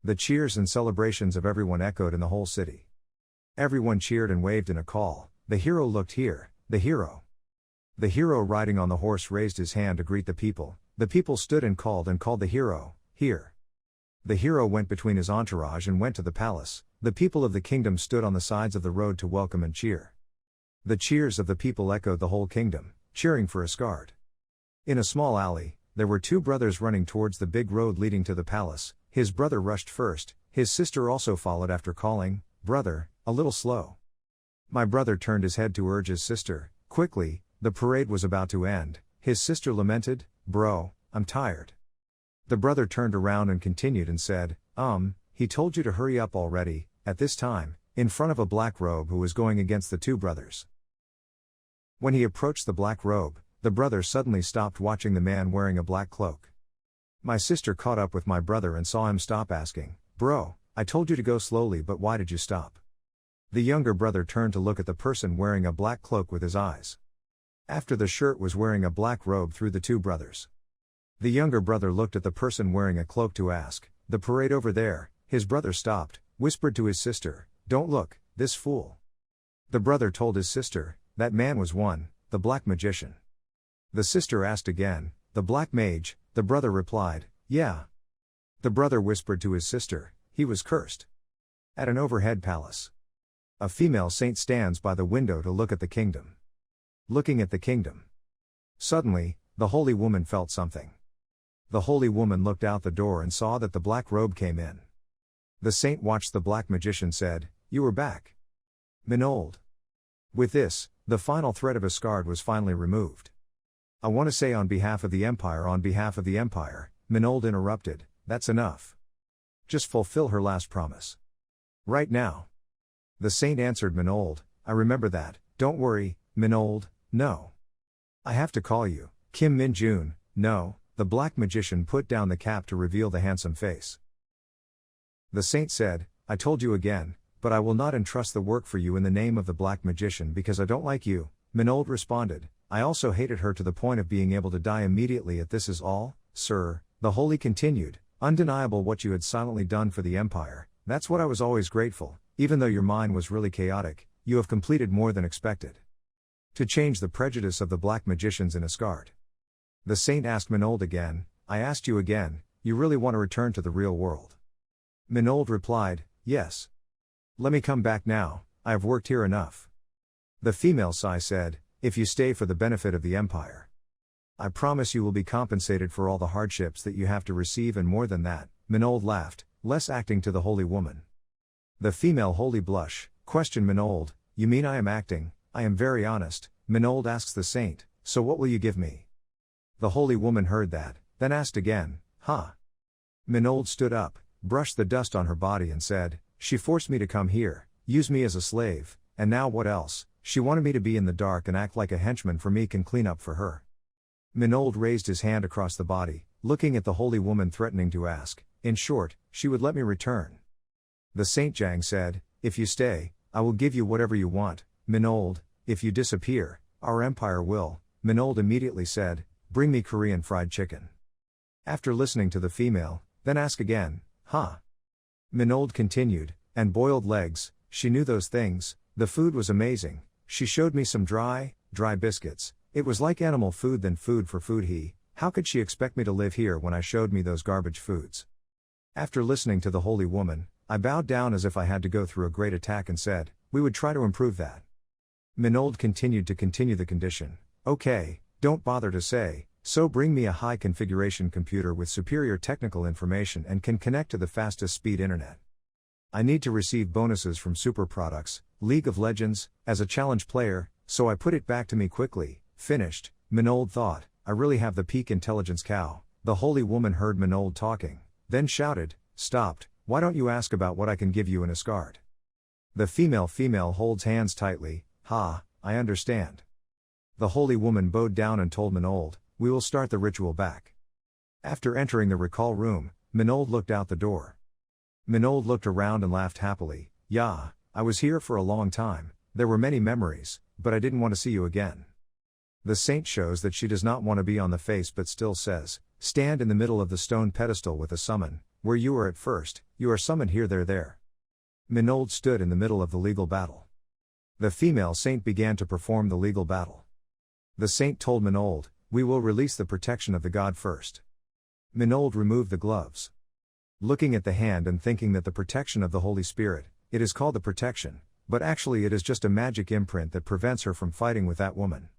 The cheers and celebrations of everyone echoed in the whole city. Everyone cheered and waved in a call, "The hero looked here, the hero." The hero riding on the horse raised his hand to greet the people. The people stood and called the hero, "Here." The hero went between his entourage and went to the palace. The people of the kingdom stood on the sides of the road to welcome and cheer. The cheers of the people echoed the whole kingdom, cheering for Asgard. In a small alley, there were two brothers running towards the big road leading to the palace. His brother rushed first, his sister also followed after calling, "Brother, a little slow." My brother turned his head to urge his sister, "Quickly, the parade was about to end." His sister lamented, "Bro, I'm tired." The brother turned around and continued and said, He told you to hurry up already," at this time, in front of a black robe who was going against the two brothers. When he approached the black robe, the brother suddenly stopped watching the man wearing a black cloak. My sister caught up with my brother and saw him stop, asking, "Bro, I told you to go slowly, but why did you stop?" The younger brother turned to look at the person wearing a black cloak with his eyes. After the shirt was wearing a black robe through the two brothers. The younger brother looked at the person wearing a cloak to ask, "The parade over there?" His brother stopped, whispered to his sister, "Don't look, this fool." The brother told his sister, "That man was one, the black magician." The sister asked again, "The black mage?" The brother replied, "Yeah." The brother whispered to his sister, "He was cursed." At an overhead palace, a female saint stands by the window to look at the kingdom. Looking at the kingdom. Suddenly, the holy woman felt something. The holy woman looked out the door and saw that the black robe came in. The saint watched the black magician said, "You are back, Minold." With this, the final threat of Asgard was finally removed. "I want to say on behalf of the Empire," Minold interrupted, "That's enough. Just fulfill her last promise. Right now." The saint answered Minold, "I remember that, don't worry, Minold, no. I have to call you, Kim Min Jun, no." The black magician put down the cap to reveal the handsome face. The saint said, "I told you again, but I will not entrust the work for you in the name of the black magician because I don't like you." Minold responded, "I also hated her to the point of being able to die immediately at this is all, sir." The holy continued, "Undeniable what you had silently done for the empire, that's what I was always grateful, even though your mind was really chaotic, you have completed more than expected. To change the prejudice of the black magicians in Asgard." The saint asked Minold again, "I asked you again, you really want to return to the real world?" Minold replied, "Yes. Let me come back now, I have worked here enough." The female Sai said, "If you stay for the benefit of the empire, I promise you will be compensated for all the hardships that you have to receive and more than that." Minold laughed, less acting to the holy woman. The female holy blush, questioned Minold, "You mean I am acting?" "I am very honest." Minold asks the saint, "So what will you give me?" The holy woman heard that, then asked again, "Huh?" Minold stood up, brushed the dust on her body and said, "She forced me to come here, use me as a slave, and now what else? She wanted me to be in the dark and act like a henchman for me can clean up for her." Minold raised his hand across the body, looking at the holy woman threatening to ask, in short, she would let me return. The Saint Jang said, "If you stay, I will give you whatever you want, Minold. If you disappear, our empire will." Minold immediately said, "Bring me Korean fried chicken." After listening to the female, then ask again, "Huh?" Minold continued, "And boiled legs." She knew those things, the food was amazing. She showed me some dry biscuits. It was like animal food than food for food. How could she expect me to live here when I showed me those garbage foods? After listening to the holy woman, I bowed down as if I had to go through a great attack and said, "We would try to improve that." Minold continued to continue the condition. "Okay, don't bother to say, so bring me a high configuration computer with superior technical information and can connect to the fastest speed internet. I need to receive bonuses from super products, League of Legends, as a challenge player, so I put it back to me quickly." Finished, Minold thought, "I really have the peak intelligence cow." The holy woman heard Minold talking, then shouted, "Stopped, why don't you ask about what I can give you in Asgard?" The female holds hands tightly, "Ha, I understand." The holy woman bowed down and told Minold, "We will start the ritual back." After entering the recall room, Minold looked out the door. Minold looked around and laughed happily, "Yeah, I was here for a long time, there were many memories, but I didn't want to see you again." The saint shows that she does not want to be on the face but still says, "Stand in the middle of the stone pedestal with a summon." where you were at first, you are summoned here there. Minold stood in the middle of the legal battle. The female saint began to perform the legal battle. The saint told Minold, "We will release the protection of the god first." Minold removed the gloves. Looking at the hand and thinking that the protection of the Holy Spirit, it is called the protection, but actually it is just a magic imprint that prevents her from fighting with that woman.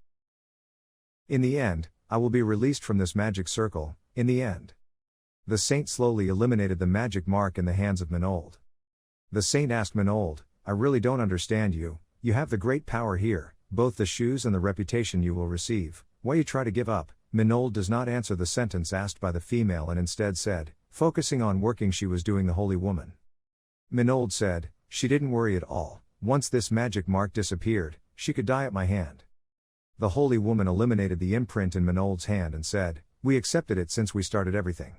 In the end, I will be released from this magic circle, in the end. The saint slowly eliminated the magic mark in the hands of Minold. The saint asked Minold, "I really don't understand you have the great power here, both the shoes and the reputation you will receive, why you try to give up?" Minold does not answer the sentence asked by the female and instead said, focusing on working she was doing the holy woman. Minold said, "She didn't worry at all, once this magic mark disappeared, she could die at my hand." The holy woman eliminated the imprint in Minold's hand and said, "We accepted it since we started everything."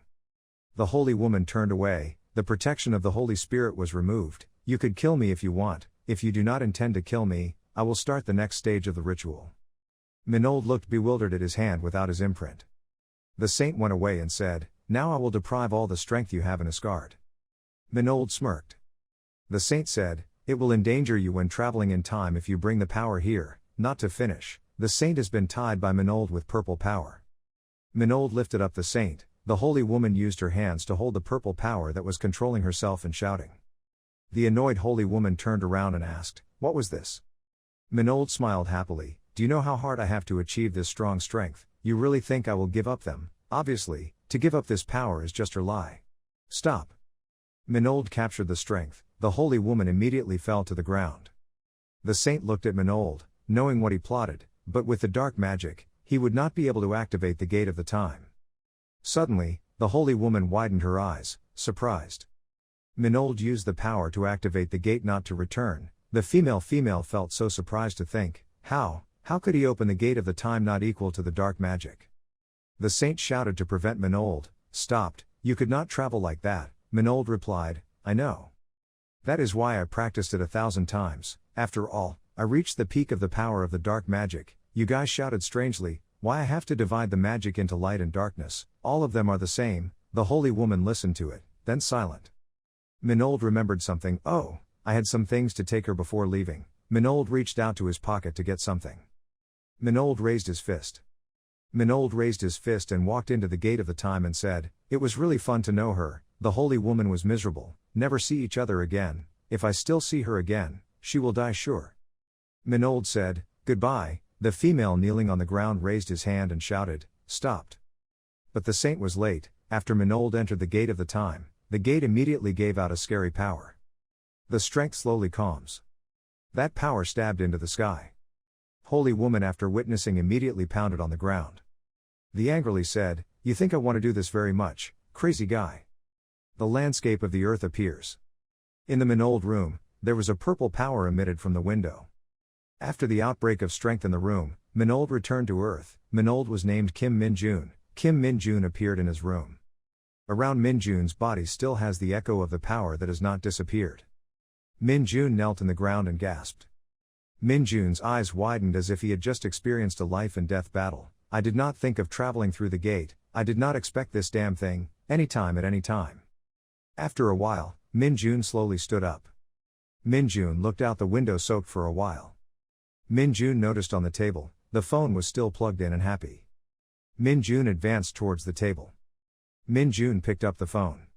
The holy woman turned away, the protection of the Holy Spirit was removed. "You could kill me if you want, if you do not intend to kill me, I will start the next stage of the ritual." Minold looked bewildered at his hand without his imprint. The saint went away and said, "Now I will deprive all the strength you have in Asgard." Minold smirked. The saint said, "It will endanger you when traveling in time if you bring the power here, not to finish." The saint has been tied by Minold with purple power. Minold lifted up the saint, the holy woman used her hands to hold the purple power that was controlling herself and shouting. The annoyed holy woman turned around and asked, "What was this?" Minold smiled happily, "Do you know how hard I have to achieve this strong strength? You really think I will give up them? Obviously, to give up this power is just her lie. Stop." Minold captured the strength, the holy woman immediately fell to the ground. The saint looked at Minold, knowing what he plotted, but with the dark magic, he would not be able to activate the gate of the time. Suddenly, the holy woman widened her eyes, surprised. Minold used the power to activate the gate not to return. The female felt so surprised to think, how could he open the gate of the time not equal to the dark magic? The saint shouted to prevent Minold, stopped, "You could not travel like that." Minold replied, "I know. That is why I practiced it 1,000 times, after all, I reached the peak of the power of the dark magic." You guys shouted strangely, "Why I have to divide the magic into light and darkness, all of them are the same." The holy woman listened to it, then silent. Minold remembered something, "Oh, I had some things to take her before leaving." Minold reached out to his pocket to get something. Minold raised his fist. Minold raised his fist and walked into the gate of the time and said, "It was really fun to know her." The holy woman was miserable, "Never see each other again, if I still see her again, she will die sure." Minold said, "Goodbye." The female kneeling on the ground raised his hand and shouted, "Stopped." But the saint was late. After Minold entered the gate of the time, the gate immediately gave out a scary power. The strength slowly calms. That power stabbed into the sky. Holy woman after witnessing immediately pounded on the ground. The angrily said, "You think I want to do this very much, crazy guy?" The landscape of the earth appears. In the Minold room, there was a purple power emitted from the window. After the outbreak of strength in the room, Minold returned to Earth. Minold was named Kim Min-jun. Kim Min-jun appeared in his room. Around Min-jun's body still has the echo of the power that has not disappeared. Min-jun knelt in the ground and gasped. Min-jun's eyes widened as if he had just experienced a life and death battle. "I did not think of traveling through the gate, I did not expect this damn thing, anytime at any time." After a while, Min-jun slowly stood up. Min-jun looked out the window soaked for a while. Min-jun noticed on the table, the phone was still plugged in and happy. Min-jun advanced towards the table. Min-jun picked up the phone.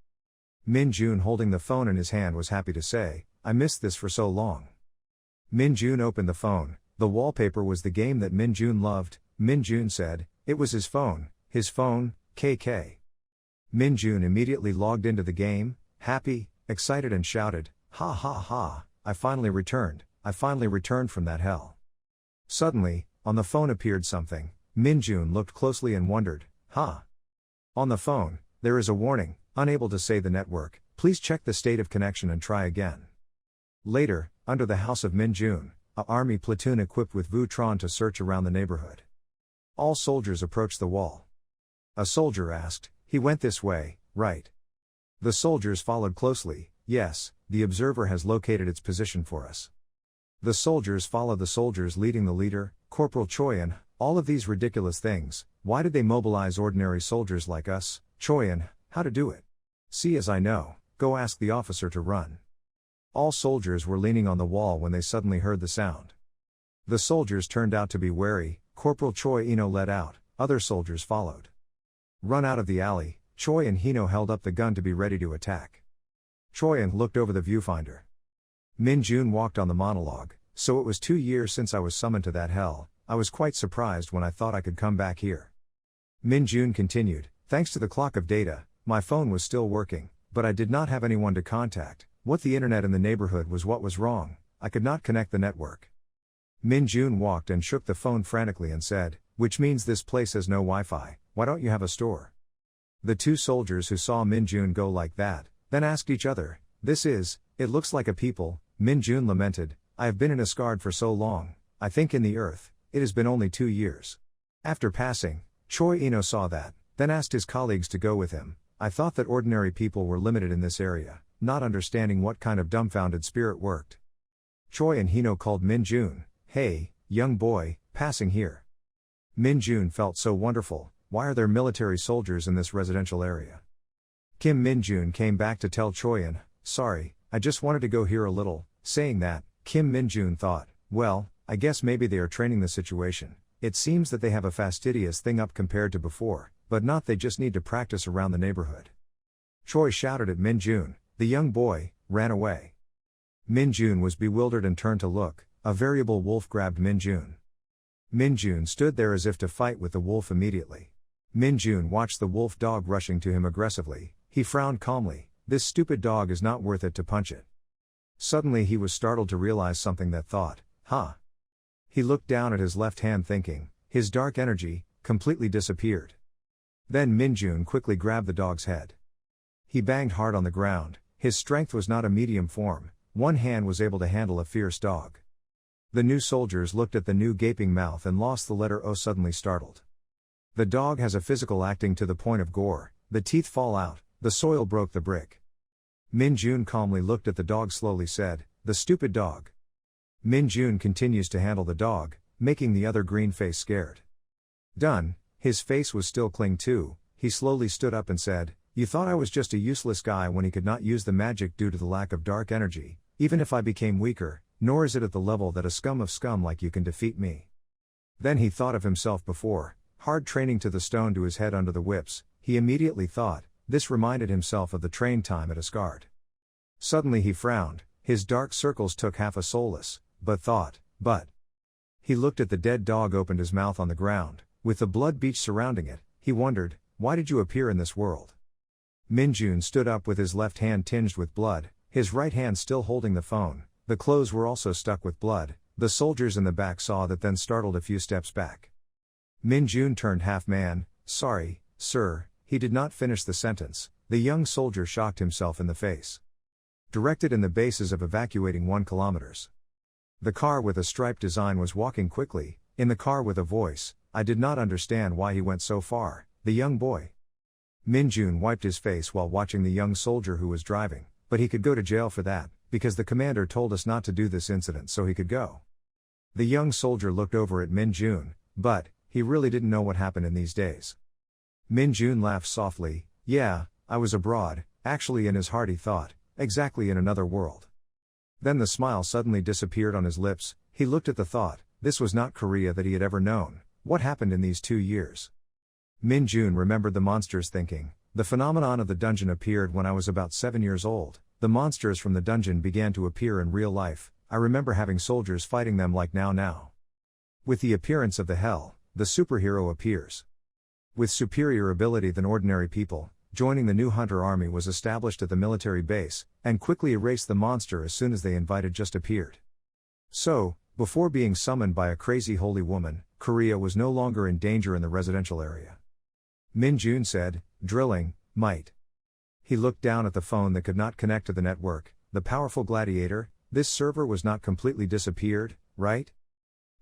Min-jun holding the phone in his hand was happy to say, "I missed this for so long." Min-jun opened the phone, the wallpaper was the game that Min-jun loved. Min-jun said, it was his phone, KK. Min-jun immediately logged into the game, happy, excited and shouted, "Ha ha ha, I finally returned from that hell." Suddenly, on the phone appeared something. Min-jun looked closely and wondered, "Huh?" On the phone, there is a warning, unable to say the network, please check the state of connection and try again. Later, under the house of Min-jun, a army platoon equipped with Vu-tron to search around the neighborhood. All soldiers approached the wall. A soldier asked, "He went this way, right?" The soldiers followed closely, "Yes, the observer has located its position for us." The soldiers followed the soldiers leading the leader, Corporal Choyan. All of these ridiculous things, why did they mobilize ordinary soldiers like us? Choyan, how to do it? See, as I know, go ask the officer to run. All soldiers were leaning on the wall when they suddenly heard the sound. The soldiers turned out to be wary. Corporal Choi Ino led out, other soldiers followed. Run out of the alley, Choi and Hino held up the gun to be ready to attack. Choi looked over the viewfinder. Min Jun walked on the monologue. So it was 2 years since I was summoned to that hell. I was quite surprised when I thought I could come back here. Min Jun continued, thanks to the clock of data, my phone was still working, but I did not have anyone to contact. What the internet in the neighborhood was what was wrong, I could not connect the network. Min Jun walked and shook the phone frantically and said, which means this place has no Wi-Fi, why don't you have a store? The two soldiers who saw Min Jun go like that, then asked each other, it looks like a people. Min Jun lamented, I have been in Asgard for so long, I think in the earth, it has been only 2 years. After passing, Choi Ino saw that, then asked his colleagues to go with him. I thought that ordinary people were limited in this area, not understanding what kind of dumbfounded spirit worked. Choi and Hino called Min Jun, hey, young boy, passing here. Min Jun felt so wonderful, why are there military soldiers in this residential area? Min Jun came back to tell Choyan, sorry, I just wanted to go here a little. Saying that, Min Jun thought, well, I guess maybe they are training the situation. It seems that they have a fastidious thing up compared to before, but not, they just need to practice around the neighborhood. Choi shouted at Min Jun, the young boy, ran away. Min Jun was bewildered and turned to look. A variable wolf grabbed Min Jun. Min Jun stood there as if to fight with the wolf immediately. Min Jun watched the wolf dog rushing to him aggressively. He frowned calmly, this stupid dog is not worth it to punch it. Suddenly he was startled to realize something, that thought, He looked down at his left hand thinking, his dark energy, completely disappeared. Then Min Jun quickly grabbed the dog's head. He banged hard on the ground, his strength was not a medium form, one hand was able to handle a fierce dog. The new soldiers looked at the new gaping mouth and lost the letter O, suddenly startled. The dog has a physical acting to the point of gore, the teeth fall out, the soil broke the brick. Min Jun calmly looked at the dog, slowly said, the stupid dog. Min Jun continues to handle the dog, making the other green face scared. Done, his face was still cling too. He slowly stood up and said, you thought I was just a useless guy when he could not use the magic due to the lack of dark energy, even if I became weaker, nor is it at the level that a scum of scum like you can defeat me. Then he thought of himself before, hard training to the stone to his head under the whips. He immediately thought, this reminded himself of the train time at Asgard. Suddenly he frowned, his dark circles took half a soulless, but. He looked at the dead dog, opened his mouth on the ground, with the blood beach surrounding it. He wondered, why did you appear in this world? Min Jun stood up with his left hand tinged with blood, his right hand still holding the phone. The clothes were also stuck with blood. The soldiers in the back saw that, then startled a few steps back. Min Jun turned half man, sorry, sir. He did not finish the sentence. The young soldier shocked himself in the face. Directed in the bases of evacuating 1 kilometers. The car with a striped design was walking quickly, in the car with a voice, I did not understand why he went so far, the young boy. Min Jun wiped his face while watching the young soldier who was driving, but he could go to jail for that, because the commander told us not to do this incident, so he could go. The young soldier looked over at Min Jun, but he really didn't know what happened in these days. Min Jun laughed softly, yeah, I was abroad, actually. In his heart he thought, exactly in another world. Then the smile suddenly disappeared on his lips. He looked at the thought, this was not Korea that he had ever known. What happened in these 2 years? Min Jun remembered the monsters, thinking, the phenomenon of the dungeon appeared when I was about 7 years old. The monsters from the dungeon began to appear in real life. I remember having soldiers fighting them like now. With the appearance of the hell, the superhero appears. With superior ability than ordinary people, joining the new hunter army was established at the military base, and quickly erased the monster as soon as they invited just appeared. So, before being summoned by a crazy holy woman, Korea was no longer in danger in the residential area. Min Jun said, drilling, might. He looked down at the phone that could not connect to the network. The powerful gladiator, this server was not completely disappeared, right?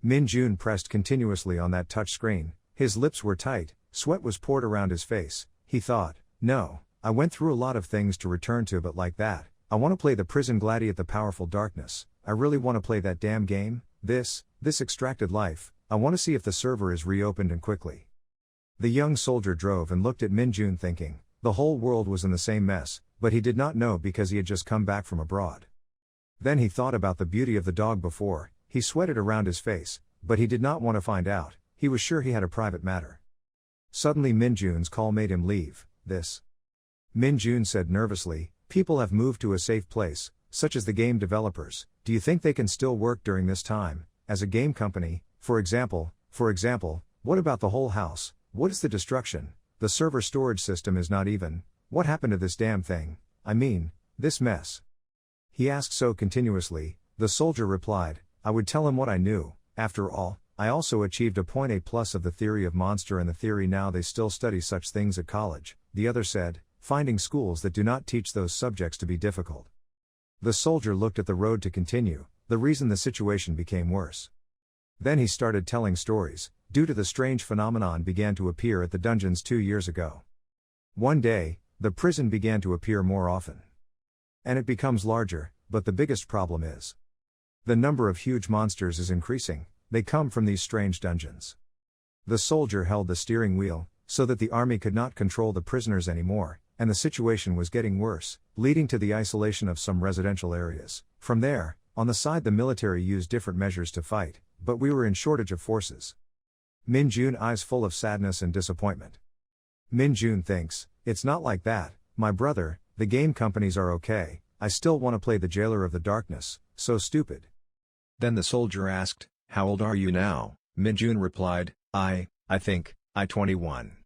Min Jun pressed continuously on that touch screen, his lips were tight, sweat was poured around his face. He thought, no, I went through a lot of things to return to, but like that, I want to play the prison gladiator, the powerful darkness. I really want to play that damn game, this extracted life. I want to see if the server is reopened, and quickly. The young soldier drove and looked at Min Jun thinking, The whole world was in the same mess, but he did not know because he had just come back from abroad. Then he thought about the beauty of the dog before, he sweated around his face, but he did not want to find out, he was sure he had a private matter. Suddenly Minjun's call made him leave. This. Minjun said nervously, people have moved to a safe place, such as the game developers. Do you think they can still work during this time, as a game company? For example, what about the whole house? What is the destruction? The server storage system is not even. What happened to this damn thing? I mean, this mess. He asked so continuously, the soldier replied, I would tell him what I knew. After all, I also achieved a point A+ of the theory of monster and the theory now they still study such things at college. The other said, finding schools that do not teach those subjects to be difficult. The soldier looked at the road to continue, the reason the situation became worse. Then he started telling stories, due to the strange phenomenon began to appear at the dungeons 2 years ago. One day, the prison began to appear more often. And it becomes larger, but the biggest problem is the number of huge monsters is increasing, they come from these strange dungeons. The soldier held the steering wheel, so that the army could not control the prisoners anymore, and the situation was getting worse, leading to the isolation of some residential areas. From there, on the side the military used different measures to fight, but we were in shortage of forces. Minjun eyes full of sadness and disappointment. Minjun thinks, it's not like that, my brother, the game companies are okay, I still want to play the Jailer of the Darkness, so stupid. Then the soldier asked, how old are you now? Minjun replied, I think, 21.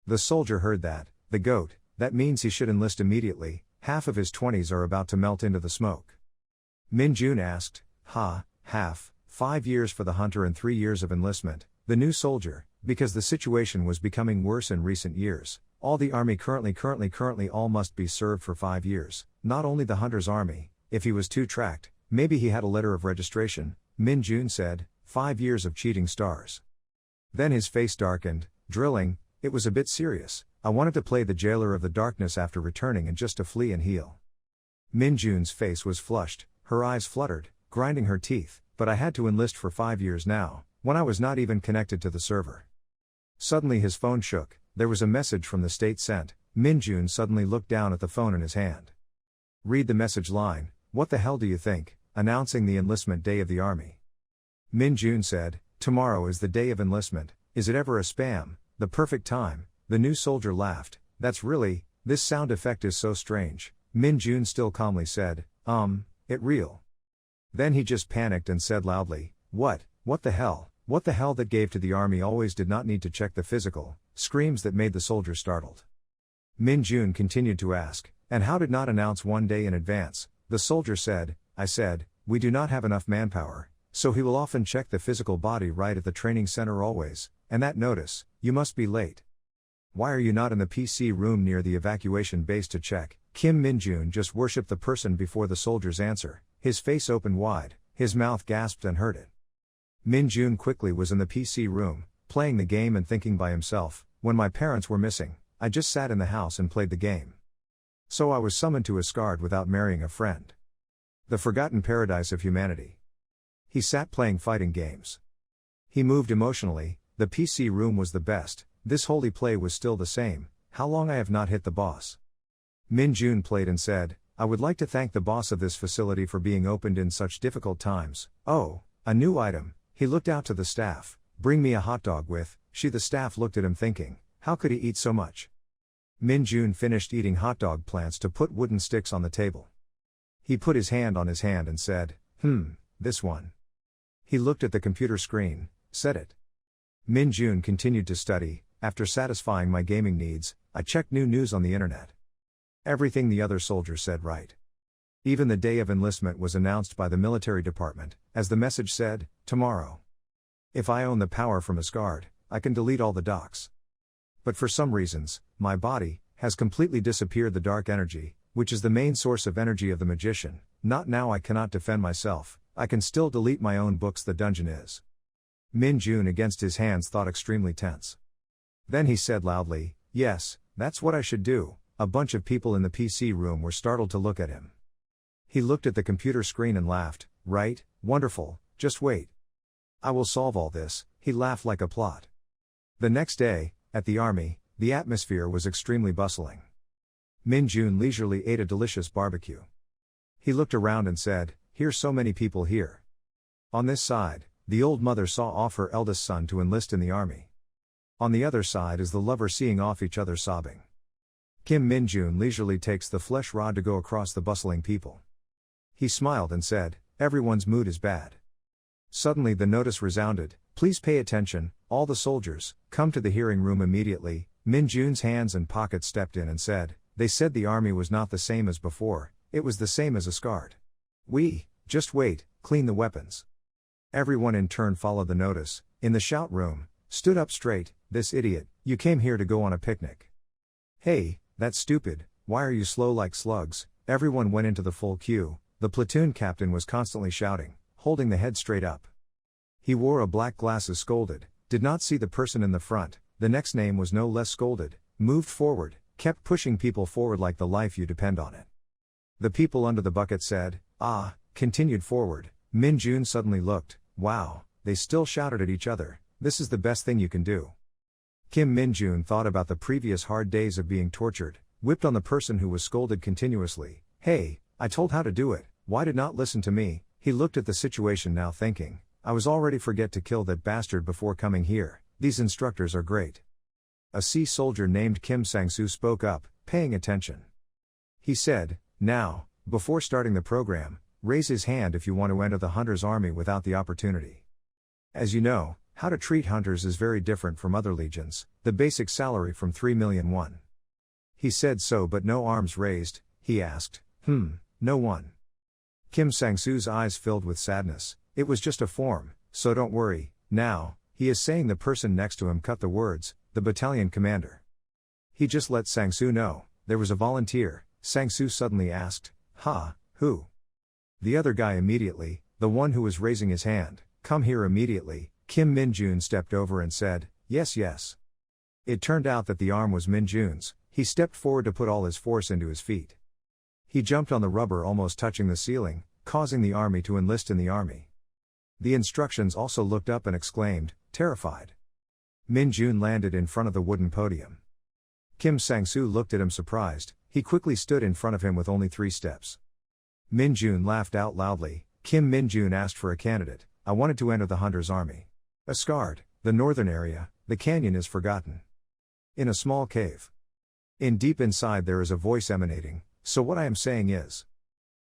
The soldier heard that, the goat, that means he should enlist immediately, half of his 20s are about to melt into the smoke. Minjun asked, half, 5 years for the hunter and 3 years of enlistment, the new soldier, because the situation was becoming worse in recent years, all the army currently all must be served for 5 years, not only the hunter's army, if he was too tracked, maybe he had a letter of registration, Minjun said, 5 years of cheating stars. Then his face darkened, drilling, it was a bit serious, I wanted to play the Jailer of the Darkness after returning and just to flee and heal. Minjun's face was flushed, her eyes fluttered, grinding her teeth, but I had to enlist for 5 years now, when I was not even connected to the server. Suddenly his phone shook, there was a message from the state sent, Minjun suddenly looked down at the phone in his hand. Read the message line, what the hell do you think, announcing the enlistment day of the army. Minjun said, tomorrow is the day of enlistment, is it ever a spam, the perfect time, the new soldier laughed, that's really, this sound effect is so strange, Minjun still calmly said, it real. Then he just panicked and said loudly, what the hell that gave to the army always did not need to check the physical, screams that made the soldier startled. Minjun continued to ask, and how did not announce 1 day in advance, the soldier said, I said, we do not have enough manpower, so he will often check the physical body right at the training center always, and that notice, you must be late. Why are you not in the PC room near the evacuation base to check? Kim Minjun just worshipped the person before the soldier's answer, his face opened wide, his mouth gasped and heard it. Minjun quickly was in the PC room, playing the game and thinking by himself, when my parents were missing, I just sat in the house and played the game. So I was summoned to Asgard without marrying a friend. The forgotten paradise of humanity. He sat playing fighting games. He moved emotionally, the PC room was the best, this holy play was still the same, how long I have not hit the boss. Minjun played and said, I would like to thank the boss of this facility for being opened in such difficult times. Oh, a new item, he looked out to the staff, bring me a hot dog with, the staff looked at him thinking, how could he eat so much? Minjun finished eating hot dog plants to put wooden sticks on the table. He put his hand on his hand and said, this one. He looked at the computer screen, said it. Minjun continued to study, after satisfying my gaming needs, I checked new news on the internet. Everything the other soldiers said right. Even the day of enlistment was announced by the military department, as the message said, tomorrow. If I own the power from Asgard, I can delete all the docs. But for some reasons, my body has completely disappeared the dark energy, which is the main source of energy of the magician, not now I cannot defend myself, I can still delete my own books the dungeon is. Minjun against his hands thought extremely tense. Then he said loudly, yes, that's what I should do, a bunch of people in the PC room were startled to look at him. He looked at the computer screen and laughed, right, wonderful, just wait. I will solve all this, he laughed like a plot. The next day, at the army, the atmosphere was extremely bustling. Min Jun leisurely ate a delicious barbecue. He looked around and said, "Here's so many people here." On this side, the old mother saw off her eldest son to enlist in the army. On the other side is the lover seeing off each other sobbing. Kim Min Jun leisurely takes the flesh rod to go across the bustling people. He smiled and said, "Everyone's mood is bad." Suddenly the notice resounded, "Please pay attention, all the soldiers, come to the hearing room immediately." Min Jun's hands and pockets stepped in and said, "They said the army was not the same as before, it was the same as Asgard. Just wait, clean the weapons." Everyone in turn followed the notice, in the shout room, stood up straight. "This idiot, you came here to go on a picnic. Hey, that's stupid, why are you slow like slugs?" Everyone went into the full queue. The platoon captain was constantly shouting, holding the head straight up. He wore a black glasses, scolded, did not see the person in the front, the next name was no less scolded, moved forward, kept pushing people forward like the life you depend on it. The people under the bucket said, "Ah," continued forward. Min Jun suddenly looked, wow, they still shouted at each other, "This is the best thing you can do." Kim Min Jun thought about the previous hard days of being tortured, whipped on the person who was scolded continuously. "Hey, I told how to do it, why did not listen to me?" He looked at the situation now thinking, "I was already forget to kill that bastard before coming here, these instructors are great." A sea soldier named Kim Sang-soo spoke up, paying attention. He said, "Now, before starting the program, raise his hand if you want to enter the hunter's army without the opportunity. As you know, how to treat hunters is very different from other legions, the basic salary from 3 million won." He said so but no arms raised. He asked, no one. Kim Sang-soo's eyes filled with sadness. "It was just a form, so don't worry, now," he is saying. The person next to him cut the words, "the battalion commander." He just let Sang-soo know, there was a volunteer. Sang-soo suddenly asked, who? The other guy immediately, the one who was raising his hand, "Come here immediately." Kim Min Jun stepped over and said, yes. It turned out that the arm was Min Jun's. He stepped forward to put all his force into his feet. He jumped on the rubber almost touching the ceiling, causing the army to enlist in the army. The instructions also looked up and exclaimed, terrified. Min Jun landed in front of the wooden podium. Kim Sang-soo looked at him surprised. He quickly stood in front of him with only 3 steps. Min Jun laughed out loudly. Kim Min Jun asked for a candidate. "I wanted to enter the hunter's army. Asgard, the northern area, the canyon is forgotten. In a small cave. In deep inside there is a voice emanating, so what I am saying is.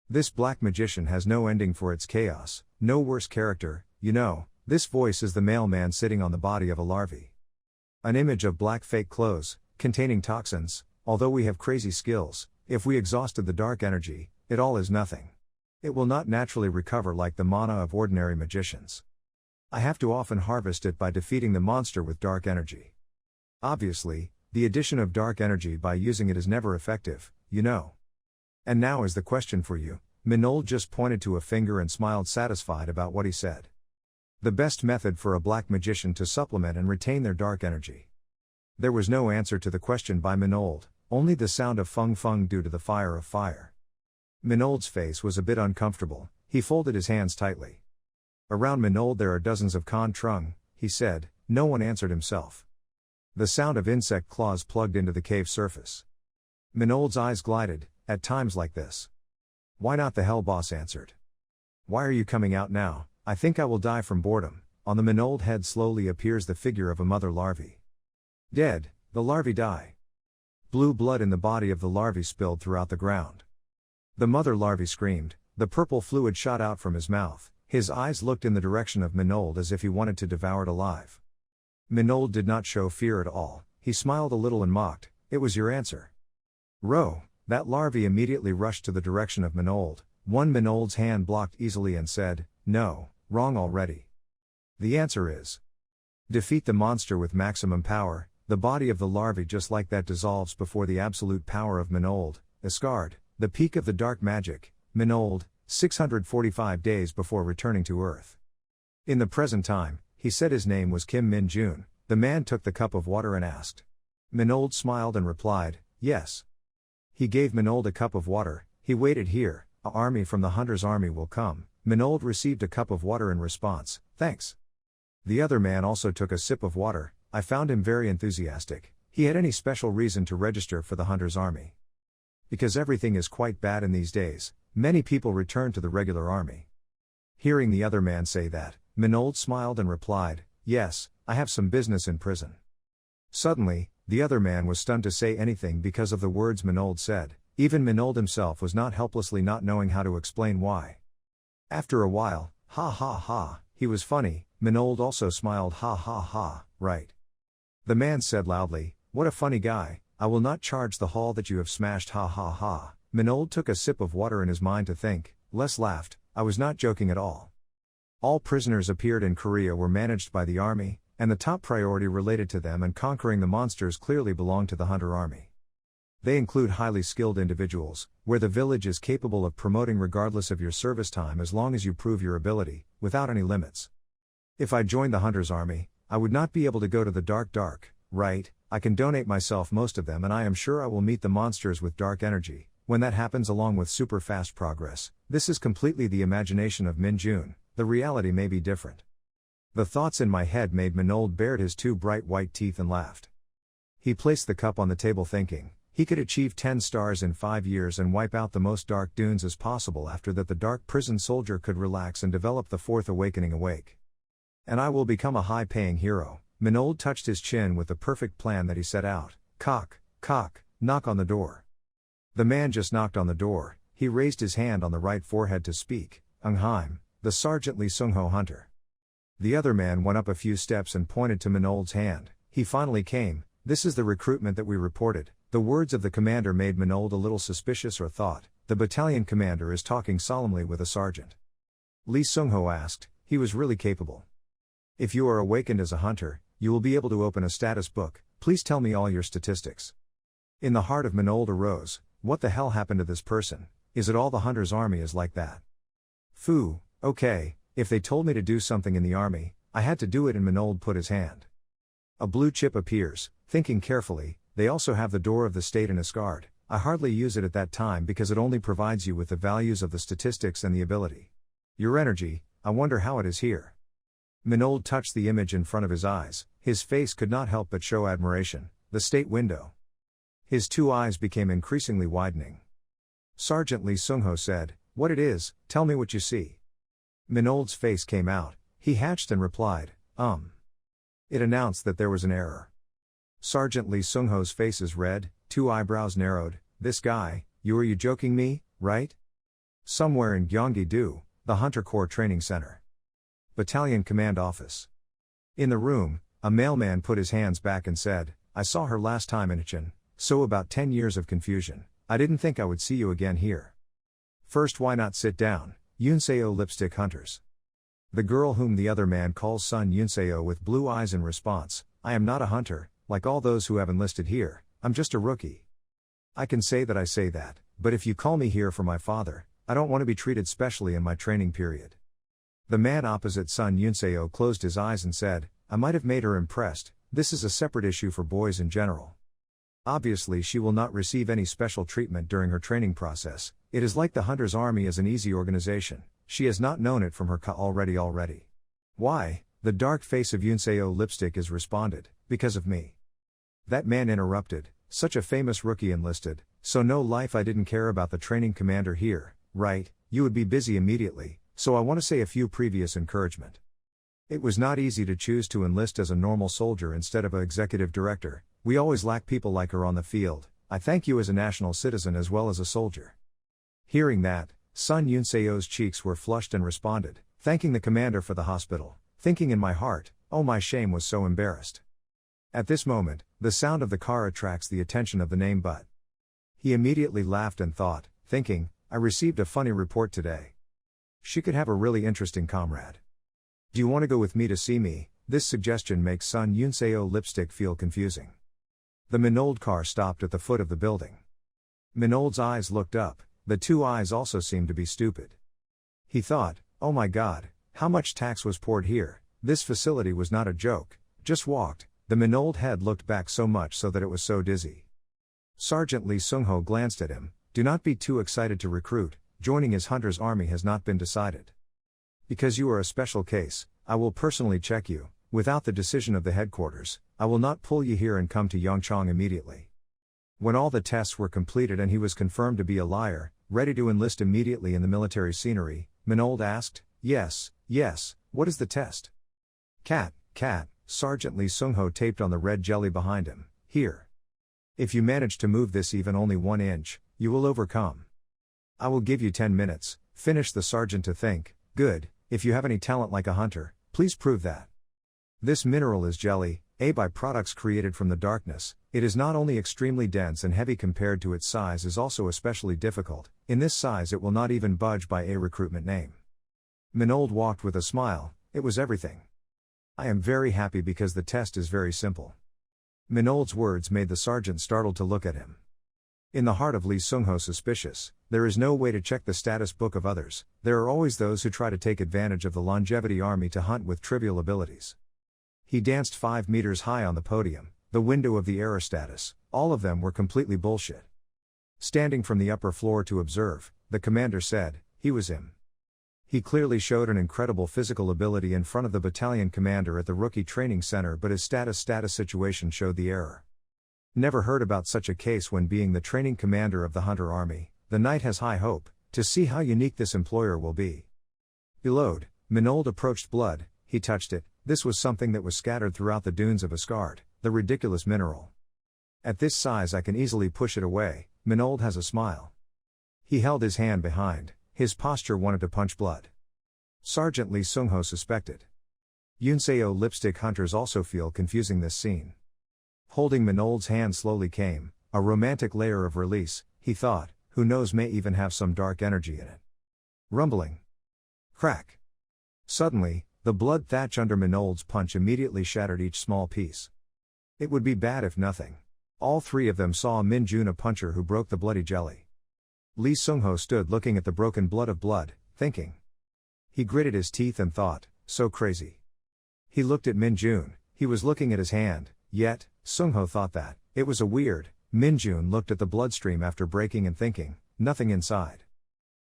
This black magician has no ending for its chaos, no worse character, you know, this voice is the mailman sitting on the body of a larvae. An image of black fake clothes, containing toxins, although we have crazy skills, if we exhausted the dark energy, it all is nothing. It will not naturally recover like the mana of ordinary magicians. I have to often harvest it by defeating the monster with dark energy. Obviously, the addition of dark energy by using it is never effective, you know. And now is the question for you." Minold just pointed to a finger and smiled satisfied about what he said. The best method for a black magician to supplement and retain their dark energy. There was no answer to the question by Minold, only the sound of fung fung due to the fire of fire. Minold's face was a bit uncomfortable, he folded his hands tightly. "Around Minold there are dozens of Kan Trung," he said. No one answered himself. The sound of insect claws plugged into the cave surface. Minold's eyes glided, at times like this. "Why not?" the Hell Boss answered. "Why are you coming out now? I think I will die from boredom." On the Minold head slowly appears the figure of a mother larvae. Dead, the larvae die. Blue blood in the body of the larvae spilled throughout the ground. The mother larvae screamed, the purple fluid shot out from his mouth, his eyes looked in the direction of Minold as if he wanted to devour it alive. Minold did not show fear at all, he smiled a little and mocked, "It was your answer." "Row." That larvae immediately rushed to the direction of Minold, one Minold's hand blocked easily and said, "No, wrong already. The answer is defeat the monster with maximum power." The body of the larvae just like that dissolves before the absolute power of Minold, Asgard, the peak of the dark magic, Minold, 645 days before returning to Earth. In the present time, he said his name was Kim Min Jun. The man took the cup of water and asked. Minold smiled and replied, "Yes." He gave Minold a cup of water. He waited here, "A army from the hunter's army will come." Minold received a cup of water in response, "Thanks." The other man also took a sip of water. I found him very enthusiastic. He had any special reason to register for the hunter's army? Because everything is quite bad in these days, many people return to the regular army. Hearing the other man say that, Minold smiled and replied, "Yes, I have some business in prison." Suddenly, the other man was stunned to say anything because of the words Minold said. Even Minold himself was not helplessly not knowing how to explain why. After a while, "Ha ha ha, he was funny." Minold also smiled, "Ha ha ha, right." The man said loudly, "What a funny guy, I will not charge the hall that you have smashed, ha ha ha." Minold took a sip of water in his mind to think. Les laughed, "I was not joking at all." All prisoners appeared in Korea were managed by the army, and the top priority related to them and conquering the monsters clearly belonged to the hunter army. They include highly skilled individuals, where the village is capable of promoting regardless of your service time as long as you prove your ability, without any limits. If I joined the hunter's army, I would not be able to go to the dark, right? I can donate myself most of them and I am sure I will meet the monsters with dark energy, when that happens along with super fast progress. This is completely the imagination of Min Jun, the reality may be different. The thoughts in my head made Minold bared his two bright white teeth and laughed. He placed the cup on the table thinking, he could achieve 10 stars in 5 years and wipe out the most dark dunes as possible. After that the dark prison soldier could relax and develop the fourth awakening awake. And I will become a high-paying hero. Minold touched his chin with the perfect plan that he set out. Cock, knock on the door. The man just knocked on the door. He raised his hand on the right forehead to speak. Ungheim, the Sergeant Lee Sung-ho hunter. The other man went up a few steps and pointed to Minold's hand. He finally came. This is the recruitment that we reported. The words of the commander made Minold a little suspicious or thought, the battalion commander is talking solemnly with a sergeant. Lee Sung-ho asked, he was really capable. If you are awakened as a hunter, you will be able to open a status book. Please tell me all your statistics. In the heart of Minold arose, what the hell happened to this person? Is it all the hunter's army is like that? Phew, okay, if they told me to do something in the army, I had to do it and Minold put his hand. A blue chip appears, thinking carefully, they also have the door of the state in Asgard. I hardly use it at that time because it only provides you with the values of the statistics and the ability. Your energy, I wonder how it is here. Minold touched the image in front of his eyes, his face could not help but show admiration. The state window. His two eyes became increasingly widening. Sergeant Lee Sung-ho said, what it is, tell me what you see. Minold's face came out, he hatched and replied, It announced that there was an error. Sergeant Lee Sung-ho's face is red, two eyebrows narrowed, this guy, you joking me, right? Somewhere in Gyeonggi-do, the Hunter Corps Training Center. Battalion Command Office. In the room, a mailman put his hands back and said, I saw her last time in Ichin, so about 10 years of confusion. I didn't think I would see you again here. First, why not sit down, Yunseo Lipstick Hunters. The girl whom the other man calls Sun Yunseo with blue eyes in response, I am not a hunter, like all those who have enlisted here, I'm just a rookie. I can say that I say that, but if you call me here for my father, I don't want to be treated specially in my training period. The man opposite Sun Yunseo closed his eyes and said, I might have made her impressed, this is a separate issue for boys in general. Obviously she will not receive any special treatment during her training process, it is like the Hunter's Army is an easy organization, she has not known it from her already. Why, the dark face of Yunseo Lipstick is responded, because of me. That man interrupted, such a famous rookie enlisted, so no life I didn't care about the training commander here, right, you would be busy immediately, so I want to say a few previous encouragement. It was not easy to choose to enlist as a normal soldier instead of an executive director, we always lack people like her on the field, I thank you as a national citizen as well as a soldier. Hearing that, Sun Yunseo's cheeks were flushed and responded, thanking the commander for the hospital, thinking in my heart, oh my shame was so embarrassed. At this moment, the sound of the car attracts the attention of the name but. He immediately laughed and thought, thinking, I received a funny report today. She could have a really interesting comrade. Do you want to go with me to see me? This suggestion makes Sun Yunseo Lipstick feel confusing. The Minold car stopped at the foot of the building. Minold's eyes looked up, the two eyes also seemed to be stupid. He thought, oh my god, how much tax was poured here, this facility was not a joke, just walked, the Minold head looked back so much so that it was so dizzy. Sergeant Lee Sung-ho glanced at him, do not be too excited to recruit, joining his hunter's army has not been decided. Because you are a special case, I will personally check you, without the decision of the headquarters, I will not pull you here and come to Yongchang immediately. When all the tests were completed and he was confirmed to be a liar, ready to enlist immediately in the military scenery, Minold asked, Yes, what is the test? Cat, Sergeant Lee Sung-ho taped on the red jelly behind him, here. If you manage to move this even only 1 inch, you will overcome. I will give you 10 minutes, finished the sergeant to think, good, if you have any talent like a hunter, please prove that. This mineral is jelly, a byproducts created from the darkness. It is not only extremely dense and heavy compared to its size, is also especially difficult. In this size it will not even budge by a recruitment name. Minold walked with a smile, it was everything. I am very happy because the test is very simple. Minold's words made the sergeant startled to look at him. In the heart of Lee Sung-ho suspicious, there is no way to check the status book of others. There are always those who try to take advantage of the longevity army to hunt with trivial abilities. He danced 5 meters high on the podium, the window of the aerostatus. All of them were completely bullshit. Standing from the upper floor to observe, the commander said, he was him. He clearly showed an incredible physical ability in front of the battalion commander at the rookie training center, but his status situation showed the error. Never heard about such a case when being the training commander of the Hunter Army. The knight has high hope to see how unique this employer will be. Belowed, Minold approached blood, he touched it. This was something that was scattered throughout the dunes of Asgard, the ridiculous mineral. At this size I can easily push it away. Minold has a smile. He held his hand behind, his posture wanted to punch blood. Sergeant Lee Sung-ho suspected. Yunseo lipstick hunters also feel confusing this scene. Holding Minold's hand slowly came a romantic layer of release, he thought, who knows, may even have some dark energy in it. Rumbling. Crack. Suddenly, the blood thatch under Minold's punch immediately shattered each small piece. It would be bad if nothing. All 3 of them saw Min Jun, a puncher who broke the bloody jelly. Lee Sung-ho stood looking at the broken blood, thinking. He gritted his teeth and thought, so crazy. He looked at Min Jun, he was looking at his hand, yet, Sung-ho thought that, it was a weird. Min Jun looked at the bloodstream after breaking and thinking, nothing inside.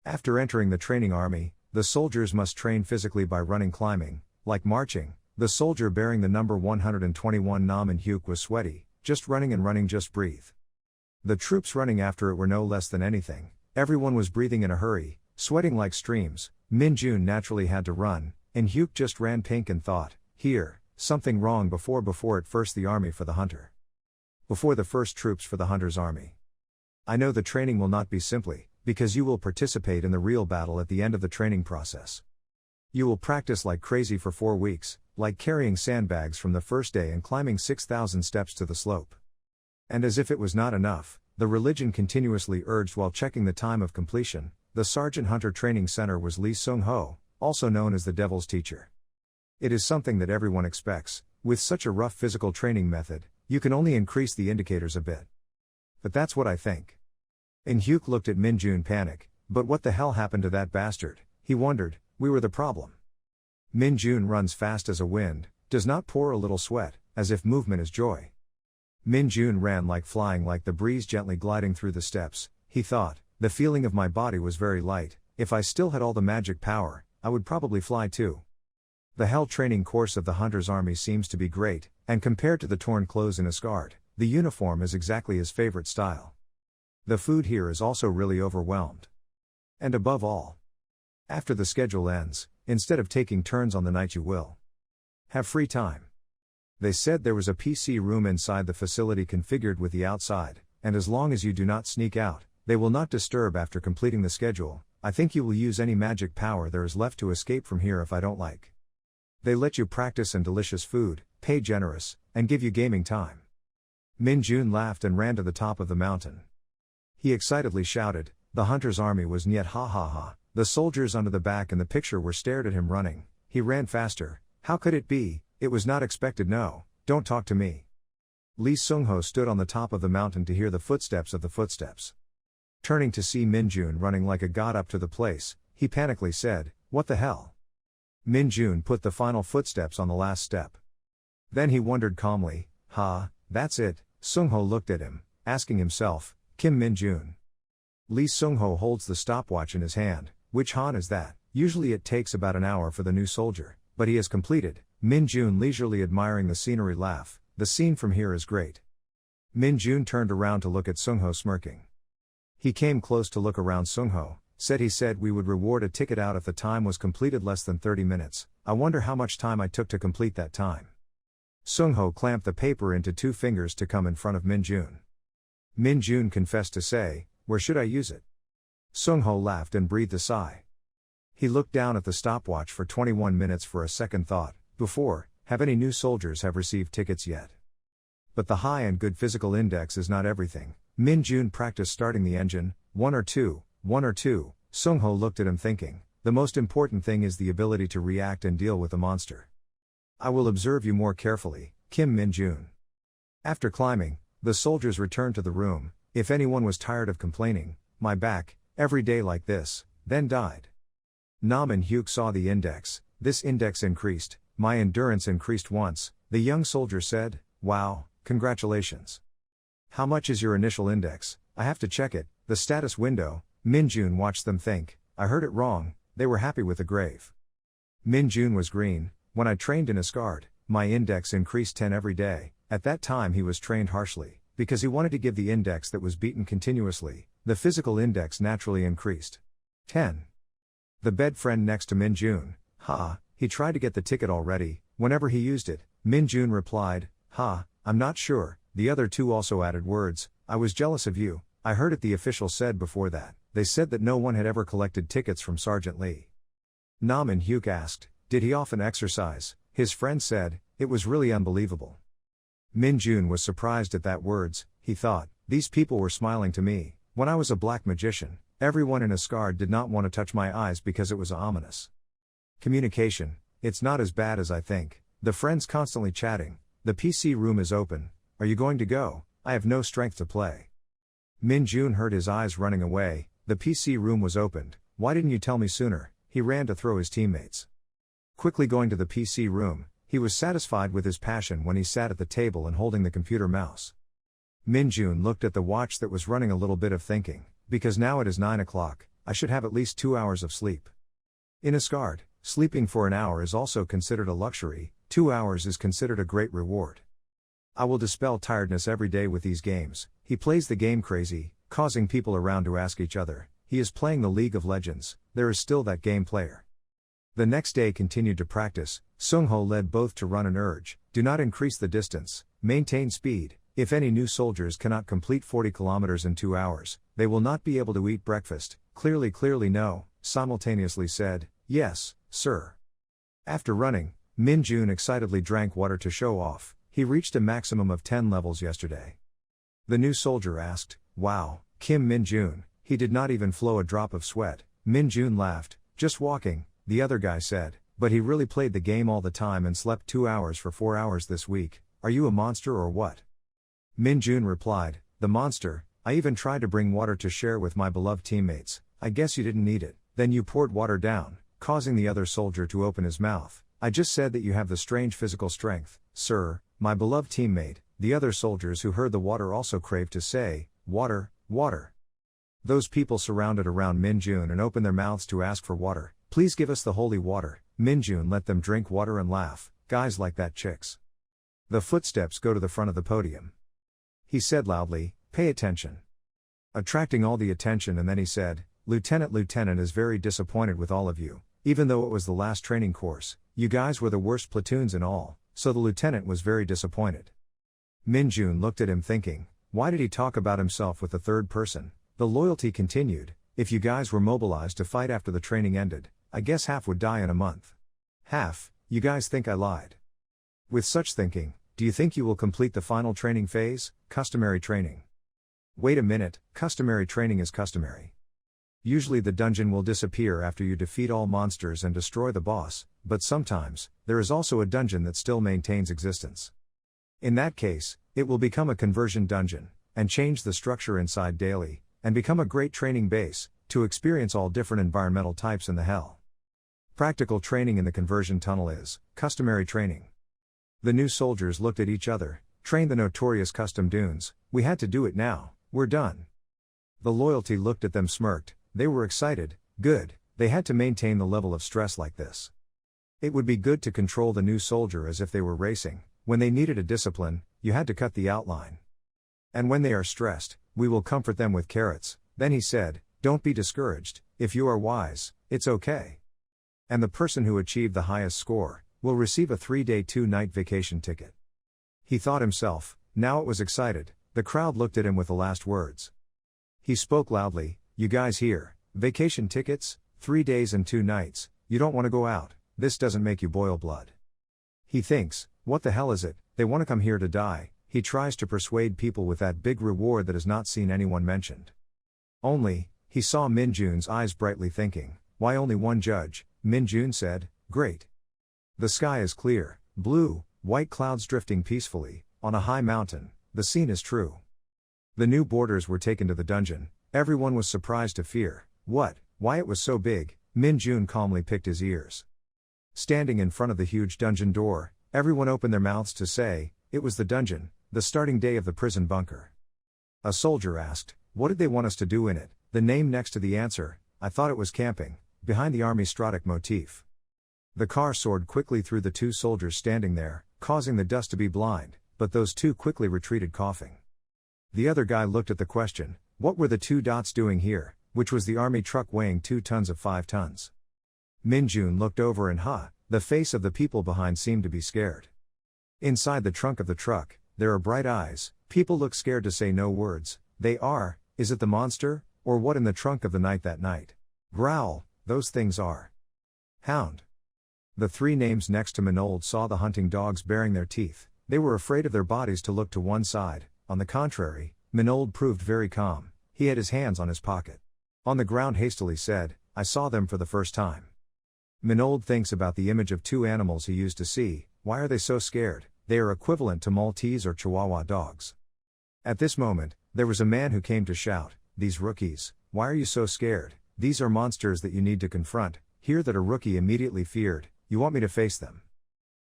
After entering the training army, the soldiers must train physically by running, climbing, like marching. The soldier bearing the number 121 Nam In Hyuk was sweaty, just running, just breathe. The troops running after it were no less than anything. Everyone was breathing in a hurry, sweating like streams. Min Jun naturally had to run, and Hyuk just ran pink and thought, here, something wrong before at first the army for the hunter. Before the first troops for the hunter's army. I know the training will not be simply, because you will participate in the real battle at the end of the training process. You will practice like crazy for 4 weeks, like carrying sandbags from the first day and climbing 6,000 steps to the slope. And as if it was not enough, the religion continuously urged while checking the time of completion. The Sergeant Hunter Training Center was Lee Sung-ho, also known as the Devil's Teacher. It is something that everyone expects. With such a rough physical training method, you can only increase the indicators a bit. But that's what I think. And Hyuk looked at Min Jun, panic. But what the hell happened to that bastard? He wondered. We were the problem. Min Jun runs fast as a wind, does not pour a little sweat, as if movement is joy. Min Jun ran like flying, like the breeze gently gliding through the steppes. He thought, the feeling of my body was very light. If I still had all the magic power, I would probably fly too. The hell training course of the Hunter's Army seems to be great, and compared to the torn clothes in Asgard, the uniform is exactly his favorite style. The food here is also really overwhelmed. And above all, after the schedule ends, instead of taking turns on the night, you will have free time. They said there was a PC room inside the facility configured with the outside, and as long as you do not sneak out, they will not disturb after completing the schedule. I think you will use any magic power there is left to escape from here if I don't like. They let you practice and delicious food, pay generous, and give you gaming time. Min Jun laughed and ran to the top of the mountain. He excitedly shouted, the Hunter's Army was niet, ha ha ha. The soldiers under the back in the picture were stared at him running. He ran faster. How could it be? It was not expected. No, don't talk to me. Lee Sung-ho stood on the top of the mountain to hear the footsteps of the footsteps. Turning to see Min Jun running like a god up to the place, he panically said, what the hell? Min Jun put the final footsteps on the last step. Then he wondered calmly, that's it. Sung-ho looked at him, asking himself, Kim Min Jun. Lee Sung-ho holds the stopwatch in his hand. Which Han is that? Usually it takes about an hour for the new soldier, but he has completed. Min Jun leisurely admiring the scenery laugh. The scene from here is great. Min Jun turned around to look at Sungho smirking. He came close to look around Sungho, he said we would reward a ticket out if the time was completed less than 30 minutes, I wonder how much time I took to complete that time. Sungho clamped the paper into 2 fingers to come in front of Min Jun. Min Jun confessed to say, where should I use it? Sungho laughed and breathed a sigh. He looked down at the stopwatch for 21 minutes for a second thought, before, have any new soldiers have received tickets yet? But the high and good physical index is not everything. Min Jun practiced starting the engine, 1 or 2, 1 or 2, Sungho looked at him thinking, the most important thing is the ability to react and deal with the monster. I will observe you more carefully, Kim Min Jun. After climbing, the soldiers returned to the room, if anyone was tired of complaining, my back, every day like this, then died. Nam and Hyuk saw the index, this index increased, my endurance increased once, the young soldier said, wow, congratulations. How much is your initial index? I have to check it, the status window. Min Jun watched them think, I heard it wrong, they were happy with the grave. Min Jun was green, when I trained in Asgard, my index increased 10 every day, at that time he was trained harshly, because he wanted to give the index that was beaten continuously, the physical index naturally increased. 10. The bed friend next to Min Jun, he tried to get the ticket already, whenever he used it, Min Jun replied, I'm not sure, the other 2 also added words, I was jealous of you, I heard it the official said before that, they said that no one had ever collected tickets from Sergeant Lee. Nam and Hyuk asked, did he often exercise? His friend said, it was really unbelievable. Min Jun was surprised at that words, he thought, these people were smiling to me, when I was a black magician, everyone in Asgard did not want to touch my eyes because it was ominous. Communication, it's not as bad as I think, the friends constantly chatting, the PC room is open, are you going to go? I have no strength to play. Min Jun heard his eyes running away, the PC room was opened, why didn't you tell me sooner? He ran to throw his teammates. Quickly going to the PC room, he was satisfied with his passion when he sat at the table and holding the computer mouse. Min Jun looked at the watch that was running a little bit of thinking, because now it is 9 o'clock, I should have at least 2 hours of sleep. In Asgard, sleeping for an hour is also considered a luxury, 2 hours is considered a great reward. I will dispel tiredness every day with these games, he plays the game crazy, causing people around to ask each other, he is playing the League of Legends, there is still that game player. The next day continued to practice, Sungho led both to run and urge, do not increase the distance, maintain speed, if any new soldiers cannot complete 40 kilometers in 2 hours, they will not be able to eat breakfast, clearly no, simultaneously said, yes, sir. After running, Min Jun excitedly drank water to show off, he reached a maximum of 10 levels yesterday. The new soldier asked, wow, Kim Min Jun, he did not even flow a drop of sweat, Min Jun laughed, just walking, the other guy said, but he really played the game all the time and slept 2 hours for 4 hours this week, are you a monster or what? Min Jun replied, the monster, I even tried to bring water to share with my beloved teammates, I guess you didn't need it, then you poured water down, causing the other soldier to open his mouth, I just said that you have the strange physical strength, sir, my beloved teammate, the other soldiers who heard the water also craved to say, water, water. Those people surrounded around Min Jun and opened their mouths to ask for water, please give us the holy water, Min Jun let them drink water and laugh, guys like that chicks. The footsteps go to the front of the podium. He said loudly, pay attention. Attracting all the attention and then he said, Lieutenant is very disappointed with all of you, even though it was the last training course, you guys were the worst platoons in all, so the lieutenant was very disappointed. Min Jun looked at him thinking, why did he talk about himself with the third person? The loyalty continued, if you guys were mobilized to fight after the training ended, I guess half would die in a month. Half, you guys think I lied. With such thinking, do you think you will complete the final training phase, customary training? Wait a minute, customary training is customary. Usually the dungeon will disappear after you defeat all monsters and destroy the boss, but sometimes, there is also a dungeon that still maintains existence. In that case, it will become a conversion dungeon, and change the structure inside daily, and become a great training base, to experience all different environmental types in the hell. Practical training in the conversion tunnel is customary training. The new soldiers looked at each other, train the notorious custom dunes, we had to do it now, we're done. The loyalty looked at them smirked, they were excited, good, they had to maintain the level of stress like this. It would be good to control the new soldier as if they were racing, when they needed a discipline, you had to cut the outline. And when they are stressed, we will comfort them with carrots. Then he said, don't be discouraged, if you are wise, it's okay. And the person who achieved the highest score will receive a 3-day 2-night vacation ticket. He thought himself, now it was excited. The crowd looked at him with the last words. He spoke loudly, you guys here, vacation tickets, 3 days and 2 nights, you don't want to go out, this doesn't make you boil blood. He thinks, what the hell is it, they want to come here to die. He tries to persuade people with that big reward that has not seen anyone mentioned. Only, he saw Min Jun's eyes brightly thinking, why only one judge? Min Jun said, great. The sky is clear, blue, white clouds drifting peacefully, on a high mountain, the scene is true. The new boarders were taken to the dungeon, everyone was surprised to fear, what, why it was so big. Min Jun calmly picked his ears. Standing in front of the huge dungeon door, everyone opened their mouths to say, it was the dungeon, the starting day of the prison bunker. A soldier asked, what did they want us to do in it? The name next to the answer, I thought it was camping, behind the army Stratic motif. The car soared quickly through the 2 soldiers standing there, causing the dust to be blind, but those 2 quickly retreated coughing. The other guy looked at the question, what were the 2 dots doing here, which was the army truck weighing 2 tons of 5 tons. Min Jun looked over and the face of the people behind seemed to be scared. Inside the trunk of the truck, there are bright eyes, people look scared to say no words, they are, is it the monster, or what in the trunk of the night that night? Growl, those things are. Hound. The 3 names next to Minold saw the hunting dogs baring their teeth, they were afraid of their bodies to look to one side, on the contrary, Minold proved very calm, he had his hands on his pocket. On the ground hastily said, I saw them for the first time. Minold thinks about the image of 2 animals he used to see, why are they so scared? They are equivalent to Maltese or Chihuahua dogs. At this moment, there was a man who came to shout, these rookies, why are you so scared? These are monsters that you need to confront. Hear that a rookie immediately feared, you want me to face them.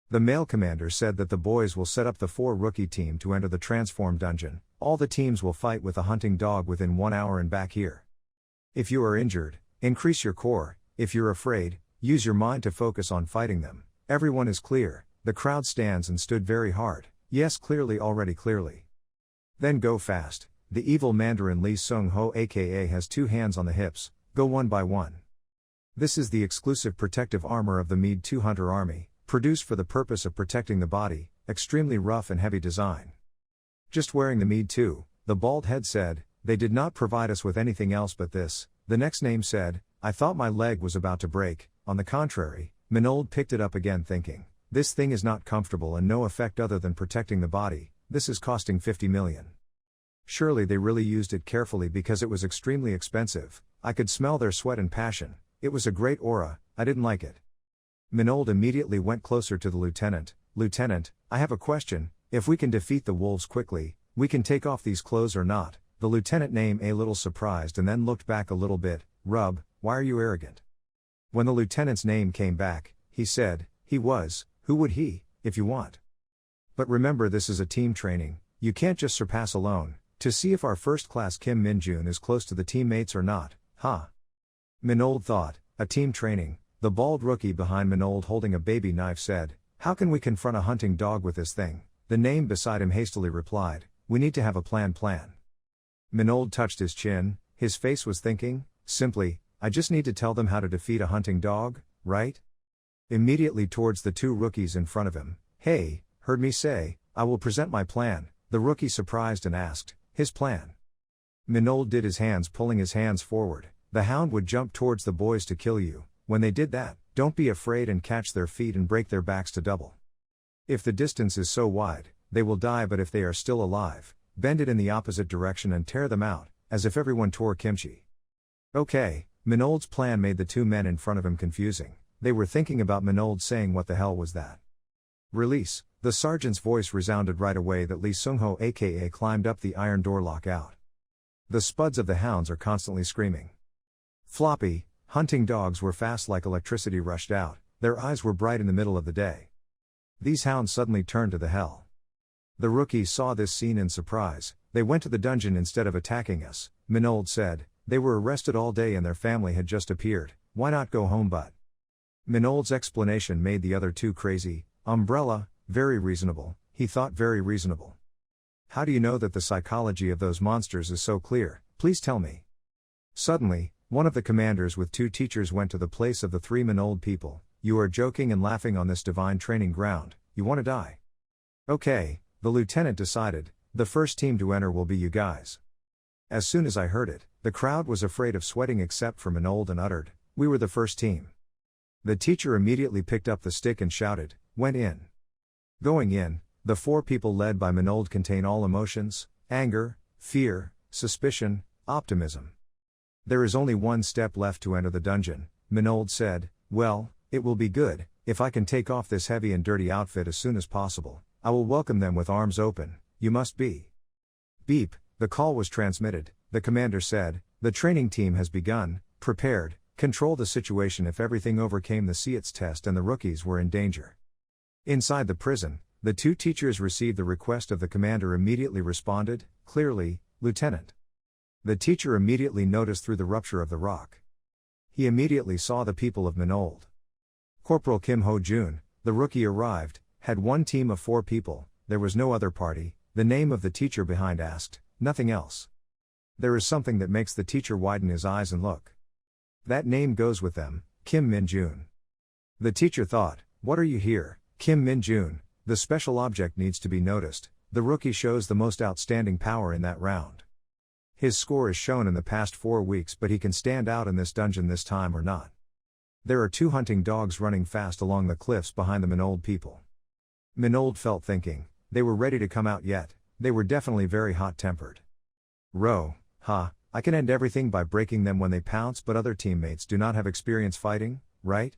The male commander said that the boys will set up the 4 rookie team to enter the transform dungeon, all the teams will fight with a hunting dog within 1 hour and back here. If you are injured, increase your core, if you're afraid, use your mind to focus on fighting them. Everyone is clear, the crowd stands and stood very hard, yes clearly already clearly. Then go fast, the evil Mandarin Li Sung Ho aka has 2 hands on the hips, go one by one. This is the exclusive protective armor of the Mede 2 Hunter Army, produced for the purpose of protecting the body, extremely rough and heavy design. Just wearing the Mede 2, the bald head said, they did not provide us with anything else but this. The next name said, I thought my leg was about to break, on the contrary, Minold picked it up again thinking, this thing is not comfortable and no effect other than protecting the body, this is costing 50 million. Surely they really used it carefully because it was extremely expensive, I could smell their sweat and passion, it was a great aura, I didn't like it. Minold immediately went closer to the lieutenant, Lieutenant, I have a question, if we can defeat the wolves quickly, we can take off these clothes or not? The lieutenant named a little surprised and then looked back a little bit, Rub, why are you arrogant? When the lieutenant's name came back, he said, he was, who would he, if you want. But remember this is a team training, you can't just surpass alone, to see if our first class Kim Min Jun is close to the teammates or not, huh? Minold thought, a team training, the bald rookie behind Minold holding a baby knife said, how can we confront a hunting dog with this thing? The name beside him hastily replied, we need to have a plan. Minold touched his chin, his face was thinking, simply, I just need to tell them how to defeat a hunting dog, right? Immediately towards the 2 rookies in front of him, hey, heard me say, I will present my plan, the rookie surprised and asked, his plan. Minold did his hands pulling his hands forward, the hound would jump towards the boys to kill you, when they did that, don't be afraid and catch their feet and break their backs to double. If the distance is so wide, they will die but if they are still alive, bend it in the opposite direction and tear them out, as if everyone tore kimchi. Okay, Minold's plan made the 2 men in front of him confusing, they were thinking about Minold saying what the hell was that? Release, the sergeant's voice resounded right away that Li Sung Ho aka climbed up the iron door lock out. The spuds of the hounds are constantly screaming. Floppy, hunting dogs were fast like electricity rushed out, their eyes were bright in the middle of the day. These hounds suddenly turned to the hell. The rookies saw this scene in surprise, they went to the dungeon instead of attacking us, Minold said, they were arrested all day and their family had just appeared, why not go home but? Minold's explanation made the other 2 crazy, umbrella, very reasonable, he thought very reasonable. How do you know that the psychology of those monsters is so clear? Please tell me. Suddenly, one of the commanders with two teachers went to the place of the three Manold people. You are joking and laughing on this divine training ground, you want to die. Okay, the lieutenant decided, the first team to enter will be you guys. As soon as I heard it, the crowd was afraid of sweating except for Manold and uttered, we were the first team. The teacher immediately picked up the stick and shouted, went in. Going in, the four people led by Manold contain all emotions, anger, fear, suspicion, optimism. There is only one step left to enter the dungeon, Manold said, well, it will be good, if I can take off this heavy and dirty outfit as soon as possible. I will welcome them with arms open, you must be. Beep, the call was transmitted, the commander said, the training team has begun, prepared, control the situation if everything overcame the SEATS test and the rookies were in danger. Inside the prison, the two teachers received the request of the commander immediately responded, clearly, Lieutenant. The teacher immediately noticed through the rupture of the rock. He immediately saw the people of Manold. Corporal Kim Ho-jun, the rookie arrived, had one team of 4 people, there was no other party, the name of the teacher behind asked, nothing else. There is something that makes the teacher widen his eyes and look. That name goes with them, Kim Min-jun. The teacher thought, what are you here, Kim Min-jun, the special object needs to be noticed, the rookie shows the most outstanding power in that round. His score is shown in the past 4 weeks but he can stand out in this dungeon this time or not. There are 2 hunting dogs running fast along the cliffs behind the Manold people. Manold felt thinking, they were ready to come out yet, they were definitely very hot-tempered. I can end everything by breaking them when they pounce but other teammates do not have experience fighting, right?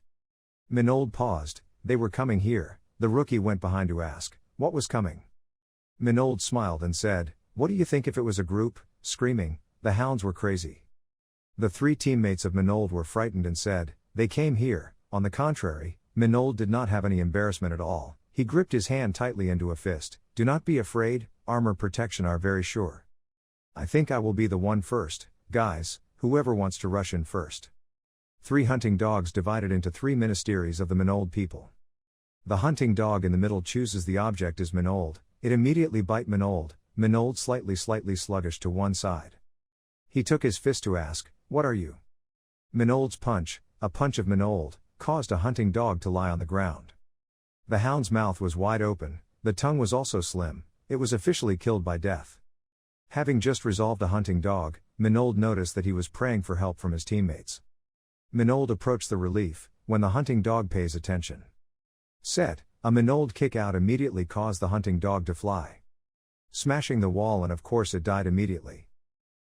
Manold paused, they were coming here, the rookie went behind to ask, what was coming? Manold smiled and said, what do you think if it was a group, screaming, the hounds were crazy. The 3 teammates of Manold were frightened and said, they came here, on the contrary, Manold did not have any embarrassment at all, he gripped his hand tightly into a fist, do not be afraid, armor protection are very sure. I think I will be the one first, guys, whoever wants to rush in first. 3 hunting dogs divided into 3 ministeries of the Manold people. The hunting dog in the middle chooses the object as Manold, it immediately bite Manold, Manold slightly sluggish to one side. He took his fist to ask, what are you? Manold's punch, a punch of Manold, caused a hunting dog to lie on the ground. The hound's mouth was wide open, the tongue was also slim, it was officially killed by death. Having just resolved a hunting dog, Manold noticed that he was praying for help from his teammates. Manold approached the relief, when the hunting dog pays attention. Set, a Manold kick out immediately caused the hunting dog to fly, smashing the wall and of course it died immediately.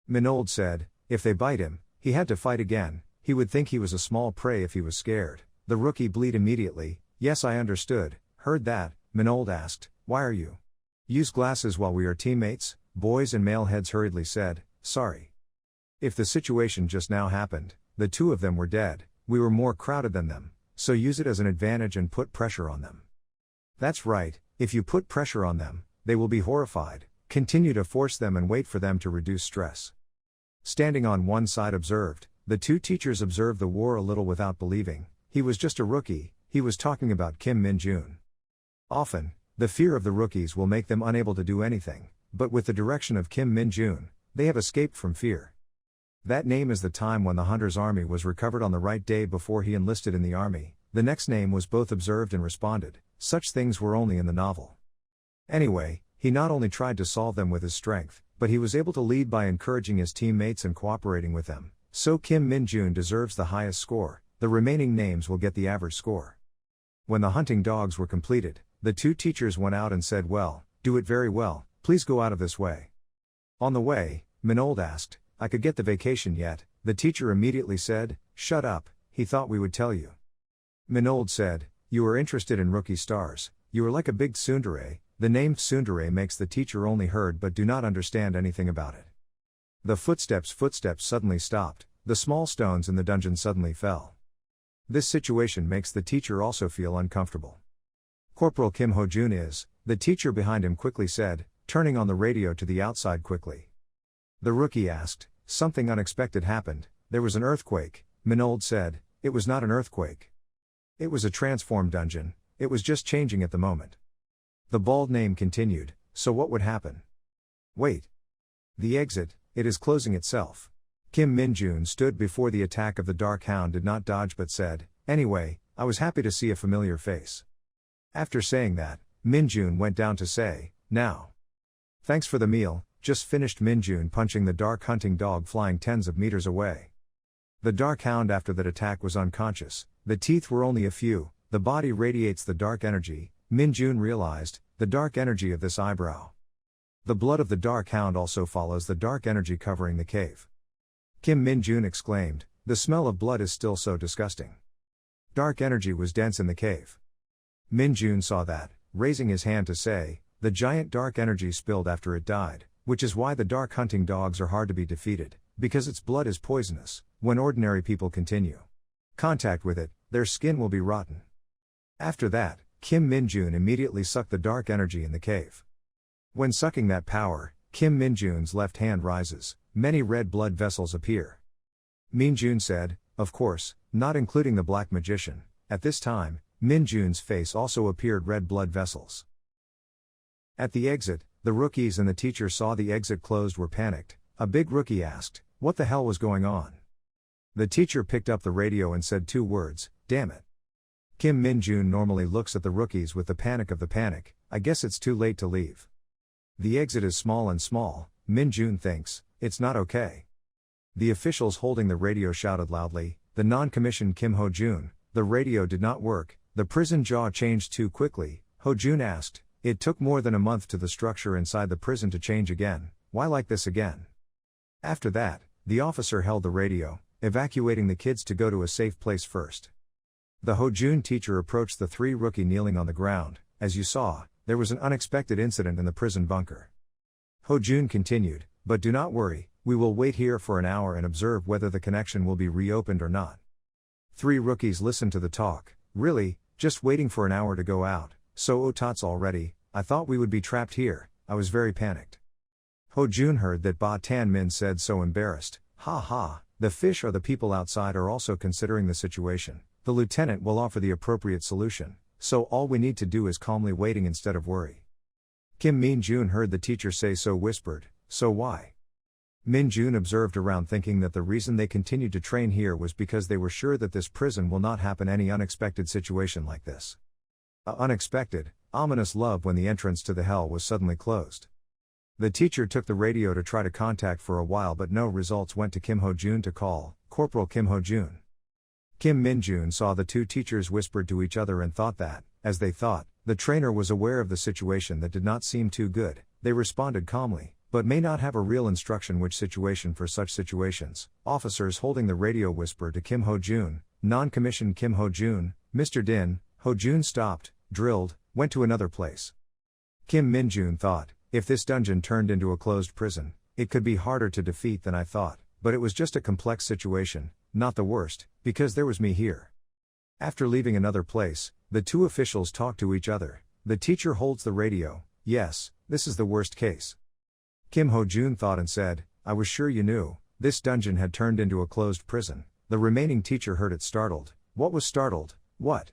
Manold said, if they bite him, he had to fight again, he would think he was a small prey if he was scared. The rookie bleed immediately, yes I understood, heard that, Manold asked, why are you? Use glasses while we are teammates, boys and male heads hurriedly said, sorry. If the situation just now happened, the 2 of them were dead, we were more crowded than them, so use it as an advantage and put pressure on them. That's right, if you put pressure on them, they will be horrified, continue to force them and wait for them to reduce stress. Standing on one side observed, the 2 teachers observed the war a little without believing, he was just a rookie, he was talking about Kim Min-jun. Often, the fear of the rookies will make them unable to do anything, but with the direction of Kim Min-jun, they have escaped from fear. That name is the time when the hunter's army was recovered on the right day before he enlisted in the army, the next name was both observed and responded, such things were only in the novel. Anyway, he not only tried to solve them with his strength, but he was able to lead by encouraging his teammates and cooperating with them, so Kim Min-jun deserves the highest score, the remaining names will get the average score. When the hunting dogs were completed, the 2 teachers went out and said well, do it very well, please go out of this way. On the way, Manold asked, I could get the vacation yet, the teacher immediately said, shut up, he thought we would tell you. Manold said, you are interested in rookie stars, you are like a big tsundere, the name tsundere makes the teacher only heard but do not understand anything about it. The footsteps suddenly stopped, the small stones in the dungeon suddenly fell. This situation makes the teacher also feel uncomfortable. Corporal Kim Ho-jun is, the teacher behind him quickly said, turning on the radio to the outside quickly. The rookie asked, something unexpected happened, there was an earthquake, Manold said, it was not an earthquake. It was a transformed dungeon, it was just changing at the moment. The bald name continued, so what would happen? Wait. The exit, it is closing itself. Kim Min-jun stood before the attack of the Dark Hound, did not dodge but said, "Anyway, I was happy to see a familiar face." After saying that, Min-jun went down to say, "Now. Thanks for the meal," just finished Min-jun punching the dark hunting dog flying tens of meters away. The Dark Hound after that attack was unconscious, the teeth were only a few, the body radiates the dark energy, Min-jun realized, the dark energy of this eyebrow. The blood of the Dark Hound also follows the dark energy covering the cave. Kim Min-jun exclaimed, "The smell of blood is still so disgusting." Dark energy was dense in the cave. Min-jun saw that, raising his hand to say, "The giant dark energy spilled after it died, which is why the dark hunting dogs are hard to be defeated, because its blood is poisonous. When ordinary people continue contact with it, their skin will be rotten." After that, Kim Min-jun immediately sucked the dark energy in the cave. When sucking that power, Kim Min-jun's left hand rises, many red blood vessels appear. Min-jun said, "Of course, not including the black magician." At this time, Min-jun's face also appeared red blood vessels. At the exit, the rookies and the teacher saw the exit closed were panicked. A big rookie asked, "What the hell was going on?" The teacher picked up the radio and said 2 words, "Damn it." Kim Min-jun normally looks at the rookies with the panic of the panic, "I guess it's too late to leave." The exit is small and small, Min-jun thinks, it's not okay. The officials holding the radio shouted loudly, "The non-commissioned Kim Ho-jun, the radio did not work." The prison jaw changed too quickly, Ho-jun asked, "It took more than a month to the structure inside the prison to change again, why like this again?" After that, the officer held the radio, evacuating the kids to go to a safe place first. The Ho-jun teacher approached the 3 rookie kneeling on the ground. "As you saw, there was an unexpected incident in the prison bunker." Ho-jun continued, "But do not worry, we will wait here for an hour and observe whether the connection will be reopened or not." 3 rookies listened to the talk. "Really, just waiting for an hour to go out, so otats already, I thought we would be trapped here, I was very panicked." Ho-jun heard that Ba Tan-min said so embarrassed, "Ha ha, the fish or the people outside are also considering the situation. The lieutenant will offer the appropriate solution, so all we need to do is calmly waiting instead of worry." Kim Min-jun heard the teacher say so whispered, "So why?" Min-jun observed around thinking that the reason they continued to train here was because they were sure that this prison will not happen any unexpected situation like this. A unexpected, ominous love when the entrance to the hell was suddenly closed. The teacher took the radio to try to contact for a while but no results went to Kim Ho-jun to call, "Corporal Kim Ho-jun." Kim Min-jun saw the 2 teachers whispered to each other and thought that, as they thought, the trainer was aware of the situation that did not seem too good. They responded calmly, but may not have a real instruction which situation for such situations. Officers holding the radio whispered to Kim Ho-jun, "Non-commissioned Kim Ho-jun, Mr. Din." Ho-jun stopped, drilled, went to another place. Kim Min-jun thought, "If this dungeon turned into a closed prison, it could be harder to defeat than I thought, but it was just a complex situation, not the worst, because there was me here." After leaving another place, the 2 officials talked to each other. The teacher holds the radio, "Yes, this is the worst case." Kim Ho-jun thought and said, "I was sure you knew, this dungeon had turned into a closed prison." The remaining teacher heard it startled. What was startled? What?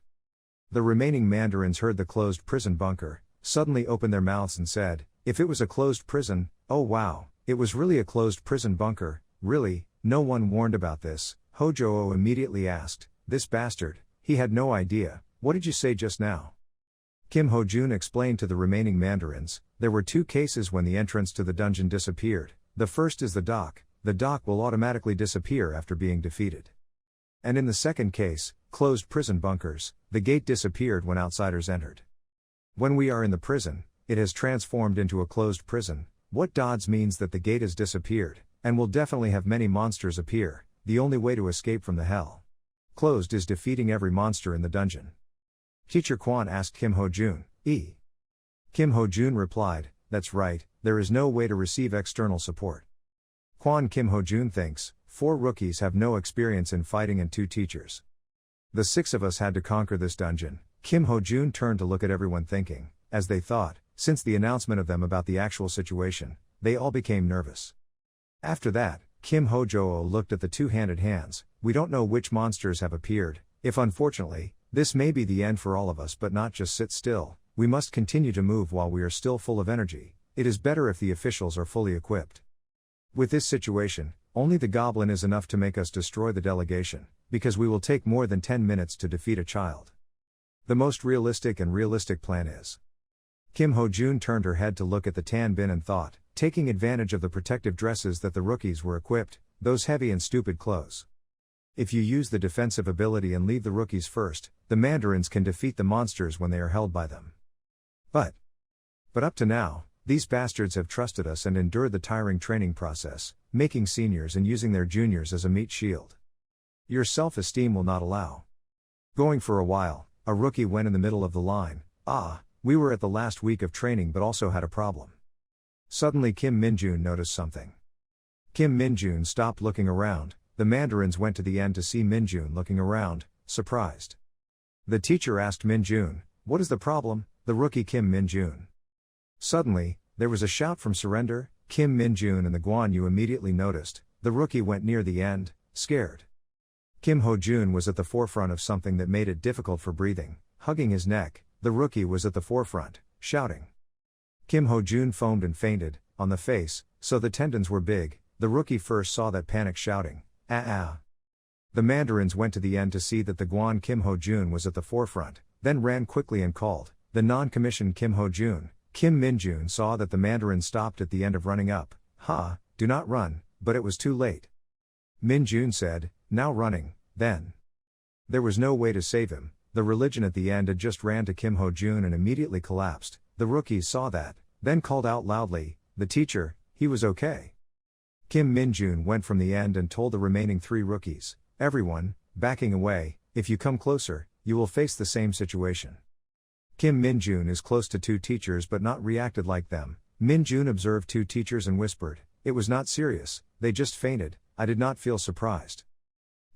The remaining mandarins heard the closed prison bunker, suddenly opened their mouths and said, "If it was a closed prison, oh wow, it was really a closed prison bunker, really, no one warned about this." Hojo immediately asked, "This bastard, he had no idea, what did you say just now?" Kim Ho-jun explained to the remaining mandarins, "There were 2 cases when the entrance to the dungeon disappeared. The first is the dock will automatically disappear after being defeated. And in the second case, closed prison bunkers, the gate disappeared when outsiders entered. When we are in the prison, it has transformed into a closed prison. What odds means that the gate has disappeared, and will definitely have many monsters appear. The only way to escape from the hell closed is defeating every monster in the dungeon." Teacher Kwan asked Kim Ho-jun, Kim Ho-jun replied, "That's right, there is no way to receive external support." Kim Ho-jun thinks, 4 rookies have no experience in fighting and 2 teachers. The 6 of us had to conquer this dungeon. Kim Ho-jun turned to look at everyone thinking, as they thought, since the announcement of them about the actual situation, they all became nervous. After that, Kim Ho-jo looked at the 2-handed hands. "We don't know which monsters have appeared. If unfortunately, this may be the end for all of us but not just sit still, we must continue to move while we are still full of energy. it is better if the officials are fully equipped. With this situation, only the goblin is enough to make us destroy the delegation, because we will take more than 10 minutes to defeat a child. The most realistic plan is. Kim Ho-jun turned her head to look at the tan bin and thought, taking advantage of the protective dresses that the rookies were equipped, those heavy and stupid clothes. If you use the defensive ability and leave the rookies first, the mandarins can defeat the monsters when they are held by them. But up to now, these bastards have trusted us and endured the tiring training process, making seniors and using their juniors as a meat shield. Your self-esteem will not allow. Going for a while, a rookie went in the middle of the line. We were at the last week of training but also had a problem. Suddenly Kim Min-jun noticed something. Kim Min-jun stopped looking around. The mandarins went to the end to see Min-jun looking around, surprised. The teacher asked Min-jun, "What is the problem?" The rookie Kim Min-jun. Suddenly, there was a shout from surrender. Kim Min-jun and the Guan Yu immediately noticed. The rookie went near the end, scared. Kim Ho-jun was at the forefront of something that made it difficult for breathing, hugging his neck. The rookie was at the forefront, shouting. Kim Ho-jun foamed and fainted, on the face, so the tendons were big. The rookie first saw that panic, shouting, "Ah!" The mandarins went to the end to see that the Guan Kim Ho-jun was at the forefront, then ran quickly and called, the non-commissioned Kim Ho-jun. Kim Min-jun saw that the mandarin stopped at the end of running up. Do not run, but it was too late. Min-jun said, "Now running, then." There was no way to save him. The religion at the end had just ran to Kim Ho-jun and immediately collapsed. The rookies saw that, then called out loudly, "The teacher, he was okay." Kim Min-jun went from the end and told the remaining 3 rookies, "Everyone, backing away, if you come closer, you will face the same situation." Kim Min-jun is close to 2 teachers but not reacted like them. Min-jun observed 2 teachers and whispered, "It was not serious, they just fainted." I did not feel surprised.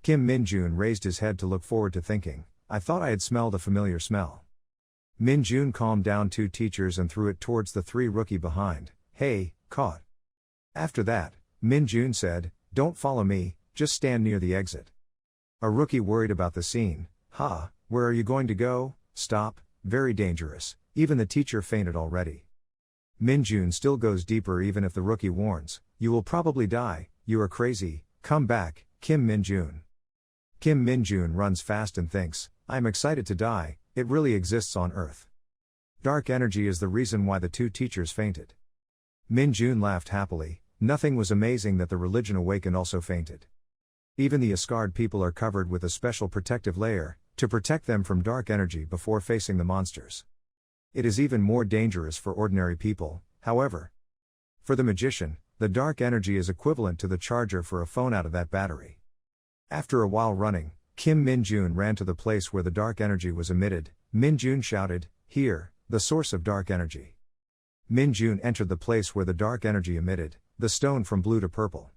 Kim Min-jun raised his head to look forward to thinking, "I thought I had smelled a familiar smell." Min-jun calmed down 2 teachers and threw it towards the 3 rookie behind. "Hey, caught." After that, Min-jun said, "Don't follow me, just stand near the exit." A rookie worried about the scene. Where are you going to go? Stop, very dangerous, even the teacher fainted already. Min-jun still goes deeper even if the rookie warns, "You will probably die, you are crazy, come back." Kim Min-jun. Kim Min-jun runs fast and thinks, "I am excited to die, it really exists on Earth." Dark energy is the reason why the 2 teachers fainted. Min-jun laughed happily. Nothing was amazing that the religion awakened also fainted. Even the Asgard people are covered with a special protective layer, to protect them from dark energy before facing the monsters. It is even more dangerous for ordinary people, however. For the magician, the dark energy is equivalent to the charger for a phone out of that battery. After a while running, Kim Min-jun ran to the place where the dark energy was emitted. Min-jun shouted, "Here, the source of dark energy." Min-jun entered the place where the dark energy emitted, the stone from blue to purple.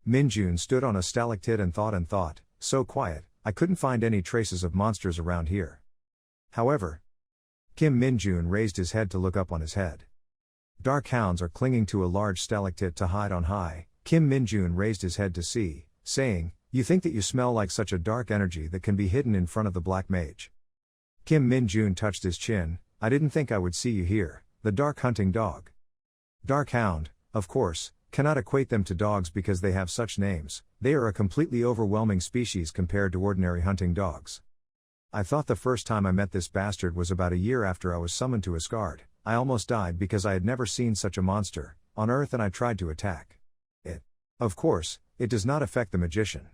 Min-jun stood on a stalactite and thought, so quiet, I couldn't find any traces of monsters around here. However, Kim Min-jun raised his head to look up on his head. Dark hounds are clinging to a large stalactite to hide on high. Kim Min-jun raised his head to see, saying, "You think that you smell like such a dark energy that can be hidden in front of the black mage." Kim Min-jun touched his chin, "I didn't think I would see you here, the dark hunting dog." Dark hound, of course, cannot equate them to dogs because they have such names. They are a completely overwhelming species compared to ordinary hunting dogs. I thought the first time I met this bastard was about a year after I was summoned to Asgard. I almost died because I had never seen such a monster on Earth and I tried to attack it. Of course, it does not affect the magician.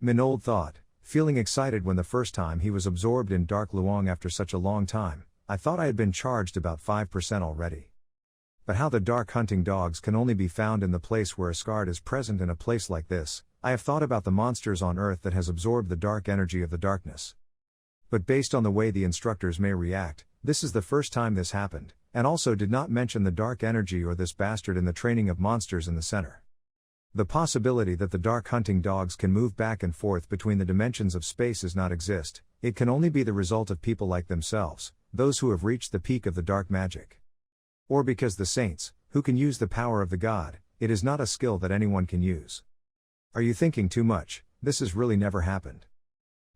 Minold thought, feeling excited when the first time he was absorbed in Dark Luong after such a long time. I thought I had been charged about 5% already. But how the dark hunting dogs can only be found in the place where Asgard is present in a place like this. I have thought about the monsters on Earth that has absorbed the dark energy of the darkness. But based on the way the instructors may react, this is the first time this happened, and also did not mention the dark energy or this bastard in the training of monsters in the center. The possibility that the dark hunting dogs can move back and forth between the dimensions of space does not exist. It can only be the result of people like themselves, those who have reached the peak of the dark magic. Or because the saints, who can use the power of the god, it is not a skill that anyone can use. Are you thinking too much? This has really never happened.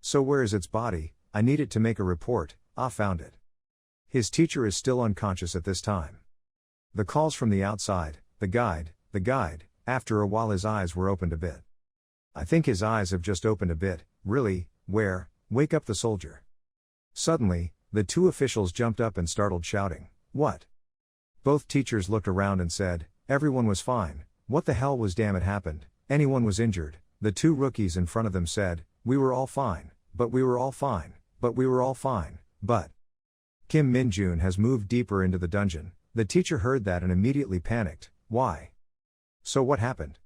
So where is its body? I need it to make a report. Found it. His teacher is still unconscious at this time. The calls from the outside, the guide, after a while his eyes were opened a bit. I think his eyes have just opened a bit, really, where, wake up the soldier. Suddenly, the two officials jumped up and startled shouting, "What?" Both teachers looked around and said, "Everyone was fine, what the hell was damn it happened, anyone was injured?" The two rookies in front of them said, "We were all fine, but we were all fine, but we were all fine, but..." Kim Min-jun has moved deeper into the dungeon. The teacher heard that and immediately panicked. Why? So what happened?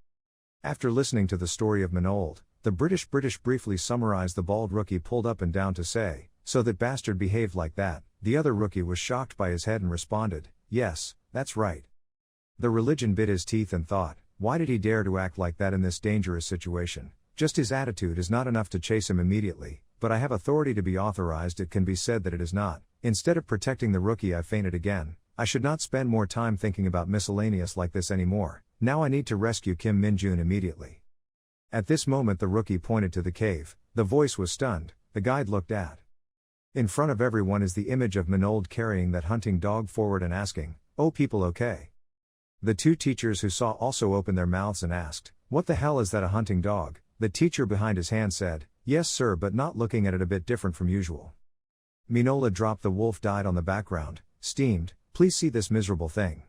After listening to the story of Manold, the British briefly summarized. The bald rookie pulled up and down to say, "So that bastard behaved like that." The other rookie was shocked by his head and responded, "Yes, that's right." The religion bit his teeth and thought, why did he dare to act like that in this dangerous situation? Just his attitude is not enough to chase him immediately, but I have authority to be authorized. It can be said that it is not. Instead of protecting the rookie, I fainted again. I should not spend more time thinking about miscellaneous like this anymore. Now I need to rescue Kim Min-jun immediately. At this moment the rookie pointed to the cave. The voice was stunned. The guide looked at. In front of everyone is the image of Manold carrying that hunting dog forward and asking, "Oh, people okay?" The two teachers who saw also opened their mouths and asked, "What the hell is that, a hunting dog?" The teacher behind his hand said, "Yes sir, but not looking at it a bit different from usual." Minola dropped. The wolf died on the background, steamed. "Please see this miserable thing."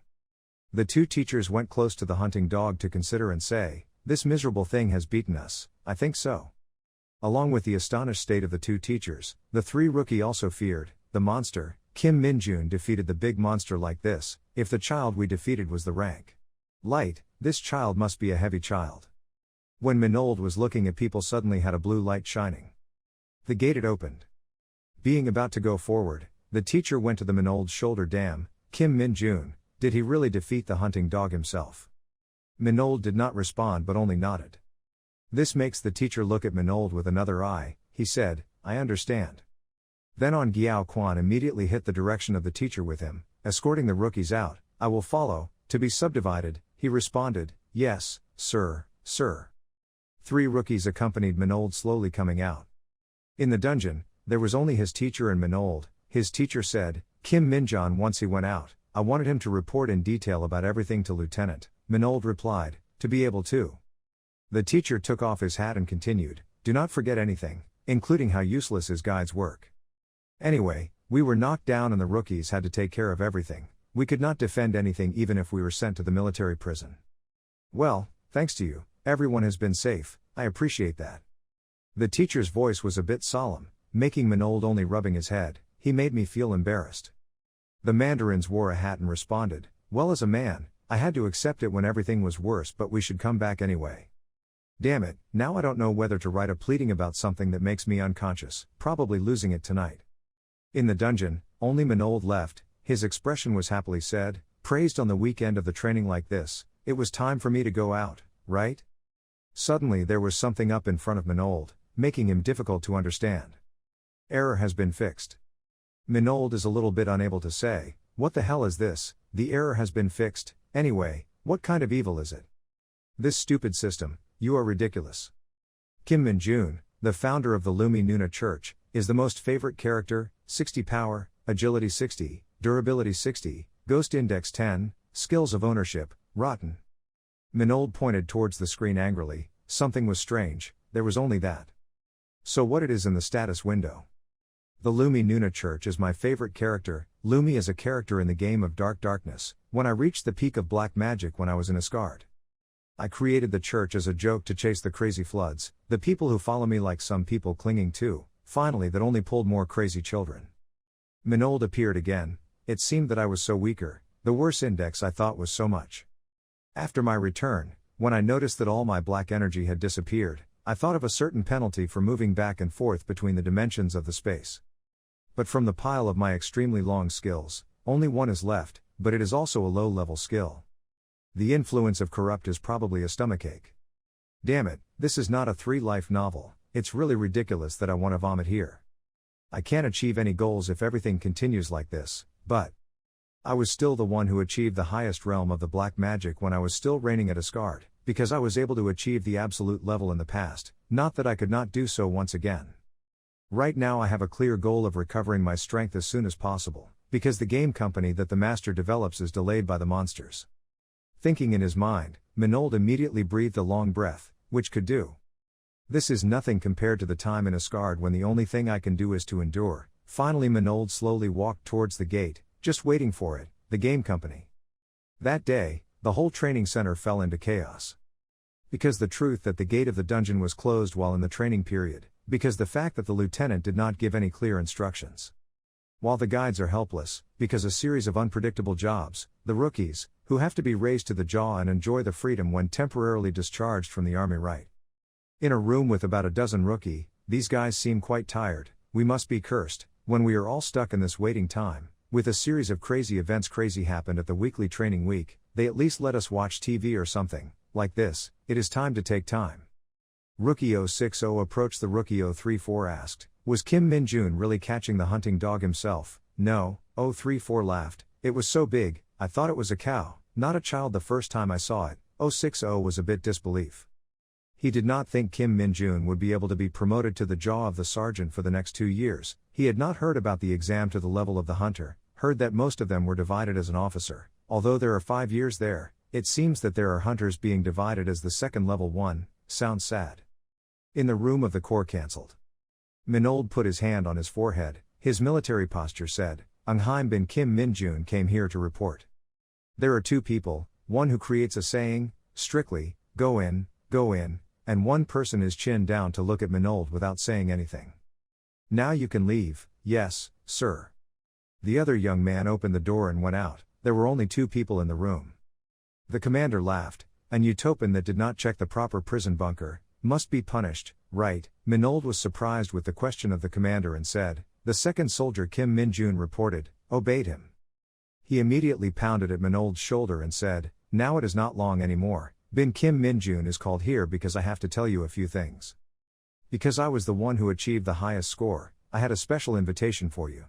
The two teachers went close to the hunting dog to consider and say, "This miserable thing has beaten us." "I think so." Along with the astonished state of the two teachers, the three rookie also feared, the monster. Kim Min-jun defeated the big monster like this. If the child we defeated was the rank light, this child must be a heavy child. When Minold was looking at people, suddenly had a blue light shining. The gate had opened. Being about to go forward, the teacher went to the Minold's shoulder. "Damn, Kim Min-jun, did he really defeat the hunting dog himself?" Minold did not respond but only nodded. This makes the teacher look at Minold with another eye. He said, "I understand." Then on Giao Quan immediately hit the direction of the teacher with him, escorting the rookies out. "I will follow, to be subdivided," he responded. "Yes, sir, sir." Three rookies accompanied Minold slowly coming out. In the dungeon, there was only his teacher and Minold. His teacher said, "Kim Min-jun, once he went out, I wanted him to report in detail about everything to Lieutenant." Minold replied, "To be able to." The teacher took off his hat and continued, "Do not forget anything, including how useless his guides work. Anyway, we were knocked down and the rookies had to take care of everything. We could not defend anything even if we were sent to the military prison. Well, thanks to you, everyone has been safe. I appreciate that." The teacher's voice was a bit solemn, making Minold only rubbing his head. He made me feel embarrassed. The mandarins wore a hat and responded, "Well, as a man, I had to accept it when everything was worse, but we should come back anyway." Damn it, now I don't know whether to write a pleading about something that makes me unconscious, probably losing it tonight. In the dungeon, only Minold left. His expression was happily said, "Praised on the weekend of the training like this, it was time for me to go out, right?" Suddenly there was something up in front of Minold, making him difficult to understand. Error has been fixed. Minold is a little bit unable to say, "What the hell is this? The error has been fixed. Anyway, what kind of evil is it? This stupid system, you are ridiculous." Kim Min-jun, the founder of the Lumi Nuna Church, is the most favorite character. 60 power, agility 60, durability 60, ghost index 10, skills of ownership, rotten. Minold pointed towards the screen angrily. Something was strange, there was only that. So what it is in the status window. The Lumi Nuna Church is my favorite character. Lumi is a character in the game of Darkness. When I reached the peak of black magic when I was in Asgard, I created the church as a joke to chase the crazy floods, the people who follow me, like some people clinging to, finally, that only pulled more crazy children. Minold appeared again. It seemed that I was so weaker, the worse index I thought was so much. After my return, when I noticed that all my black energy had disappeared, I thought of a certain penalty for moving back and forth between the dimensions of the space. But from the pile of my extremely long skills, only one is left, but it is also a low-level skill. The influence of corrupt is probably a stomachache. Damn it, this is not a 3-life novel, it's really ridiculous that I want to vomit here. I can't achieve any goals if everything continues like this, but I was still the one who achieved the highest realm of the black magic when I was still reigning at Asgard, because I was able to achieve the absolute level in the past, not that I could not do so once again. Right now I have a clear goal of recovering my strength as soon as possible. because the game company that the master develops is delayed by the monsters. Thinking in his mind, Minold immediately breathed a long breath, which could do. This is nothing compared to the time in Asgard when the only thing I can do is to endure. Finally Minold slowly walked towards the gate, just waiting for it, the game company. That day, the whole training center fell into chaos. Because the truth that the gate of the dungeon was closed while in the training period, because the fact that the lieutenant did not give any clear instructions. While the guides are helpless, because a series of unpredictable jobs, the rookies, who have to be raised to the jaw and enjoy the freedom when temporarily discharged from the army right. In a room with about a dozen rookie, these guys seem quite tired. We must be cursed, when we are all stuck in this waiting time, with a series of crazy events. Crazy happened at the weekly training week, they at least let us watch TV or something, like this. It is time to take time. Rookie 060 approached the Rookie 034 asked, was Kim Min-jun really catching the hunting dog himself? No, 034 laughed, it was so big, I thought it was a cow, not a child the first time I saw it. 060 was a bit disbelief. He did not think Kim Min-jun would be able to be promoted to the jaw of the sergeant for the next 2 years. He had not heard about the exam to the level of the hunter, heard that most of them were divided as an officer. Although there are 5 years there, it seems that there are hunters being divided as the second level one. Sounds sad. In the room of the corps cancelled. Minold put his hand on his forehead, his military posture said, Ungheim bin Kim Min-jun came here to report. There are 2 people, one who creates a saying, strictly, go in, and one person is chin down to look at Minold without saying anything. Now you can leave, yes, sir. The other young man opened the door and went out. There were only 2 people in the room. The commander laughed, an utopian that did not check the proper prison bunker, must be punished, right? Minold was surprised with the question of the commander and said, the second soldier Kim Min-jun reported, obeyed him. He immediately pounded at Minold's shoulder and said, now it is not long anymore, Bin Kim Min-jun is called here because I have to tell you a few things. Because I was the one who achieved the highest score, I had a special invitation for you.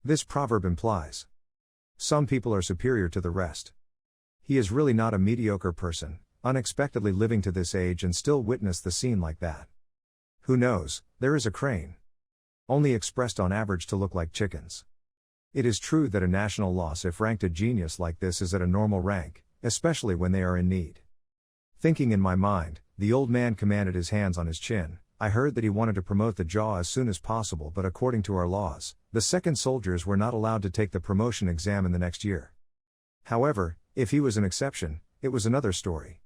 This proverb implies some people are superior to the rest. He is really not a mediocre person, unexpectedly living to this age and still witness the scene like that. Who knows, there is a crane. Only expressed on average to look like chickens. It is true that a national loss if ranked a genius like this is at a normal rank, especially when they are in need. Thinking in my mind, the old man commanded his hands on his chin. I heard that he wanted to promote the jaw as soon as possible, but according to our laws, the second soldiers were not allowed to take the promotion exam in the next year. However, if he was an exception, it was another story.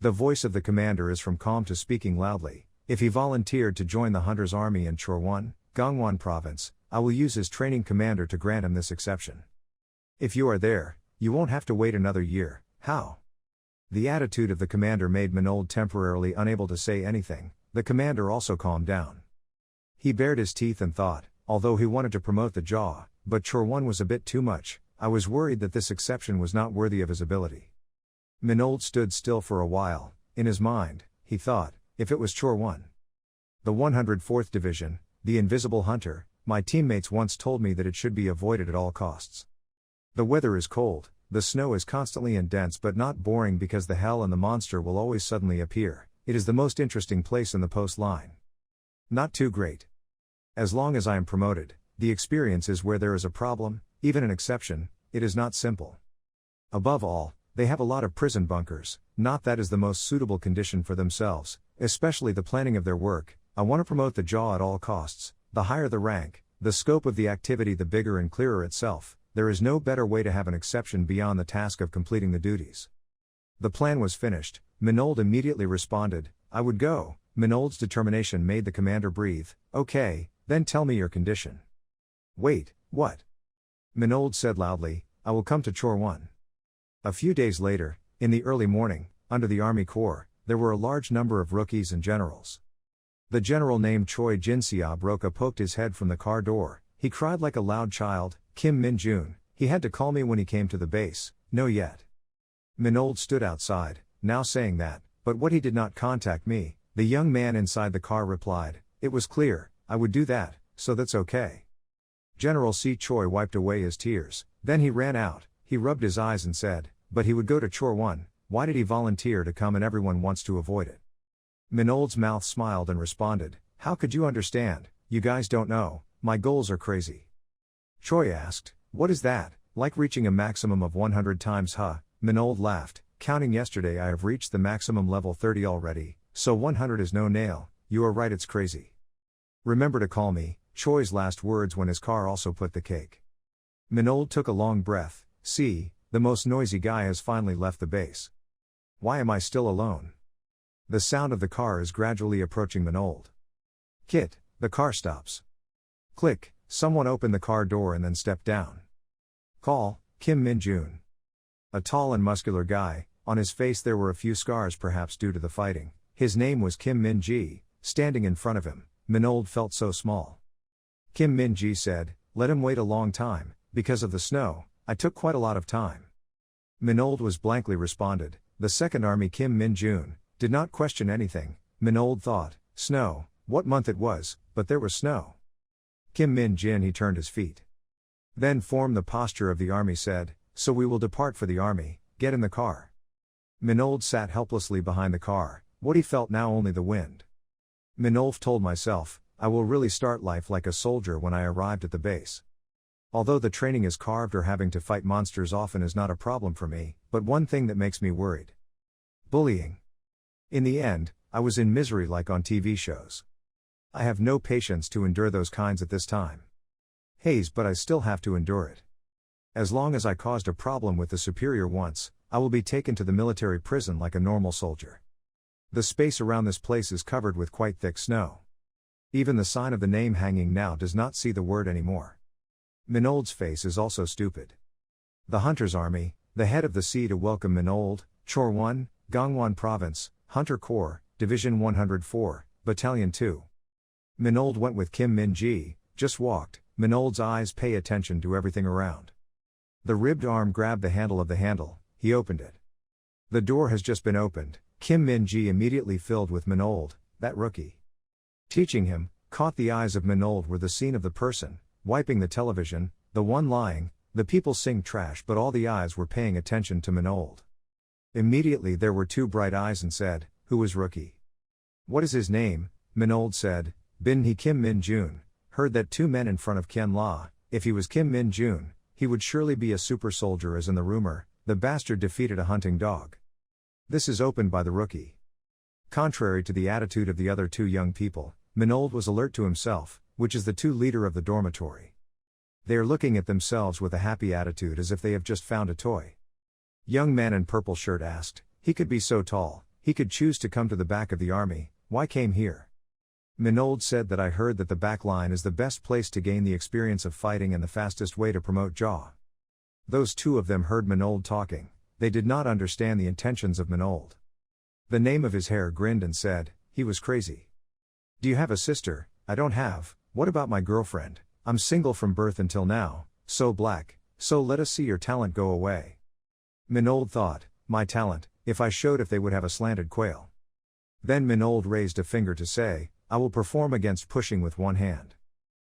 The voice of the commander is from calm to speaking loudly. If he volunteered to join the hunter's army in Chorwon, Gangwon province, I will use his training commander to grant him this exception. If you are there, you won't have to wait another year. How? The attitude of the commander made Minold temporarily unable to say anything. The commander also calmed down. He bared his teeth and thought, although he wanted to promote the jaw, but Chorwon was a bit too much. I was worried that this exception was not worthy of his ability. Minold stood still for a while. In his mind, he thought, if it was Chorwon, the 104th Division, the Invisible Hunter, my teammates once told me that it should be avoided at all costs. The weather is cold, the snow is constantly and dense but not boring because the hell and the monster will always suddenly appear. It is the most interesting place in the post line. Not too great. As long as I am promoted, the experience is where there is a problem, even an exception, it is not simple. Above all, they have a lot of prison bunkers, not that is the most suitable condition for themselves, especially the planning of their work. I want to promote the jaw at all costs. The higher the rank, the scope of the activity the bigger and clearer itself. There is no better way to have an exception beyond the task of completing the duties. The plan was finished. Minold immediately responded, I would go. Minold's determination made the commander breathe. Okay, then tell me your condition. Wait, what? Minold said loudly, I will come to Chorwon. A few days later, in the early morning, under the Army Corps, there were a large number of rookies and generals. The general named Choi Jin-seob Roka poked his head from the car door. He cried like a loud child, Kim Min-jun, he had to call me when he came to the base, no yet. Minold stood outside, now saying that, but what he did not contact me, the young man inside the car replied, it was clear, I would do that, so that's okay. General C. Choi wiped away his tears, then he ran out, he rubbed his eyes and said, but he would go to Chorwon, why did he volunteer to come and everyone wants to avoid it? Minold's mouth smiled and responded, how could you understand, you guys don't know, my goals are crazy. Choi asked, "What is that, like reaching a maximum of 100 times huh?" Minold laughed, "Counting yesterday I have reached the maximum level 30 already, so 100 is no nail, you are right, it's crazy. Remember to call me," Choi's last words when his car also put the cake. Minold took a long breath. "See, the most noisy guy has finally left the base. Why am I still alone?" The sound of the car is gradually approaching Minold. "Kit," the car stops. Click, someone opened the car door and then stepped down. "Call, Kim Min-jun." A tall and muscular guy, on his face there were a few scars perhaps due to the fighting. His name was Kim Min-ji, standing in front of him. Minold felt so small. Kim Min-ji said, "Let him wait a long time, because of the snow, I took quite a lot of time." Minold was blankly responded, "The Second Army Kim Min-jun," did not question anything. Minold thought, snow, what month it was, but there was snow. Kim Min-jin, he turned his feet. Then formed the posture of the army, said, "So we will depart for the army, get in the car." Minold sat helplessly behind the car, what he felt now only the wind. Minold told myself, I will really start life like a soldier when I arrived at the base. Although the training is carved or having to fight monsters often is not a problem for me, but one thing that makes me worried. Bullying. In the end, I was in misery like on TV shows. I have no patience to endure those kinds at this time. Haze, but I still have to endure it. As long as I caused a problem with the superior once, I will be taken to the military prison like a normal soldier. The space around this place is covered with quite thick snow. Even the sign of the name hanging now does not see the word anymore. Minold's face is also stupid. The Hunter's Army, the head of the sea to welcome Minold, Chorwon, Gangwon Province, Hunter Corps, Division 104, Battalion 2. Minold went with Kim Min-ji, just walked. Minold's eyes pay attention to everything around. The ribbed arm grabbed the handle of the handle, he opened it. The door has just been opened. Kim Min-ji immediately filled with Minold, that rookie. Teaching him, caught the eyes of Minold were the scene of the person, wiping the television, the one lying, the people sing trash, but all the eyes were paying attention to Minold. Immediately there were two bright eyes and said, "Who is rookie?" "What is his name?" Minold said, "Bin he Kim Min-jun." Heard that two men in front of Ken La. If he was Kim Min-jun, he would surely be a super soldier, as in the rumor, the bastard defeated a hunting dog. This is opened by the rookie. Contrary to the attitude of the other two young people, Minold was alert to himself, which is the two leader of the dormitory. They are looking at themselves with a happy attitude as if they have just found a toy. Young man in purple shirt asked, he could be so tall, he could choose to come to the back of the army, why came here? Minold said that I heard that the back line is the best place to gain the experience of fighting and the fastest way to promote jaw. Those two of them heard Minold talking, they did not understand the intentions of Minold. The name of his hair grinned and said, he was crazy. "Do you have a sister?" "I don't have." "What about my girlfriend?" "I'm single from birth until now." "So black, so let us see your talent, go away." Minold thought, my talent, if I showed if they would have a slanted quail. Then Minold raised a finger to say, I will perform against pushing with one hand.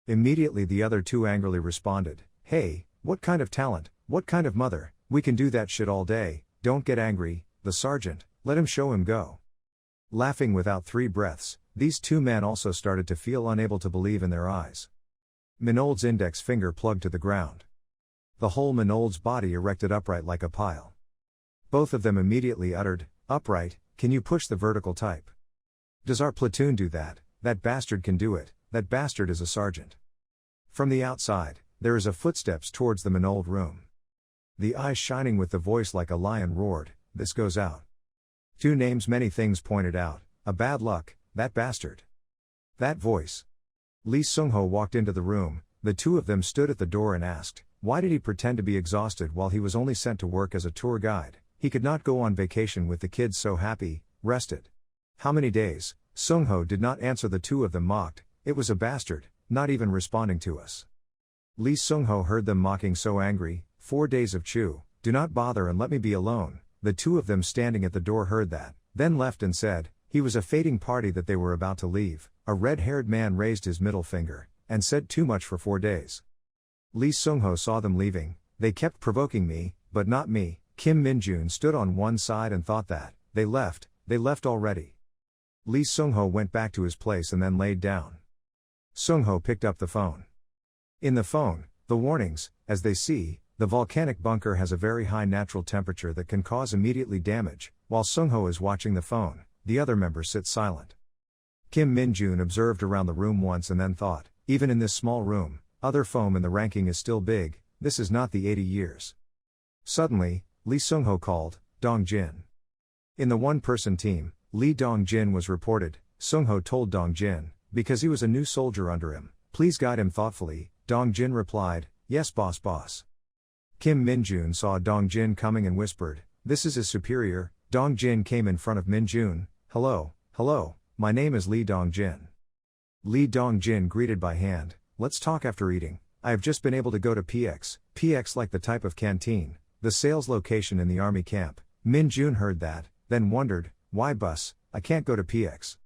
Immediately the other two angrily responded, "Hey, what kind of talent, what kind of mother, we can do that shit all day, don't get angry, the sergeant, let him show him go." Laughing without 3 breaths, these two men also started to feel unable to believe in their eyes. Minold's index finger plugged to the ground. The whole Minold's body erected upright like a pile. Both of them immediately uttered, "Upright, can you push the vertical type?" "Does our platoon do that? That bastard can do it, that bastard is a sergeant." From the outside, there is a footsteps towards the Minold room. The eyes shining with the voice like a lion roared, "This goes out." Two names, many things pointed out, a bad luck, that bastard. That voice. Lee Sung-ho walked into the room, the two of them stood at the door and asked, why did he pretend to be exhausted while he was only sent to work as a tour guide? He could not go on vacation with the kids so happy, rested. How many days? Sung-ho did not answer. The two of them mocked, it was a bastard, not even responding to us. Lee Sung-ho heard them mocking so angry, 4 days of chew, do not bother and let me be alone. The two of them standing at the door heard that, then left and said, he was a fading party that they were about to leave. A red-haired man raised his middle finger, and said too much for 4 days. Lee Sung-ho saw them leaving, they kept provoking me, but not me. Kim Min-jun stood on one side and thought that, they left already. Lee Sung-ho went back to his place and then laid down. Sung-ho picked up the phone. In the phone, The warnings, as they see, the volcanic bunker has a very high natural temperature that can cause immediately damage. While Sungho is watching the phone, the other members sit silent. Kim Min-jun observed around the room once and then thought, even in this small room, other foam in the ranking is still big, this is not the 80 years. Suddenly, Lee Sungho called, Dong-jin. In the one-person team, Lee Dong-jin was reported. Sungho told Dong-jin, because he was a new soldier under him, please guide him thoughtfully. Dong-jin replied, yes boss. Kim Min-jun saw Dong-jin coming and whispered, this is his superior. Dong-jin came in front of Min-jun, hello, my name is Lee Dong-jin. Lee Dong-jin greeted by hand, let's talk after eating. I have just been able to go to PX like the type of canteen, the sales location in the army camp. Min-jun heard that, then wondered, why bus, I can't go to PX.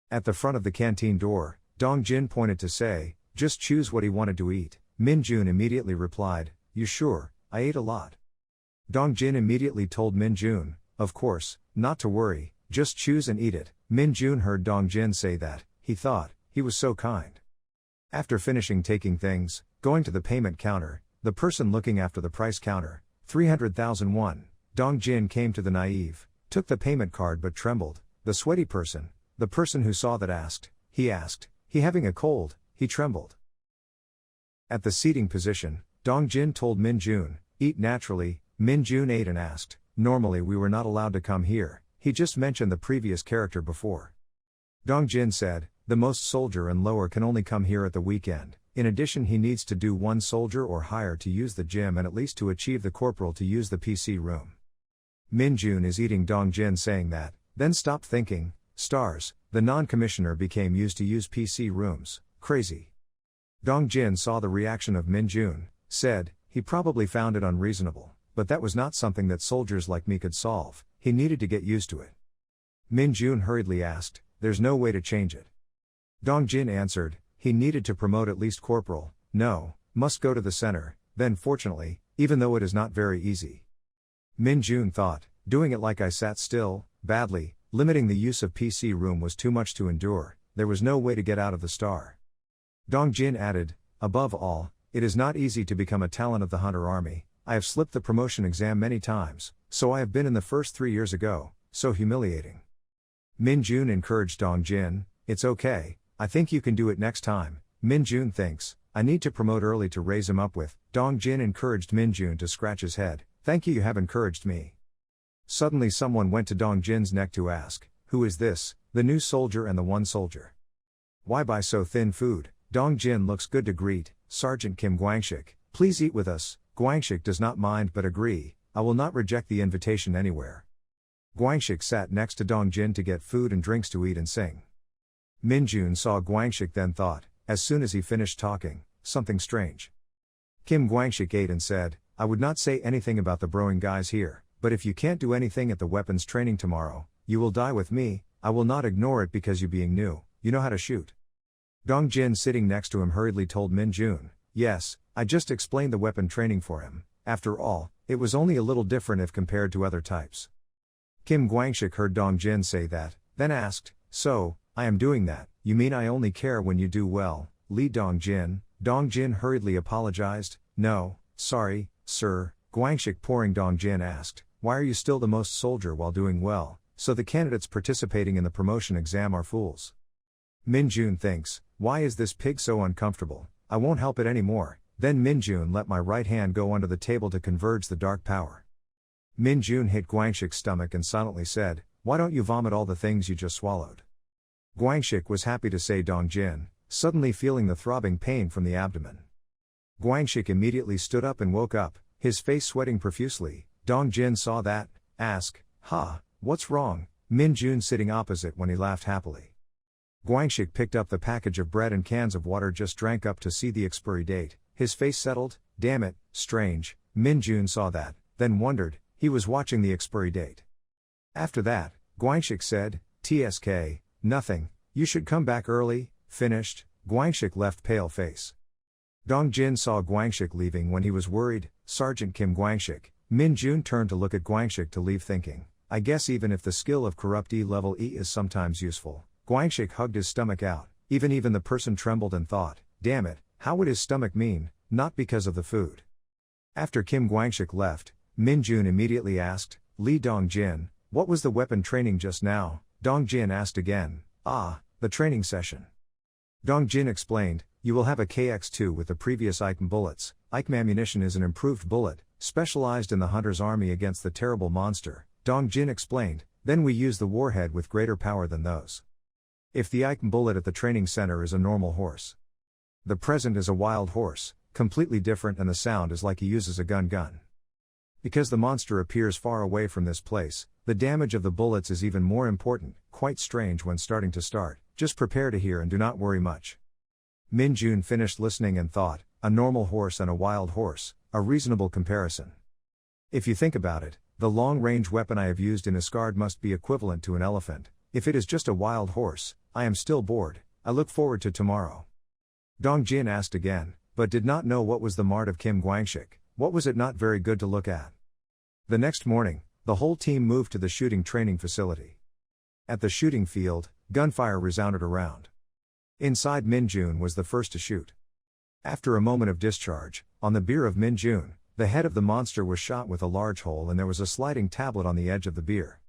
At the front of the canteen door, Dong-jin pointed to say, just choose what he wanted to eat. Min-jun immediately replied, you sure, I ate a lot. Dong-jin immediately told Min-jun, of course, not to worry, just choose and eat it. Min-jun heard Dong-jin say that, he thought, he was so kind. After finishing taking things, going to the payment counter, the person looking after the price counter, 300,000 won, Dong-jin came to the naive, took the payment card but trembled, the sweaty person, the person who saw that asked, he having a cold, he trembled. At the seating position, Dong-jin told Min-jun, eat naturally. Min-jun ate and asked, normally we were not allowed to come here, he just mentioned the previous character before. Dong-jin said, the most soldier and lower can only come here at the weekend, in addition he needs to do one soldier or higher to use the gym and at least to achieve the corporal to use the PC room. Min-jun is eating Dong-jin saying that, then stopped thinking, stars, the non-commissioner became used to use PC rooms, crazy. Dong-jin saw the reaction of Min-jun, said, he probably found it unreasonable, but that was not something that soldiers like me could solve, he needed to get used to it. Min-jun hurriedly asked, there's no way to change it. Dong-jin answered, he needed to promote at least corporal, no, must go to the center, then fortunately, even though it is not very easy. Min-jun thought, doing it like I sat still, badly, limiting the use of PC room was too much to endure, there was no way to get out of the star. Dong-jin added, above all, it is not easy to become a talent of the Hunter Army, I have slipped the promotion exam many times, so I have been in the first 3 years ago, so humiliating. Min-jun encouraged Dong-jin, it's okay, I think you can do it next time. Min-jun thinks, I need to promote early to raise him up with. Dong-jin encouraged Min-jun to scratch his head, thank you have encouraged me. Suddenly someone went to Dong-jin's neck to ask, who is this, the new soldier and the one soldier? Why buy so thin food? Dong-jin looks good to greet, Sergeant Kim Gwangshik, please eat with us. Gwangshik does not mind but agree, I will not reject the invitation anywhere. Gwangshik sat next to Dong-jin to get food and drinks to eat and sing. Min-jun saw Gwangshik then thought, as soon as he finished talking, something strange. Kim Gwangshik ate and said, I would not say anything about the broing guys here, but if you can't do anything at the weapons training tomorrow, you will die with me, I will not ignore it because you being new, you know how to shoot. Dong-jin sitting next to him hurriedly told Min-jun, yes, I just explained the weapon training for him, after all, it was only a little different if compared to other types. Kim Gwangshik heard Dong-jin say that, then asked, so, I am doing that, you mean I only care when you do well, Lee Dong-jin? Dong-jin hurriedly apologized, no, sorry, sir. Gwangshik pouring Dong-jin asked, why are you still the most soldier while doing well, so the candidates participating in the promotion exam are fools? Min-jun thinks, why is this pig so uncomfortable, I won't help it anymore. Then Min-jun let my right hand go under the table to converge the dark power. Min-jun hit Gwangshik's stomach and silently said, why don't you vomit all the things you just swallowed? Gwangshik was happy to say Dong-jin, suddenly feeling the throbbing pain from the abdomen. Gwangshik immediately stood up and woke up, his face sweating profusely. Dong-jin saw that, asked, what's wrong? Min-jun sitting opposite when he laughed happily. Gwangshik picked up the package of bread and cans of water just drank up to see the expiry date, his face settled, damn it, strange. Min-jun saw that, then wondered, he was watching the expiry date. After that, Gwangshik said, TSK, nothing, you should come back early, finished. Gwangshik left pale face. Dong-jin saw Gwangshik leaving when he was worried, Sergeant Kim Gwangshik. Min-jun turned to look at Gwangshik to leave thinking, I guess even if the skill of corrupt E level E is sometimes useful. Gwangshik hugged his stomach out, even the person trembled and thought, damn it, how would his stomach mean? not because of the food. After Kim Guangshik left, Min Jun immediately asked, Lee Dong-jin, what was the weapon training just now? Dong-jin asked again, the training session. Dong-jin explained, you will have a KX-2 with the previous ICM bullets. ICM ammunition is an improved bullet, specialized in the hunter's army against the terrible monster. Dong-jin explained, then we use the warhead with greater power than those. If the ICM bullet at the training center is a normal horse, the present is a wild horse, completely different, and the sound is like he uses a gun. Because the monster appears far away from this place, the damage of the bullets is even more important, quite strange when starting to start, just prepare to hear and do not worry much. Min Jun finished listening and thought, a normal horse and a wild horse, a reasonable comparison. If you think about it, the long-range weapon I have used in Asgard must be equivalent to an elephant. If it is just a wild horse, I am still bored. I look forward to tomorrow. Dong-jin asked again, but did not know what was the mart of Kim Guangshik. What was it not very good to look at? The next morning, the whole team moved to the shooting training facility. At the shooting field, gunfire resounded around. Inside, Min Jun was the first to shoot. After a moment of discharge, on the beer of Min Jun, the head of the monster was shot with a large hole and there was a sliding tablet on the edge of the beer.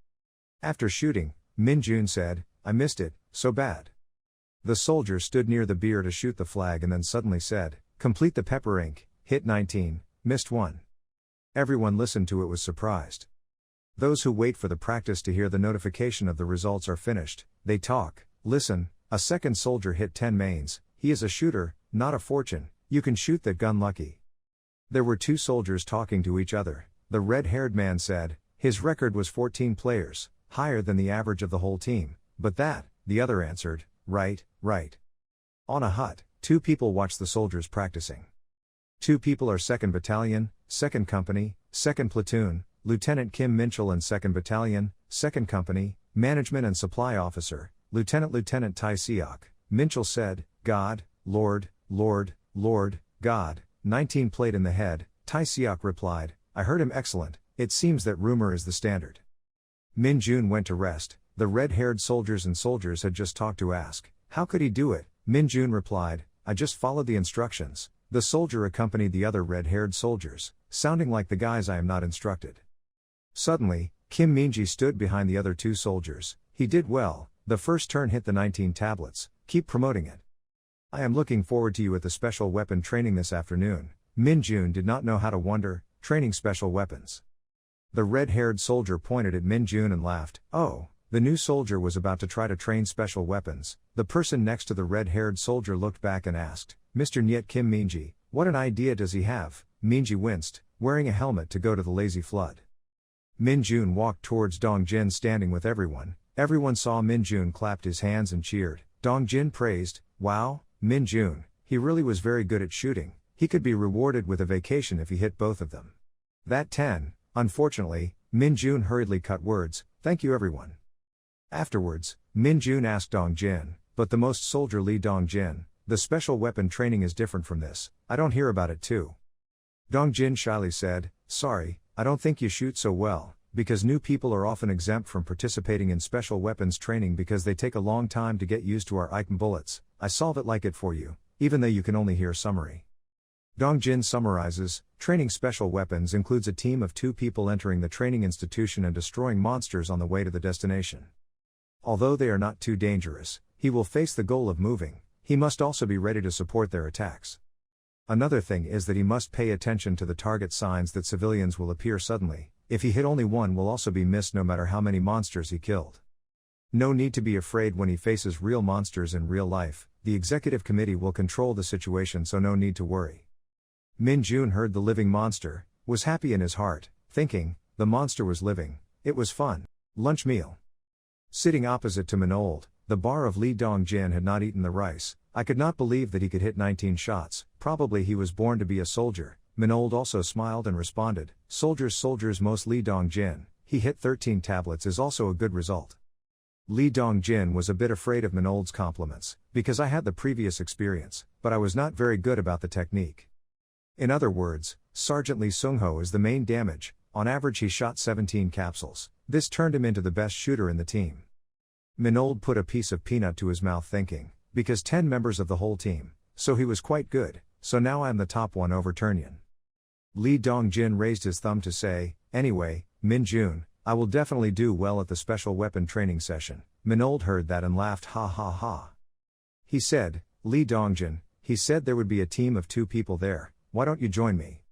After shooting, Min Jun said, I missed it, so bad. The soldier stood near the beer to shoot the flag and then suddenly said, complete the pepper ink, hit 19, missed 1. Everyone listened to it was surprised. Those who wait for the practice to hear the notification of the results are finished, they talk, listen, a second soldier hit 10 mains, he is a shooter, not a fortune, you can shoot that gun lucky. There were 2 soldiers talking to each other. The red-haired man said, his record was 14 players, higher than the average of the whole team, but that, the other answered, right. On a hut, 2 people watch the soldiers practicing. 2 people are 2nd Battalion, 2nd Company, 2nd Platoon, Lieutenant Kim Minchul and 2nd Battalion, 2nd Company, Management and Supply Officer, Lieutenant Tai Siok. Minchul said, God, Lord, God, 19 played in the head. Tai Siok replied, I heard him excellent, it seems that rumor is the standard. Min Jun went to rest. The red-haired soldiers had just talked to ask, how could he do it? Min Jun replied, I just followed the instructions. The soldier accompanied the other red-haired soldiers, sounding like the guys I am not instructed. Suddenly, Kim Minji stood behind the other 2 soldiers. He did well, the first turn hit the 19 tablets, keep promoting it. I am looking forward to you at the special weapon training this afternoon. Min Jun did not know how to wonder, training special weapons. The red-haired soldier pointed at Min Jun and laughed, oh. The new soldier was about to try to train special weapons. The person next to the red-haired soldier looked back and asked, Mr. Nyet Kim Minji, what an idea does he have? Minji winced, wearing a helmet to go to the lazy flood. Min Jun walked towards Dong-jin standing with everyone. Everyone saw Min Jun, clapped his hands and cheered. Dong-jin praised, wow, Min Jun, he really was very good at shooting. He could be rewarded with a vacation if he hit both of them. That 10, unfortunately, Min Jun hurriedly cut words, thank you everyone. Afterwards, Min Jun asked Dong-jin, but the most soldier Lee Dong-jin, the special weapon training is different from this, I don't hear about it too. Dong-jin shyly said, sorry, I don't think you shoot so well, because new people are often exempt from participating in special weapons training because they take a long time to get used to our ICM bullets. I solve it like it for you, even though you can only hear summary. Dong-jin summarizes, training special weapons includes a team of 2 people entering the training institution and destroying monsters on the way to the destination. Although they are not too dangerous, he will face the goal of moving, he must also be ready to support their attacks. Another thing is that he must pay attention to the target signs that civilians will appear suddenly. If he hit only one will also be missed no matter how many monsters he killed. No need to be afraid when he faces real monsters in real life, the executive committee will control the situation so no need to worry. Min Jun heard the living monster, was happy in his heart, thinking, the monster was living, it was fun. Lunch meal. Sitting opposite to Minold, the bar of Lee Dong-jin had not eaten the rice. I could not believe that he could hit 19 shots, probably he was born to be a soldier. Minold also smiled and responded, soldiers most Lee Dong-jin, he hit 13 tablets is also a good result. Lee Dong-jin was a bit afraid of Minold's compliments, because I had the previous experience, but I was not very good about the technique. In other words, Sergeant Lee Sung-ho is the main damage, on average he shot 17 capsules, this turned him into the best shooter in the team. Minold put a piece of peanut to his mouth thinking, because 10 members of the whole team, so he was quite good, so now I'm the top one over Turnyan. Lee Dongjin raised his thumb to say, anyway, Min Jun, I will definitely do well at the special weapon training session. Minold heard that and laughed ha ha ha. He said, Lee Dongjin, he said there would be a team of 2 people there, why don't you join me?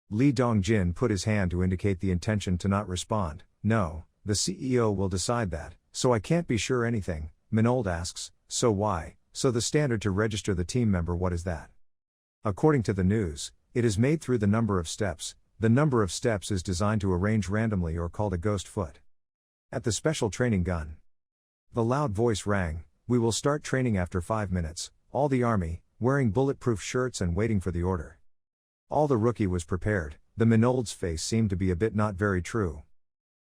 Lee Dongjin put his hand to indicate the intention to not respond. No, the CEO will decide that, so I can't be sure anything. Minold asks, so why? So the standard to register the team member, what is that? According to the news, it is made through the number of steps. The number of steps is designed to arrange randomly or called a ghost foot. At the special training gun. The loud voice rang, we will start training after 5 minutes, all the army, wearing bulletproof shirts and waiting for the order. All the rookie was prepared, the Minold's face seemed to be a bit not very true.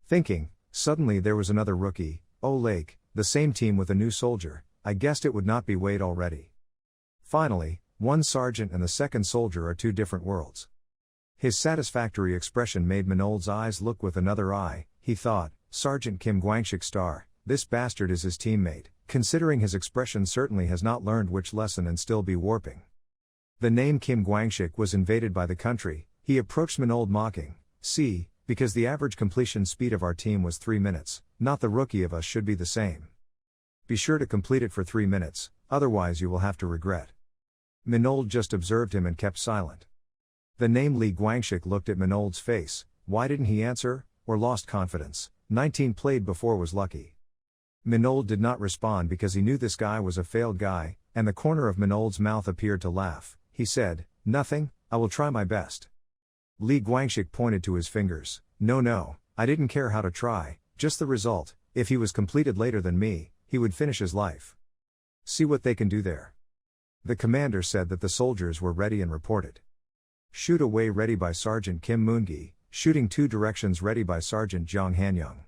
Thinking, suddenly there was another rookie, oh Lake, the same team with a new soldier, I guessed it would not be Wade already. Finally, one sergeant and the second soldier are 2 different worlds. His satisfactory expression made Minold's eyes look with another eye, he thought, Sergeant Kim Gwangshik star, this bastard is his teammate, considering his expression certainly has not learned which lesson and still be warping. The name Kim Gwangshik was invaded by the country, he approached Minold mocking, see, because the average completion speed of our team was 3 minutes, not the rookie of us should be the same. Be sure to complete it for 3 minutes, otherwise you will have to regret. Minold just observed him and kept silent. The name Lee Gwangshik looked at Minold's face, why didn't he answer, or lost confidence, 19 played before was lucky. Minold did not respond because he knew this guy was a failed guy, and the corner of Minold's mouth appeared to laugh, he said, nothing, I will try my best. Lee Gwangshik pointed to his fingers, no, I didn't care how to try, just the result, if he was completed later than me, he would finish his life. See what they can do there. The commander said that the soldiers were ready and reported. Shoot away ready by Sergeant Kim Moongi, shooting 2 directions ready by Sergeant Jong Hanyang.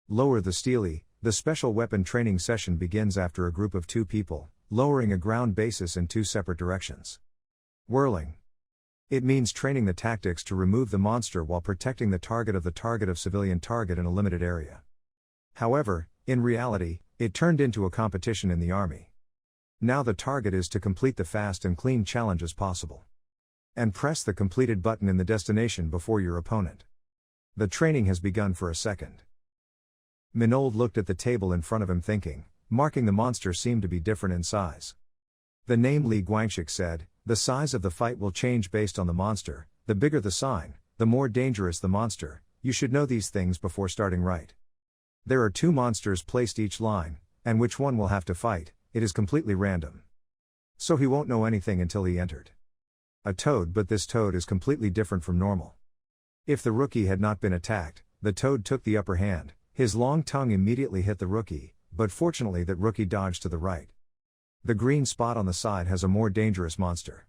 Lower the Steely, the special weapon training session begins after a group of 2 people, lowering a ground basis in 2 separate directions. Whirling. It means training the tactics to remove the monster while protecting the target of civilian target in a limited area. However, in reality, it turned into a competition in the army. Now the target is to complete the fast and clean challenges possible. And press the completed button in the destination before your opponent. The training has begun for a second. Minold looked at the table in front of him thinking, marking the monster seemed to be different in size. The name Lee Gwangshik said, the size of the fight will change based on the monster, the bigger the sign, the more dangerous the monster, you should know these things before starting right. There are 2 monsters placed each line, and which one will have to fight, it is completely random. So he won't know anything until he entered. A toad, but this toad is completely different from normal. If the rookie had not been attacked, the toad took the upper hand, his long tongue immediately hit the rookie, but fortunately that rookie dodged to the right. The green spot on the side has a more dangerous monster.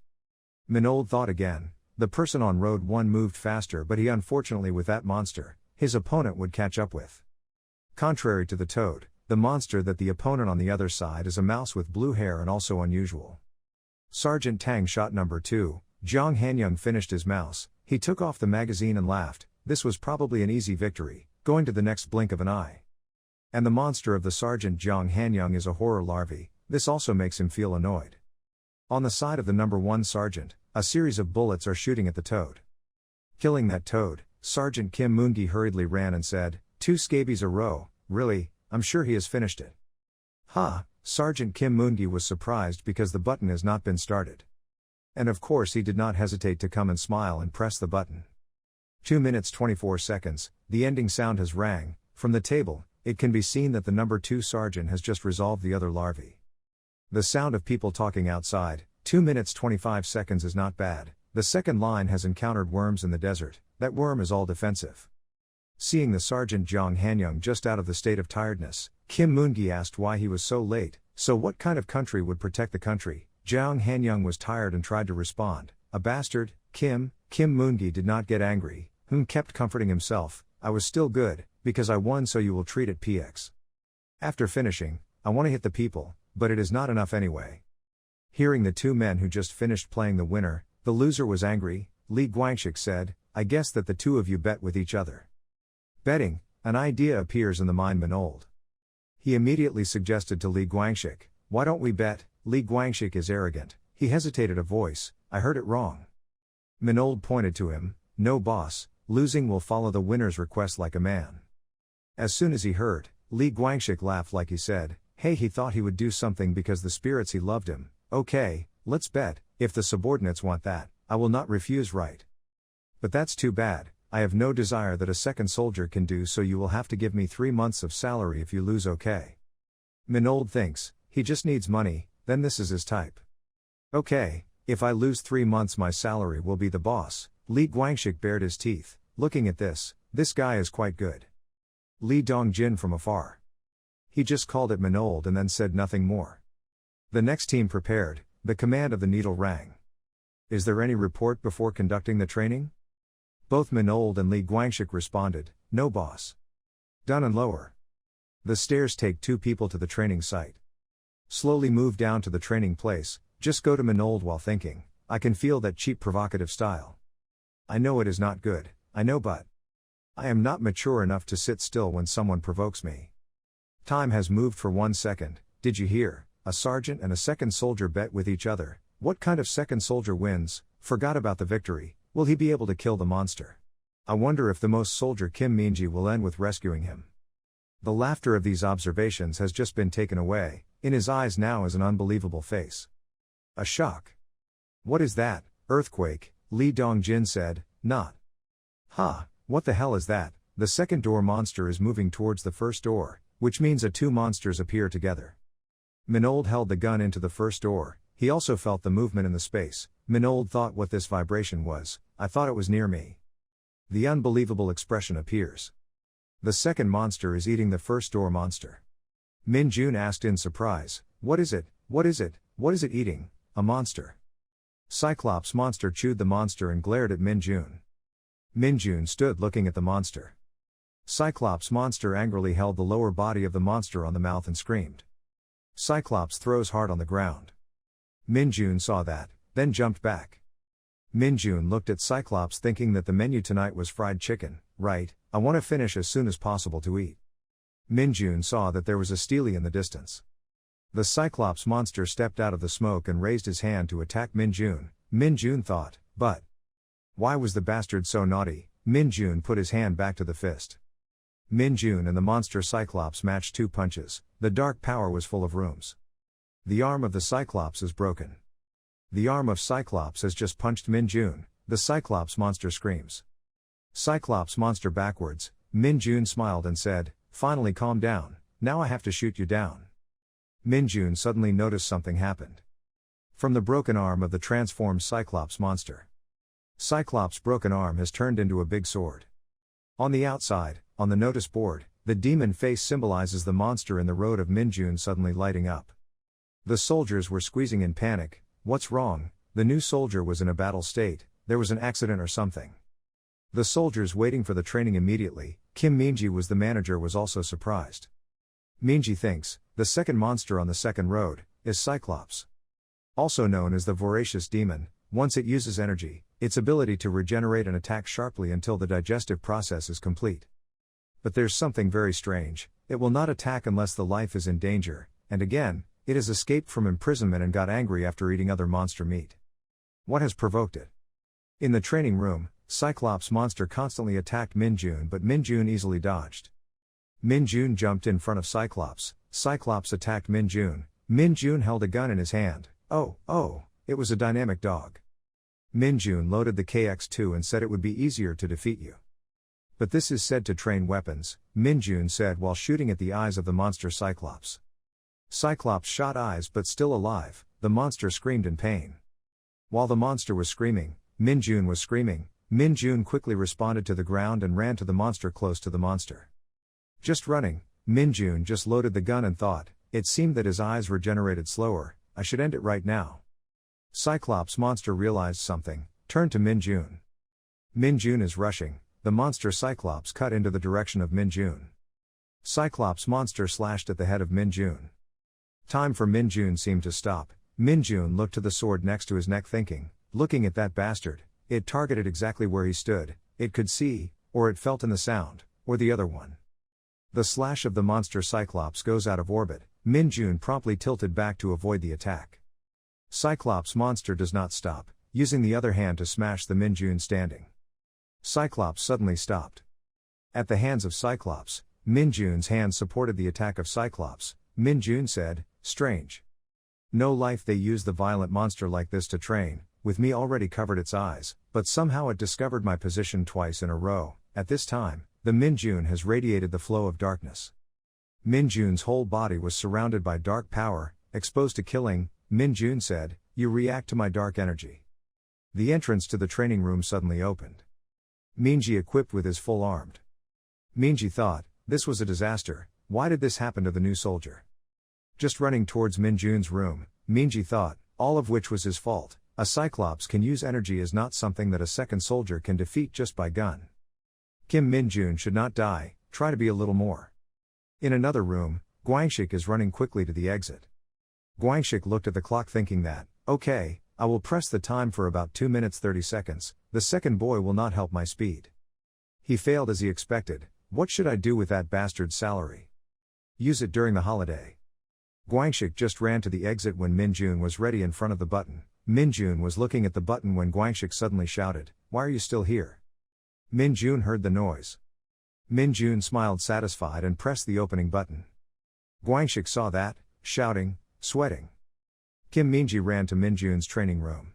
Minold thought again, the person on road 1 moved faster but he unfortunately with that monster, his opponent would catch up with. Contrary to the toad, the monster that the opponent on the other side is a mouse with blue hair and also unusual. Sergeant Tang shot number 2, Jong Hanyang finished his mouse, he took off the magazine and laughed, this was probably an easy victory, going to the next blink of an eye. And the monster of the Sergeant Jong Hanyang is a horror larvae, this also makes him feel annoyed. On the side of the number 1 sergeant, a series of bullets are shooting at the toad. Killing that toad, Sergeant Kim Moongi hurriedly ran and said, 2 scabies a row, really, I'm sure he has finished it. Ha, Sergeant Kim Moongi was surprised because the button has not been started. And of course he did not hesitate to come and smile and press the button. 2 minutes 24 seconds, the ending sound has rang, from the table, it can be seen that the number 2 sergeant has just resolved the other larvae. The sound of people talking outside, 2 minutes 25 seconds is not bad, the second line has encountered worms in the desert, that worm is all defensive. Seeing the Sergeant Jong Hanyang just out of the state of tiredness, Kim Moongi asked why he was so late, so what kind of country would protect the country? Jong Hanyang was tired and tried to respond, a bastard, Kim Moongi did not get angry, kept comforting himself, I was still good, because I won so you will treat it px. After finishing, I want to hit the people, but it is not enough anyway. Hearing the 2 men who just finished playing the winner, the loser was angry, Lee Gwangshik said, I guess that the 2 of you bet with each other. Betting, an idea appears in the mind Minold. He immediately suggested to Lee Gwangshik, why don't we bet? Lee Gwangshik is arrogant, he hesitated a voice, I heard it wrong. Minold pointed to him, no boss, losing will follow the winner's request like a man. As soon as he heard, Li Guangxik laughed like he said, hey, he thought he would do something because the spirits he loved him. Okay, let's bet, if the subordinates want that, I will not refuse, right? But that's too bad, I have no desire that a second soldier can do, so you will have to give me 3 months of salary if you lose, okay? Minold thinks, he just needs money, then this is his type. Okay, if I lose 3 months my salary will be the boss. Li Guangxik bared his teeth, looking at this guy is quite good. Li Dongjin from afar. He just called it Minold and then said nothing more. The next team prepared, the command of the needle rang. Is there any report before conducting the training? Both Minold and Li Guangxik responded, no boss. Done and lower. The stairs take 2 people to the training site. Slowly move down to the training place, just go to Minold while thinking, I can feel that cheap provocative style. I know it is not good, I know, but I am not mature enough to sit still when someone provokes me. Time has moved for 1 second, did you hear? A sergeant and a second soldier bet with each other. What kind of second soldier wins? Forgot about the victory. Will he be able to kill the monster? I wonder if the most soldier Kim Minji will end with rescuing him. The laughter of these observations has just been taken away, in his eyes now is an unbelievable face. A shock. What is that? Earthquake, Li Dongjin said, not. Ha, what the hell is that? The second door monster is moving towards the first door, which means 2 monsters appear together. Minold held the gun into the first door, he also felt the movement in the space. Minold thought what this vibration was, I thought it was near me. The unbelievable expression appears. The second monster is eating the first door monster. Min Jun asked in surprise, what is it, what is it, what is it eating? A monster. Cyclops monster chewed the monster and glared at Min Jun. Min Jun stood looking at the monster. Cyclops monster angrily held the lower body of the monster on the mouth and screamed. Cyclops throws hard on the ground. Min Jun saw that, then jumped back. Min Jun looked at Cyclops thinking that the menu tonight was fried chicken, right? I want to finish as soon as possible to eat. Min Jun saw that there was a stele in the distance. The Cyclops monster stepped out of the smoke and raised his hand to attack Min Jun. Min Jun thought, but why was the bastard so naughty? Min Jun put his hand back to the fist. Min Jun and the monster Cyclops matched 2 punches, the dark power was full of rooms. The arm of the Cyclops is broken. The arm of Cyclops has just punched Min Jun, the Cyclops monster screams. Cyclops monster backwards, Min Jun smiled and said, finally calm down, now I have to shoot you down. Min Jun suddenly noticed something happened. From the broken arm of the transformed Cyclops monster. Cyclops' broken arm has turned into a big sword. On the outside, on the notice board, the demon face symbolizes the monster in the road of Min Jun suddenly lighting up. The soldiers were squeezing in panic. What's wrong? The new soldier was in a battle state, there was an accident or something. The soldiers waiting for the training immediately, Kim Minji was the manager, was also surprised. Minji thinks, the second monster on the second road, is Cyclops. Also known as the voracious demon, once it uses energy, its ability to regenerate and attack sharply until the digestive process is complete. But there's something very strange, it will not attack unless the life is in danger, and again, it has escaped from imprisonment and got angry after eating other monster meat. What has provoked it? In the training room, Cyclops monster constantly attacked Min Jun, but Min Jun easily dodged. Min Jun jumped in front of Cyclops, Cyclops attacked Min Jun, Min Jun held a gun in his hand, oh, it was a dynamic dog. Min Jun loaded the KX-2 and said it would be easier to defeat you. But this is said to train weapons, Min Jun said while shooting at the eyes of the monster Cyclops. Cyclops shot eyes but still alive, the monster screamed in pain. While the monster was screaming, Min Jun was screaming, Min Jun quickly responded to the ground and ran to the monster close to the monster. Just running, Min Jun just loaded the gun and thought, it seemed that his eyes regenerated slower, I should end it right now. Cyclops monster realized something, turned to Min Jun. Min Jun is rushing, the monster Cyclops cut into the direction of Min Jun. Cyclops monster slashed at the head of Min Jun. Time for Min Jun seemed to stop. Min Jun looked to the sword next to his neck thinking, looking at that bastard, it targeted exactly where he stood, it could see, or it felt in the sound, or the other one. The slash of the monster Cyclops goes out of orbit, Min Jun promptly tilted back to avoid the attack. Cyclops monster does not stop, using the other hand to smash the Minjun standing. Cyclops suddenly stopped. At the hands of Cyclops, Minjun's hand supported the attack of Cyclops. Minjun said, "Strange. No life they use the violent monster like this to train, with me already covered its eyes, but somehow it discovered my position twice in a row. At this time, the Minjun has radiated the flow of darkness." Minjun's whole body was surrounded by dark power, exposed to killing. Minjun said, "You react to my dark energy." The entrance to the training room suddenly opened. Minji equipped with his full armed. Minji thought, this was a disaster. Why did this happen to the new soldier? Just running towards Minjun's room, Minji thought, all of which was his fault. A Cyclops can use energy is not something that a second soldier can defeat just by gun. Kim Minjun should not die, try to be a little more. In another room, Guangxik is running quickly to the exit. Guangxik looked at the clock thinking that, okay, I will press the time for about 2 minutes 30 seconds, the second boy will not help my speed. He failed as he expected. What should I do with that bastard's salary? Use it during the holiday. Guangxik just ran to the exit when Minjun was ready in front of the button. Minjun was looking at the button when Guangxik suddenly shouted, "Why are you still here?" Minjun heard the noise. Minjun smiled satisfied and pressed the opening button. Guangxik saw that, shouting, sweating. Kim Minji ran to Minjun's training room.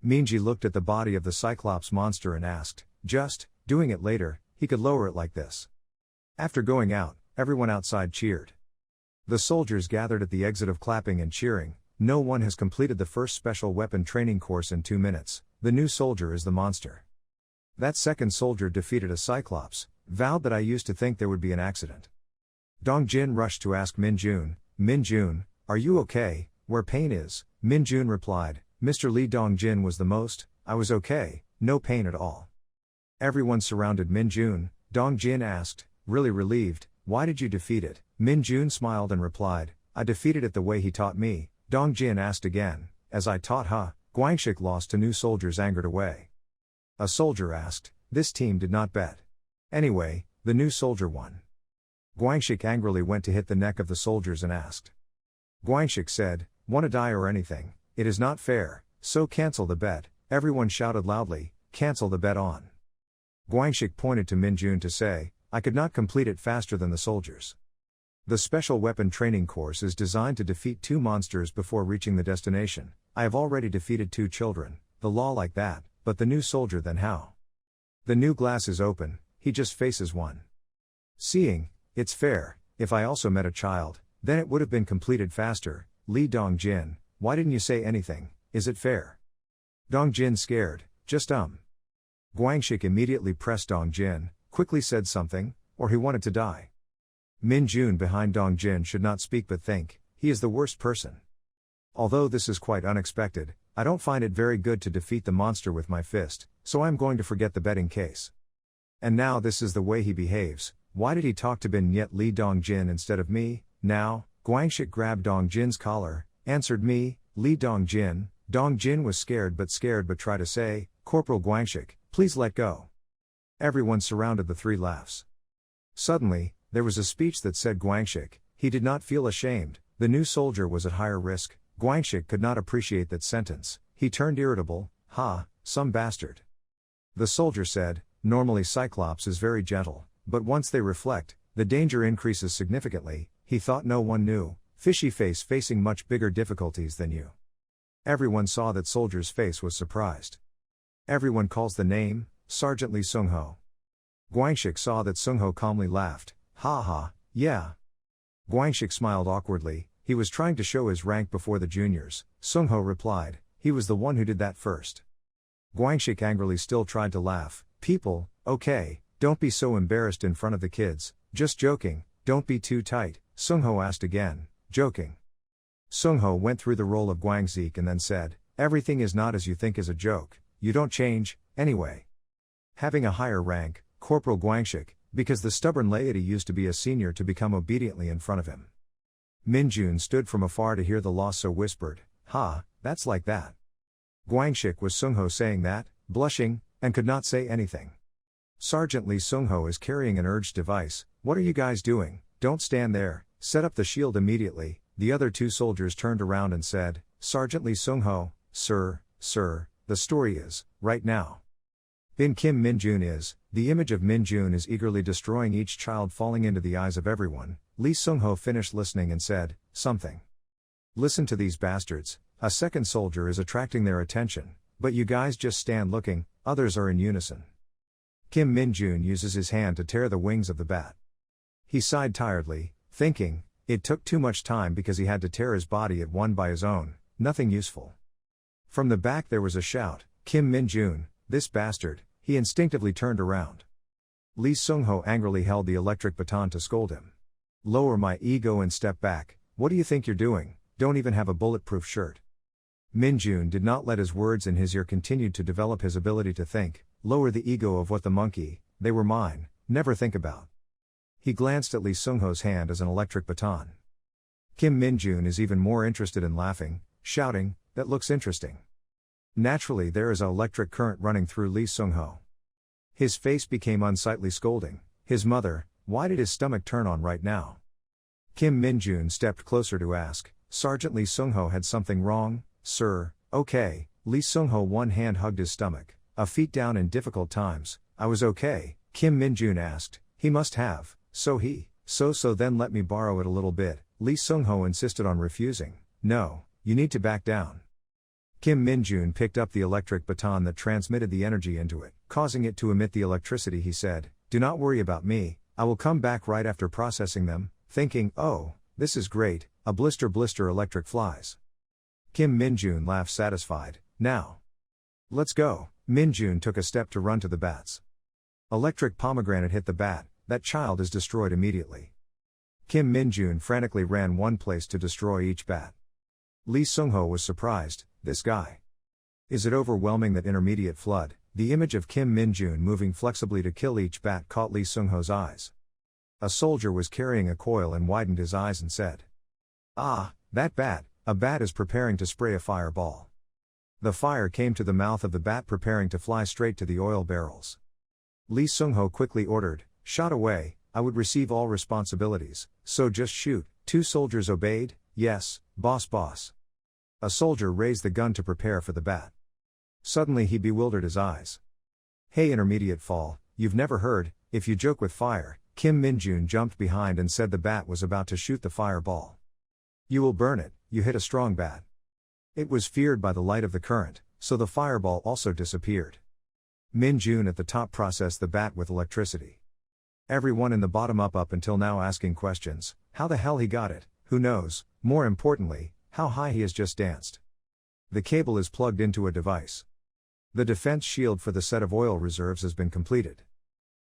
Minji looked at the body of the Cyclops monster and asked, just, doing it later, he could lower it like this. After going out, everyone outside cheered. The soldiers gathered at the exit of clapping and cheering. No one has completed the first special weapon training course in 2 minutes. The new soldier is the monster. That second soldier defeated a Cyclops, vowed that I used to think there would be an accident. Dongjin rushed to ask Minjun, "Minjun, are you okay, where pain is?" Minjun replied, "Mr. Li Dongjin was the most, I was okay, no pain at all." Everyone surrounded Minjun. Dongjin asked, really relieved, "Why did you defeat it?" Minjun smiled and replied, "I defeated it the way he taught me." Dongjin asked again, "As I taught, huh?" Guangxik lost to new soldiers angered away. A soldier asked, "This team did not bet. Anyway, the new soldier won." Guangxik angrily went to hit the neck of the soldiers and asked. Guangxik said, "Wanna die or anything? It is not fair, so cancel the bet." Everyone shouted loudly, "Cancel the bet on." Guangxik pointed to Minjun to say, "I could not complete it faster than the soldiers. The special weapon training course is designed to defeat 2 monsters before reaching the destination. I have already defeated 2 children, the law like that, but the new soldier then how? The new glass is open, he just faces one. Seeing, it's fair, if I also met a child, then it would have been completed faster." Li Dongjin, why didn't you say anything, is it fair? Dongjin scared, just Guangxik immediately pressed Dongjin, quickly said something, or he wanted to die. Minjun behind Dongjin should not speak but think, he is the worst person. Although this is quite unexpected, I don't find it very good to defeat the monster with my fist, so I am going to forget the betting case. And now this is the way he behaves. Why did he talk to Bin Yet Li Dongjin instead of me? Now, Guangxik grabbed Dongjin's collar, answered me, Li Dongjin. Dongjin was scared but tried to say, "Corporal Guangxik, please let go." Everyone surrounded the 3 laughs. Suddenly, there was a speech that said Guangxik, he did not feel ashamed, the new soldier was at higher risk. Guangxik could not appreciate that sentence, he turned irritable, some bastard. The soldier said, normally Cyclops is very gentle, but once they reflect, the danger increases significantly. He thought no one knew, fishy face facing much bigger difficulties than you. Everyone saw that soldier's face was surprised. Everyone calls the name, Sergeant Li Sungho. Guangxik saw that Sungho calmly laughed, yeah. Guangxik smiled awkwardly, he was trying to show his rank before the juniors. Sungho replied, he was the one who did that first. Guangxik angrily still tried to laugh, people, okay, don't be so embarrassed in front of the kids, just joking, don't be too tight. Sungho asked again, joking. Sungho went through the role of Guangxik and then said, everything is not as you think is a joke, you don't change, anyway. Having a higher rank, Corporal Guangxik, because the stubborn laity used to be a senior to become obediently in front of him. Minjun stood from afar to hear the loss so whispered, that's like that. Guangxik was Sungho saying that, blushing, and could not say anything. Sergeant Li Sungho is carrying an urged device, what are you guys doing, don't stand there, set up the shield immediately. The other 2 soldiers turned around and said, Sergeant Li Sungho, sir, the story is, right now. In Kim Min-jun is, the image of Min-jun is eagerly destroying each child falling into the eyes of everyone. Lee Sung-ho finished listening and said, something. Listen to these bastards, a second soldier is attracting their attention, but you guys just stand looking, others are in unison. Kim Min-jun uses his hand to tear the wings of the bat. He sighed tiredly, thinking, it took too much time because he had to tear his body at one by his own, nothing useful. From the back there was a shout, Kim Min-jun, this bastard, he instinctively turned around. Lee Sung-ho angrily held the electric baton to scold him. Lower my ego and step back, what do you think you're doing, don't even have a bulletproof shirt. Min-jun did not let his words in his ear continue to develop his ability to think, lower the ego of what the monkey, they were mine, never think about. He glanced at Lee Sung-ho's hand as an electric baton. Kim Min-jun is even more interested in laughing, shouting, that looks interesting. Naturally there is an electric current running through Lee Sung-ho. His face became unsightly scolding, his mother, why did his stomach turn on right now? Kim Min-jun stepped closer to ask, Sergeant Lee Sung-ho had something wrong, sir, okay, Lee Sung-ho one hand hugged his stomach, a feet down in difficult times, I was okay, Kim Min-jun asked, he must have, so then let me borrow it a little bit, Lee Sung-ho insisted on refusing, no, you need to back down. Kim Min-jun picked up the electric baton that transmitted the energy into it, causing it to emit the electricity. He said, do not worry about me, I will come back right after processing them, thinking, oh, this is great, a blister electric flies. Kim Min-jun laughed satisfied, now. Let's go. Min-jun took a step to run to the bats. Electric pomegranate hit the bat, that child is destroyed immediately. Kim Min-jun frantically ran one place to destroy each bat. Lee Sung-ho was surprised, this guy. Is it overwhelming that intermediate flood, the image of Kim Min-jun moving flexibly to kill each bat caught Lee Sung-ho's eyes. A soldier was carrying a coil and widened his eyes and said, ah, that bat, a bat is preparing to spray a fireball. The fire came to the mouth of the bat preparing to fly straight to the oil barrels. Lee Sung-ho quickly ordered, shot away, I would receive all responsibilities, so just shoot. Two soldiers obeyed, yes, boss. A soldier raised the gun to prepare for the bat. Suddenly he bewildered his eyes. Hey intermediate fall, you've never heard, if you joke with fire, Kim Min-jun jumped behind and said the bat was about to shoot the fireball. You will burn it, you hit a strong bat. It was feared by the light of the current, so the fireball also disappeared. Min-jun at the top processed the bat with electricity. Everyone in the bottom up until now asking questions, how the hell he got it, who knows, more importantly, how high he has just danced. The cable is plugged into a device. The defense shield for the set of oil reserves has been completed.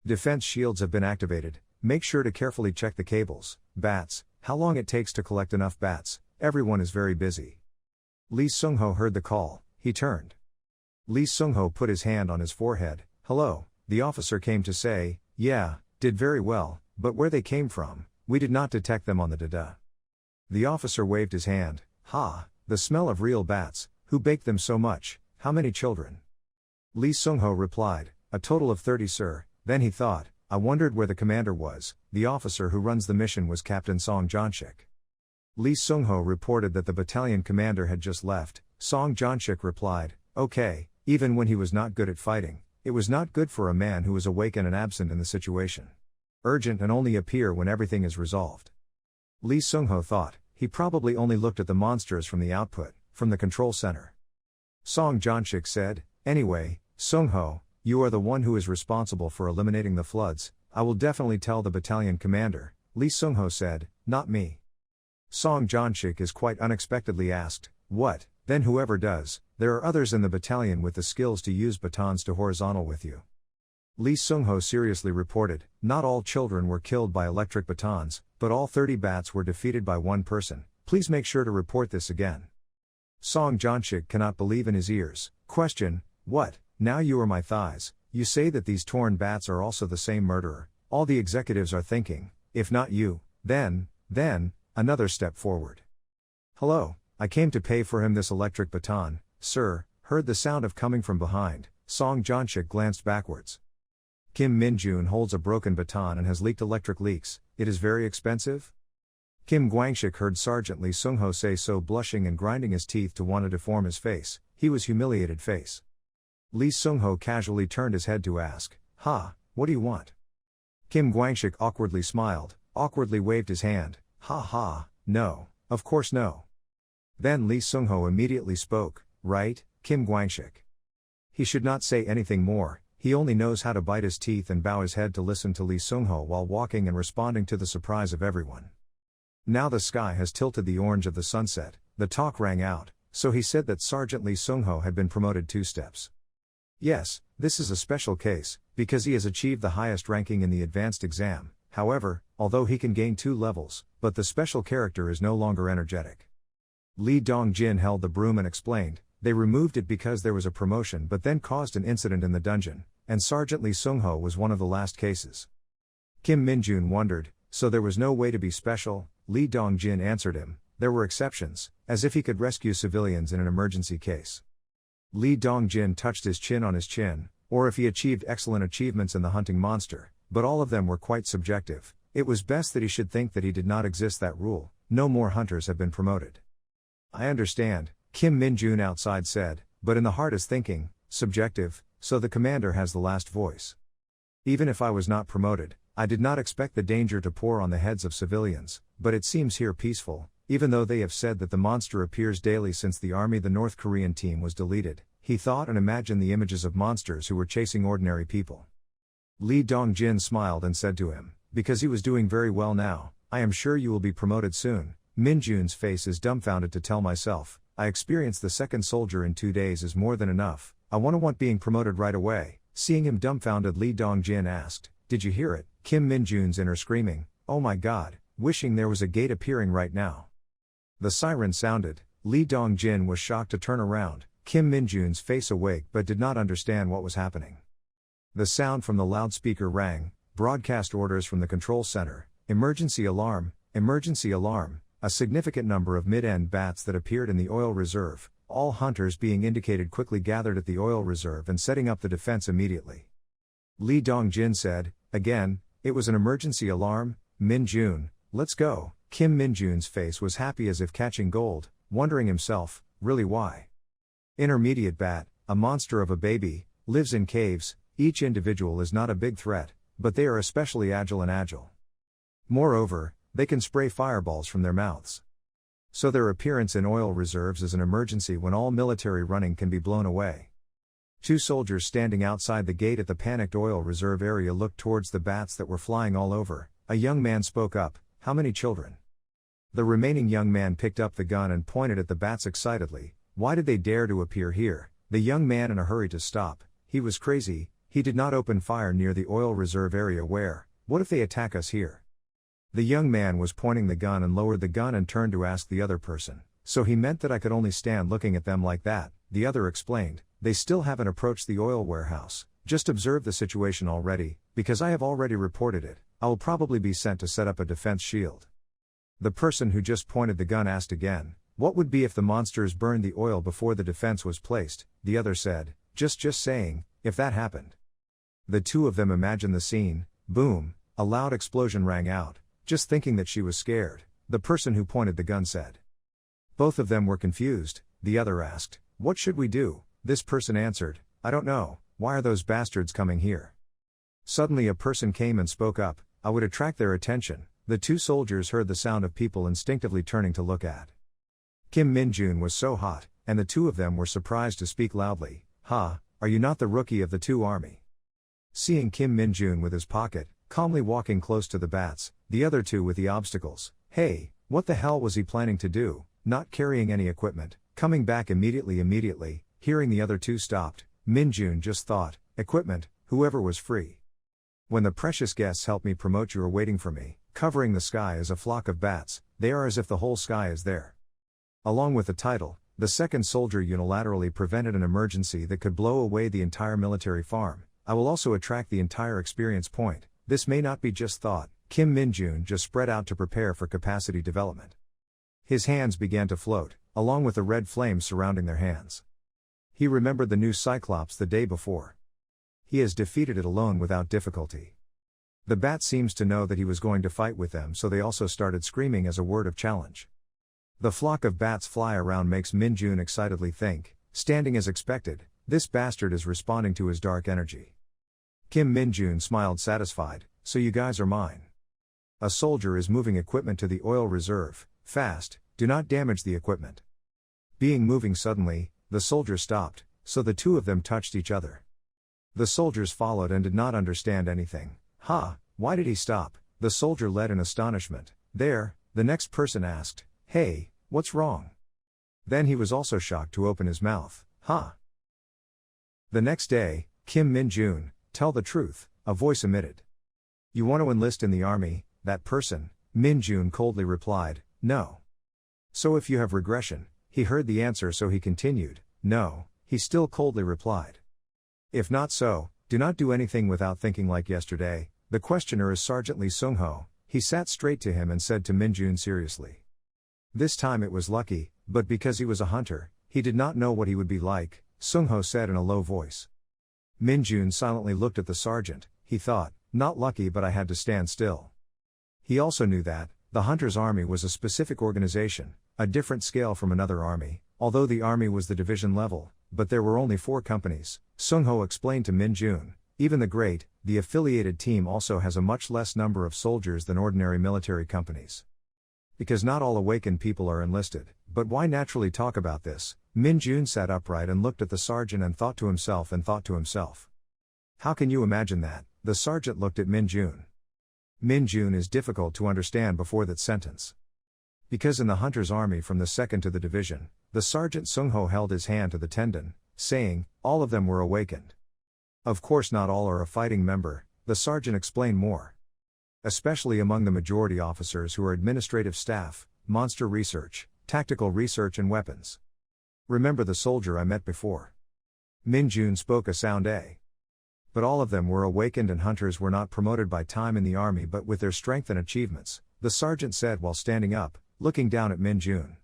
Defense shields have been activated, make sure to carefully check the cables, bats, how long it takes to collect enough bats, everyone is very busy. Lee Sung-ho heard the call, he turned. Lee Sung-ho put his hand on his forehead, hello, the officer came to say, yeah, did very well, but where they came from, we did not detect them on the dada. The officer waved his hand, ha, the smell of real bats, who baked them so much, how many children? Lee Sung-ho replied, a total of 30 sir, then he thought, I wondered where the commander was, the officer who runs the mission was Captain Song Janshik. Lee Sung-ho reported that the battalion commander had just left, Song Janshik replied, okay, even when he was not good at fighting, it was not good for a man who was awake and absent in the situation. Urgent and only appear when everything is resolved. Lee Sung-ho thought, he probably only looked at the monsters from the output, from the control center. Song Janshik said, anyway, Sung-ho, you are the one who is responsible for eliminating the floods, I will definitely tell the battalion commander, Lee Sung-ho said, not me. Song Janshik is quite unexpectedly asked, what, then whoever does, there are others in the battalion with the skills to use batons to horizontal with you. Lee Sung-ho seriously reported, not all children were killed by electric batons, but all 30 bats were defeated by one person, please make sure to report this again. Song Janshik cannot believe in his ears, question, what, now you are my thighs, you say that these torn bats are also the same murderer, all the executives are thinking, if not you, then, another step forward. Hello, I came to pay for him this electric baton, sir, heard the sound of coming from behind, Song Janshik glanced backwards. Kim Min-jun holds a broken baton and has leaked electric leaks, it is very expensive? Kim Gwangshik heard Sergeant Lee Sung-ho say so blushing and grinding his teeth to want to deform his face, he was humiliated face. Lee Sung-ho casually turned his head to ask, what do you want? Kim Gwangshik awkwardly smiled, awkwardly waved his hand, no, of course no. Then Lee Sung-ho immediately spoke, right, Kim Gwangshik. He should not say anything more, he only knows how to bite his teeth and bow his head to listen to Lee Sung-ho while walking and responding to the surprise of everyone. Now the sky has tilted the orange of the sunset, the talk rang out, so he said that Sergeant Lee Sung-ho had been promoted 2 steps. Yes, this is a special case, because he has achieved the highest ranking in the advanced exam, however, although he can gain 2 levels, but the special character is no longer energetic. Lee Dong-jin held the broom and explained, they removed it because there was a promotion but then caused an incident in the dungeon, and Sergeant Lee Sung-ho was one of the last cases. Kim Min-jun wondered, so there was no way to be special? Lee Dong-jin answered him, there were exceptions, as if he could rescue civilians in an emergency case. Lee Dong-jin touched his chin on his chin, or if he achieved excellent achievements in the hunting monster, but all of them were quite subjective. It was best that he should think that he did not exist that rule, no more hunters have been promoted. I understand, Kim Min-jun outside said, but in the heart is thinking, subjective, so the commander has the last voice. Even if I was not promoted, I did not expect the danger to pour on the heads of civilians, but it seems here peaceful, even though they have said that the monster appears daily since the North Korean team was deleted. He thought and imagined the images of monsters who were chasing ordinary people. Lee Dong-jin smiled and said to him, because he was doing very well now, I am sure you will be promoted soon. Min-jun's face is dumbfounded to tell myself, I experienced the second soldier in 2 days is more than enough, I want being promoted right away. Seeing him dumbfounded, Lee Dong-jin asked, did you hear it? Kim Min-jun's inner screaming, oh my god, wishing there was a gate appearing right now. The siren sounded, Lee Dong-jin was shocked to turn around, Kim Min-jun's face awake but did not understand what was happening. The sound from the loudspeaker rang, broadcast orders from the control center, emergency alarm, a significant number of mid-end bats that appeared in the oil reserve, all hunters being indicated quickly gathered at the oil reserve and setting up the defense immediately. Lee Dong-jin said, again, it was an emergency alarm, Min-jun, let's go. Kim Min-jun's face was happy as if catching gold, wondering himself, really why? Intermediate bat, a monster of a baby, lives in caves, each individual is not a big threat, but they are especially agile. Moreover, they can spray fireballs from their mouths. So their appearance in oil reserves is an emergency when all military running can be blown away. 2 soldiers standing outside the gate at the panicked oil reserve area looked towards the bats that were flying all over. A young man spoke up, how many children? The remaining young man picked up the gun and pointed at the bats excitedly, why did they dare to appear here? The young man in a hurry to stop, he was crazy, he did not open fire near the oil reserve area what if they attack us here? The young man was pointing the gun and lowered the gun and turned to ask the other person, so he meant that I could only stand looking at them like that, the other explained, they still haven't approached the oil warehouse, just observe the situation already, because I have already reported it, I will probably be sent to set up a defense shield. The person who just pointed the gun asked again, what would be if the monsters burned the oil before the defense was placed? The other said, just saying, if that happened. The 2 of them imagined the scene, boom, a loud explosion rang out, just thinking that she was scared, the person who pointed the gun said. Both of them were confused, the other asked, what should we do? This person answered, I don't know, why are those bastards coming here? Suddenly a person came and spoke up, I would attract their attention. The 2 soldiers heard the sound of people instinctively turning to look at. Kim Min-jun was so hot, and the 2 of them were surprised to speak loudly, are you not the rookie of the 2 army? Seeing Kim Min-jun with his pocket, calmly walking close to the bats, the other 2 with the obstacles, hey, what the hell was he planning to do, not carrying any equipment, coming back immediately, hearing the other 2 stopped, Min-jun just thought, equipment, whoever was free. When the precious guests help me promote you are waiting for me, covering the sky is a flock of bats, they are as if the whole sky is there. Along with the title, the second soldier unilaterally prevented an emergency that could blow away the entire military farm. I will also attract the entire experience point. This may not be just thought, Kim Min-jun just spread out to prepare for capacity development. His hands began to float, along with the red flames surrounding their hands. He remembered the new Cyclops the day before. He has defeated it alone without difficulty. The bat seems to know that he was going to fight with them, so they also started screaming as a word of challenge. The flock of bats fly around makes Min-jun excitedly think, standing as expected, This bastard is responding to his dark energy. Kim Min-jun smiled satisfied, so you guys are mine. A soldier is moving equipment to the oil reserve, fast, do not damage the equipment. Being moving suddenly, the soldier stopped, so the two of them touched each other. The soldiers followed and did not understand anything. Why did he stop? The soldier led in astonishment. There, the next person asked, hey, what's wrong? Then he was also shocked to open his mouth. The next day, Kim Min-jun, tell the truth, a voice emitted. You want to enlist in the army, that person? Min-jun coldly replied, no. So if you have regression, he heard the answer so he continued, no, he still coldly replied. If not so, do not do anything without thinking like yesterday. The questioner is Sergeant Lee Sung-ho. He sat straight to him and said to Min-jun seriously. This time it was lucky, but because he was a hunter, he did not know what he would be like, Sung-ho said in a low voice. Min-jun silently looked at the sergeant. He thought, not lucky, but I had to stand still. He also knew that the Hunters' Army was a specific organization, a different scale from another army, although the army was the division level, but there were only 4 companies, Sung-ho explained to Min-jun. Even the affiliated team also has a much less number of soldiers than ordinary military companies. Because not all awakened people are enlisted, but why naturally talk about this? Min-jun sat upright and looked at the sergeant and thought to himself. How can you imagine that? The sergeant looked at Min-jun. Min-jun is difficult to understand before that sentence. Because in the Hunters' Army from the 2nd to the division, the sergeant Sung-ho held his hand to the tendon, saying, all of them were awakened. Of course not all are a fighting member, the sergeant explained more. Especially among the majority officers who are administrative staff, monster research, tactical research and weapons. Remember the soldier I met before? Min-jun spoke a sound A. But all of them were awakened and hunters were not promoted by time in the army but with their strength and achievements, the sergeant said while standing up, looking down at Min-jun.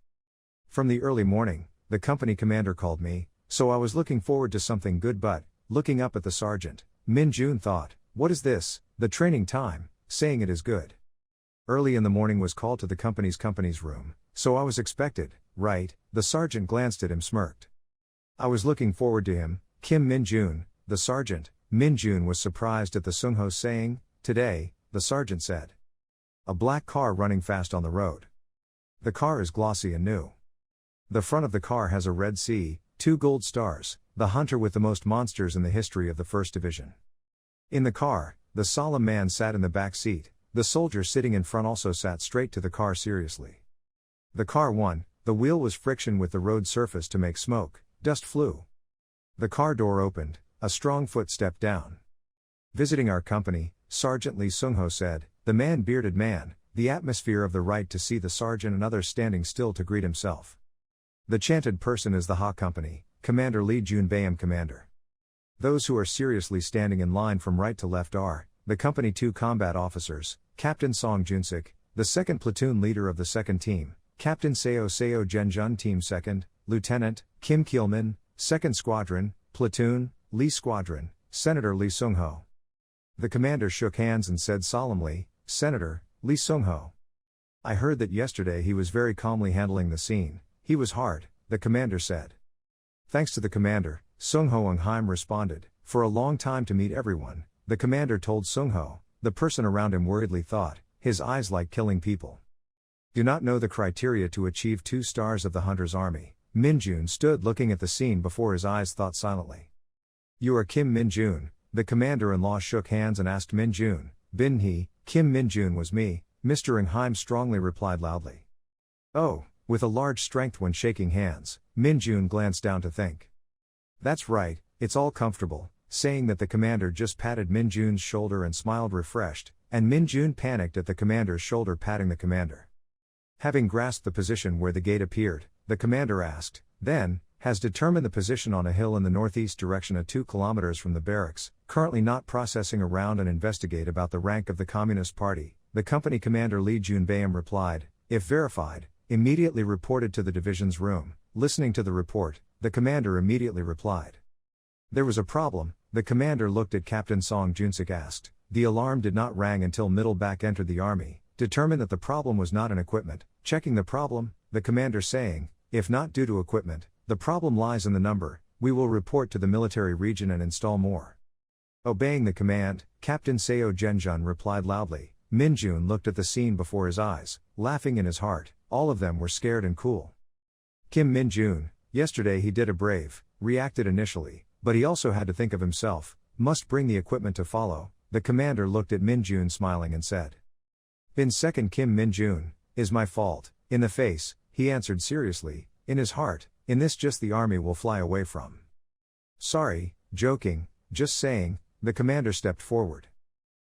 From the early morning, the company commander called me, so I was looking forward to something good but, looking up at the sergeant, Min-jun thought, what is this, the training time, saying it is good. Early in the morning was called to the company's room, so I was expected, right? The sergeant glanced at him smirked. I was looking forward to him, Kim Min-jun, the sergeant. Min-jun was surprised at the Sung-ho saying, today, the sergeant said. A black car running fast on the road. The car is glossy and new. The front of the car has a red C, 2 gold stars, the hunter with the most monsters in the history of the 1st Division. In the car, the solemn man sat in the back seat, the soldier sitting in front also sat straight to the car seriously. The car won, the wheel was friction with the road surface to make smoke, dust flew. The car door opened, a strong foot stepped down. Visiting our company, Sergeant Lee Sung-ho said, the bearded man, the atmosphere of the right to see the sergeant and others standing still to greet himself. The chanted person is the Ha Company, Commander Lee Jun-baem Commander. Those who are seriously standing in line from right to left are, the Company 2 combat officers, Captain Song Junsik, the 2nd platoon leader of the 2nd team, Captain Seo Genjun Team 2nd, Lieutenant, Kim Kielman, 2nd Squadron, Platoon, Lee Squadron, Senator Lee Sung-ho. The commander shook hands and said solemnly, Senator, Lee Sung-ho. I heard that yesterday he was very calmly handling the scene, he was hard, the commander said. Thanks to the commander, Sung-ho Eungheim responded, for a long time to meet everyone, the commander told Sung-ho, the person around him worriedly thought, his eyes like killing people. Do not know the criteria to achieve 2 stars of the Hunters' Army. Min-jun stood looking at the scene before his eyes thought silently. You are Kim Min-jun, the commander-in-law shook hands and asked Min-jun, bin he, Kim Min-jun was me, Mr. Eungheim strongly replied loudly. Oh, with a large strength when shaking hands, Min-jun glanced down to think. That's right, it's all comfortable, saying that the commander just patted Min-jun's shoulder and smiled refreshed, and Min-jun panicked at the commander's shoulder patting the commander. Having grasped the position where the gate appeared, the commander asked, then, has determined the position on a hill in the northeast direction at 2 kilometers from the barracks, currently not processing around and investigate about the rank of the Communist Party, the company commander Lee Jun-baem replied, if verified, immediately reported to the division's room. Listening to the report, the commander immediately replied. There was a problem, the commander looked at Captain Song Junsik asked, the alarm did not ring until Middleback entered the army, determined that the problem was not in equipment, checking the problem, the commander saying, if not due to equipment, the problem lies in the number, We will report to the military region and install more. Obeying the command, Captain Seo Genjun replied loudly. Minjun looked at the scene before his eyes, laughing in his heart. All of them were scared and cool. Kim Minjun, yesterday he did a brave, reacted initially, but he also had to think of himself, must bring the equipment to follow. The commander looked at Minjun smiling and said. In second Kim Minjun, is my fault. In the face, he answered seriously, in his heart, in this just the army will fly away from. Sorry, joking, just saying, the commander stepped forward.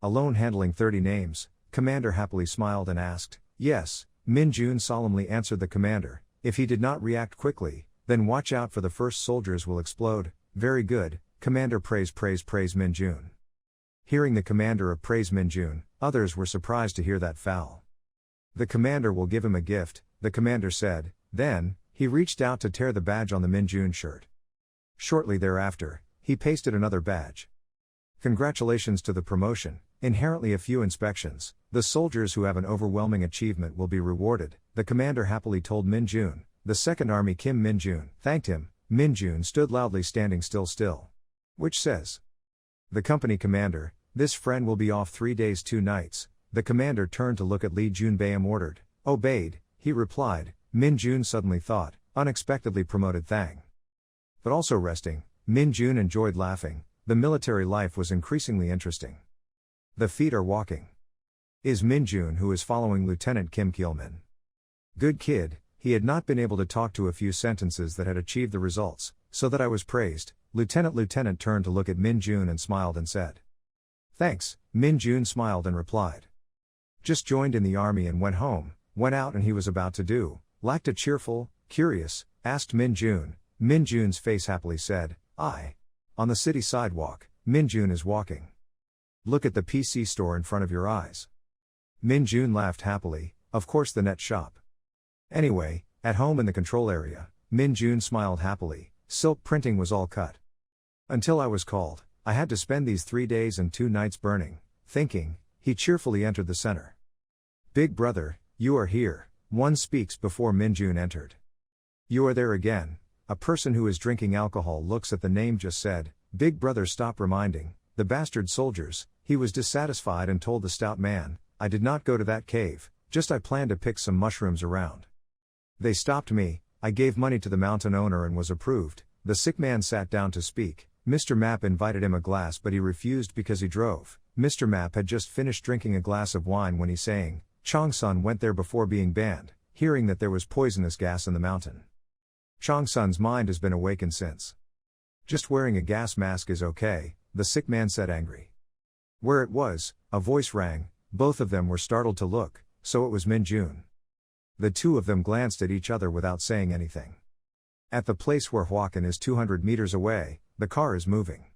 Alone handling 30 names, commander happily smiled and asked, yes, Minjun solemnly answered the commander, if he did not react quickly, then watch out for the first soldiers will explode. Very good, commander praise Minjun. Hearing the commander praise Minjun, others were surprised to hear that foul. The commander will give him a gift, the commander said, then, he reached out to tear the badge on the Minjun shirt. Shortly thereafter, he pasted another badge. Congratulations to the promotion, inherently a few inspections, the soldiers who have an overwhelming achievement will be rewarded, the commander happily told Minjun. The Second Army Kim Minjun thanked him. Minjun stood loudly standing still. Which says. The company commander, this friend will be off 3 days 2 nights, the commander turned to look at Lee Junbayam ordered. Obeyed, he replied. Minjun suddenly thought, unexpectedly promoted Thang. But also resting, Minjun enjoyed laughing, the military life was increasingly interesting. The feet are walking. Is Minjun who is following Lieutenant Kim Kielman. Good kid, he had not been able to talk to a few sentences that had achieved the results, so that I was praised. Lieutenant turned to look at Minjun and smiled and said. Thanks, Minjun smiled and replied. Just joined in the army and went home, went out and he was about to do, lacked a cheerful, curious, asked Minjun. Minjun's face happily said, I. On the city sidewalk, Minjun is walking. Look at the PC store in front of your eyes. Minjun laughed happily, of course the net shop. Anyway, at home in the control area, Minjun smiled happily, silk printing was all cut. Until I was called, I had to spend these 3 days and 2 nights burning, thinking, he cheerfully entered the center. Big brother, you are here, one speaks before Minjun entered. You are there again, a person who is drinking alcohol looks at the name just said, Big brother stop reminding, the bastard soldiers, he was dissatisfied and told the stout man, I did not go to that cave, just I planned to pick some mushrooms around. They stopped me, I gave money to the mountain owner and was approved. The sick man sat down to speak. Mr. Map invited him a glass but he refused because he drove. Mr. Map had just finished drinking a glass of wine when he saying, Chong-sun went there before being banned, hearing that there was poisonous gas in the mountain. Chong-sun's mind has been awakened since. Just wearing a gas mask is okay, the sick man said angry. Where it was, a voice rang, both of them were startled to look, so it was Minjun. The two of them glanced at each other without saying anything. At the place where Huacan is 200 meters away, the car is moving.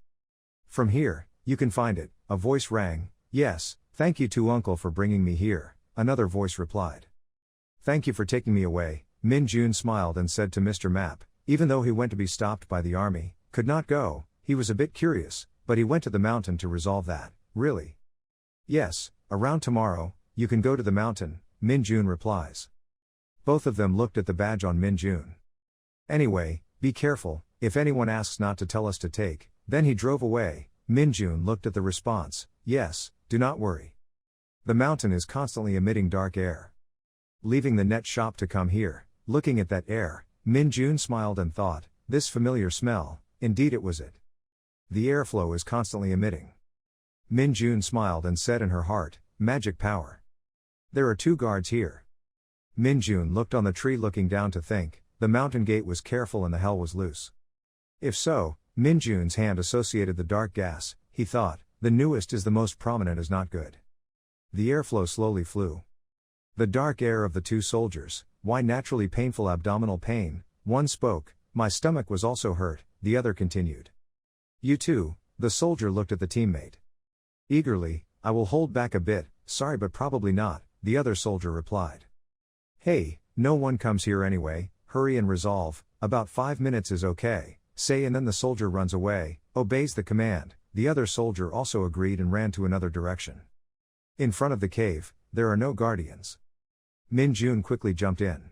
From here, you can find it, a voice rang. Yes, thank you to uncle for bringing me here, another voice replied. Thank you for taking me away, Minjun smiled and said to Mr. Map, even though he went to be stopped by the army, could not go, he was a bit curious, but he went to the mountain to resolve that, really. Yes, around tomorrow, you can go to the mountain, Minjun replies. Both of them looked at the badge on Minjun. Anyway, be careful, if anyone asks not to tell us to take, then he drove away. Minjun looked at the response, yes, do not worry. The mountain is constantly emitting dark air. Leaving the net shop to come here, looking at that air, Minjun smiled and thought, this familiar smell, indeed it was it. The airflow is constantly emitting. Minjun smiled and said in her heart, magic power. There are 2 guards here. Minjun looked on the tree looking down to think, the mountain gate was careful and the hell was loose. If so, Minjun's hand associated the dark gas, he thought, the newest is the most prominent is not good. The airflow slowly flew. The dark air of the 2 soldiers, why naturally painful abdominal pain, one spoke, my stomach was also hurt, the other continued. You too, the soldier looked at the teammate. Eagerly, I will hold back a bit, sorry but probably not, the other soldier replied. Hey, no one comes here anyway, hurry and resolve, about 5 minutes is okay, say and then the soldier runs away, obeys the command, the other soldier also agreed and ran to another direction. In front of the cave, there are no guardians. Minjun quickly jumped in.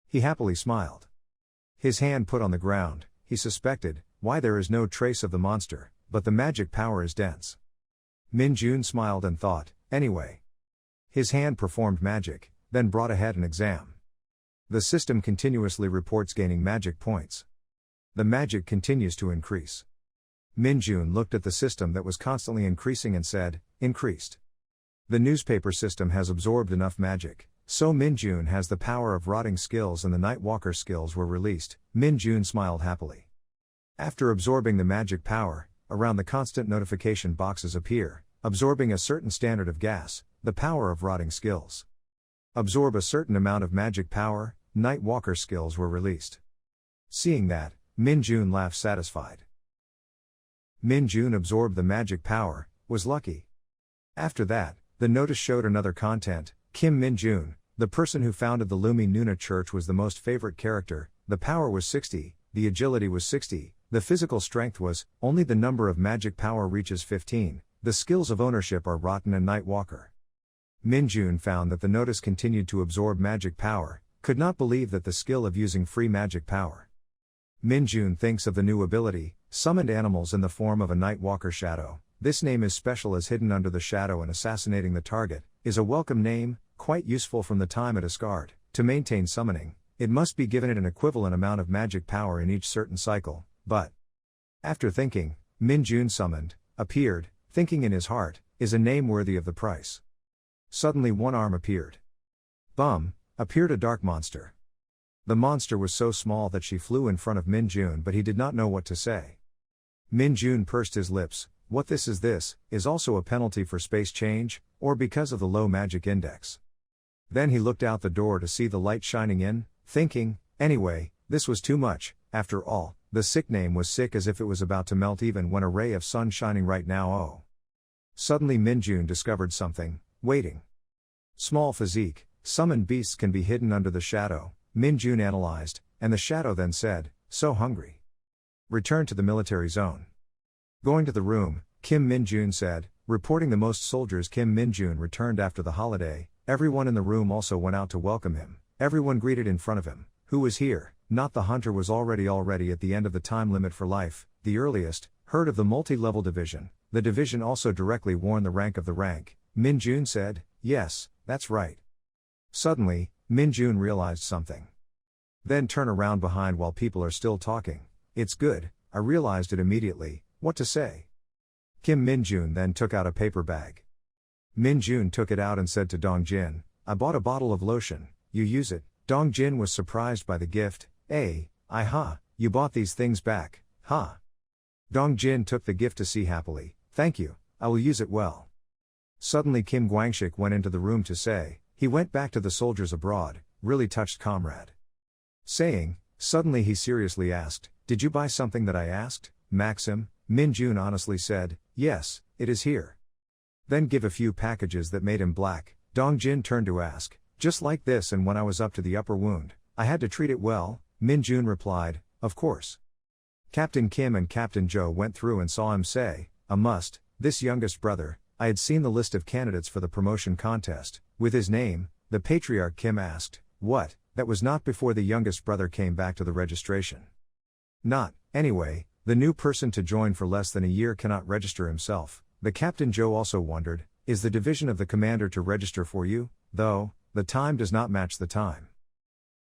He happily smiled. His hand put on the ground, he suspected, why there is no trace of the monster, but the magic power is dense. Min Jun smiled and thought, anyway. His hand performed magic, then brought ahead an exam. The system continuously reports gaining magic points. The magic continues to increase. Min Jun looked at the system that was constantly increasing and said, increased. The newspaper system has absorbed enough magic, so Min Jun has the power of rotting skills and the Nightwalker skills were released. Min Jun smiled happily. After absorbing the magic power, around the constant notification boxes appear, absorbing a certain standard of gas, the power of rotting skills. Absorb a certain amount of magic power, Nightwalker skills were released. Seeing that, Min Jun laughed satisfied. Min Jun absorbed the magic power, was lucky. After that, the notice showed another content. Kim Min Jun, the person who founded the Lumi Nuna Church, was the most favorite character. The power was 60, the agility was 60, the physical strength was, only the number of magic power reaches 15, the skills of ownership are rotten and Nightwalker. Min Jun found that the notice continued to absorb magic power, could not believe that the skill of using free magic power. Min Jun thinks of the new ability, summoned animals in the form of a Nightwalker shadow. This name is special as hidden under the shadow and assassinating the target, is a welcome name, quite useful from the time it is scarred. To maintain summoning, it must be given it an equivalent amount of magic power in each certain cycle, but after thinking, Min Jun summoned, appeared, thinking in his heart, is a name worthy of the price. Suddenly one arm appeared. Bum, appeared a dark monster. The monster was so small that she flew in front of Min Jun, but he did not know what to say. Min Jun pursed his lips. What this is also a penalty for space change, or because of the low magic index. Then he looked out the door to see the light shining in, thinking, anyway, this was too much. After all, the sick name was sick as if it was about to melt even when a ray of sun shining right now. Oh. Suddenly Min Jun discovered something, waiting. Small physique, summoned beasts can be hidden under the shadow, Min Jun analyzed, and the shadow then said, so hungry. Return to the military zone. Going to the room, Kim Min Jun said, reporting the most soldiers. Kim Min Jun returned after the holiday, everyone in the room also went out to welcome him, everyone greeted in front of him, who was here, not the hunter was already at the end of the time limit for life, the earliest, heard of the multi-level division, the division also directly warned the rank of the rank, Min Jun said, yes, that's right. Suddenly, Min Jun realized something. Then turn around behind while people are still talking, it's good, I realized it immediately. What to say? Kim Min Jun then took out a paper bag. Min Jun took it out and said to Dong Jin, I bought a bottle of lotion, you use it. Dong Jin was surprised by the gift. You bought these things back, huh? Dong Jin took the gift to see happily, thank you, I will use it well. Suddenly Kim Guangshik went into the room to say, he went back to the soldiers abroad, really touched comrade. Saying, suddenly he seriously asked, did you buy something that I asked, Maxim? Min Jun honestly said, yes, it is here. Then give a few packages that made him black. Dong Jin turned to ask, just like this, and when I was up to the upper wound, I had to treat it well, Min Jun replied, of course. Captain Kim and Captain Joe went through and saw him say, a must, this youngest brother, I had seen the list of candidates for the promotion contest, with his name, the patriarch Kim asked, what, that was not before the youngest brother came back to the registration. Not, anyway. The new person to join for less than a year cannot register himself. The Captain Joe also wondered, is the division of the commander to register for you, though, the time does not match the time.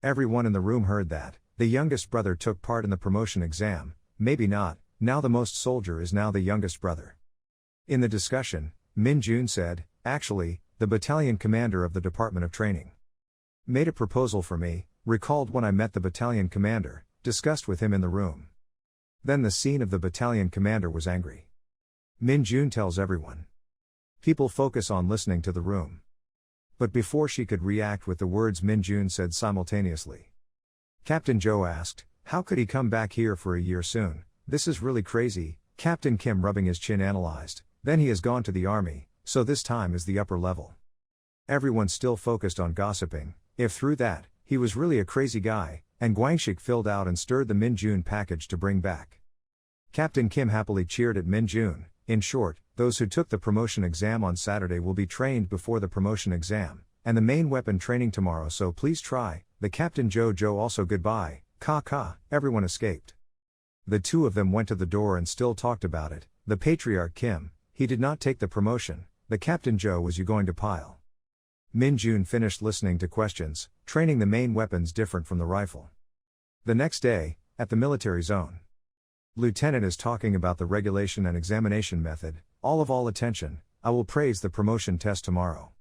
Everyone in the room heard that, the youngest brother took part in the promotion exam, maybe not, now the most soldier is now the youngest brother. In the discussion, Min Jun said, actually, the battalion commander of the Department of Training made a proposal for me, recalled when I met the battalion commander, discussed with him in the room. Then the scene of the battalion commander was angry. Min Jun tells everyone. People focus on listening to the room. But before she could react with the words Min Jun said simultaneously. Captain Joe asked, how could he come back here for a year soon? This is really crazy. Captain Kim rubbing his chin analyzed, then he has gone to the army, so this time is the upper level. Everyone still focused on gossiping, if through that, he was really a crazy guy, and Guangshik filled out and stirred the Min Jun package to bring back. Captain Kim happily cheered at Min Jun. In short, those who took the promotion exam on Saturday will be trained before the promotion exam, and the main weapon training tomorrow, so please try. The Captain Joe also goodbye, everyone escaped. The two of them went to the door and still talked about it. The patriarch Kim, he did not take the promotion. The Captain Joe was you going to pile. Min Jun finished listening to questions, training the main weapons different from the rifle. The next day, at the military zone. Lieutenant is talking about the regulation and examination method. All attention, I will praise the promotion test tomorrow.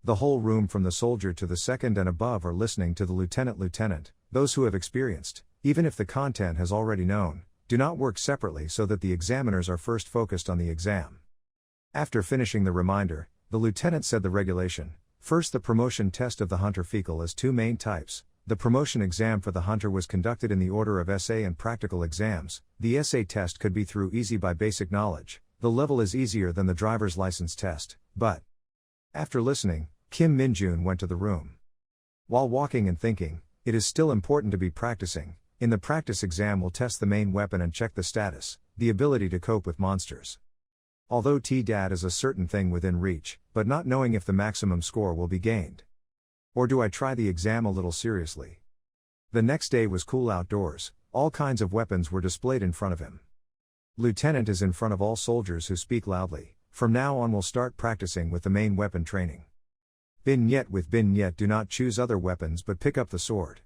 The whole room from the soldier to the second and above are listening to the lieutenant. Those who have experienced, even if the content has already known, do not work separately so that the examiners are first focused on the exam. After finishing the reminder, the lieutenant said the regulation. First, the promotion test of the hunter fecal has two main types. The promotion exam for the hunter was conducted in the order of essay and practical exams. The essay test could be through easy by basic knowledge. The level is easier than the driver's license test, but after listening, Kim Min Jun went to the room. While walking and thinking, it is still important to be practicing. In the practice exam will test the main weapon and check the status, the ability to cope with monsters. Although T-DAT is a certain thing within reach, but not knowing if the maximum score will be gained. Or do I try the exam a little seriously? The next day was cool outdoors, all kinds of weapons were displayed in front of him. Lieutenant is in front of all soldiers who speak loudly. From now on we'll start practicing with the main weapon training. With Binyet do not choose other weapons but pick up the sword.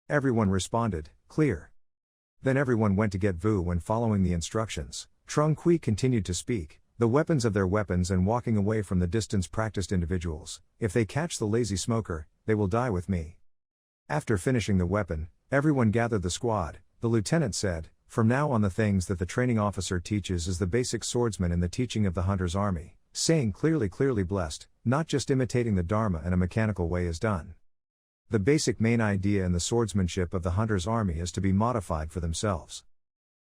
Everyone responded, clear. Then everyone went to get Vu when following the instructions. Trung Kui continued to speak, the weapons of their weapons and walking away from the distance practiced individuals. If they catch the lazy smoker, they will die with me. After finishing the weapon, everyone gathered the squad. The lieutenant said, from now on the things that the training officer teaches is the basic swordsman in the teaching of the hunter's army, saying clearly blessed, not just imitating the Dharma in a mechanical way is done. The basic main idea in the swordsmanship of the hunter's army is to be modified for themselves.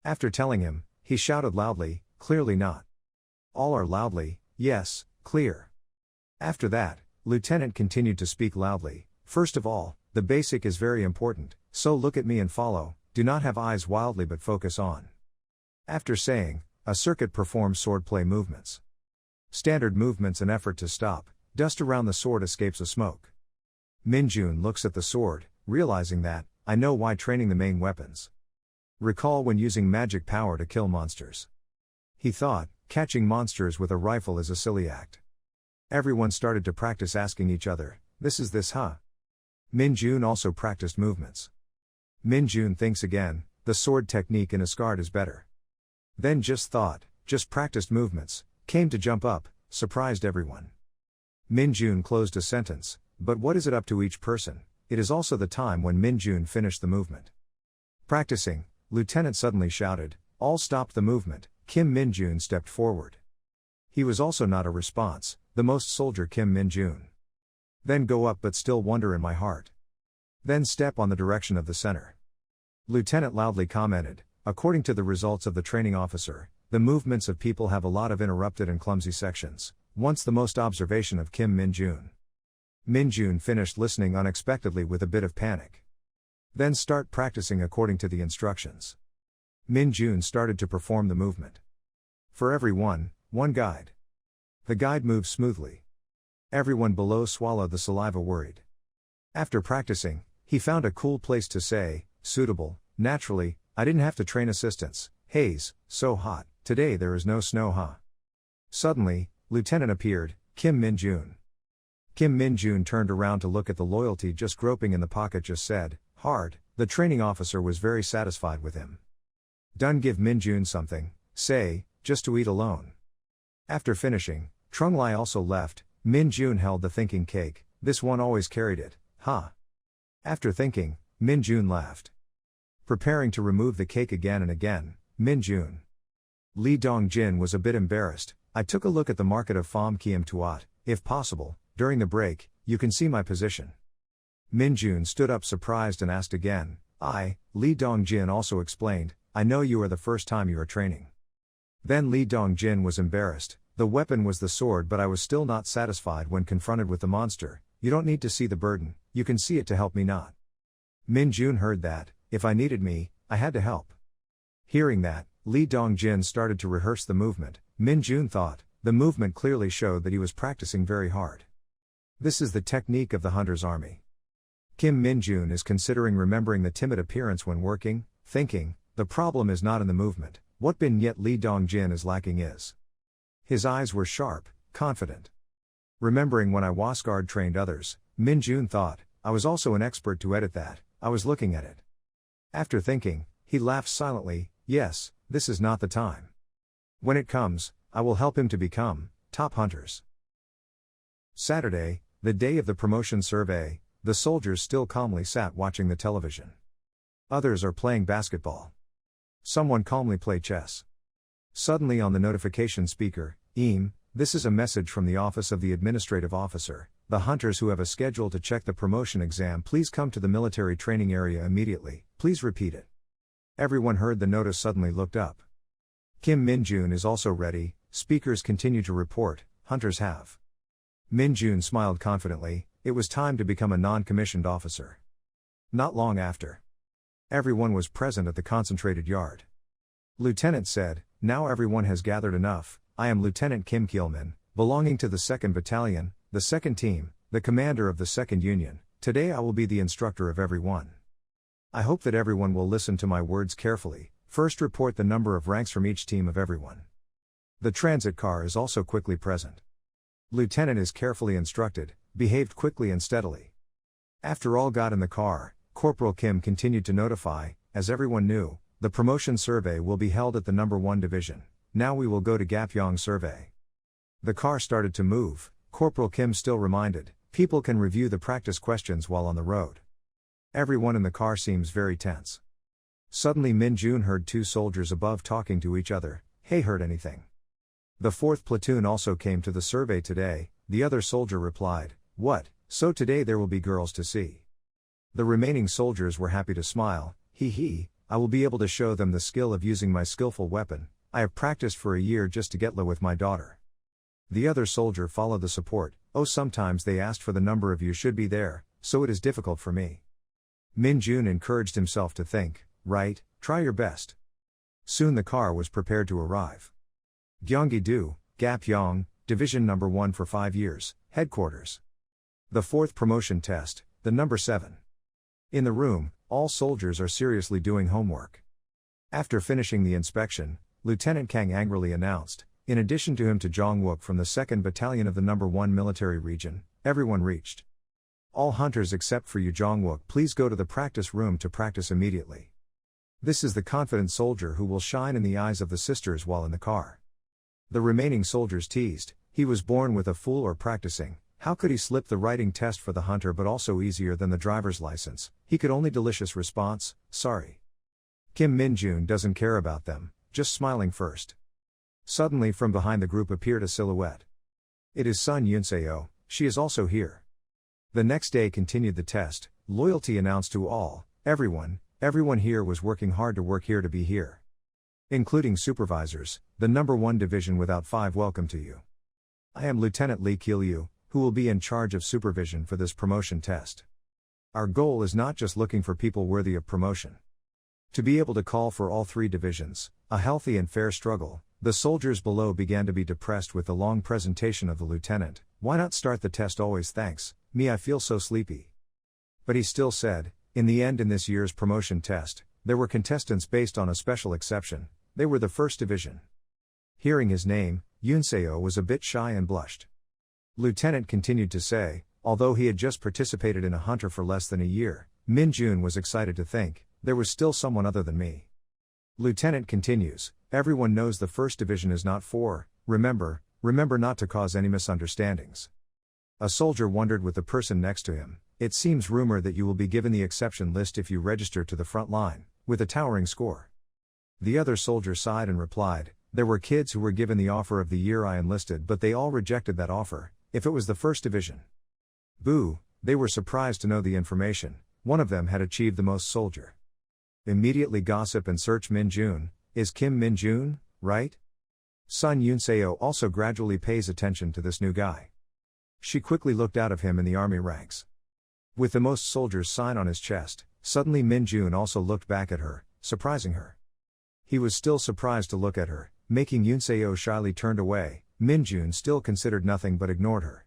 After telling him, he shouted loudly, clearly not. All are loudly, yes, clear. After that, Lieutenant continued to speak loudly. First of all, the basic is very important, so look at me and follow, do not have eyes wildly but focus on. After saying, a circuit performs swordplay movements. Standard movements and effort to stop, dust around the sword escapes a smoke. Min Jun looks at the sword, realizing that, I know why training the main weapons. Recall when using magic power to kill monsters. He thought, catching monsters with a rifle is a silly act. Everyone started to practice asking each other, this is this huh? Min Jun also practiced movements. Min Jun thinks again, the sword technique in Asgard is better. Then just practiced movements, came to jump up, surprised everyone. Min Jun closed a sentence, but what is it up to each person? It is also the time when Min Jun finished the movement. Practicing, Lieutenant suddenly shouted, all stopped the movement. Kim Min Jun stepped forward. He was also not a response, the most soldier Kim Min Jun. Then go up but still wonder in my heart. Then step on the direction of the center. Lieutenant loudly commented, according to the results of the training officer, the movements of people have a lot of interrupted and clumsy sections. Once the most observation of Kim Min Jun. Min Jun finished listening unexpectedly with a bit of panic. Then start practicing according to the instructions. Min Jun started to perform the movement. For everyone, one guide. The guide moved smoothly. Everyone below swallowed the saliva worried. After practicing, he found a cool place to say, suitable, naturally, I didn't have to train assistants, haze, so hot, today there is no snow huh? Suddenly, Lieutenant appeared, Kim Min Jun. Kim Min Jun turned around to look at the loyalty just groping in the pocket just said, hard, the training officer was very satisfied with him. Done give Min Jun something, say, just to eat alone. After finishing, Trung Lai also left, Min Jun held the thinking cake, this one always carried it, huh? After thinking, Min Jun laughed. Preparing to remove the cake again and again, Min Jun. Li Dongjin was a bit embarrassed, I took a look at the market of Pham Kiem Tuat, if possible, during the break, you can see my position. Min Jun stood up surprised and asked again, Li Dongjin also explained, I know you are the first time you are training. Then Li Dongjin was embarrassed, the weapon was the sword but I was still not satisfied when confronted with the monster, you don't need to see the burden, you can see it to help me not. Min Jun heard that, if I needed me, I had to help. Hearing that, Li Dongjin started to rehearse the movement, Min Jun thought, the movement clearly showed that he was practicing very hard. This is the technique of the hunter's army. Kim Min Jun is considering remembering the timid appearance when working, thinking, The problem is not in the movement, what Bin Yet Lee Dongjin is lacking is. His eyes were sharp, confident. Remembering when I Wasguard trained others, Min Jun thought, I was also an expert to edit that, I was looking at it. After thinking, he laughed silently, yes, this is not the time. When it comes, I will help him to become top hunters. Saturday, the day of the promotion survey, the soldiers still calmly sat watching the television. Others are playing basketball. Someone calmly play chess. Suddenly on the notification speaker, this is a message from the office of the administrative officer. The hunters who have a schedule to check the promotion exam, please come to the military training area immediately, please repeat it. Everyone heard the notice, suddenly looked up. Kim Min Jun is also ready, speakers continue to report, hunters have. Min Jun smiled confidently, it was time to become a non-commissioned officer. Not long after. Everyone was present at the concentrated yard. Lieutenant said, now everyone has gathered enough, I am Lieutenant Kim Kielman, belonging to the 2nd Battalion, the 2nd Team, the commander of the 2nd Union. Today I will be the instructor of everyone. I hope that everyone will listen to my words carefully. First, report the number of ranks from each team of everyone. The transit car is also quickly present. Lieutenant is carefully instructed, behaved quickly and steadily. After all got in the car, Corporal Kim continued to notify, as everyone knew, the promotion survey will be held at the number 1 division. Now we will go to Gapyong survey. The car started to move. Corporal Kim still reminded, people can review the practice questions while on the road. Everyone in the car seems very tense. Suddenly Min Jun heard 2 soldiers above talking to each other, hey, heard anything? The 4th platoon also came to the survey today, the other soldier replied, what, so today there will be girls to see. The remaining soldiers were happy to smile, I will be able to show them the skill of using my skillful weapon, I have practiced for a year just to get low with my daughter. The other soldier followed the support, oh sometimes they asked for the number of you should be there, so it is difficult for me. Min Jun encouraged himself to think, right, try your best. Soon the car was prepared to arrive. Gyeonggi-do, Gapyong, Division number 1 for 5 years, headquarters. The 4th promotion test, the number 7. In the room, all soldiers are seriously doing homework. After finishing the inspection, Lieutenant Kang angrily announced, in addition to him to Jong-wook from the 2nd Battalion of the number 1 military region, everyone reached. All hunters except for you Jong-wook please go to the practice room to practice immediately. This is the confident soldier who will shine in the eyes of the sisters while in the car. The remaining soldiers teased, he was born with a fool or practicing, how could he slip the writing test for the hunter but also easier than the driver's license, he could only delicious response, sorry. Kim Min Jun doesn't care about them, just smiling first. Suddenly from behind the group appeared a silhouette. It is Sun Yunseo, she is also here. The next day continued the test, loyalty announced to all, everyone here was working hard to work here to be here. Including supervisors, the number 1 division without 5 welcome to you. I am Lieutenant Lee Kil-yu, who will be in charge of supervision for this promotion test. Our goal is not just looking for people worthy of promotion. To be able to call for all 3 divisions, a healthy and fair struggle. The soldiers below began to be depressed with the long presentation of the lieutenant, why not start the test always thanks, me I feel so sleepy. But he still said, in the end in this year's promotion test, there were contestants based on a special exception, they were the 1st division. Hearing his name, Yunseo was a bit shy and blushed. Lieutenant continued to say, although he had just participated in a hunter for less than a year, Min Jun was excited to think, there was still someone other than me. Lieutenant continues, everyone knows the 1st division is not for, remember not to cause any misunderstandings. A soldier wondered with the person next to him, it seems rumor that you will be given the exception list if you register to the front line, with a towering score. The other soldier sighed and replied, there were kids who were given the offer of the year I enlisted but they all rejected that offer, if it was the 1st division. Boo, they were surprised to know the information, one of them had achieved the most soldier. Immediately gossip and search Min Jun, is Kim Min Jun, right? Sun Yunseo also gradually pays attention to this new guy. She quickly looked out of him in the army ranks. With the most soldiers sign on his chest, suddenly Min Jun also looked back at her, surprising her. He was still surprised to look at her, making Yunseo shyly turned away, Min Jun still considered nothing but ignored her.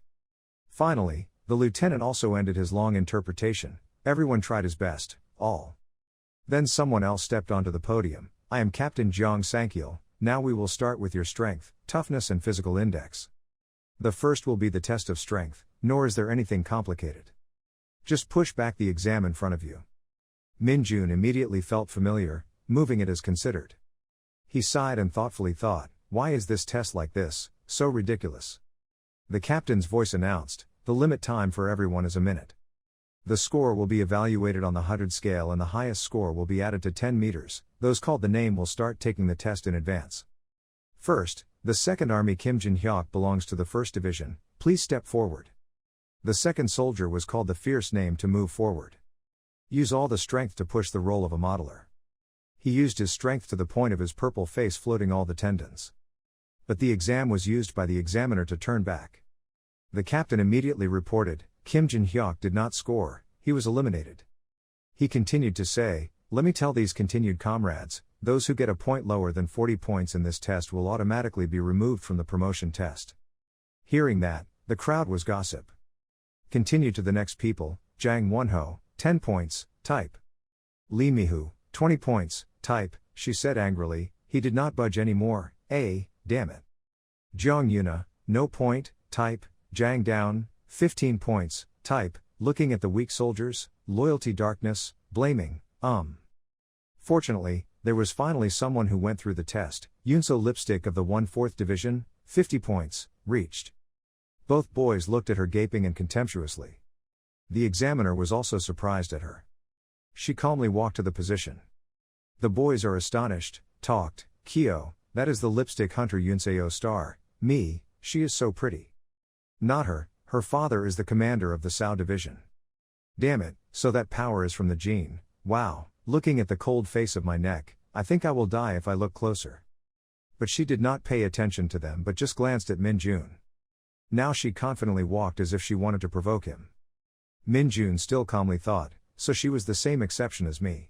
Finally, the lieutenant also ended his long interpretation, everyone tried his best, all. Then someone else stepped onto the podium. I am Captain Jeong Sankil. Now we will start with your strength, toughness and physical index. The first will be the test of strength, nor is there anything complicated. Just push back the exam in front of you. Minjun immediately felt familiar, moving it as considered. He sighed and thoughtfully thought, why is this test like this, so ridiculous? The captain's voice announced, the limit time for everyone is a minute. The score will be evaluated on the 100 scale and the highest score will be added to 10 meters. Those called the name will start taking the test in advance. First, the 2nd Army Kim Jin-hyuk belongs to the 1st Division, please step forward. The second soldier was called the Fierce name to move forward. Use all the strength to push the role of a modeler. He used his strength to the point of his purple face floating all the tendons. But the exam was used by the examiner to turn back. The captain immediately reported, Kim Jin-hyuk did not score, he was eliminated. He continued to say, let me tell these continued comrades, those who get a point lower than 40 points in this test will automatically be removed from the promotion test. Hearing that, the crowd was gossip. Continued to the next people, Jang Wonho, 10 points, type. Lee Mihu, 20 points, type, she said angrily, he did not budge anymore, damn it. Jeong Yuna, no point, type, Jang down, 15 points, type, looking at the weak soldiers, loyalty darkness, blaming, Fortunately, there was finally someone who went through the test, Yunso Lipstick of the 1/4 Division, 50 points, reached. Both boys looked at her gaping and contemptuously. The examiner was also surprised at her. She calmly walked to the position. The boys are astonished, talked, Kyo, that is the lipstick hunter Yunseo star, me, she is so pretty. Not her, her father is the commander of the Sao Division. Damn it, so that power is from the gene, wow, looking at the cold face of my neck, I think I will die if I look closer. But she did not pay attention to them but just glanced at Minjun. Now she confidently walked as if she wanted to provoke him. Minjun still calmly thought, so she was the same exception as me.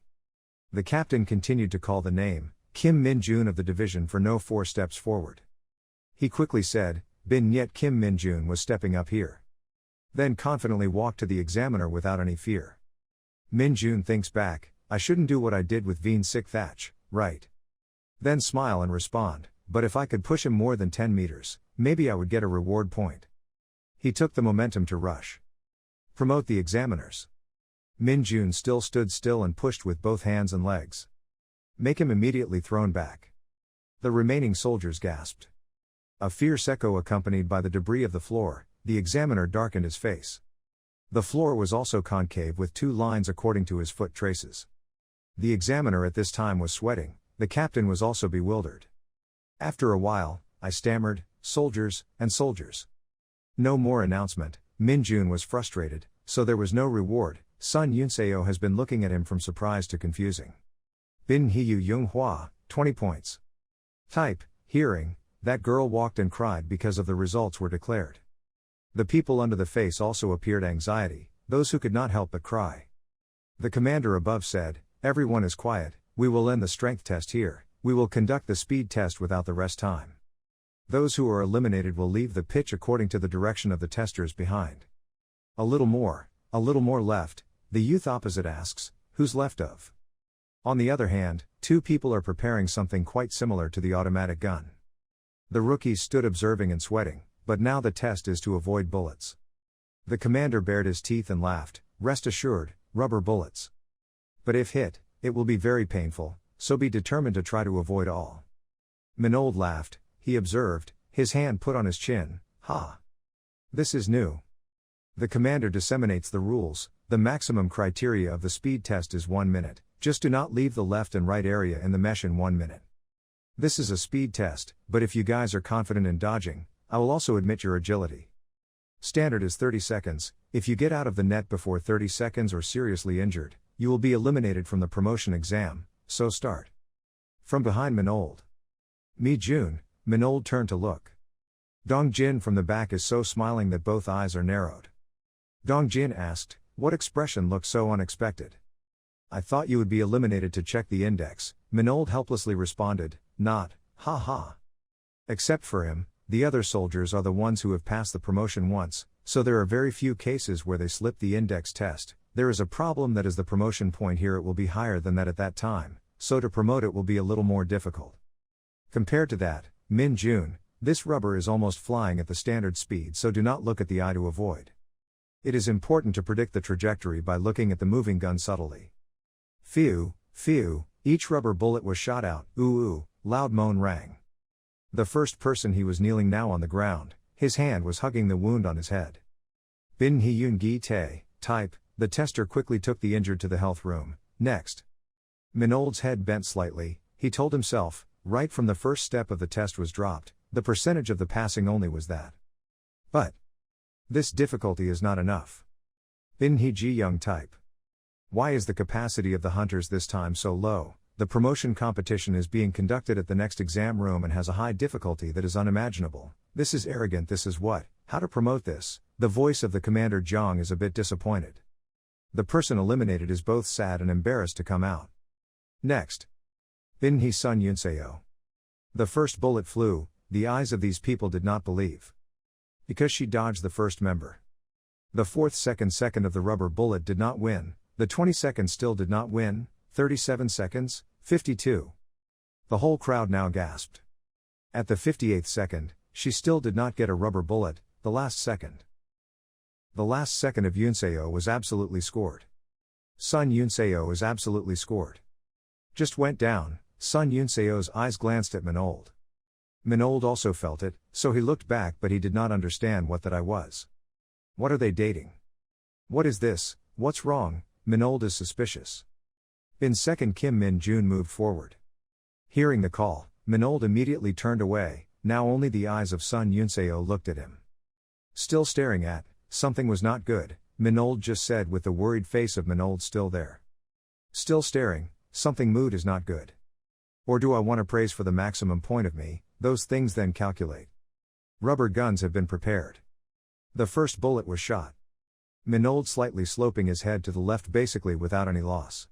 The captain continued to call the name, Kim Minjun of the division for no 4 steps forward. He quickly said, Bin Nyet Kim Minjun was stepping up here. Then confidently walked to the examiner without any fear. Minjun thinks back, I shouldn't do what I did with Veen Sik Thatch, right? Then smile and respond, but if I could push him more than 10 meters, maybe I would get a reward point. He took the momentum to rush. Promote the examiners. Minjun still stood still and pushed with both hands and legs. Make him immediately thrown back. The remaining soldiers gasped. A fierce echo accompanied by the debris of the floor, the examiner darkened his face. The floor was also concave with 2 lines according to his foot traces. The examiner at this time was sweating, the captain was also bewildered. After a while, I stammered, soldiers, and soldiers. No more announcement, Minjun was frustrated, so there was no reward, Sun Yunseo has been looking at him from surprise to confusing. Bin Hiyu Yoonghwa, 20 points. Type, hearing, that girl walked and cried because of the results were declared. The people under the face also appeared anxiety, those who could not help but cry. The commander above said, everyone is quiet, we will end the strength test here, we will conduct the speed test without the rest time. Those who are eliminated will leave the pitch according to the direction of the testers behind. A little more left, the youth opposite asks, who's left of? On the other hand, 2 people are preparing something quite similar to the automatic gun. The rookies stood observing and sweating, but now the test is to avoid bullets. The commander bared his teeth and laughed, rest assured, rubber bullets. But if hit, it will be very painful, so be determined to try to avoid all. Minold laughed, he observed, his hand put on his chin, ha. This is new. The commander disseminates the rules, the maximum criteria of the speed test is 1 minute, just do not leave the left and right area in the mesh in 1 minute. This is a speed test, but if you guys are confident in dodging, I will also admit your agility. Standard is 30 seconds, if you get out of the net before 30 seconds or seriously injured, you will be eliminated from the promotion exam, so start. From behind Minold. Mi Jun, Minold turned to look. Dong Jin from the back is so smiling that both eyes are narrowed. Dong Jin asked, what expression looks so unexpected? I thought you would be eliminated to check the index, Minold helplessly responded, not, ha ha. Except for him, the other soldiers are the ones who have passed the promotion once, so there are very few cases where they slip the index test, there is a problem that is the promotion point here, it will be higher than that at that time, so to promote it will be a little more difficult. Compared to that, Min Jun, this rubber is almost flying at the standard speed, so do not look at the eye to avoid. It is important to predict the trajectory by looking at the moving gun subtly. Phew, phew, each rubber bullet was shot out, ooh ooh, loud moan rang. The first person, he was kneeling now on the ground, his hand was hugging the wound on his head. Bin He Yun Gi Tae, type, the tester quickly took the injured to the health room. Next. Minold's head bent slightly, he told himself, right from the first step of the test was dropped, the percentage of the passing only was that. But this difficulty is not enough. Bin He Ji Young type. Why is the capacity of the hunters this time so low? The promotion competition is being conducted at the next exam room and has a high difficulty that is unimaginable. This is arrogant, this is what? How to promote this? The voice of the commander Jiang is a bit disappointed. The person eliminated is both sad and embarrassed to come out. Next. Bin He Sun Yunseo. The first bullet flew, the eyes of these people did not believe. Because she dodged the first member. The 4th second of the rubber bullet did not win, the 20 still did not win, 37 seconds, 52. The whole crowd now gasped. At the 58th second, she still did not get a rubber bullet, the last second. The last second of Yunseo was absolutely scored. Sun Yunseo is absolutely scored. Just went down. Sun Yunseo's eyes glanced at Minold. Minold also felt it, so he looked back, but he did not understand what that I was. What are they dating? What is this? What's wrong? Minold is suspicious. In second, Kim Min Jun moved forward. Hearing the call, Minold immediately turned away, now only the eyes of Sun Yunseo looked at him. Still staring at, something was not good, Minold just said with the worried face of Minold still there. Still staring, something mood is not good. Or do I want to praise for the maximum point of me, those things then calculate. Rubber guns have been prepared. The first bullet was shot. Minold slightly sloping his head to the left basically without any loss.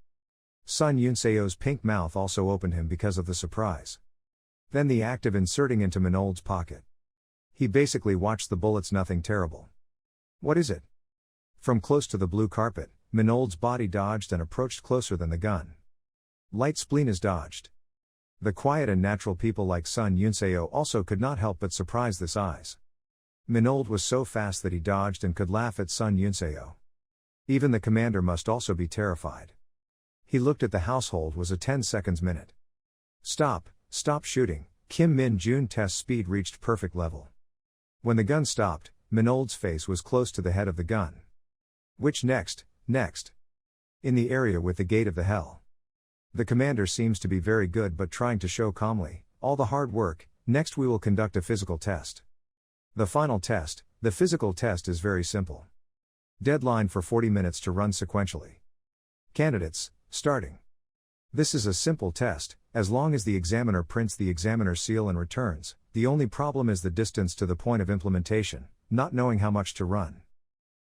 Sun Yunseo's pink mouth also opened him because of the surprise. Then the act of inserting into Minold's pocket. He basically watched the bullets, nothing terrible. What is it? From close to the blue carpet, Minold's body dodged and approached closer than the gun. Light spleen is dodged. The quiet and natural people like Sun Yunseo also could not help but surprise this eyes. Minold was so fast that he dodged and could laugh at Sun Yunseo. Even the commander must also be terrified. He looked at the household, was a 10 seconds minute. Stop shooting. Kim Min Jun test speed reached perfect level. When the gun stopped, Minold's face was close to the head of the gun. Which next? In the area with the gate of the hell. The commander seems to be very good but trying to show calmly, all the hard work, next we will conduct a physical test. The final test, the physical test is very simple. Deadline for 40 minutes to run sequentially. Candidates, starting. This is a simple test, as long as the examiner prints the examiner seal and returns, the only problem is the distance to the point of implementation, not knowing how much to run.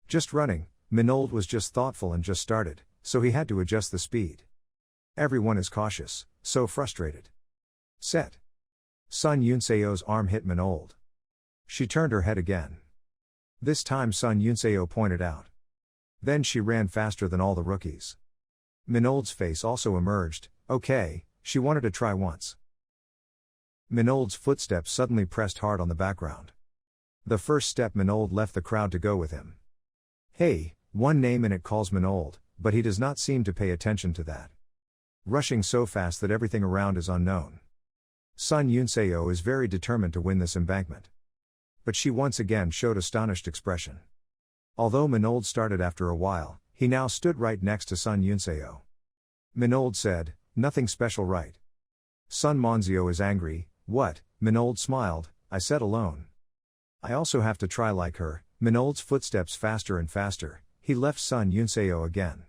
Just running, Minold was just thoughtful and just started, so he had to adjust the speed. Everyone is cautious, so frustrated. Set. Sun Yunseo's arm hit Minold. She turned her head again. This time Sun Yunseo pointed out. Then she ran faster than all the rookies. Minold's face also emerged. Okay, she wanted to try once. Minold's footsteps suddenly pressed hard on the background. The first step, Minold left the crowd to go with him. Hey, one name and it calls Minold, but he does not seem to pay attention to that. Rushing so fast that everything around is unknown. Sun Yunseo is very determined to win this embankment. But she once again showed astonished expression. Although Minold started after a while, he now stood right next to Sun Yunseo. Minold said, nothing special, right? Sun Monzio is angry. What? Minold smiled, I said alone. I also have to try like her. Minold's footsteps faster and faster, he left Sun Yunseo again.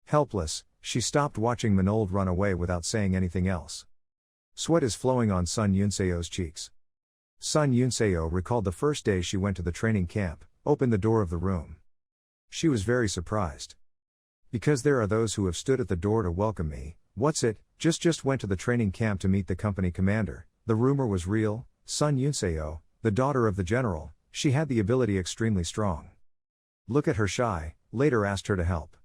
Helpless, she stopped watching Minold run away without saying anything else. Sweat is flowing on Sun Yunseo's cheeks. Sun Yunseo recalled the first day she went to the training camp, opened the door of the room. She was very surprised. Because there are those who have stood at the door to welcome me, what's it, just went to the training camp to meet the company commander, the rumor was real, Sun Yunseo, the daughter of the general, she had the ability extremely strong. Look at her shy, later asked her to help.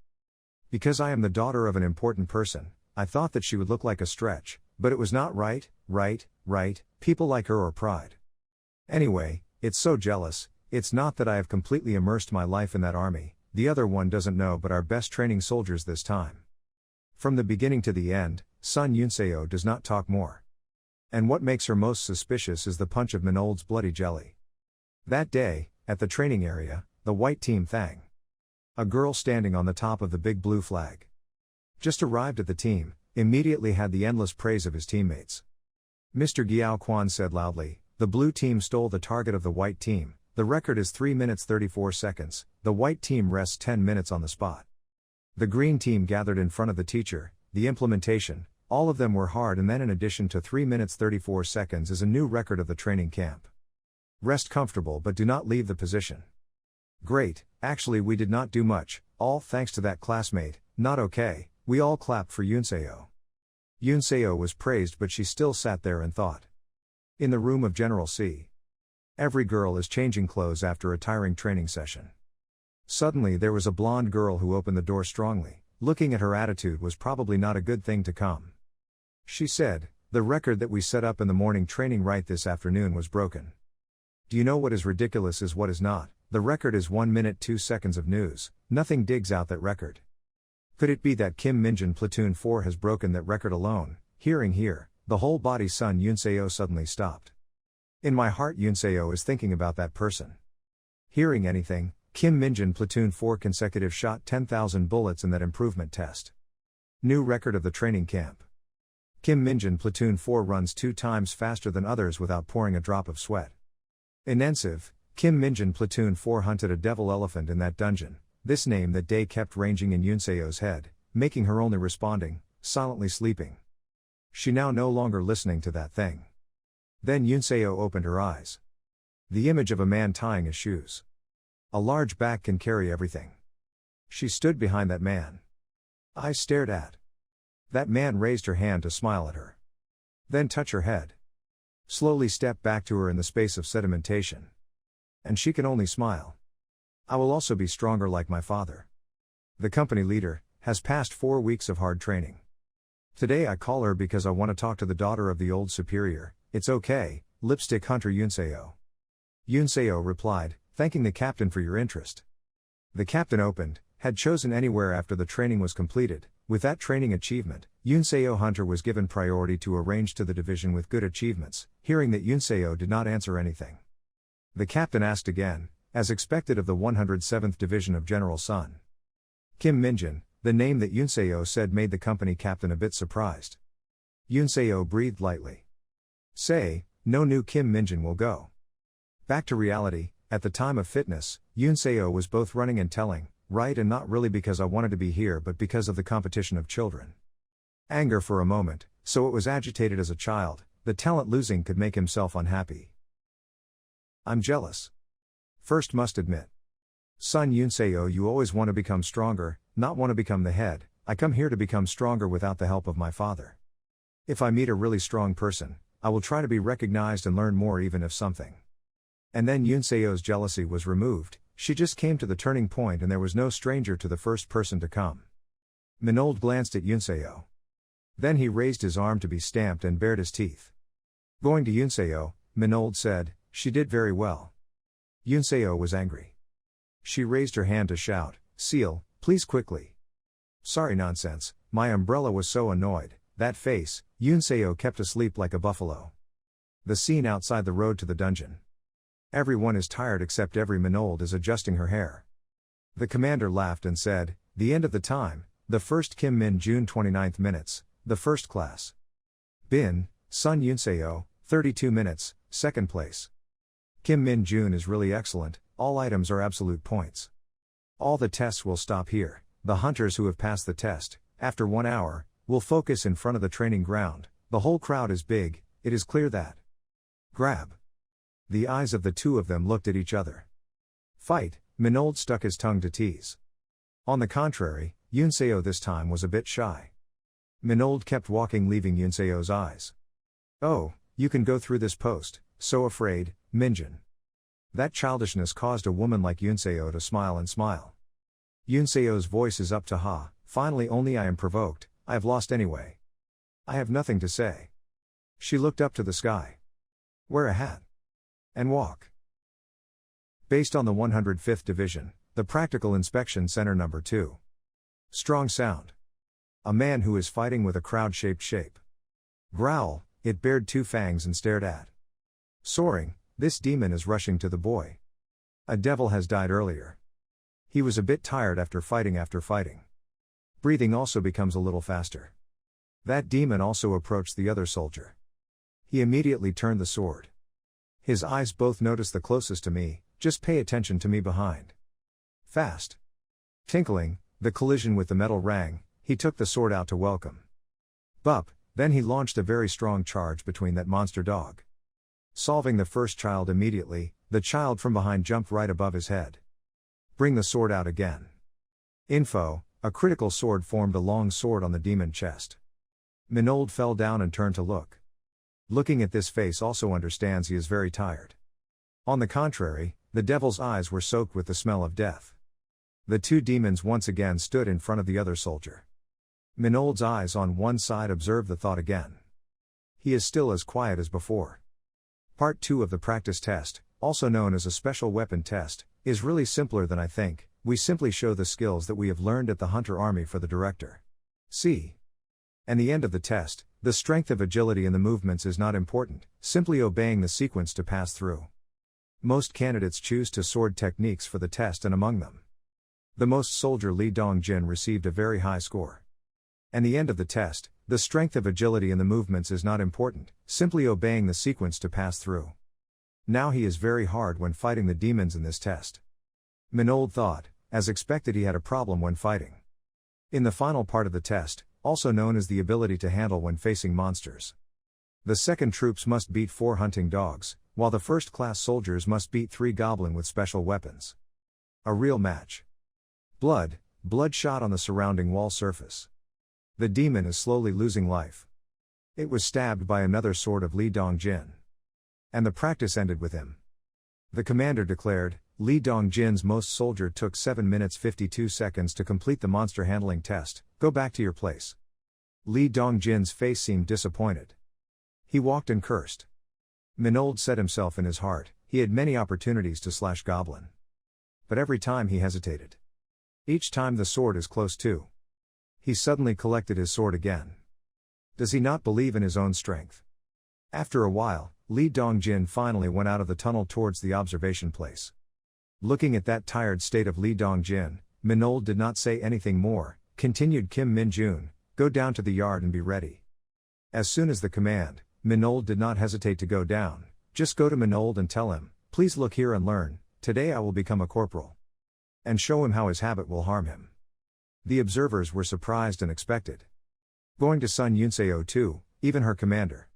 Because I am the daughter of an important person, I thought that she would look like a stretch, but it was not right, people like her or pride. Anyway, it's so jealous, it's not that I have completely immersed my life in that army, the other one doesn't know but our best training soldiers this time. From the beginning to the end, Sun Yunseo does not talk more. And what makes her most suspicious is the punch of Minold's bloody jelly. That day, at the training area, the white team Thang. A girl standing on the top of the big blue flag. Just arrived at the team, immediately had the endless praise of his teammates. Mr. Giao Quan said loudly, "The blue team stole the target of the white team, the record is 3 minutes 34 seconds, the white team rests 10 minutes on the spot." The green team gathered in front of the teacher, the implementation, all of them were hard and then in addition to 3 minutes 34 seconds is a new record of the training camp. Rest comfortable but do not leave the position. Great, actually we did not do much, all thanks to that classmate, not okay, we all clapped for Yunseo. Yunseo was praised but she still sat there and thought. In the room of General C. Every girl is changing clothes after a tiring training session. Suddenly there was a blonde girl who opened the door strongly, looking at her attitude was probably not a good thing to come. She said, "The record that we set up in the morning training right this afternoon was broken. Do you know what is ridiculous is what is not? The record is 1 minute 2 seconds of news, nothing digs out that record. Could it be that Kim Minjin Platoon 4 has broken that record alone?" Hearing here, the whole body Sun Yunseo suddenly stopped. In my heart Yunseo is thinking about that person. Hearing anything, Kim Minjin Platoon 4 consecutive shot 10,000 bullets in that improvement test. New record of the training camp. Kim Minjin Platoon 4 runs 2 times faster than others without pouring a drop of sweat. Inensive, Kim Minjin Platoon 4 hunted a devil elephant in that dungeon. This name that day kept ranging in Yunseo's head, making her only responding, silently sleeping. She now no longer listening to that thing. Then Yunseo opened her eyes. The image of a man tying his shoes. A large back can carry everything. She stood behind that man. Eyes stared at. That man raised her hand to smile at her. Then touch her head. Slowly step back to her in the space of sedimentation. And she can only smile. I will also be stronger like my father. The company leader has passed 4 weeks of hard training. Today I call her because I want to talk to the daughter of the old superior. It's okay, Lipstick Hunter Yunseo. Yunseo replied, thanking the captain for your interest. The captain opened, had chosen anywhere after the training was completed. With that training achievement, Yunseo Hunter was given priority to arrange to the division with good achievements. Hearing that Yunseo did not answer anything, the captain asked again, as expected of the 107th Division of General Sun. Kim Minjin, the name that Yunseo said made the company captain a bit surprised. Yunseo breathed lightly. Say, no new Kim Minjin will go. Back to reality, at the time of fitness, Yunseo was both running and telling, right and not really because I wanted to be here but because of the competition of children. Anger for a moment, so it was agitated as a child, the talent losing could make himself unhappy. I'm jealous. First must admit. Son Yunseo, you always want to become stronger, not want to become the head. I come here to become stronger without the help of my father. If I meet a really strong person, I will try to be recognized and learn more even if something. And then Yunseo's jealousy was removed, she just came to the turning point and there was no stranger to the first person to come. Minold glanced at Yunseo. Then he raised his arm to be stamped and bared his teeth. Going to Yunseo, Minold said, she did very well. Yunseo was angry. She raised her hand to shout, Seal, please quickly. Sorry nonsense, my umbrella was so annoyed, that face. Yunseo kept asleep like a buffalo. The scene outside the road to the dungeon. Everyone is tired except every Minold is adjusting her hair. The commander laughed and said, the end of the time, the first Kim Min June 29th minutes, the first class. Bin, Sun Yunseo, 32 minutes, second place. Kim Min June is really excellent, all items are absolute points. All the tests will stop here, the hunters who have passed the test, after 1 hour, will focus in front of the training ground, the whole crowd is big, it is clear that. Grab. The eyes of the two of them looked at each other. Fight, Minold stuck his tongue to tease. On the contrary, Yunseo this time was a bit shy. Minold kept walking leaving Yunseo's eyes. Oh, you can go through this post, so afraid, Minjin. That childishness caused a woman like Yunseo to smile and smile. Yunseo's voice is up to ha, Finally, only I am provoked, I have lost anyway. I have nothing to say. She looked up to the sky. Wear a hat. And walk. Based on the 105th Division, the Practical Inspection Center Number 2. Strong sound. A man who is fighting with a crowd-shaped shape. Growl, it bared two fangs and stared at. Soaring, this demon is rushing to the boy. A devil has died earlier. He was a bit tired after fighting. Breathing also becomes a little faster. That demon also approached the other soldier. He immediately turned the sword. His eyes both noticed the closest to me, just pay attention to me behind. Fast. Tinkling, the collision with the metal rang, he took the sword out to welcome. Bup, then he launched a very strong charge between that monster dog. Solving the first child immediately, the child from behind jumped right above his head. Bring the sword out again. Info, a critical sword formed a long sword on the demon chest. Minold fell down and turned to look. Looking at this face also understands he is very tired. On the contrary, the devil's eyes were soaked with the smell of death. The two demons once again stood in front of the other soldier. Minold's eyes on one side observed the thought again. He is still as quiet as before. Part 2 of the practice test, also known as a special weapon test, is really simpler than I think. We simply show the skills that we have learned at the Hunter Army for the director. See. And the end of the test, the strength of agility in the movements is not important, simply obeying the sequence to pass through. Most candidates choose to sword techniques for the test, and among them, the most soldier Li Dongjin received a very high score. And the end of the test, the strength of agility in the movements is not important, simply obeying the sequence to pass through. Now he is very hard when fighting the demons in this test. Minold thought, as expected, he had a problem when fighting. In the final part of the test, also known as the ability to handle when facing monsters, the second troops must beat 4 hunting dogs, while the first-class soldiers must beat 3 goblin with special weapons. A real match. Blood shot on the surrounding wall surface. The demon is slowly losing life. It was stabbed by another sword of Li Dongjin. And the practice ended with him. The commander declared, Li Dongjin's most soldier took 7 minutes 52 seconds to complete the monster handling test, go back to your place. Li Dongjin's face seemed disappointed. He walked and cursed. Minold said himself in his heart, he had many opportunities to slash goblin. But every time he hesitated. Each time the sword is close to. He suddenly collected his sword again. Does he not believe in his own strength? After a while, Li Dongjin finally went out of the tunnel towards the observation place. Looking at that tired state of Li Dongjin, Minold did not say anything more, continued Kim Min-jun, go down to the yard and be ready. As soon as the command, Minold did not hesitate to go down, just go to Minold and tell him, please look here and learn, today I will become a corporal. And show him how his habit will harm him. The observers were surprised and expected. Going to Sun Yunseo too, even her commander.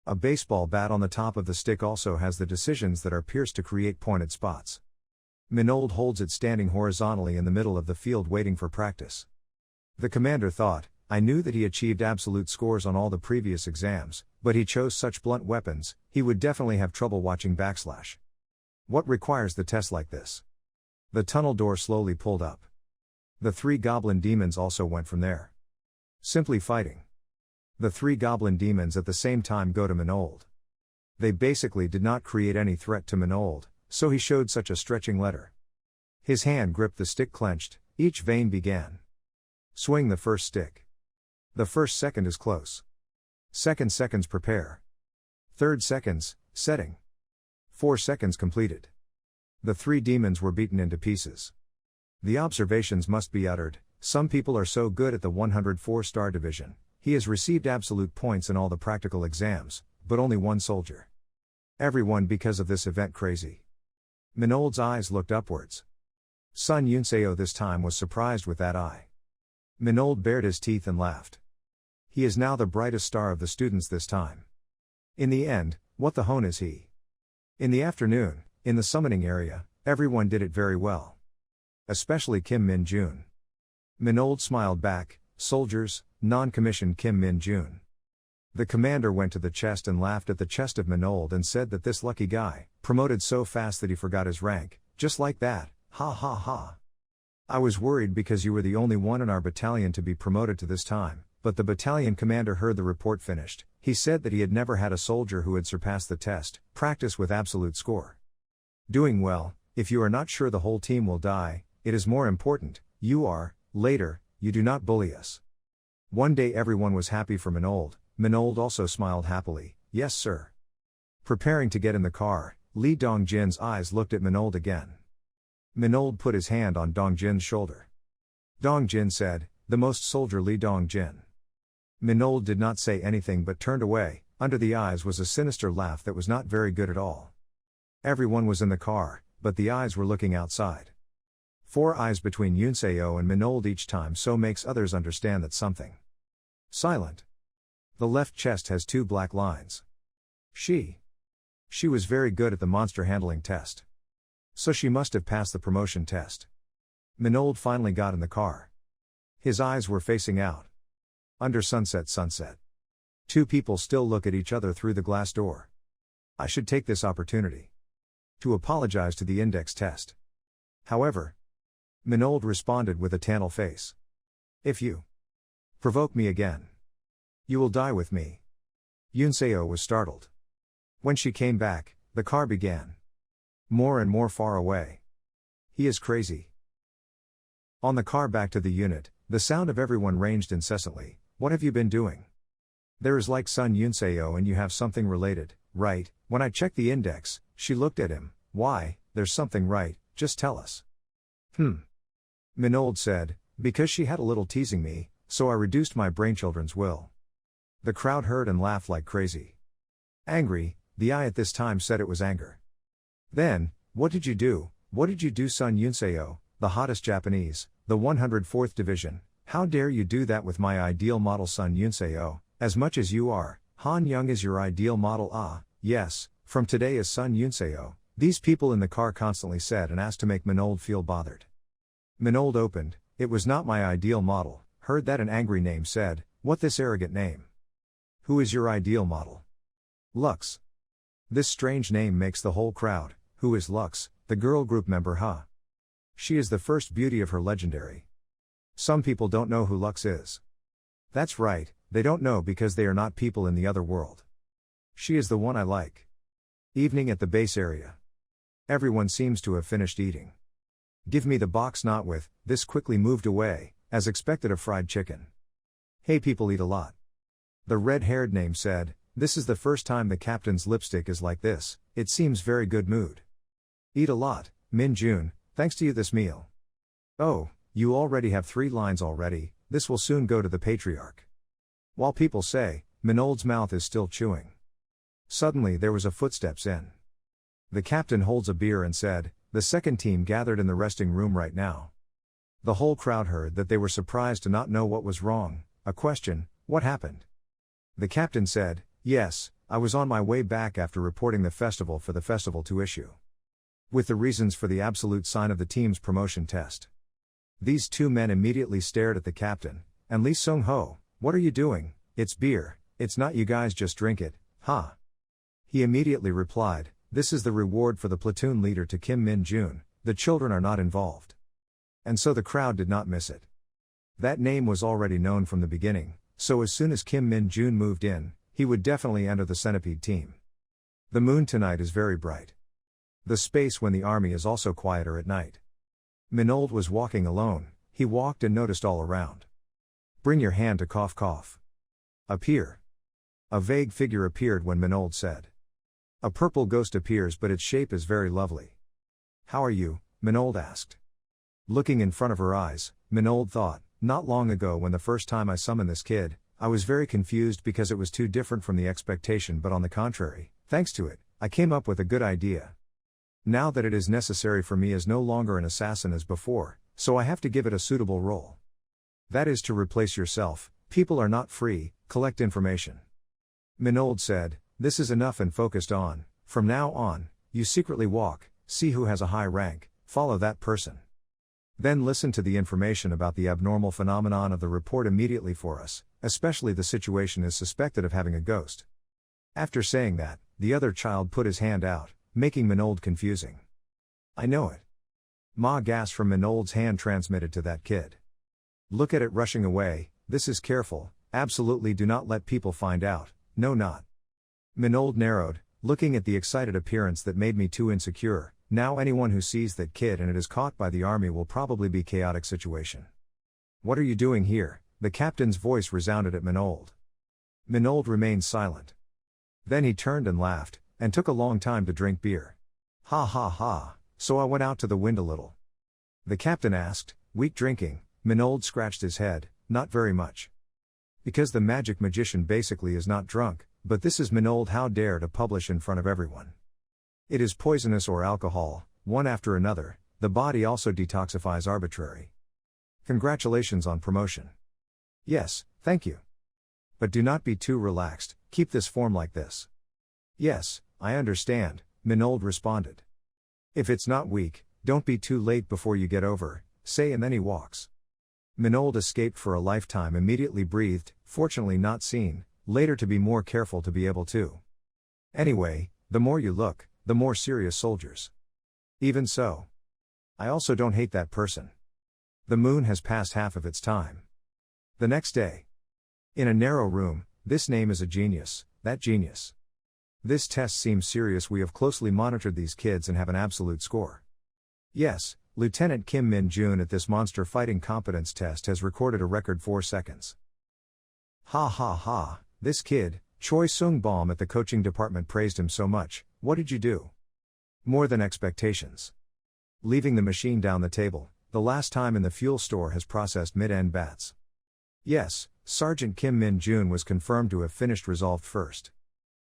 A baseball bat on the top of the stick also has the decisions that are pierced to create pointed spots. Minold holds it standing horizontally in the middle of the field waiting for practice. The commander thought, I knew that he achieved absolute scores on all the previous exams, but he chose such blunt weapons, he would definitely have trouble watching /. What requires the test like this? The tunnel door slowly pulled up. The 3 goblin demons also went from there. Simply fighting. The 3 goblin demons at the same time go to Minold. They basically did not create any threat to Minold, so he showed such a stretching letter. His hand gripped the stick clenched, each vein began. Swing the first stick. The first second is close. Second seconds prepare. Third seconds, setting. 4 seconds completed. The 3 demons were beaten into pieces. The observations must be uttered, some people are so good at the 104-star division, he has received absolute points in all the practical exams, but only 1 soldier. Everyone because of this event crazy. Minold's eyes looked upwards. Sun Yunseo this time was surprised with that eye. Minold bared his teeth and laughed. He is now the brightest star of the students this time. In the end, what the hone is he? In the afternoon, in the summoning area, everyone did it very well. Especially Kim Min-jun. Minold smiled back, soldiers, non-commissioned Kim Min-jun. The commander went to the chest and laughed at the chest of Minold and said that this lucky guy, promoted so fast that he forgot his rank, just like that, ha ha ha. I was worried because you were the only one in our battalion to be promoted to this time, but the battalion commander heard the report finished. He said that he had never had a soldier who had surpassed the test, practice with absolute score. Doing well, if you are not sure the whole team will die, it is more important, you are, later, you do not bully us. One day everyone was happy for Minold. Minold also smiled happily, yes sir. Preparing to get in the car, Li Dongjin's eyes looked at Minold again. Minold put his hand on Dongjin's shoulder. Dongjin said, the most soldierly Dongjin. Minold did not say anything but turned away. Under the eyes was a sinister laugh that was not very good at all. Everyone was in the car, but the eyes were looking outside. 4 eyes between Yunseo and Minold each time so makes others understand that something. Silent. The left chest has 2 black lines. She was very good at the monster handling test. So she must have passed the promotion test. Minold finally got in the car. His eyes were facing out. Under sunset. 2 people still look at each other through the glass door. I should take this opportunity to apologize to the index test. However, Minold responded with a tannal face. If you provoke me again, you will die with me. Yunseo was startled. When she came back, the car began more and more far away. He is crazy. On the car back to the unit, the sound of everyone ranged incessantly. What have you been doing? There is like Sun Yunseo and you have something related, right? When I checked the index, she looked at him. Why, there's something right, just tell us. Minold said, because she had a little teasing me, so I reduced my brainchildren's will. The crowd heard and laughed like crazy. Angry, the eye at this time said it was anger. Then, what did you do? What did you do, Sun Yunseo, the hottest Japanese, the 104th Division? How dare you do that with my ideal model, Sun Yunseo, as much as you are? Han Young is your ideal model. Ah, yes, from today as Sun Yunseo, these people in the car constantly said and asked to make Minold feel bothered. Minold opened, it was not my ideal model. Heard that an angry name said, what this arrogant name? Who is your ideal model? Lux. This strange name makes the whole crowd. Who is Lux, the girl group member? She is the first beauty of her legendary. Some people don't know who Lux is. That's right, they don't know because they are not people in the other world. She is the one I like. Evening at the base area. Everyone seems to have finished eating. Give me the box, not with. This quickly moved away, as expected, of fried chicken. Hey, people eat a lot. The red-haired name said, this is the first time the captain's lipstick is like this, it seems very good mood. Eat a lot, Min Jun, thanks to you this meal. Oh, you already have 3 lines already, this will soon go to the patriarch. While people say, Minold's mouth is still chewing. Suddenly there was a footsteps in. The captain holds a beer and said, the second team gathered in the resting room right now. The whole crowd heard that. They were surprised to not know what was wrong. A question, what happened? The captain said, yes, I was on my way back after reporting the festival for the festival to issue with the reasons for the absolute sign of the team's promotion test. These 2 men immediately stared at the captain, and Lee Sung-ho, what are you doing? It's beer, it's not, you guys just drink it, huh? He immediately replied, this is the reward for the platoon leader to Kim Min Jun, the children are not involved. And so the crowd did not miss it. That name was already known from the beginning, so as soon as Kim Min Jun moved in, he would definitely enter the centipede team. The moon tonight is very bright. The space when the army is also quieter at night. Minold was walking alone, he walked and noticed all around. Bring your hand to cough cough. Appear. A vague figure appeared when Minold said. A purple ghost appears, but its shape is very lovely. How are you? Minold asked. Looking in front of her eyes, Minold thought, not long ago when the first time I summoned this kid, I was very confused because it was too different from the expectation, but on the contrary, thanks to it, I came up with a good idea. Now that it is necessary for me as no longer an assassin as before, so I have to give it a suitable role. That is to replace yourself. People are not free, collect information. Minold said, this is enough and focused on, from now on, you secretly walk, see who has a high rank, follow that person. Then listen to the information about the abnormal phenomenon of the report immediately for us, especially the situation is suspected of having a ghost. After saying that, the other child put his hand out, making Minold confusing. I know it. Ma gas from Minold's hand transmitted to that kid. Look at it rushing away, this is careful, absolutely do not let people find out, no not. Minold narrowed, looking at the excited appearance that made me too insecure, now anyone who sees that kid and it is caught by the army will probably be chaotic situation. What are you doing here? The captain's voice resounded at Minold. Minold remained silent. Then he turned and laughed, and took a long time to drink beer. Ha ha ha, so I went out to the wind a little. The captain asked, weak drinking. Minold scratched his head, not very much. Because the magic magician basically is not drunk, but this is Minold, how dare to publish in front of everyone. It is poisonous or alcohol, one after another, the body also detoxifies arbitrary. Congratulations on promotion. Yes, thank you. But do not be too relaxed, keep this form like this. Yes, I understand, Minold responded. If it's not weak, don't be too late before you get over, say, and then he walks. Minold escaped for a lifetime, immediately breathed, fortunately not seen, later to be more careful to be able to. Anyway, the more you look, the more serious soldiers. Even so. I also don't hate that person. The moon has passed half of its time. The next day. In a narrow room, this name is a genius, that genius. This test seems serious, we have closely monitored these kids and have an absolute score. Yes, Lieutenant Kim Min-jun at this monster fighting competence test has recorded a record 4 seconds. Ha ha ha, this kid, Choi Sung-bom at the coaching department praised him so much, what did you do? More than expectations. Leaving the machine down the table, the last time in the fuel store has processed mid-end bats. Yes, Sergeant Kim Min-jun was confirmed to have finished resolved first.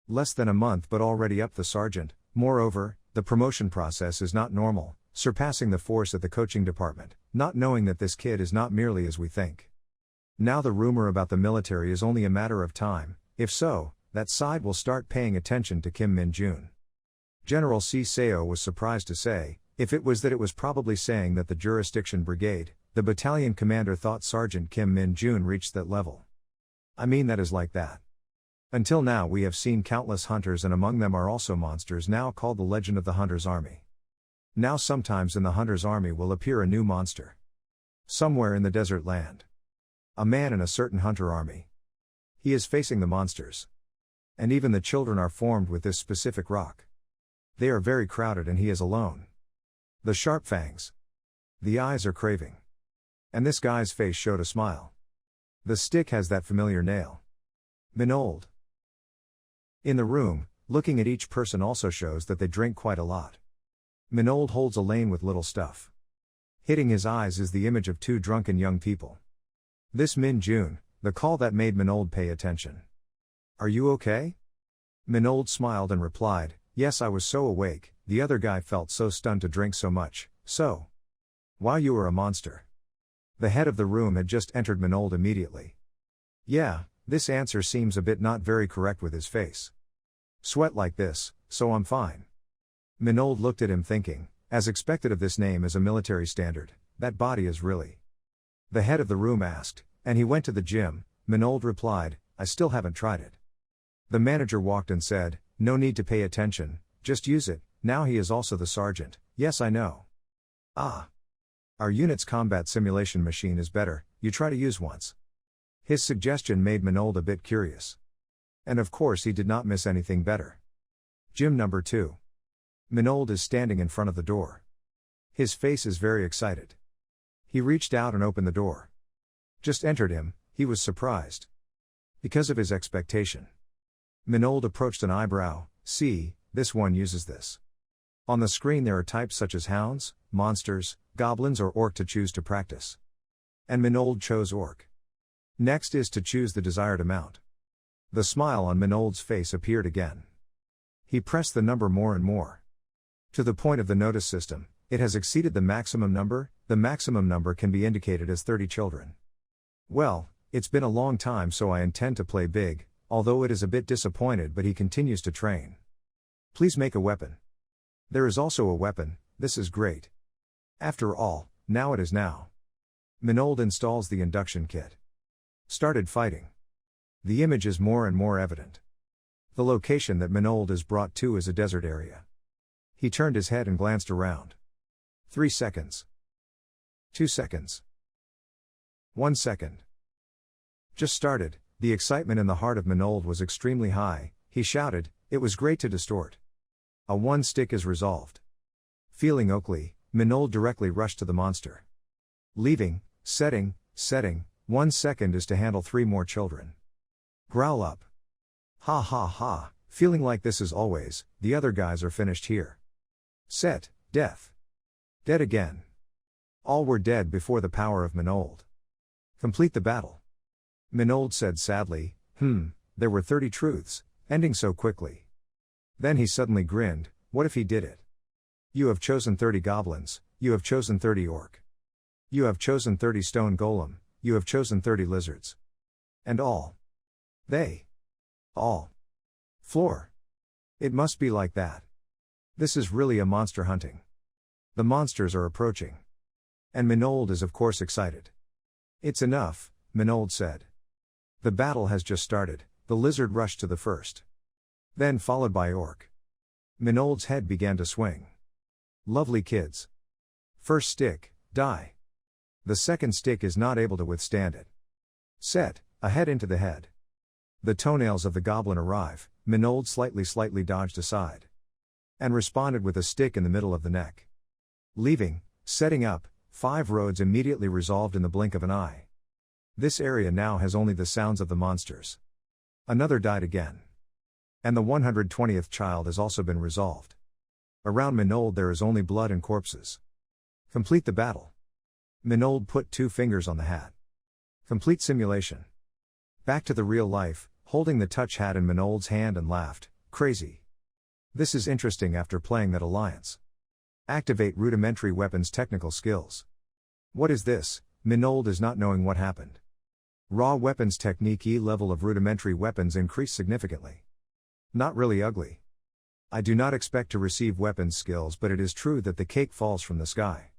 Less than a month but already up the sergeant, moreover, the promotion process is not normal, surpassing the force at the coaching department, not knowing that this kid is not merely as we think. Now the rumor about the military is only a matter of time, if so, that side will start paying attention to Kim Min-jun. General C. Seo was surprised to say, if it was that it was probably saying that the jurisdiction brigade, the battalion commander thought Sergeant Kim Min-jun reached that level. I mean that is like that. Until now we have seen countless hunters and among them are also monsters now called the Legend of the Hunter's Army. Now sometimes in the Hunter's Army will appear a new monster. Somewhere in the desert land. A man in a certain hunter army. He is facing the monsters. And even the children are formed with this specific rock. They are very crowded and he is alone. The sharp fangs. The eyes are craving. And this guy's face showed a smile. The stick has that familiar nail. Minold. In the room, looking at each person also shows that they drink quite a lot. Minold holds a lane with little stuff. Hitting his eyes is the image of 2 drunken young people. This Min-jun, the call that made Minold pay attention. Are you okay? Minold smiled and replied, yes, I was so awake. The other guy felt so stunned to drink so much, so. Wow, you are a monster. The head of the room had just entered Minold immediately. Yeah, this answer seems a bit not very correct with his face. Sweat like this, so I'm fine. Minold looked at him thinking, as expected of this name as a military standard, that body is really. The head of the room asked, and he went to the gym. Minold replied, I still haven't tried it. The manager walked and said, no need to pay attention, just use it, now he is also the sergeant, yes I know. Ah. Our unit's combat simulation machine is better, you try to use once. His suggestion made Minold a bit curious. And of course he did not miss anything better. Gym number 2. Minold is standing in front of the door. His face is very excited. He reached out and opened the door. Just entered him, he was surprised. Because of his expectation. Minold approached an eyebrow, see, this one uses this. On the screen there are types such as hounds, monsters, goblins or orc to choose to practice. And Minold chose orc. Next is to choose the desired amount. The smile on Minold's face appeared again. He pressed the number more and more. To the point of the notice system, it has exceeded the maximum number can be indicated as 30 children. Well, it's been a long time so I intend to play big, although it is a bit disappointed but he continues to train. Please make a weapon. There is also a weapon, this is great. After all, now it is now. Minold installs the induction kit. Started fighting. The image is more and more evident. The location that Minold is brought to is a desert area. He turned his head and glanced around. 3 seconds. 2 seconds. 1 second. Just started. The excitement in the heart of Minold was extremely high. He shouted, "It was great to distort. A 1 stick is resolved." Feeling Oakley, Minold directly rushed to the monster. Leaving, setting, 1 second is to handle 3 more children. Growl up. Ha ha ha, feeling like this is always, the other guys are finished here. Set, death. Dead again. All were dead before the power of Minold. Complete the battle. Minold said sadly, there were 30 truths, ending so quickly. Then he suddenly grinned, what if he did it? You have chosen 30 goblins, you have chosen 30 orc. You have chosen 30 stone golem, you have chosen 30 lizards. And all. They. All. Floor. It must be like that. This is really a monster hunting. The monsters are approaching. And Minold is of course excited. It's enough, Minold said. The battle has just started, the lizard rushed to the first. Then followed by orc. Minold's head began to swing. Lovely kids. First stick, die. The second stick is not able to withstand it. Set, a head into the head. The toenails of the goblin arrive, Minold slightly dodged aside. And responded with a stick in the middle of the neck. Leaving, setting up, 5 roads immediately resolved in the blink of an eye. This area now has only the sounds of the monsters. Another died again. And the 120th child has also been resolved. Around Minold there is only blood and corpses. Complete the battle. Minold put 2 fingers on the hat. Complete simulation. Back to the real life, holding the touch hat in Minold's hand and laughed, crazy. This is interesting after playing that alliance. Activate rudimentary weapons technical skills. What is this? Minold is not knowing what happened. Raw weapons technique E level of rudimentary weapons increased significantly. Not really ugly. I do not expect to receive weapons skills, but it is true that the cake falls from the sky.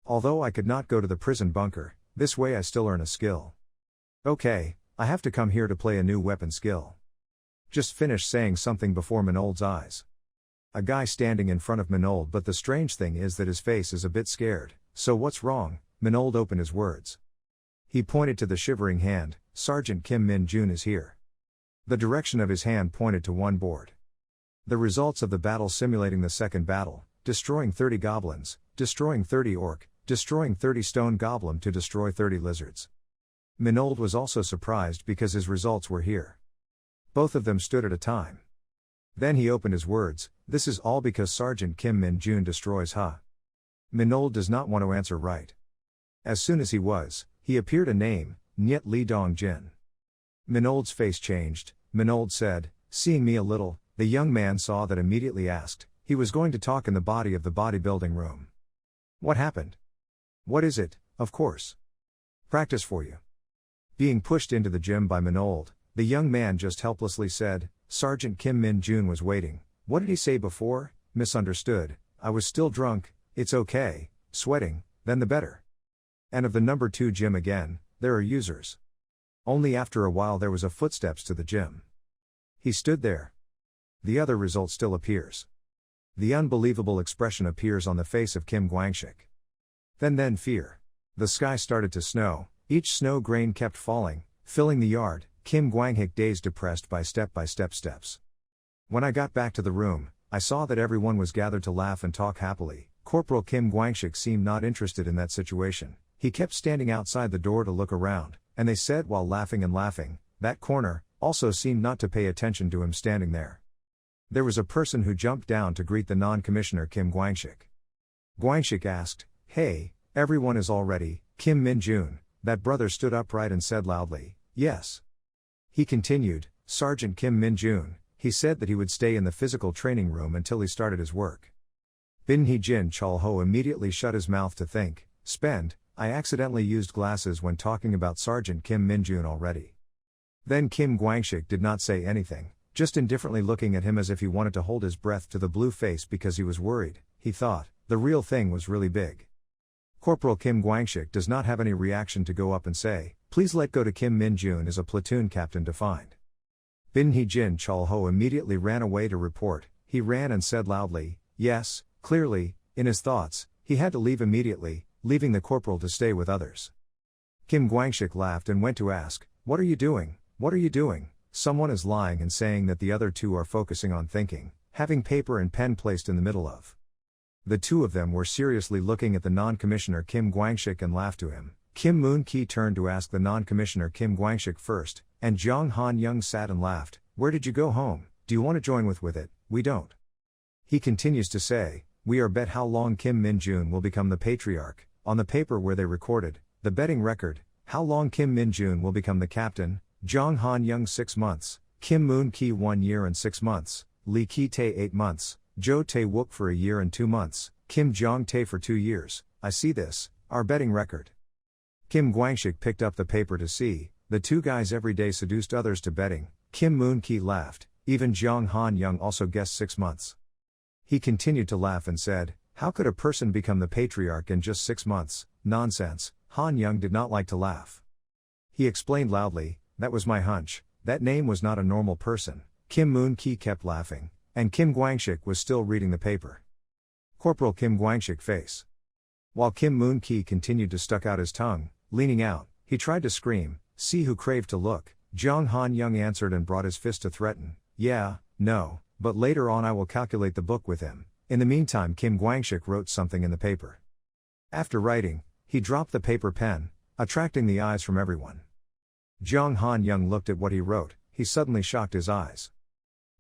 Although I could not go to the prison bunker, this way I still earn a skill. Okay, I have to come here to play a new weapon skill. Just finished saying something before Minold's eyes. A guy standing in front of Minold, but the strange thing is that his face is a bit scared. So what's wrong? Minold opened his words. He pointed to the shivering hand, Sergeant Kim Min-jun is here. The direction of his hand pointed to one board. The results of the battle simulating the second battle, destroying 30 goblins, destroying 30 orc, destroying 30 stone goblin to destroy 30 lizards. Minold was also surprised because his results were here. Both of them stood at a time. Then he opened his words, this is all because Sergeant Kim Min-jun destroys Ha. Minold does not want to answer right. As soon as he appeared a name, Nyet Li Dong Jin. Minold's face changed. Minold said, seeing me a little, the young man saw that immediately asked, he was going to talk in the body of the bodybuilding room. What happened? What is it? Of course. Practice for you. Being pushed into the gym by Minold, the young man just helplessly said, Sergeant Kim Min-jun was waiting. What did he say before? Misunderstood. I was still drunk. It's okay. Sweating, then the better. And of the number 2 gym again, there are users. Only after a while there was a footsteps to the gym. He stood there. The other result still appears. The unbelievable expression appears on the face of Kim Guangshik. Then fear. The sky started to snow, each snow grain kept falling, filling the yard, Kim Guanghik dazed depressed by step steps. When I got back to the room, I saw that everyone was gathered to laugh and talk happily. Corporal Kim Guangshik seemed not interested in that situation. He kept standing outside the door to look around, and they said while laughing, that corner, also seemed not to pay attention to him standing there. There was a person who jumped down to greet the non-commissioner Kim Guangshik. Guangshik asked, hey, everyone is all ready, Kim Min-jun. That brother stood upright and said loudly, yes. He continued, Sergeant Kim Min-jun, he said that he would stay in the physical training room until he started his work. Bin Hee-jin Chol-ho immediately shut his mouth to think, I accidentally used glasses when talking about Sergeant Kim Min-jun already. Then Kim Guangshik did not say anything, just indifferently looking at him as if he wanted to hold his breath to the blue face because he was worried. He thought, the real thing was really big. Corporal Kim Guangshik does not have any reaction to go up and say, please let go to Kim Min-jun as a platoon captain defined. Bin Hee-jin Chol-ho immediately ran away to report. He ran and said loudly, yes, clearly, in his thoughts, He had to leave immediately, leaving the corporal to stay with others. Kim Guangshik laughed and went to ask, "What are you doing? What are you doing?" Someone is lying and saying that the other two are focusing on thinking, having paper and pen placed in the middle of. The two of them were seriously looking at the non-commissioner Kim Guangshik and laughed to him. Kim Moon-ki turned to ask the non-commissioner Kim Guangshik first, and Jiang Han Young sat and laughed. "Where did you go home? Do you want to join with it? We don't." He continues to say, "We are bet how long Kim Min-jun will become the patriarch." On the paper where they recorded the betting record, how long Kim Min-jun will become the captain, Jiang Han Young 6 months, Kim Moon-ki 1 year and 6 months, Lee Ki-tae 8 months, Jo Tae-wook for a year and 2 months, Kim Jong-tae for 2 years. I see this, our betting record. Kim Guangshik picked up the paper to see, the two guys every day seduced others to betting. Kim Moon-ki laughed, even Jiang Han Young also guessed 6 months. He continued to laugh and said, "How could a person become the patriarch in just 6 months? Nonsense." Han Young did not like to laugh. He explained loudly, "That was my hunch, that name was not a normal person." Kim Moon-ki kept laughing, and Kim Guangshik was still reading the paper. Corporal Kim Guangshik face. While Kim Moon-ki continued to stuck out his tongue, leaning out, he tried to scream, "See who craved to look." Jiang Han Young answered and brought his fist to threaten, "Yeah, no, but later on I will calculate the book with him." In the meantime Kim Guangshik wrote something in the paper. After writing, he dropped the paper pen, attracting the eyes from everyone. Jiang Han Young looked at what he wrote, he suddenly shocked his eyes.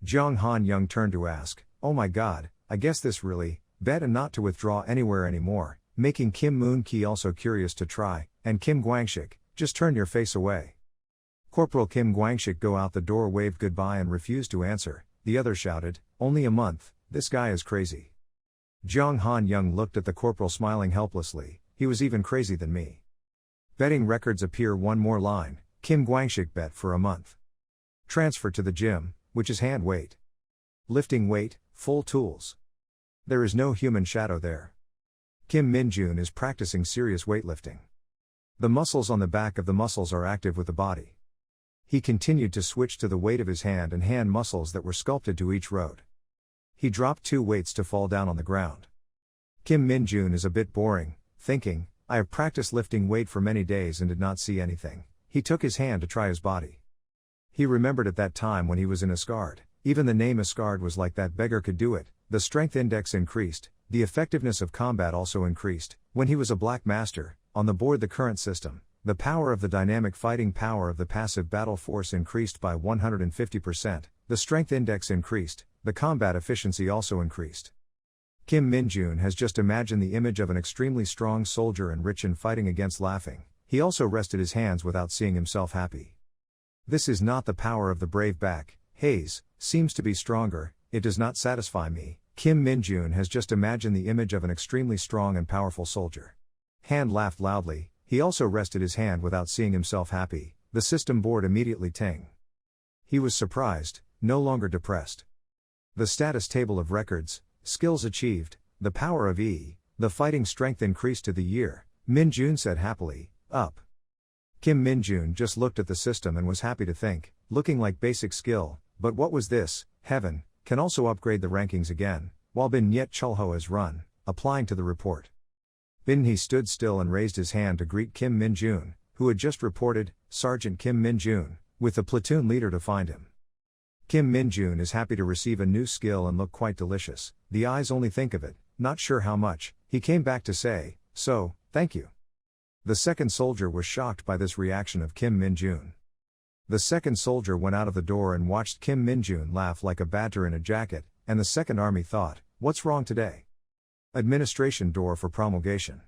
Jiang Han Young turned to ask, "Oh my god, I guess this really, bet and not to withdraw anywhere anymore," making Kim Moon-ki also curious to try, and Kim Guangshik, "Just turn your face away." Corporal Kim Guangshik go out the door, waved goodbye and refused to answer. The other shouted, "Only a month, this guy is crazy." Jiang Han Young looked at the corporal smiling helplessly, "He was even crazy than me." Betting records appear one more line, Kim Guangshik bet for a month. Transfer to the gym, which is hand weight. Lifting weight, full tools. There is no human shadow there. Kim Min-jun is practicing serious weightlifting. The muscles on the back of the muscles are active with the body. He continued to switch to the weight of his hand and hand muscles that were sculpted to each road. He dropped 2 weights to fall down on the ground. Kim Min-jun is a bit boring, thinking, "I have practiced lifting weight for many days and did not see anything." He took his hand to try his body. He remembered at that time when he was in Asgard, even the name Asgard was like that beggar could do it. The strength index increased, the effectiveness of combat also increased. When he was a black master, on the board the current system, the power of the dynamic fighting power of the passive battle force increased by 150%, the strength index increased, the combat efficiency also increased. Kim Min-jun has just imagined the image of an extremely strong soldier and rich in fighting against laughing. He also rested his hands without seeing himself happy. This is not the power of the brave back, Hayes, seems to be stronger, it does not satisfy me. Kim Min-jun has just imagined the image of an extremely strong and powerful soldier. Hand laughed loudly, he also rested his hand without seeing himself happy, the system board immediately ting. He was surprised, no longer depressed. The status table of records, skills achieved, the power of E, the fighting strength increased to the year, Min-jun said happily, up. Kim Min-jun just looked at the system and was happy to think, looking like basic skill, but what was this, heaven, can also upgrade the rankings again, while Bin Nyet Chulho has run, applying to the report. Bin He stood still and raised his hand to greet Kim Min-jun, who had just reported, Sergeant Kim Min-jun, with the platoon leader to find him. Kim Min-jun is happy to receive a new skill and look quite delicious, the eyes only think of it, not sure how much, he came back to say, "So, thank you." The second soldier was shocked by this reaction of Kim Min-jun. The second soldier went out of the door and watched Kim Min-jun laugh like a badger in a jacket, and the second army thought, "What's wrong today?" Administration door for promulgation.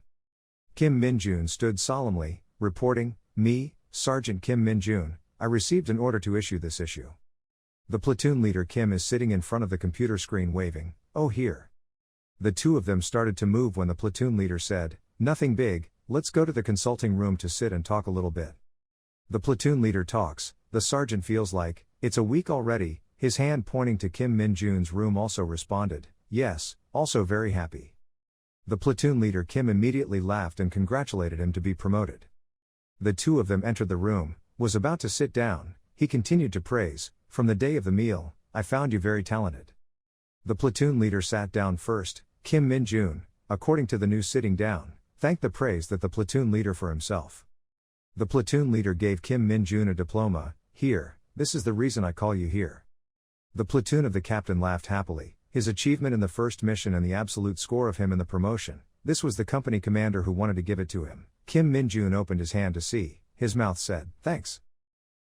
Kim Min-jun stood solemnly, reporting, "Me, Sergeant Kim Min-jun, I received an order to issue this issue." The platoon leader Kim is sitting in front of the computer screen waving, "Oh here." The two of them started to move when the platoon leader said, "Nothing big, let's go to the consulting room to sit and talk a little bit." The platoon leader talks, the sergeant feels like, it's a week already, his hand pointing to Kim Min-jun's room also responded, "Yes, also very happy." The platoon leader Kim immediately laughed and congratulated him to be promoted. The two of them entered the room, was about to sit down, he continued to praise, "From the day of the meal, I found you very talented." The platoon leader sat down first, Kim Min-jun, according to the new sitting down, thanked the praise that the platoon leader for himself. The platoon leader gave Kim Min-jun a diploma. Here, this is the reason I call you here. The platoon of the captain laughed happily, his achievement in the first mission and the absolute score of him in the promotion. This was the company commander who wanted to give it to him. Kim Min-jun opened his hand to see, his mouth said, thanks.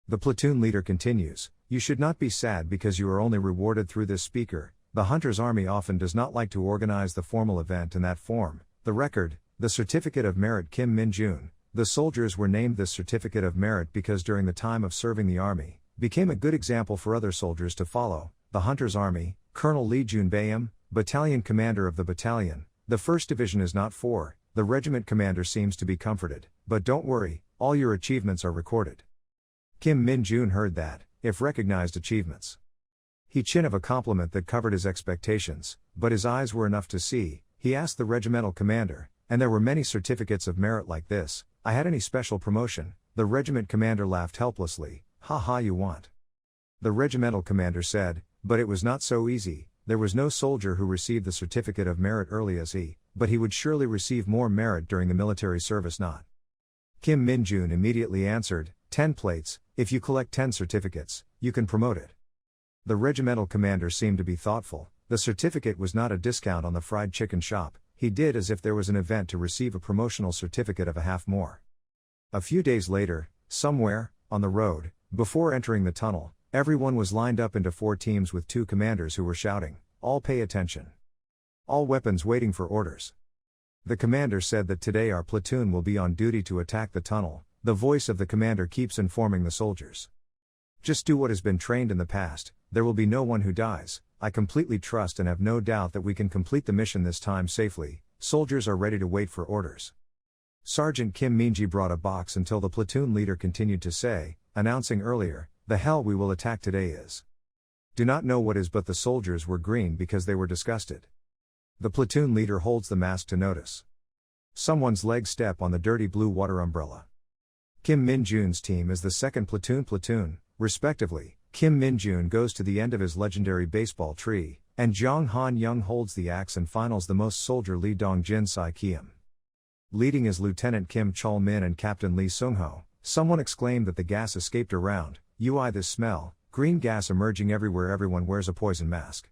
The platoon leader continues, you should not be sad because you are only rewarded through this speaker. The Hunter's Army often does not like to organize the formal event in that form. The record, the Certificate of Merit Kim Min-jun. The soldiers were named this Certificate of Merit because during the time of serving the army, became a good example for other soldiers to follow. The Hunter's Army, Colonel Lee Jun-bayam, battalion commander of the battalion. The 1st Division is not for, the regiment commander seems to be comforted, but don't worry, all your achievements are recorded. Kim Min-jun heard that, if recognized achievements. He chin of a compliment that covered his expectations, but his eyes were enough to see. He asked the regimental commander, and there were many certificates of merit like this, I had any special promotion? The regiment commander laughed helplessly, ha ha you want. The regimental commander said, but it was not so easy, there was no soldier who received the certificate of merit early as he, but he would surely receive more merit during the military service not. Kim Min-jun immediately answered, 10 plates, if you collect 10 certificates, you can promote it. The regimental commander seemed to be thoughtful, the certificate was not a discount on the fried chicken shop, he did as if there was an event to receive a promotional certificate of a half more. A few days later, somewhere, on the road, before entering the tunnel, everyone was lined up into 4 teams with 2 commanders who were shouting, all pay attention. All weapons waiting for orders. The commander said that today our platoon will be on duty to attack the tunnel, the voice of the commander keeps informing the soldiers. Just do what has been trained in the past, there will be no one who dies, I completely trust and have no doubt that we can complete the mission this time safely, soldiers are ready to wait for orders. Sergeant Kim Min-ji brought a box until the platoon leader continued to say, announcing earlier, the hell we will attack today is. Do not know what is but the soldiers were green because they were disgusted. The platoon leader holds the mask to notice. Someone's leg step on the dirty blue water umbrella. Kim Min-jun's team is the 2nd platoon, respectively. Kim Min-jun goes to the end of his legendary baseball tree, and Jong Han-young holds the axe and finals the most soldier Lee Dong-jin Sai-kiem. Leading is Lieutenant Kim Chol-min and Captain Lee Sung-ho. Someone exclaimed that the gas escaped around, "Ui this smell, green gas emerging everywhere everyone wears a poison mask."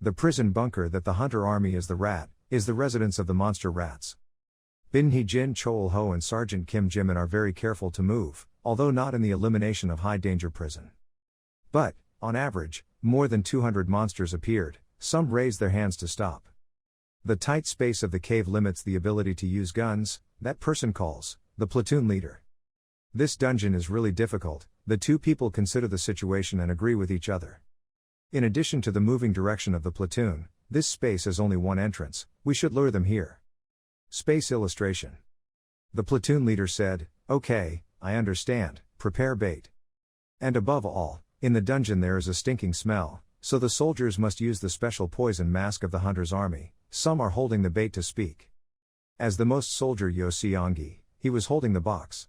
The prison bunker that the Hunter Army is the rat, is the residence of the monster rats. Bin Hee-jin Chol-ho and Sergeant Kim Jimin are very careful to move, although not in the elimination of high-danger prison. But, on average, more than 200 monsters appeared, some raised their hands to stop. The tight space of the cave limits the ability to use guns, that person calls, the platoon leader. This dungeon is really difficult, the 2 people consider the situation and agree with each other. In addition to the moving direction of the platoon, this space has only one entrance, we should lure them here. Space illustration. The platoon leader said, okay, I understand, prepare bait. And above all, in the dungeon there is a stinking smell, so the soldiers must use the special poison mask of the Hunter's Army, some are holding the bait to speak. As the most soldier Yo Seongi, he was holding the box.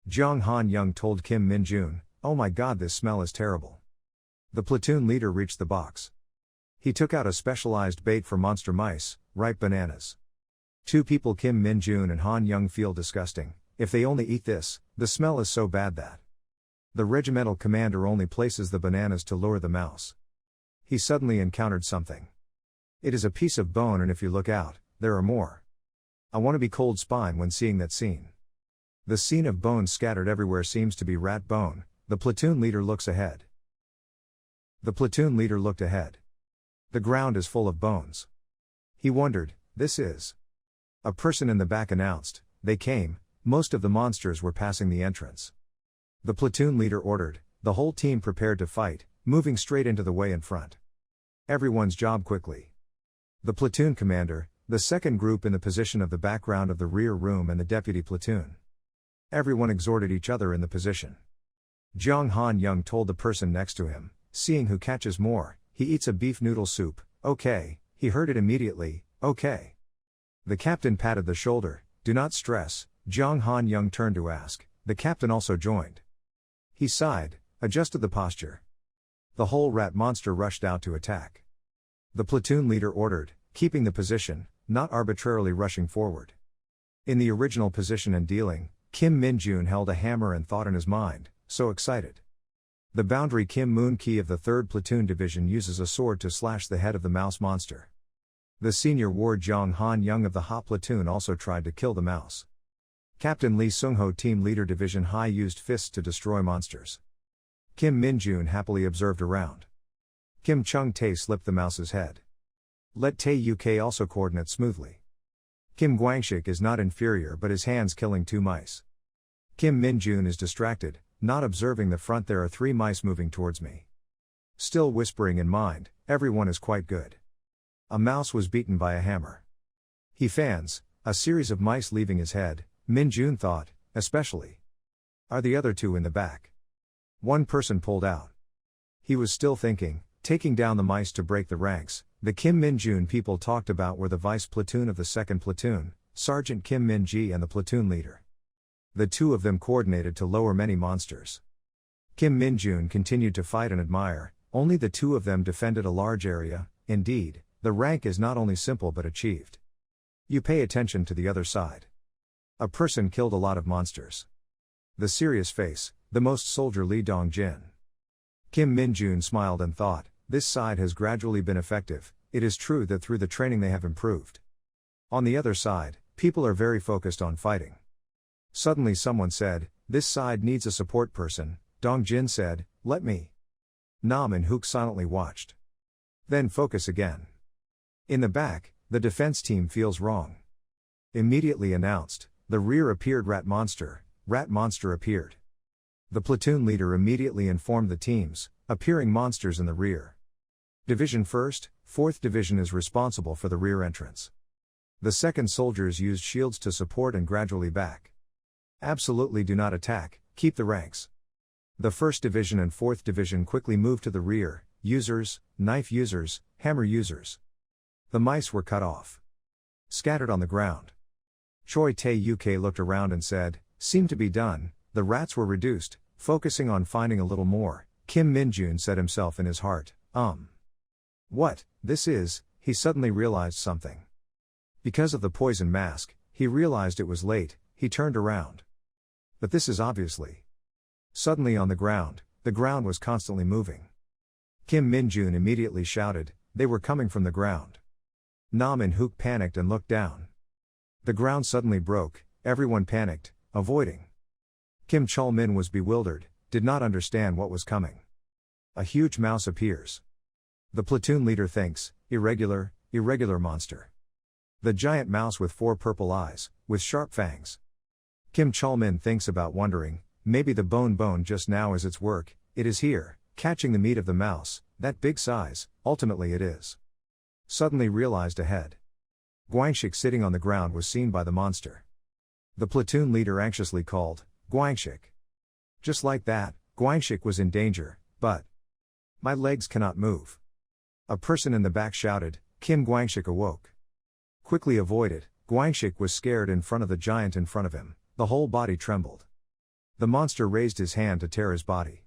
Jong Han-young told Kim Min-jun, oh my god this smell is terrible. The platoon leader reached the box. He took out a specialized bait for monster mice, ripe bananas. 2 people Kim Min-jun and Han-young feel disgusting, if they only eat this, the smell is so bad that. The regimental commander only places the bananas to lure the mouse. He suddenly encountered something. It is a piece of bone and if you look out, there are more. I want to be cold spine when seeing that scene. The scene of bones scattered everywhere seems to be rat bone, the platoon leader looks ahead. The platoon leader looked ahead. The ground is full of bones. He wondered, this is. A person in the back announced, they came, most of the monsters were passing the entrance. The platoon leader ordered, the whole team prepared to fight, moving straight into the way in front. Everyone's job quickly. The platoon commander, the 2nd group in the position of the background of the rear room and the deputy platoon. Everyone exhorted each other in the position. Jong Han-young told the person next to him, seeing who catches more, he eats a beef noodle soup, okay, he heard it immediately, okay. The captain patted the shoulder, do not stress, Jong Han-young turned to ask, the captain also joined. He sighed, adjusted the posture. The whole rat monster rushed out to attack. The platoon leader ordered, keeping the position, not arbitrarily rushing forward. In the original position and dealing, Kim Min-jun held a hammer and thought in his mind, so excited. The boundary Kim Moon-ki of the 3rd Platoon Division uses a sword to slash the head of the mouse monster. The senior ward Jong Han-young of the Ha Platoon also tried to kill the mouse. Captain Lee Sung-ho Team Leader Division High used fists to destroy monsters. Kim Min-jun happily observed around. Kim Chung-tae slipped the mouse's head. Let Tae-uk also coordinate smoothly. Kim Gwangshik is not inferior but his hands killing 2 mice. Kim Min-jun is distracted, not observing the front. There are 3 mice moving towards me. Still whispering in mind, everyone is quite good. A mouse was beaten by a hammer. He fans, a series of mice leaving his head, Min-jun thought, especially. Are the other 2 in the back? One person pulled out. He was still thinking, taking down the mice to break the ranks. The Kim Min-jun people talked about were the vice platoon of the 2nd platoon, Sergeant Kim Min-ji and the platoon leader. The 2 of them coordinated to lower many monsters. Kim Min-jun continued to fight and admire, only the 2 of them defended a large area. Indeed, the rank is not only simple but achieved. You pay attention to the other side. A person killed a lot of monsters. The serious face, the most soldier Lee Dong-jin. Kim Min-jun smiled and thought, this side has gradually been effective. It is true that through the training they have improved. On the other side, people are very focused on fighting. Suddenly someone said, this side needs a support person. Dong-jin said, let me. Nam and Hook silently watched. Then focus again. In the back, the defense team feels wrong. Immediately announced, the rear appeared rat monster appeared. The platoon leader immediately informed the teams, appearing monsters in the rear. Division 1st, 4th Division is responsible for the rear entrance. The 2nd soldiers used shields to support and gradually back. Absolutely do not attack, keep the ranks. The 1st Division and 4th Division quickly moved to the rear, users, knife users, hammer users. The mice were cut off. Scattered on the ground. Choi Tae-uk looked around and said, seemed to be done. The rats were reduced, focusing on finding a little more. Kim Min-jun said himself in his heart, What, this is, he suddenly realized something. Because of the poison mask, he realized it was late, he turned around. But this is obviously. Suddenly on the ground was constantly moving. Kim Min-jun immediately shouted, they were coming from the ground. Nam and Hook panicked and looked down. The ground suddenly broke, everyone panicked, avoiding. Kim Chol-min was bewildered, did not understand what was coming. A huge mouse appears. The platoon leader thinks, irregular monster. The giant mouse with 4 purple eyes, with sharp fangs. Kim Chol-min thinks about wondering, maybe the bone just now is its work, it is here, catching the meat of the mouse, that big size, ultimately it is. Suddenly realized ahead. Gwangshik sitting on the ground was seen by the monster. The platoon leader anxiously called, Gwangshik. Just like that, Gwangshik was in danger, but my legs cannot move. A person in the back shouted, Kim Gwangshik awoke. Quickly avoided, Gwangshik was scared in front of the giant in front of him, the whole body trembled. The monster raised his hand to tear his body.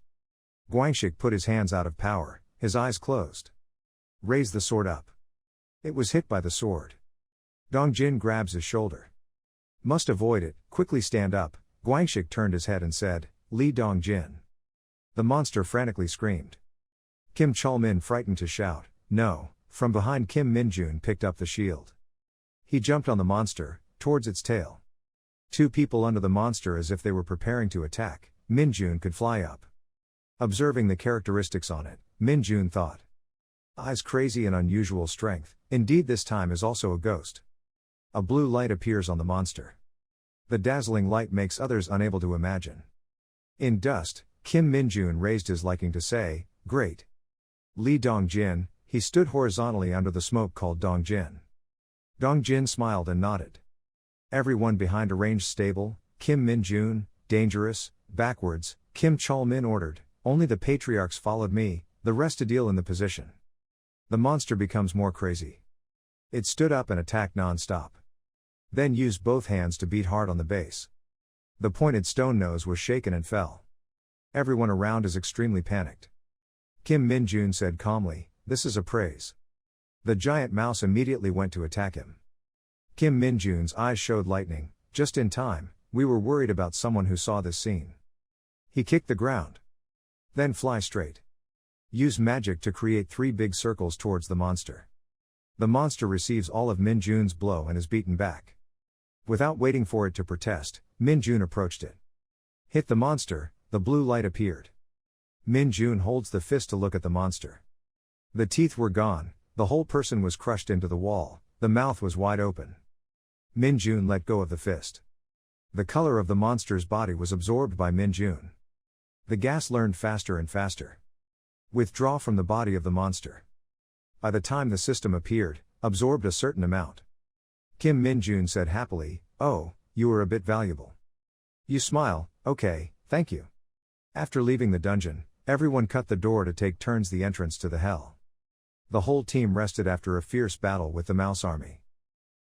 Gwangshik put his hands out of power, his eyes closed. Raised the sword up. It was hit by the sword. Dong-jin grabs his shoulder. Must avoid it, quickly stand up. Gwangshik turned his head and said, Lee Dong-jin. The monster frantically screamed. Kim Chol-min frightened to shout, no, from behind Kim Min-jun picked up the shield. He jumped on the monster, towards its tail. 2 people under the monster as if they were preparing to attack, Min-jun could fly up. Observing the characteristics on it, Min-jun thought. Eyes crazy and unusual strength, indeed this time is also a ghost. A blue light appears on the monster. The dazzling light makes others unable to imagine. In dust, Kim Min-jun raised his liking to say, great. Lee Dong-jin, he stood horizontally under the smoke called Dong-jin. Dong-jin smiled and nodded. Everyone behind arranged stable, Kim Min-jun, dangerous, backwards, Kim Chol-min ordered, only the patriarchs followed me, the rest to deal in the position. The monster becomes more crazy. It stood up and attacked non-stop. Then used both hands to beat hard on the base. The pointed stone nose was shaken and fell. Everyone around is extremely panicked. Kim Min-jun said calmly, this is a praise. The giant mouse immediately went to attack him. Kim Min-jun's eyes showed lightning. Just in time, we were worried about someone who saw this scene. He kicked the ground. Then fly straight. Use magic to create 3 big circles towards the monster. The monster receives all of Min-jun's blow and is beaten back. Without waiting for it to protest, Min-jun approached it. Hit the monster, the blue light appeared. Min-jun holds the fist to look at the monster. The teeth were gone, the whole person was crushed into the wall, the mouth was wide open. Min-jun let go of the fist. The color of the monster's body was absorbed by Min-jun. The gas learned faster and faster. Withdraw from the body of the monster. By the time the system appeared, absorbed a certain amount. Kim Min-jun said happily, "Oh, you are a bit valuable." You smile, "Okay, thank you." After leaving the dungeon, everyone cut the door to take turns the entrance to the hell. The whole team rested after a fierce battle with the Mouse Army.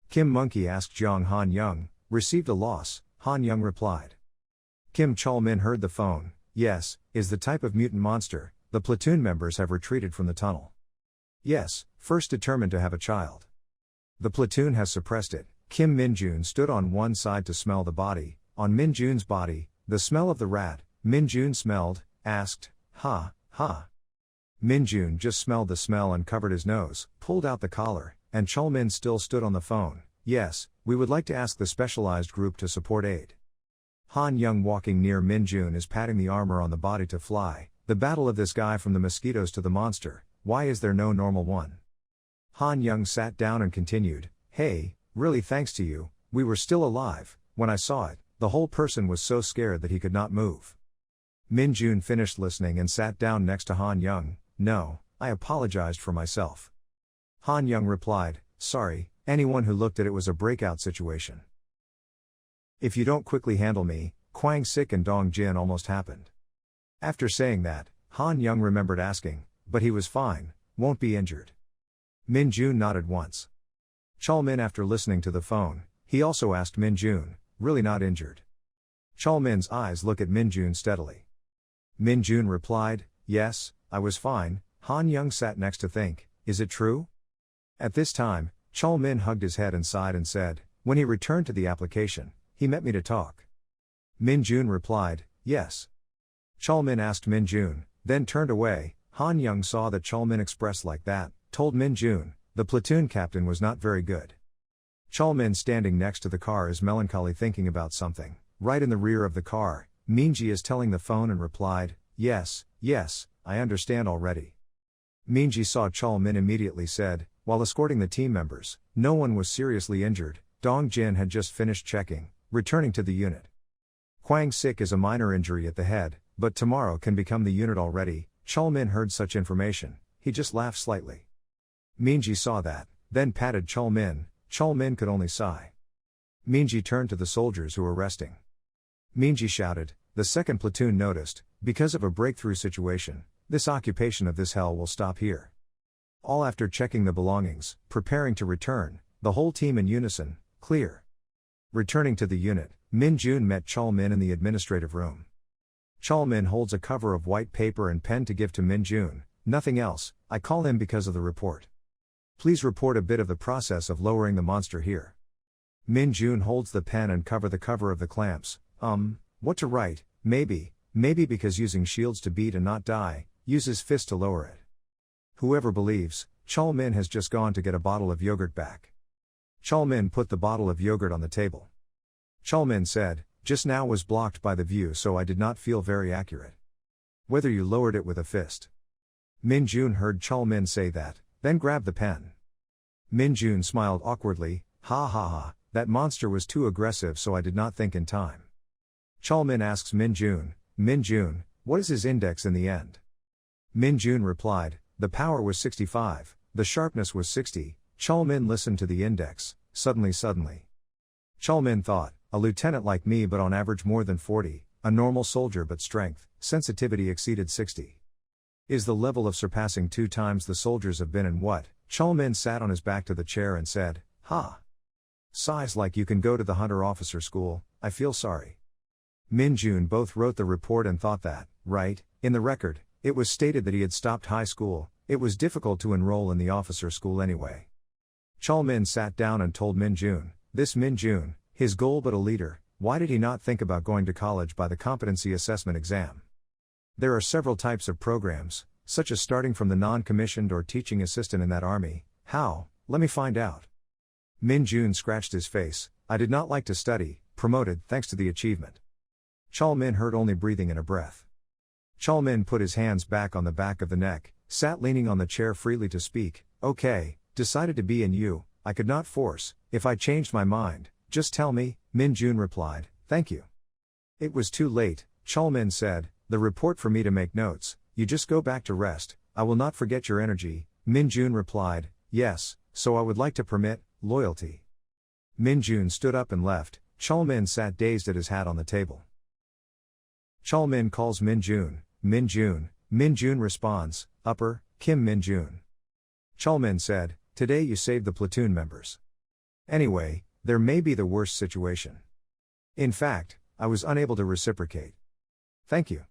Kim Monkey asked Jiang Han Young, "Received a loss?" Han Young replied. Kim Chol Min heard the phone, "Yes, is the type of mutant monster, the platoon members have retreated from the tunnel." "Yes, first determined to have a child. The platoon has suppressed it." Kim Min-jun stood on one side to smell the body. On Min-jun's body, the smell of the rat, Min-jun smelled, asked, "Ha, ha." Min-jun just smelled the smell and covered his nose, pulled out the collar, and Chol Min still stood on the phone. "Yes, we would like to ask the specialized group to support aid." Han Young walking near Min-jun is patting the armor on the body to fly. "The battle of this guy from the mosquitoes to the monster, why is there no normal one?" Han Young sat down and continued, "Hey, really thanks to you, we were still alive. When I saw it, the whole person was so scared that he could not move." Min-jun finished listening and sat down next to Han Young. "No, I apologized for myself." Han Young replied, "Sorry, anyone who looked at it was a breakout situation. If you don't quickly handle me, Kwang Sik and Dong Jin almost happened." After saying that, Han Young remembered asking, "But he was fine, won't be injured?" Min-jun nodded once. Chol Min after listening to the phone, he also asked Min-jun, "Really not injured?" Chol Min's eyes look at Min-jun steadily. Min-jun replied, "Yes, I was fine." Han Young sat next to think, "Is it true?" At this time, Chol Min hugged his head and sighed and said, "When he returned to the application, he met me to talk." Min-jun replied, "Yes." Chol Min asked Min-jun, then turned away. Han Young saw that Chol Min expressed like that, told Min-jun, the platoon captain was not very good. Chol Min standing next to the car is melancholy thinking about something. Right in the rear of the car, Minji is telling the phone and replied, "Yes, yes, I understand already." Minji saw Chol Min immediately said, while escorting the team members, no one was seriously injured. Dong Jin had just finished checking, returning to the unit. Kwang Sik is a minor injury at the head, but tomorrow can become the unit already. Chol Min heard such information, he just laughed slightly. Minji saw that, then patted Chol Min. Chol Min could only sigh. Minji turned to the soldiers who were resting. Minji shouted, "The second platoon noticed, because of a breakthrough situation, this occupation of this hell will stop here." All after checking the belongings, preparing to return, the whole team in unison, "Clear." Returning to the unit, Min-jun met Chol Min in the administrative room. Chol Min holds a cover of white paper and pen to give to Min-jun. "Nothing else, I call him because of the report. Please report a bit of the process of lowering the monster here." Min-jun holds the pen and the cover of the clamps. What to write? Maybe because using shields to beat and not die, use his fist to lower it. Whoever believes, Chol Min has just gone to get a bottle of yogurt back. Chol Min put the bottle of yogurt on the table. Chol Min said, "Just now was blocked by the view so I did not feel very accurate. Whether you lowered it with a fist." Min-jun heard Chol Min say that, then grabbed the pen. Min-jun smiled awkwardly, "Ha ha ha, that monster was too aggressive so I did not think in time." Chol Min asks Min-jun, "What is his index in the end?" Min-jun replied, "The power was 65, the sharpness was 60, Chol Min listened to the index, suddenly. Chol Min thought, a lieutenant like me but on average more than 40, a normal soldier but strength, sensitivity exceeded 60. Is the level of surpassing 2 times the soldiers have been and what? Chol Min sat on his back to the chair and said, "Ha. Sighs like you can go to the hunter officer school, I feel sorry." Min-jun both wrote the report and thought that, right, in the record, it was stated that he had stopped high school, it was difficult to enroll in the officer school anyway. Chol Min sat down and told Min-jun, This Min Jun, his goal but a leader, why did he not think about going to college by the competency assessment exam? There are several types of programs, such as starting from the non-commissioned or teaching assistant in that army. How? Let me find out. Min Jun scratched his face. I did not like to study, promoted thanks to the achievement. Chol Min heard only breathing in a breath. Chol Min put his hands back on the back of the neck, sat leaning on the chair freely to speak. Okay, decided to be in you, I could not force, if I changed my mind, just tell me, Min Jun replied, thank you. It was too late, Chol Min said, the report for me to make notes, you just go back to rest, I will not forget your energy, Min Jun replied, yes, so I would like to permit, loyalty. Min Jun stood up and left, Chol Min sat dazed at his hat on the table. Chol Min calls Min Jun, Min Jun, Min Jun responds, upper, Kim Min Jun. Chol Min said, today you saved the platoon members. Anyway, there may be the worst situation. In fact, I was unable to reciprocate. Thank you.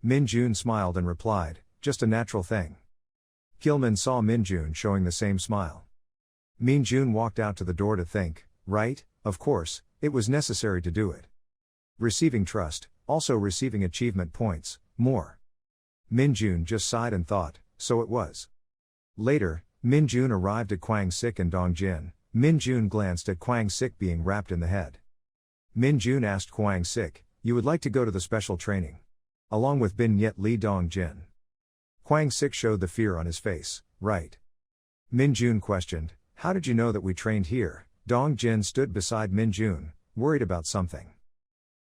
Min Jun smiled and replied, just a natural thing. Gilman saw Min Jun showing the same smile. Min Jun walked out to the door to think, right, of course, it was necessary to do it. Receiving trust, also receiving achievement points, more. Min Jun just sighed and thought, so it was. Later, Min Jun arrived at Kwang Sik and Dong Jin. Min Jun glanced at Kwang Sik being wrapped in the head. Min Jun asked Kwang Sik, you would like to go to the special training? Along with Bin Yet Lee Dong Jin. Kwang Sik showed the fear on his face, right. Min Jun questioned, how did you know that we trained here? Dong Jin stood beside Min Jun, worried about something.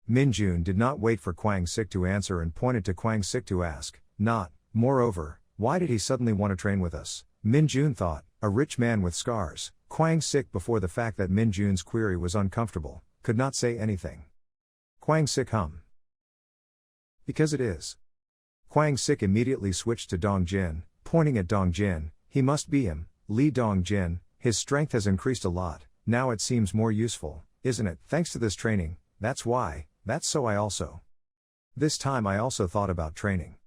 Min Jun did not wait for Kwang Sik to answer and pointed to Kwang Sik to ask, not, moreover, why did he suddenly want to train with us? Min Jun thought, a rich man with scars. Kwang Sik, before the fact that Min Jun's query was uncomfortable, could not say anything. Kwang Sik hum. Because it is. Kwang Sik immediately switched to Dong Jin, pointing at Dong Jin, he must be him, Lee Dong Jin, his strength has increased a lot, now it seems more useful, isn't it, thanks to this training, that's why, that's so I also. This time I also thought about training.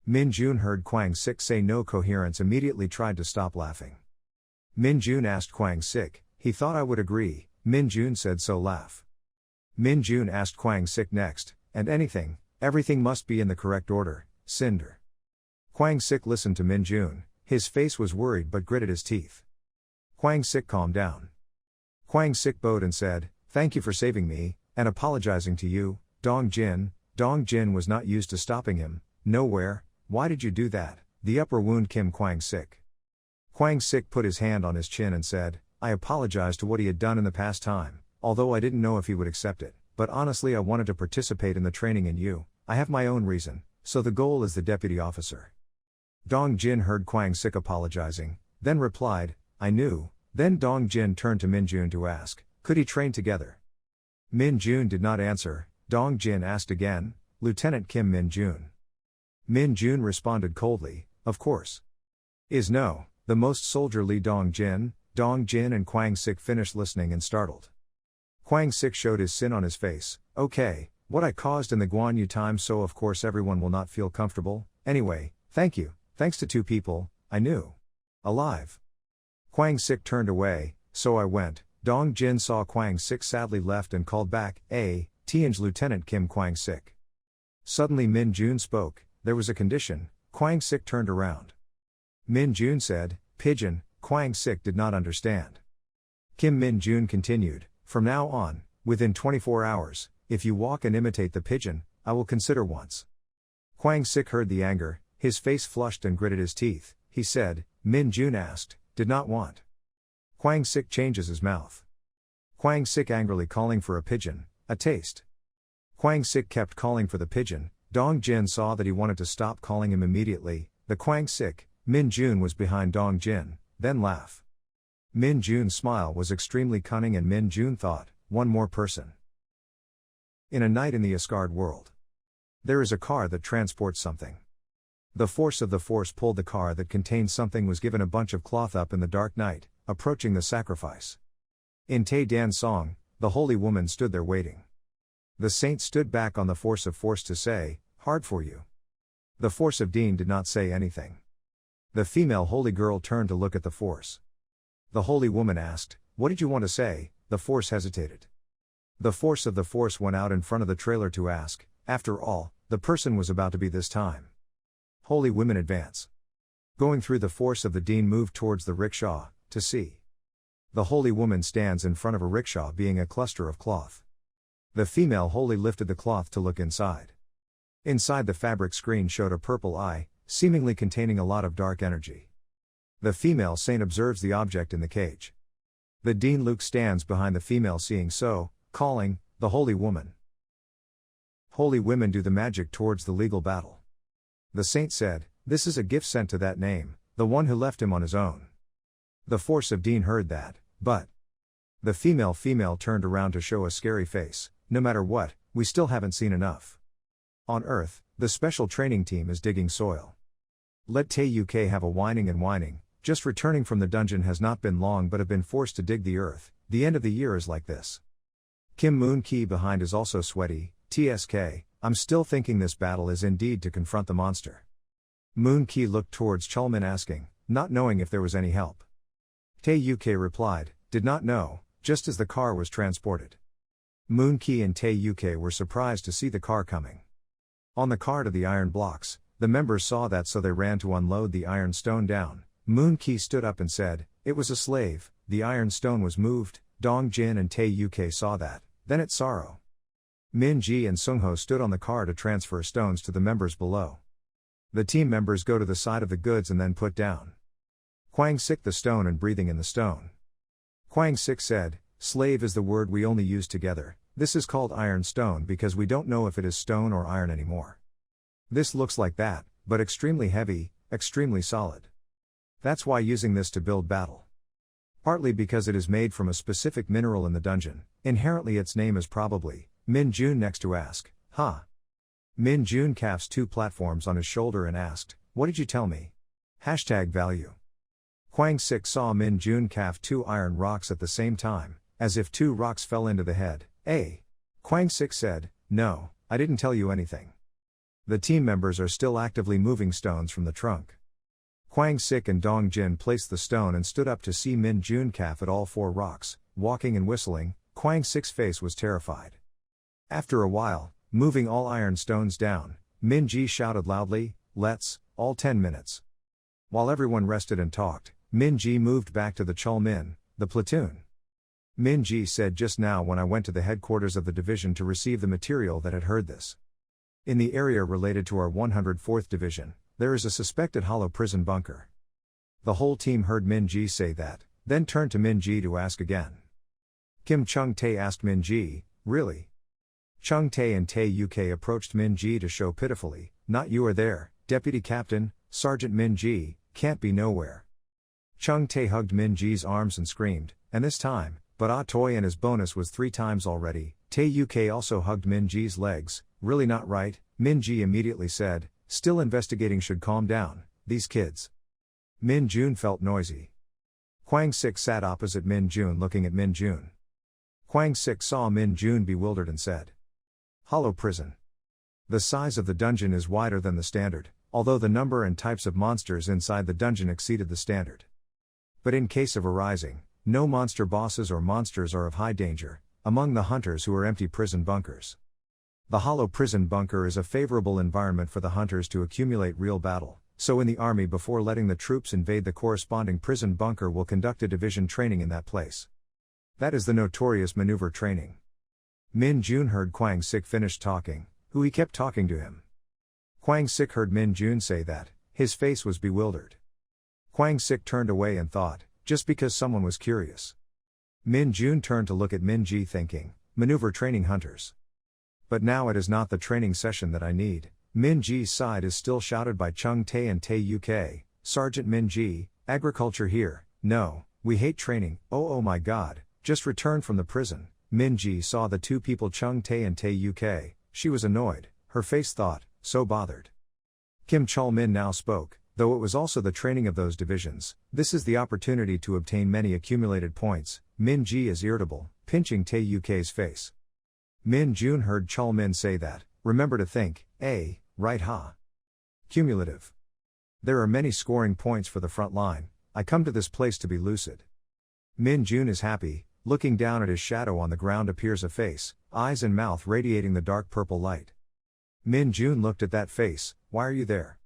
Min Jun heard Kwang Sik say no coherence, immediately tried to stop laughing. Min Jun asked Kwang Sik, he thought I would agree, Min Jun said so laugh. Min Jun asked Kwang Sik next, and anything, everything must be in the correct order, Cinder. Kwang Sik listened to Min Jun, his face was worried but gritted his teeth. Kwang Sik calmed down. Kwang Sik bowed and said, thank you for saving me, and apologizing to you, Dong Jin. Dong Jin was not used to stopping him, nowhere, why did you do that, the upper wound Kim Kwang Sik. Kwang Sik put his hand on his chin and said, I apologized to what he had done in the past time, although I didn't know if he would accept it, but honestly I wanted to participate in the training in you, I have my own reason, so the goal is the deputy officer. Dong Jin heard Kwang Sik apologizing, then replied, I knew. Then Dong Jin turned to Min Jun to ask, could he train together? Min Jun did not answer. Dong Jin asked again, Lieutenant Kim Min Jun. Min Jun responded coldly, of course. Is no, the most soldierly Dong Jin and Kwang Sik finished listening and startled. Kwang Sik showed his sin on his face, okay, what I caused in the Guan Yu time, so of course everyone will not feel comfortable, anyway, thank you, thanks to two people, I knew. Alive. Kwang Sik turned away, so I went. Dong Jin saw Kwang Sik sadly left and called back, Tianj Lieutenant Kim Kwang Sik. Suddenly Min Jun spoke, there was a condition. Kwang Sik turned around. Min Jun said, pigeon. Kwang Sik did not understand. Kim Min Jun continued, from now on, within 24 hours, if you walk and imitate the pigeon, I will consider once. Kwang Sik heard the anger, his face flushed and gritted his teeth, he said, Min Jun asked, did not want. Kwang Sik changes his mouth. Kwang Sik angrily calling for a pigeon, a taste. Kwang Sik kept calling for the pigeon. Dong Jin saw that he wanted to stop calling him immediately. The Kwang Sik, Min Jun was behind Dong Jin, then laugh. Min Jun's smile was extremely cunning and Min Jun thought, one more person. In a night in the Asgard world. There is a car that transports something. The force of the force pulled the car that contained something was given a bunch of cloth up in the dark night, approaching the sacrifice. In Tay Dan's song, the holy woman stood there waiting. The saint stood back on the force of force to say, hard for you. The force of Dean did not say anything. The female holy girl turned to look at the force. The holy woman asked, what did you want to say? the force hesitated. The force of the force went out in front of the trailer to ask, after all, the person was about to be this time. Holy women advance. Going through the force of the dean moved towards the rickshaw, to see. The holy woman stands in front of a rickshaw being a cluster of cloth. The female holy lifted the cloth to look inside. Inside the fabric screen showed a purple eye, seemingly containing a lot of dark energy. The female saint observes the object in the cage. The dean Luke stands behind the female seeing so, calling, the holy woman. Holy women do the magic towards the legal battle. The saint said, this is a gift sent to that name, the one who left him on his own. The force of Dean heard that, but the female turned around to show a scary face, no matter what, we still haven't seen enough. On Earth, the special training team is digging soil. Let Tae-UK have a whining, just returning from the dungeon has not been long but have been forced to dig the earth, the end of the year is like this. Kim Moon-ki behind is also sweaty, TSK, I'm still thinking this battle is indeed to confront the monster. Moon-ki looked towards Chulmin asking, not knowing if there was any help. Tae-UK replied, did not know, just as the car was transported. Moon-ki and Tae-UK were surprised to see the car coming. On the car to the iron blocks, the members saw that so they ran to unload the iron stone down. Moon-ki stood up and said, it was a slave, the iron stone was moved, Dong-jin and Tae-UK saw that, then it's sorrow. Min-ji and Sung-ho stood on the car to transfer stones to the members below. The team members go to the side of the goods and then put down. Kwang-sik the stone and breathing in the stone. Kwang-sik said, slave is the word we only use together, this is called iron stone because we don't know if it is stone or iron anymore. This looks like that, but extremely heavy, extremely solid. That's why using this to build battle. Partly because it is made from a specific mineral in the dungeon, inherently its name is probably, Min-jun next to ask, huh? Min-jun caps 2 platforms on his shoulder and asked, what did you tell me? #value. Kwang-sik saw Min-jun calf 2 iron rocks at the same time, as if 2 rocks fell into the head. Kwang-sik said, no, I didn't tell you anything. The team members are still actively moving stones from the trunk. Kwang-sik and Dong-jin placed the stone and stood up to see Min-jun calf at all 4 rocks, walking and whistling. Kwang-sik's face was terrified. After a while, moving all iron stones down, Min-ji shouted loudly, let's, all 10 minutes. While everyone rested and talked, Min-ji moved back to the Chulmin, the platoon. Min-ji said just now when I went to the headquarters of the division to receive the material that had heard this. In the area related to our 104th Division, there is a suspected hollow prison bunker. The whole team heard Min-ji say that, then turned to Min-ji to ask again. Kim Chung-tae asked Min-ji, really? Chung-tae and Tae-UK approached Min-ji to show pitifully, not you are there, Deputy Captain, Sergeant Min-ji, can't be nowhere. Chung-tae hugged Min-ji's arms and screamed, and this time, but Ah-toy and his bonus was 3 times already. Tae-UK also hugged Min-ji's legs, really not right, Min-ji immediately said, still investigating should calm down, these kids. Min-jun felt noisy. Kwang-sik sat opposite Min-jun looking at Min-jun. Kwang-sik saw Min-jun bewildered and said, hollow prison. The size of the dungeon is wider than the standard, although the number and types of monsters inside the dungeon exceeded the standard. But in case of arising, no monster bosses or monsters are of high danger, among the hunters who are empty prison bunkers. The hollow prison bunker is a favorable environment for the hunters to accumulate real battle, so in the army before letting the troops invade the corresponding prison bunker will conduct a division training in that place. That is the notorious maneuver training. Min-jun heard Kwang-sik finish talking, who he kept talking to him. Kwang-sik heard Min-jun say that, his face was bewildered. Kwang-sik turned away and thought, just because someone was curious. Min-jun turned to look at Min-ji thinking, maneuver training hunters. But now it is not the training session that I need. Min-ji's side is still shouted by Chung-tae and Tae-UK, Sergeant Min-ji, agriculture here, no, we hate training, oh my god, just returned from the prison. Min-ji saw the 2 people Chung-tae and Tae-UK, she was annoyed, her face thought, so bothered. Kim Chul-min now spoke, though it was also the training of those divisions, this is the opportunity to obtain many accumulated points. Min-ji is irritable, pinching Tae-UK's face. Min-jun heard Chul-min say that, remember to think, right ha. Cumulative. There are many scoring points for the front line, I come to this place to be lucid. Min-jun is happy, Looking down at his shadow on the ground appears a face, eyes and mouth radiating the dark purple light. Min Jun looked at that face. Why are you there?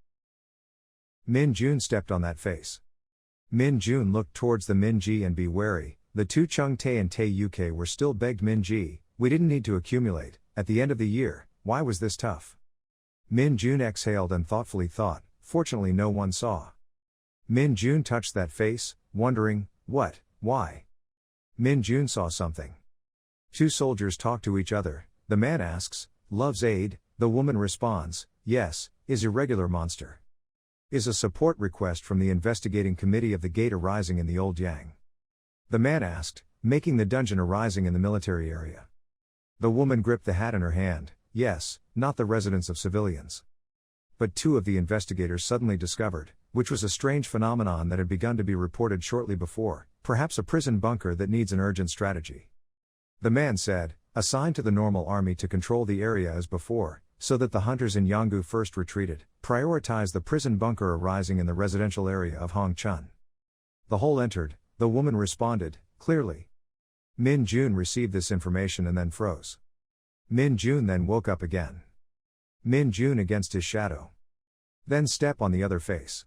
Min Jun stepped on that face. Min Jun looked towards the Min Ji and be wary. The two Chung Tae and Tae UK were still begged Min Ji, we didn't need to accumulate, at the end of the year, why was this tough? Min Jun exhaled and thoughtfully thought, fortunately no one saw. Min Jun touched that face, wondering, what, why? Min Jun saw something. Two soldiers talk to each other, the man asks, loves aid, the woman responds, yes, is irregular monster. Is a support request from the investigating committee of the gate arising in the old Yang. The man asked, making the dungeon arising in the military area. The woman gripped the hat in her hand, yes, not the residence of civilians. But two of the investigators suddenly discovered, which was a strange phenomenon that had begun to be reported shortly before, perhaps a prison bunker that needs an urgent strategy. The man said, assigned to the normal army to control the area as before, so that the hunters in Yanggu first retreated, prioritize the prison bunker arising in the residential area of Hongchun. The whole entered, the woman responded, clearly. Min Jun received this information and then froze. Min Jun then woke up again. Min Jun against his shadow. Then step on the other face.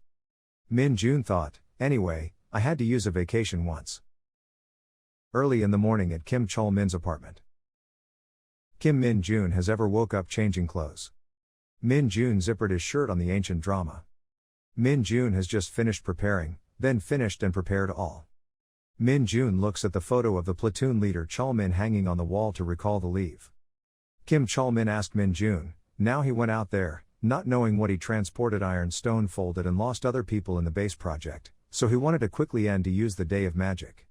Min Jun thought, anyway, I had to use a vacation once. Early in the morning at Kim Chol Min's apartment. Kim Min Jun has ever woke up changing clothes. Min Jun zippered his shirt on the ancient drama. Min Jun has just finished preparing, then finished and prepared all. Min Jun looks at the photo of the platoon leader Chol Min hanging on the wall to recall the leave. Kim Chol Min asked Min Jun, now he went out there, not knowing what he transported iron stone folded and lost other people in the base project, so he wanted to quickly end to use the day of magic.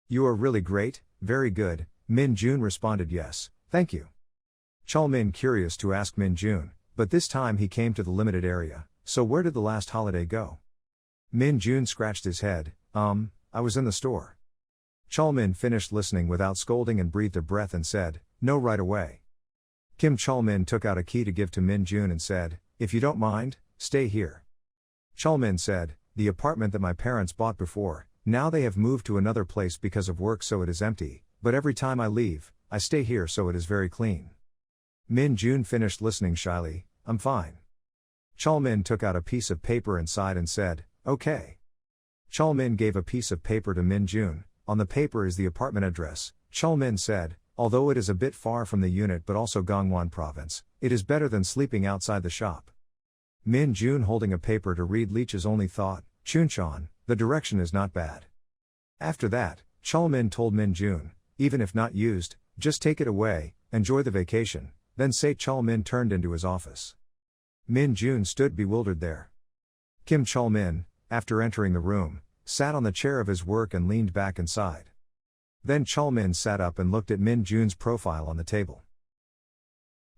You are really great, very good, Min Jun responded yes, thank you. Chol Min curious to ask Min Jun, but this time he came to the limited area, so where did the last holiday go? Min Jun scratched his head, I was in the store. Chol Min finished listening without scolding and breathed a breath and said, no right away. Kim Chol Min took out a key to give to Min Jun and said, if you don't mind, stay here. Chol Min said, the apartment that my parents bought before, now they have moved to another place because of work so it is empty, but every time I leave, I stay here so it is very clean. Min Jun finished listening shyly, I'm fine. Chol Min took out a piece of paper and sighed and said, okay. Chol Min gave a piece of paper to Min Jun, on the paper is the apartment address. Chol Min said, although it is a bit far from the unit but also Gangwon province, it is better than sleeping outside the shop. Min Jun holding a paper to read Leech's only thought, Chuncheon, the direction is not bad. After that, Chol Min told Min Jun, even if not used, just take it away, enjoy the vacation, then say Chol Min turned into his office. Min Jun stood bewildered there. Kim Chol Min, after entering the room, sat on the chair of his work and leaned back and sighed. Then Chol Min sat up and looked at Min Jun's profile on the table.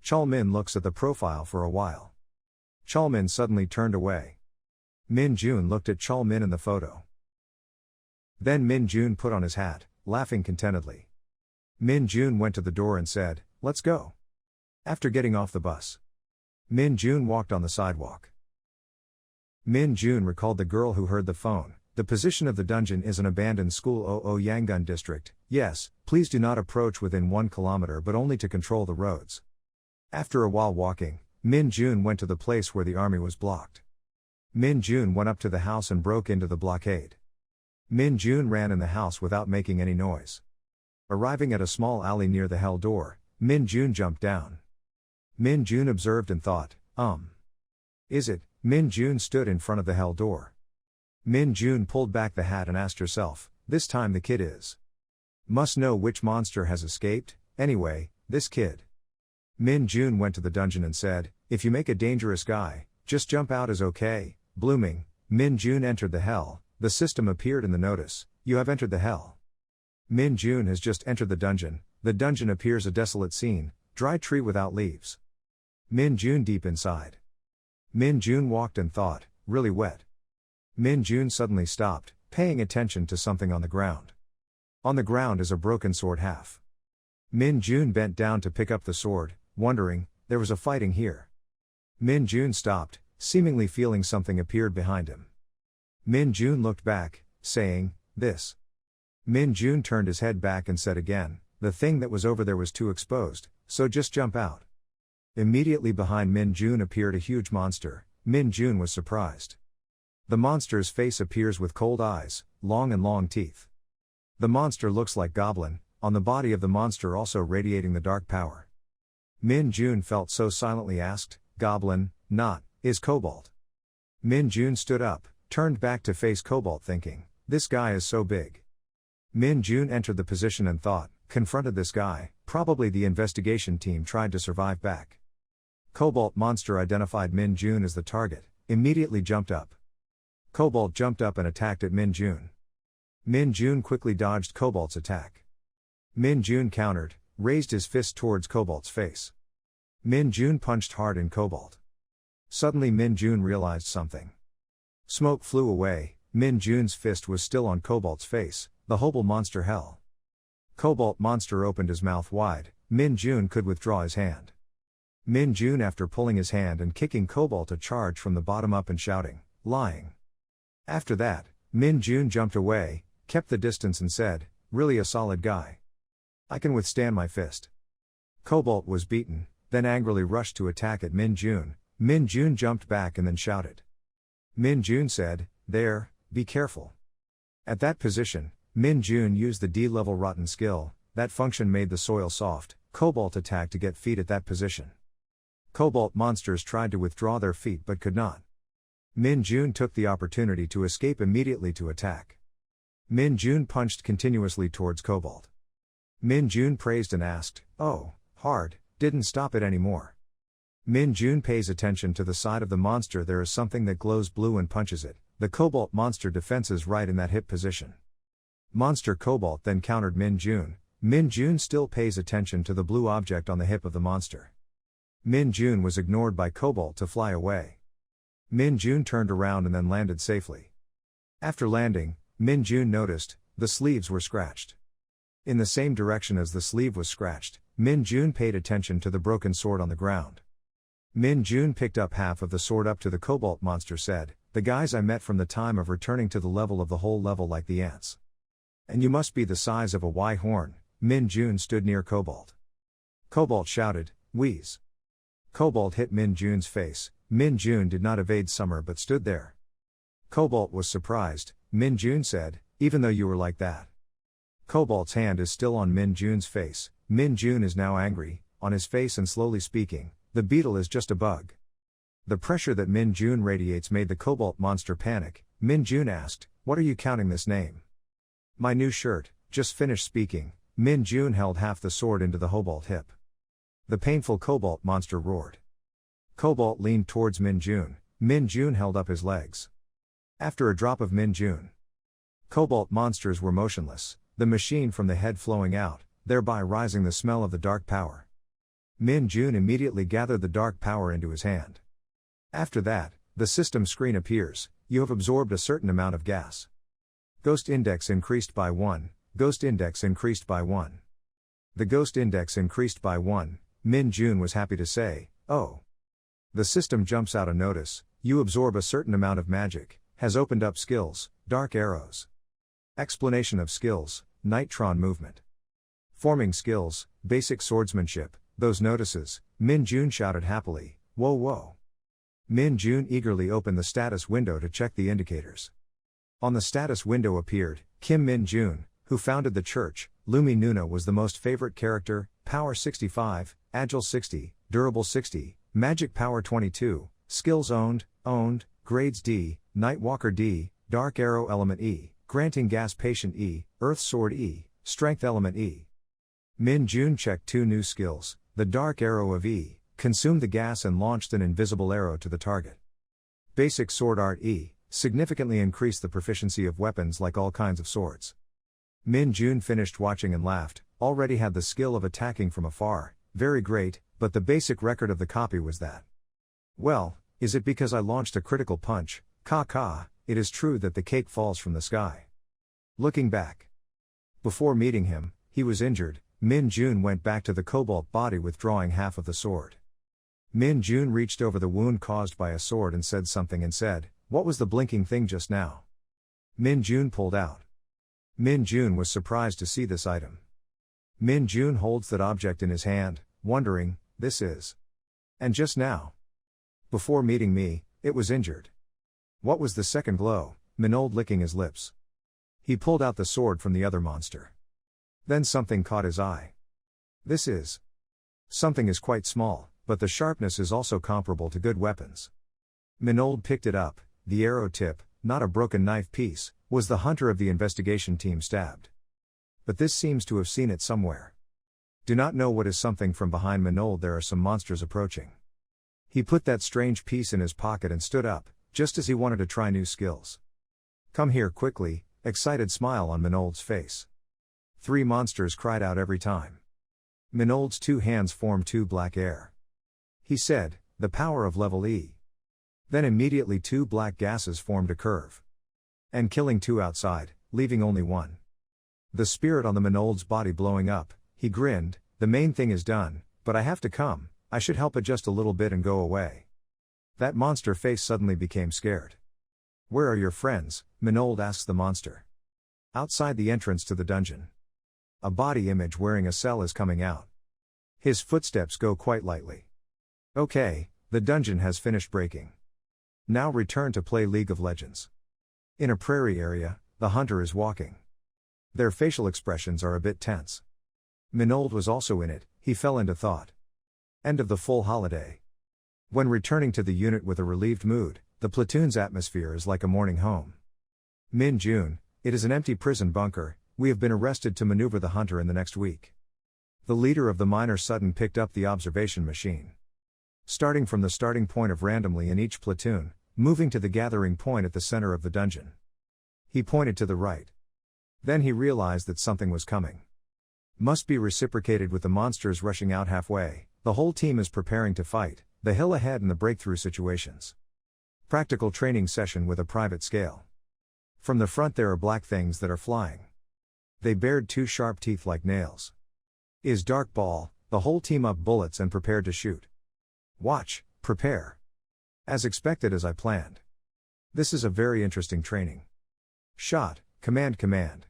Chol Min looks at the profile for a while. Chol Min suddenly turned away. Min Jun looked at Chol Min in the photo. Then Min Jun put on his hat, laughing contentedly. Min Jun went to the door and said, let's go. After getting off the bus, Min Jun walked on the sidewalk. Min Jun recalled the girl who heard the phone. The position of the dungeon is an abandoned school Yangon district. Yes, please do not approach within 1 kilometer but only to control the roads. After a while walking, Min Jun went to the place where the army was blocked. Min Jun went up to the house and broke into the blockade. Min Jun ran in the house without making any noise. Arriving at a small alley near the hell door, Min Jun jumped down. Min Jun observed and thought, is it? Min Jun stood in front of the hell door. Min Jun pulled back the hat and asked herself, this time the kid is. Must know which monster has escaped, anyway, this kid. Min Jun went to the dungeon and said, if you make a dangerous guy, just jump out is okay. Blooming, Min Jun entered the hell, the system appeared in the notice, you have entered the hell. Min Jun has just entered the dungeon appears a desolate scene, dry tree without leaves. Min Jun deep inside. Min Jun walked and thought, really wet. Min Jun suddenly stopped, paying attention to something on the ground. On the ground is a broken sword half. Min Jun bent down to pick up the sword, wondering, there was a fighting here. Min Jun stopped, seemingly feeling something appeared behind him. Min Jun looked back, saying, this. Min Jun turned his head back and said again, "The thing that was over there was too exposed, so just jump out." Immediately behind Min Jun appeared a huge monster. Min Jun was surprised. The monster's face appears with cold eyes, long teeth. The monster looks like Goblin, on the body of the monster also radiating the dark power. Min Jun felt so silently asked, "Goblin, not, is Cobalt?" Min Jun stood up, turned back to face Cobalt thinking, "This guy is so big." Min Jun entered the position and thought, confronted this guy, probably the investigation team tried to survive back. Cobalt monster identified Min Jun as the target, immediately jumped up. Cobalt jumped up and attacked at Min Jun. Min Jun quickly dodged Cobalt's attack. Min Jun countered, raised his fist towards Cobalt's face. Min Jun punched hard in Cobalt. Suddenly Min Jun realized something. Smoke flew away, Min Jun's fist was still on Cobalt's face, the Hobble monster hell. Cobalt monster opened his mouth wide, Min Jun could withdraw his hand. Min Jun after pulling his hand and kicking Cobalt a charge from the bottom up and shouting, "Lying." After that, Min Jun jumped away, kept the distance and said, "Really a solid guy. I can withstand my fist." Cobalt was beaten, then angrily rushed to attack at Min Jun. Min Jun jumped back and then shouted. Min Jun said, "There, be careful." At that position, Min Jun used the D-level rotten skill, that function made the soil soft. Cobalt attacked to get feet at that position. Cobalt monsters tried to withdraw their feet but could not. Min Jun took the opportunity to escape immediately to attack. Min Jun punched continuously towards Cobalt. Min Jun praised and asked, "Oh, hard, didn't stop it anymore." Min Jun pays attention to the side of the monster, there is something that glows blue and punches it. The Cobalt monster defenses right in that hip position. Monster Cobalt then countered Min Jun. Min Jun still pays attention to the blue object on the hip of the monster. Min Jun was ignored by Cobalt to fly away. Min Jun turned around and then landed safely. After landing, Min Jun noticed, the sleeves were scratched. In the same direction as the sleeve was scratched, Min Jun paid attention to the broken sword on the ground. Min Jun picked up half of the sword up to the Cobalt monster said, "The guys I met from the time of returning to the level of the whole level like the ants. And you must be the size of a Y horn." Min Jun stood near Cobalt. Cobalt shouted, "Wheeze." Cobalt hit Min Jun's face. Min Jun did not evade Summer but stood there. Cobalt was surprised. Min Jun said, "Even though you were like that." Cobalt's hand is still on Min Jun's face. Min Jun is now angry, on his face and slowly speaking, "The beetle is just a bug." The pressure that Min Jun radiates made the Cobalt monster panic. Min Jun asked, "What are you counting this name?" "My new shirt." Just finished speaking, Min Jun held half the sword into the Hobalt hip. The painful Cobalt monster roared. Cobalt leaned towards Min Jun. Min Jun held up his legs. After a drop of Min Jun, Cobalt monsters were motionless, the machine from the head flowing out, thereby rising the smell of the dark power. Min Jun immediately gathered the dark power into his hand. After that, the system screen appears, "You have absorbed a certain amount of gas. Ghost index increased by 1, ghost index increased by 1. The ghost index increased by 1, Min Jun was happy to say, "Oh." The system jumps out a notice, "You absorb a certain amount of magic, has opened up skills, dark arrows. Explanation of skills, Nitron movement. Forming skills, basic swordsmanship." Those notices, Min Jun shouted happily, "Whoa whoa." Min Jun eagerly opened the status window to check the indicators. On the status window appeared, Kim Min Jun, who founded the church. Lumi Nuna was the most favorite character, power 65, agile 60, durable 60, magic power 22, skills owned, grades D, Nightwalker D, dark arrow element E, granting gas patient E, earth sword E, strength element E. Min Jun checked 2 new skills, the dark arrow of E, consumed the gas and launched an invisible arrow to the target. Basic sword art E, significantly increased the proficiency of weapons like all kinds of swords. Min Jun finished watching and laughed, already had the skill of attacking from afar, very great, but the basic record of the copy was that. Well, is it because I launched a critical punch? It is true that the cake falls from the sky. Looking back. Before meeting him, he was injured. Min Jun went back to the Cobalt body withdrawing half of the sword. Min Jun reached over the wound caused by a sword and said something and said, "What was the blinking thing just now?" Min Jun pulled out. Min Jun was surprised to see this item. Min Jun holds that object in his hand, wondering, this is. And just now. Before meeting me, it was injured. What was the second glow? Minold licking his lips. He pulled out the sword from the other monster. Then something caught his eye. This is. Something is quite small, but the sharpness is also comparable to good weapons. Minold picked it up. The arrow tip, not a broken knife piece, was the hunter of the investigation team stabbed. But this seems to have seen it somewhere. Do not know what is something from behind Minold. There are some monsters approaching. He put that strange piece in his pocket and stood up, just as he wanted to try new skills. Come here quickly, excited smile on Minold's face. 3 monsters cried out every time. Minold's 2 hands formed 2 black air. He said, the power of level E. Then immediately 2 black gases formed a curve. And killing 2 outside, leaving only 1. The spirit on the Minold's body blowing up, he grinned, the main thing is done, but I have to come, I should help it just a little bit and go away. That monster face suddenly became scared. Where are your friends? Minold asks the monster. Outside the entrance to the dungeon. A body image wearing a cell is coming out. His footsteps go quite lightly. Okay, the dungeon has finished breaking. Now return to play League of Legends. In a prairie area, the hunter is walking. Their facial expressions are a bit tense. Minold was also in it, he fell into thought. End of the full holiday. When returning to the unit with a relieved mood, the platoon's atmosphere is like a morning home. Min Jun, it is an empty prison bunker, we have been arrested to maneuver the hunter in the next week. The leader of the minor Sutton picked up the observation machine. Starting from the starting point of randomly in each platoon, moving to the gathering point at the center of the dungeon. He pointed to the right. Then he realized that something was coming. Must be reciprocated with the monsters rushing out halfway, the whole team is preparing to fight, the hill ahead and the breakthrough situations. Practical training session with a private scale. From the front there are black things that are flying. They bared 2 sharp teeth like nails. Is dark ball, the whole team up bullets and prepared to shoot. Watch, prepare. As expected as I planned. This is a very interesting training. Shot, command.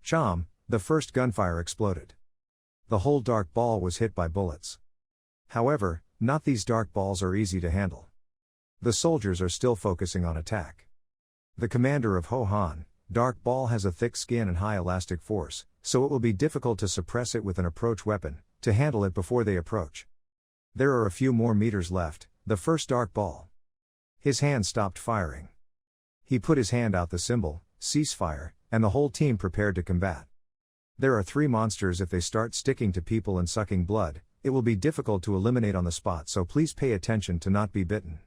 Chom, the first gunfire exploded. The whole dark ball was hit by bullets. However, not these dark balls are easy to handle. The soldiers are still focusing on attack. The commander of Ho-Han, dark ball has a thick skin and high elastic force, so it will be difficult to suppress it with an approach weapon, to handle it before they approach. There are a few more meters left, the first dark ball. His hand stopped firing. He put his hand out the symbol, ceasefire, and the whole team prepared to combat. There are 3 monsters. If they start sticking to people and sucking blood, it will be difficult to eliminate on the spot, so please pay attention to not be bitten.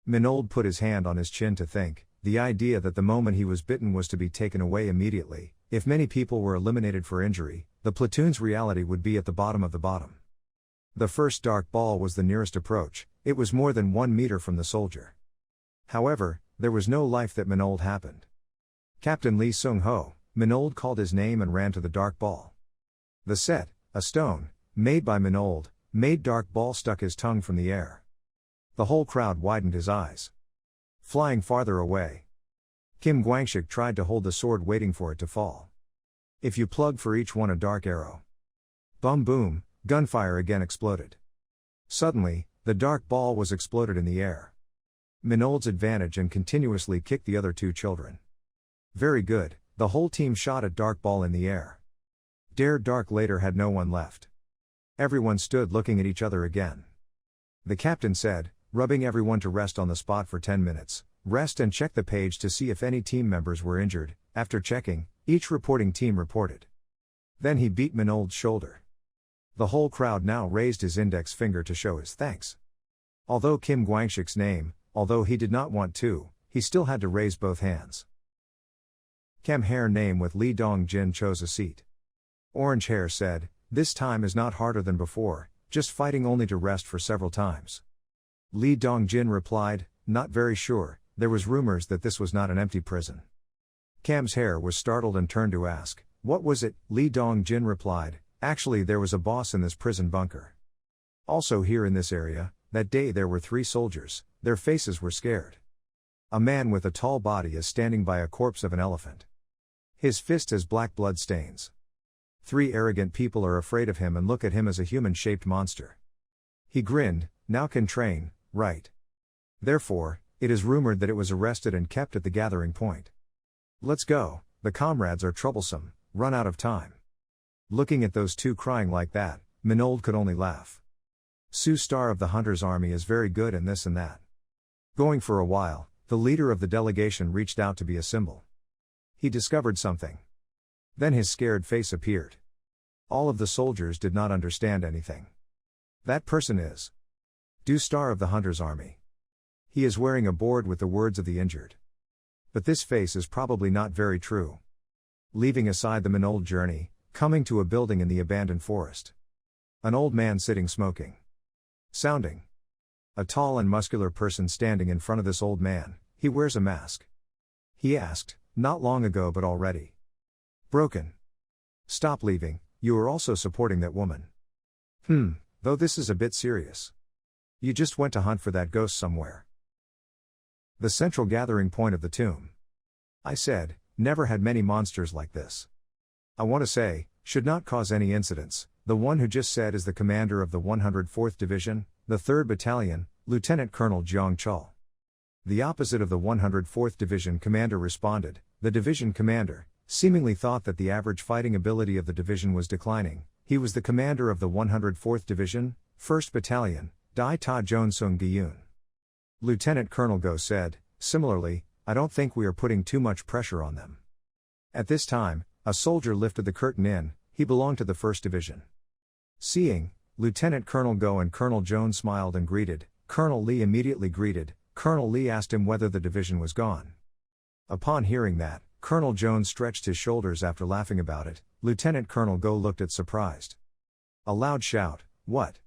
Minold put his hand on his chin to think, the idea that the moment he was bitten was to be taken away immediately. If many people were eliminated for injury, the platoon's reality would be at the bottom of the bottom. The first dark ball was the nearest approach, it was more than 1 meter from the soldier. However, there was no life that Minold happened. Captain Lee Sung-ho, Minold called his name and ran to the dark ball. The set, a stone, made by Minold, made dark ball stuck his tongue from the air. The whole crowd widened his eyes. Flying farther away. Kim Guangshik tried to hold the sword waiting for it to fall. If you plug for each one a dark arrow. Bum boom, gunfire again exploded. Suddenly, the dark ball was exploded in the air. Minold's advantage and continuously kicked the other 2 children. Very good, the whole team shot at dark ball in the air. Dare dark later had no one left. Everyone stood looking at each other again. The captain said, rubbing everyone to rest on the spot for 10 minutes, rest and check the page to see if any team members were injured. After checking, each reporting team reported. Then he beat Minold's shoulder. The whole crowd now raised his index finger to show his thanks. Although Kim Guangshik's name, although he did not want to, he still had to raise both hands. Kem Hair name with Lee Dong-jin chose a seat. Orange Hair said, this time is not harder than before, just fighting only to rest for several times. Lee Dong-jin replied, not very sure, there was rumors that this was not an empty prison. Cam's Hair was startled and turned to ask, what was it? Lee Dong-jin replied, actually there was a boss in this prison bunker. Also here in this area, that day there were 3 soldiers, their faces were scared. A man with a tall body is standing by a corpse of an elephant. His fist has black blood stains. 3 arrogant people are afraid of him and look at him as a human-shaped monster. He grinned, now can train, right? Therefore, it is rumored that it was arrested and kept at the gathering point. Let's go, the comrades are troublesome, run out of time. Looking at those 2 crying like that, Minold could only laugh. Sue Star of the Hunter's Army is very good in this and that. Going for a while, the leader of the delegation reached out to be a symbol. He discovered something. Then his scared face appeared. All of the soldiers did not understand anything. That person is Du Star of the Hunter's Army. He is wearing a board with the words of the injured. But this face is probably not very true. Leaving aside the Minold journey, coming to a building in the abandoned forest. An old man sitting smoking. Sounding. A tall and muscular person standing in front of this old man, he wears a mask. He asked, not long ago but already broken. Stop leaving, you are also supporting that woman. Though this is a bit serious. You just went to hunt for that ghost somewhere. The central gathering point of the tomb. I said, never had many monsters like this. I want to say, should not cause any incidents. The one who just said is the commander of the 104th Division, the 3rd Battalion, Lieutenant Colonel Jiang Chul. The opposite of the 104th Division commander responded, the division commander, seemingly thought that the average fighting ability of the division was declining. He was the commander of the 104th Division, 1st Battalion, Dai Ta Joan Sung Giyun. Lieutenant Colonel Go said, similarly, I don't think we are putting too much pressure on them. At this time, a soldier lifted the curtain in, he belonged to the 1st Division. Seeing Lieutenant Colonel Go and Colonel Joan smiled and greeted, Colonel Lee immediately greeted, Colonel Lee asked him whether the division was gone. Upon hearing that, Colonel Jones stretched his shoulders after laughing about it. Lieutenant Colonel Go looked at surprised. A loud shout, what?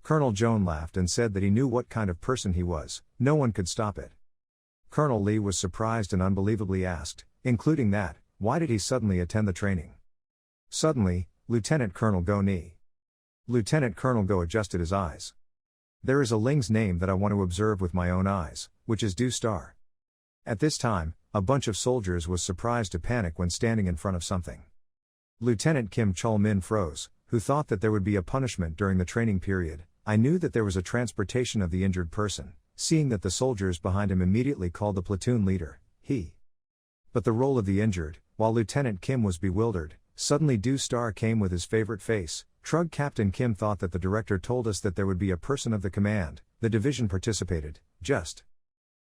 Colonel Joan laughed and said that he knew what kind of person he was, no one could stop it. Colonel Lee was surprised and unbelievably asked, including that, why did he suddenly attend the training? Suddenly, Lieutenant Colonel Go knee. Lieutenant Colonel Go adjusted his eyes. There is a Ling's name that I want to observe with my own eyes, which is Du Star. At this time, a bunch of soldiers was surprised to panic when standing in front of something. Lieutenant Kim Chul Min froze, who thought that there would be a punishment during the training period. I knew that there was a transportation of the injured person, seeing that the soldiers behind him immediately called the platoon leader, he. But the role of the injured, while Lieutenant Kim was bewildered, suddenly Du Star came with his favorite face. Trug Captain Kim thought that the director told us that there would be a person of the command, the division participated, just.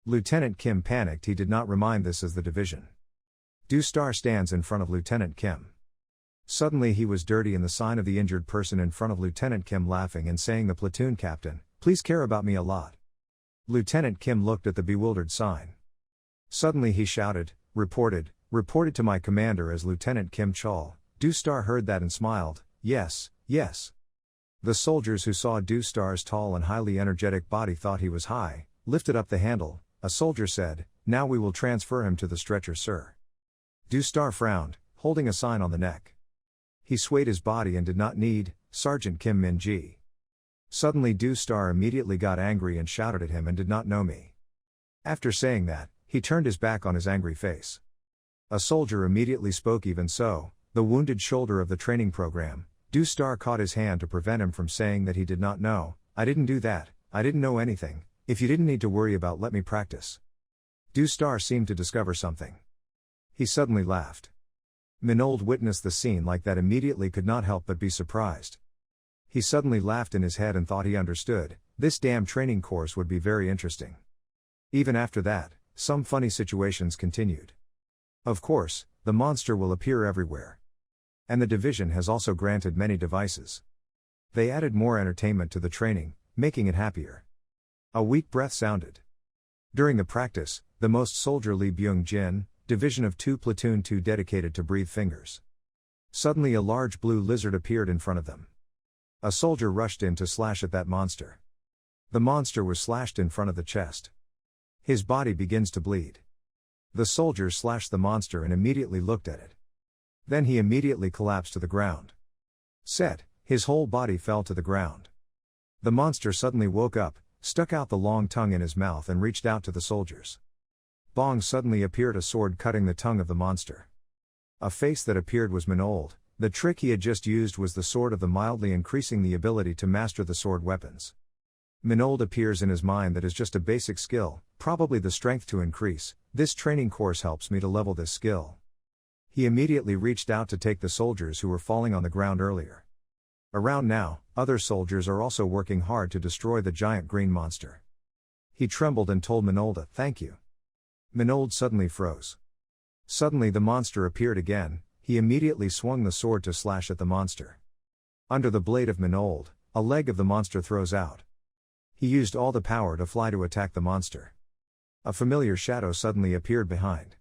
Lieutenant Kim panicked, he did not remind this as the division. Du Star stands in front of Lieutenant Kim. Suddenly he was dirty in the sign of the injured person in front of Lieutenant Kim laughing and saying the platoon captain, please care about me a lot. Lieutenant Kim looked at the bewildered sign. Suddenly he shouted, reported to my commander as Lieutenant Kim Chul. Du Star heard that and smiled, yes. The soldiers who saw Du Star's tall and highly energetic body thought he was high, lifted up the handle. A soldier said, now we will transfer him to the stretcher, sir. Du Star frowned, holding a sign on the neck. He swayed his body and did not need, Sergeant Kim Min Ji. Suddenly Du Star immediately got angry and shouted at him and did not know me. After saying that, he turned his back on his angry face. A soldier immediately spoke, even so, the wounded shoulder of the training program. Du Star caught his hand to prevent him from saying that he did not know. I didn't do that, I didn't know anything. If you didn't need to worry about, let me practice. Du Star seemed to discover something. He suddenly laughed. Minold witnessed the scene like that immediately could not help but be surprised. He suddenly laughed in his head and thought he understood, this damn training course would be very interesting. Even after that, some funny situations continued. Of course, the monster will appear everywhere. And the division has also granted many devices. They added more entertainment to the training, making it happier. A weak breath sounded. During the practice, the most soldierly Byung Jin, Division of 2 Platoon 2 dedicated to breathe fingers. Suddenly a large blue lizard appeared in front of them. A soldier rushed in to slash at that monster. The monster was slashed in front of the chest. His body begins to bleed. The soldier slashed the monster and immediately looked at it. Then he immediately collapsed to the ground. His whole body fell to the ground. The monster suddenly woke up, stuck out the long tongue in his mouth and reached out to the soldiers. Bong suddenly appeared, a sword cutting the tongue of the monster. A face that appeared was Minold. The trick he had just used was the sword of the mildly increasing the ability to master the sword weapons. Minold appears in his mind that is just a basic skill, probably the strength to increase. This training course helps me to level this skill. He immediately reached out to take the soldiers who were falling on the ground earlier. Around now, other soldiers are also working hard to destroy the giant green monster. He trembled and told Minolda, "Thank you." Minold suddenly froze. Suddenly the monster appeared again. He immediately swung the sword to slash at the monster. Under the blade of Minold, a leg of the monster throws out. He used all the power to fly to attack the monster. A familiar shadow suddenly appeared behind.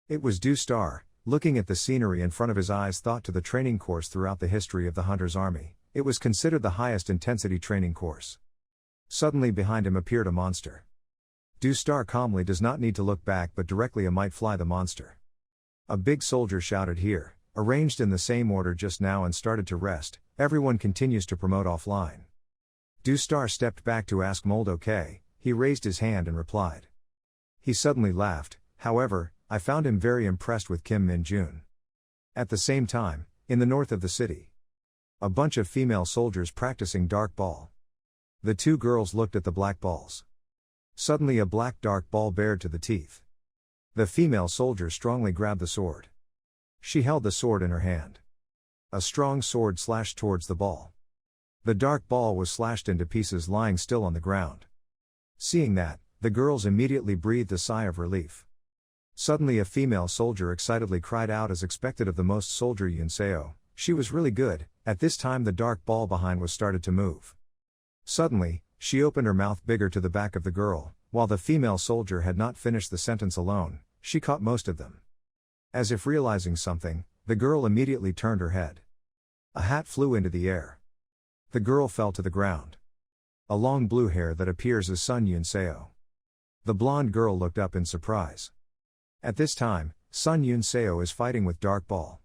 It was Star. Looking at the scenery in front of his eyes, thought to the training course throughout the history of the Hunter's Army. It was considered the highest intensity training course. Suddenly behind him appeared a monster. Star calmly does not need to look back but directly a might fly the monster. A big soldier shouted, "Here," arranged in the same order just now and started to rest. Everyone continues to promote offline. Star stepped back to ask Mold okay. He raised his hand and replied. He suddenly laughed. However, I found him very impressed with Kim Min-jun. At the same time, in the north of the city, a bunch of female soldiers practicing dark ball. The two girls looked at the black balls. Suddenly a black dark ball bared to the teeth. The female soldier strongly grabbed the sword. She held the sword in her hand. A strong sword slashed towards the ball. The dark ball was slashed into pieces lying still on the ground. Seeing that, the girls immediately breathed a sigh of relief. Suddenly a female soldier excitedly cried out as expected of the most soldier Yunseo, "She was really good." At this time the dark ball behind was started to move. Suddenly, she opened her mouth bigger to the back of the girl. While the female soldier had not finished the sentence alone, she caught most of them. As if realizing something, the girl immediately turned her head. A hat flew into the air. The girl fell to the ground. A long blue hair that appears as Sun Yunseo. The blonde girl looked up in surprise. At this time, Sun Yunseo is fighting with Dark Ball.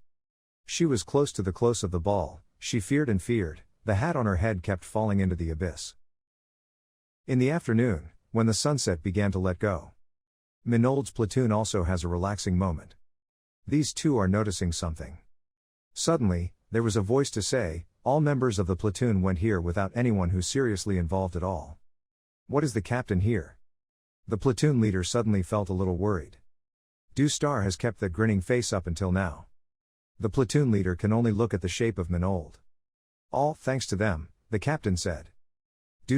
She was close to the close of the ball. She feared and feared. The hat on her head kept falling into the abyss. In the afternoon, when the sunset began to let go, Minold's platoon also has a relaxing moment. These two are noticing something. Suddenly, there was a voice to say, "All members of the platoon went here without anyone who's seriously involved at all. What is the captain here?" The platoon leader suddenly felt a little worried. Star has kept that grinning face up until now. The platoon leader can only look at the shape of Minold. "All thanks to them," the captain said.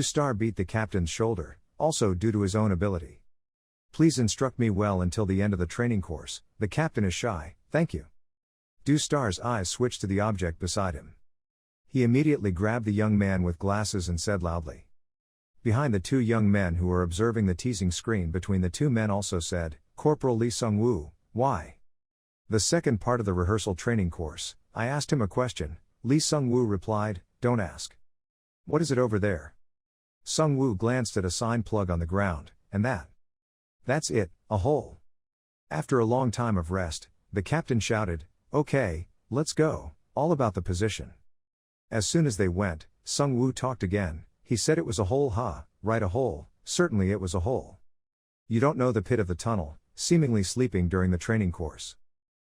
Star beat the captain's shoulder, also due to his own ability. "Please instruct me well until the end of the training course. The captain is shy, thank you." Star's eyes switched to the object beside him. He immediately grabbed the young man with glasses and said loudly. Behind the two young men who were observing the teasing screen between the two men also said, "Corporal Lee Sung-woo, why?" The second part of the rehearsal training course, I asked him a question. Lee Sung-woo replied, "Don't ask." "What is it over there?" Sung-woo glanced at a sign plug on the ground, and that's it, a hole. After a long time of rest, the captain shouted, "Okay, let's go, all about the position." As soon as they went, Sung-woo talked again. He said it was a hole, right, a hole, certainly it was a hole. You don't know the pit of the tunnel, seemingly sleeping during the training course.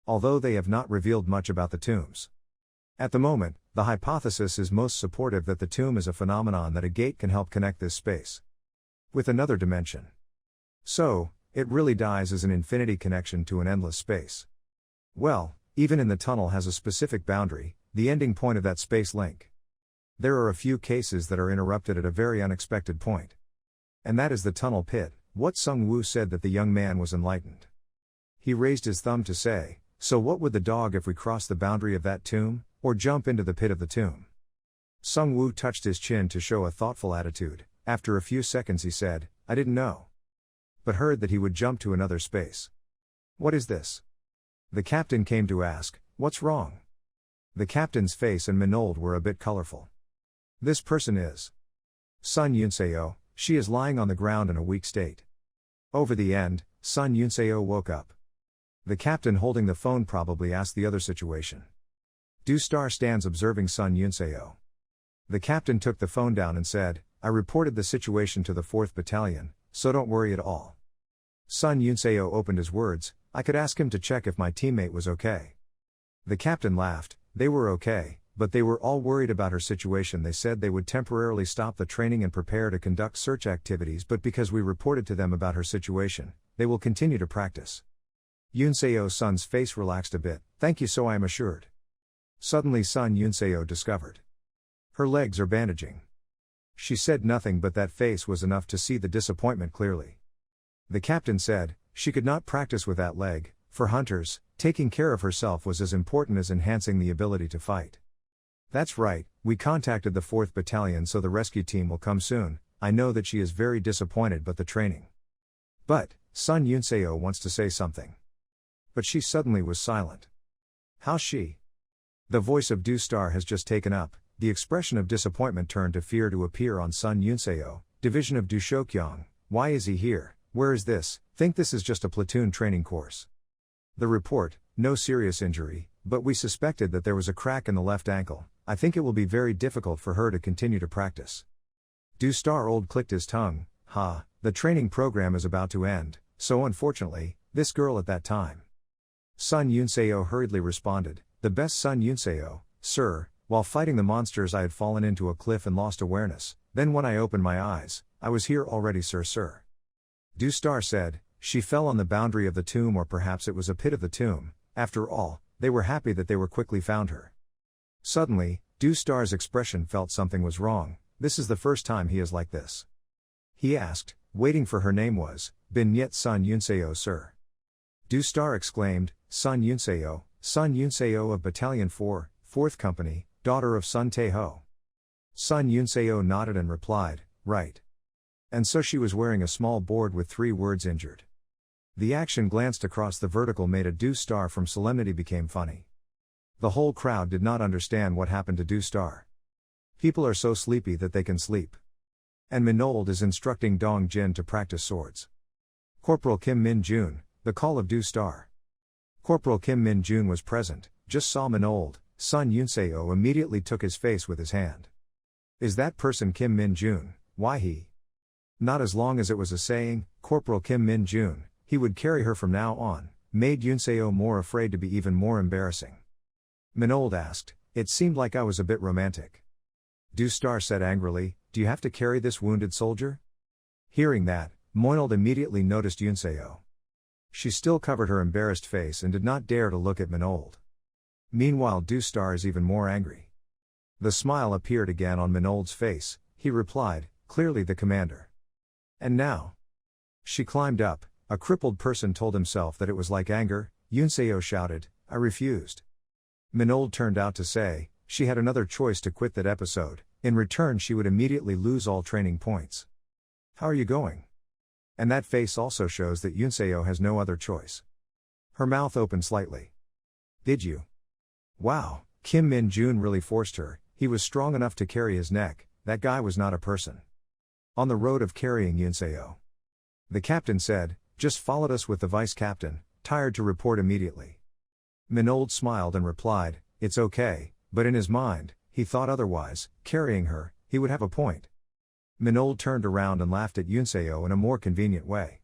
Although they have not revealed much about the tombs. At the moment, the hypothesis is most supportive that the tomb is a phenomenon that a gate can help connect this space with another dimension. So, it really dies as an infinity connection to an endless space. Well, even in the tunnel has a specific boundary, the ending point of that space link. There are a few cases that are interrupted at a very unexpected point. And that is the tunnel pit. What Sung-woo said that the young man was enlightened. He raised his thumb to say, "So what would the dog if we cross the boundary of that tomb, or jump into the pit of the tomb?" Sung-woo touched his chin to show a thoughtful attitude. After a few seconds he said, "I didn't know. But heard that he would jump to another space." "What is this?" The captain came to ask, "What's wrong?" The captain's face and Minold were a bit colorful. "This person is Sun Yunseo, she is lying on the ground in a weak state." Over the end, Sun Yunseo woke up. The captain holding the phone probably asked the other situation. Star stands observing Sun Yunseo. The captain took the phone down and said, "I reported the situation to the 4th Battalion, so don't worry at all." Sun Yunseo opened his words, "I could ask him to check if my teammate was okay." The captain laughed. They were okay, but they were all worried about her situation. They said they would temporarily stop the training and prepare to conduct search activities, but because we reported to them about her situation, they will continue to practice. Yunseo-sun's face relaxed a bit. Thank you, so I am assured. Suddenly Sun Yunseo discovered. Her legs are bandaging. She said nothing, but that face was enough to see the disappointment clearly. The captain said, she could not practice with that leg. For hunters, taking care of herself was as important as enhancing the ability to fight. That's right, we contacted the 4th Battalion, so the rescue team will come soon. I know that she is very disappointed, but the training. But, Sun Yunseo wants to say something. But she suddenly was silent. How's she? The voice of Du Star has just taken up. The expression of disappointment turned to fear to appear on Sun Yunseo. Division of Du Shokyong. Why is he here? Where is this? Think this is just a platoon training course. The report, no serious injury, but we suspected that there was a crack in the left ankle. I think it will be very difficult for her to continue to practice. Du Star old clicked his tongue. The training program is about to end, so unfortunately, this girl at that time. Sun Yunseo hurriedly responded, the best Sun Yunseo, sir. While fighting the monsters I had fallen into a cliff and lost awareness, then when I opened my eyes, I was here already, sir. Du Star said, she fell on the boundary of the tomb, or perhaps it was a pit of the tomb. After all, they were happy that they were quickly found her. Suddenly, Du Star's expression felt something was wrong. This is the first time he is like this. He asked, waiting for her name was, Bin Yet Sun Yunseo, sir. Du Star exclaimed, Sun Yunseo of Battalion 4, 4th Company, daughter of Sun Tae-ho. Sun Yunseo nodded and replied, right. And so she was wearing a small board with 3 words injured. The action glanced across the vertical made a Du Star from solemnity became funny. The whole crowd did not understand what happened to Du Star. People are so sleepy that they can sleep. And Minold is instructing Dong Jin to practice swords. Corporal Kim Min Jun, the call of Du Star. Corporal Kim Min Jun was present, just saw Minold. Sun Yunseo immediately took his face with his hand. Is that person Kim Min Jun? Why he? Not as long as it was a saying, Corporal Kim Min Jun, he would carry her from now on, made Yunseo more afraid to be even more embarrassing. Minold asked, it seemed like I was a bit romantic. Du Star said angrily, do you have to carry this wounded soldier? Hearing that, Minold immediately noticed Yunseo. She still covered her embarrassed face and did not dare to look at Minold. Meanwhile Du Star is even more angry. The smile appeared again on Minold's face. He replied, clearly the commander. And now? She climbed up. A crippled person told himself that it was like anger. Yunseo shouted, I refused. Minold turned out to say, she had another choice to quit that episode. In return she would immediately lose all training points. How are you going? And that face also shows that Yunseo has no other choice. Her mouth opened slightly. Did you? Wow, Kim Min Jun really forced her. He was strong enough to carry his neck. That guy was not a person. On the road of carrying Yunseo. The captain said, just followed us with the vice captain, tired to report immediately. Minold smiled and replied, it's okay, but in his mind, he thought otherwise. Carrying her, he would have a point. Minold turned around and laughed at Yunseo in a more convenient way.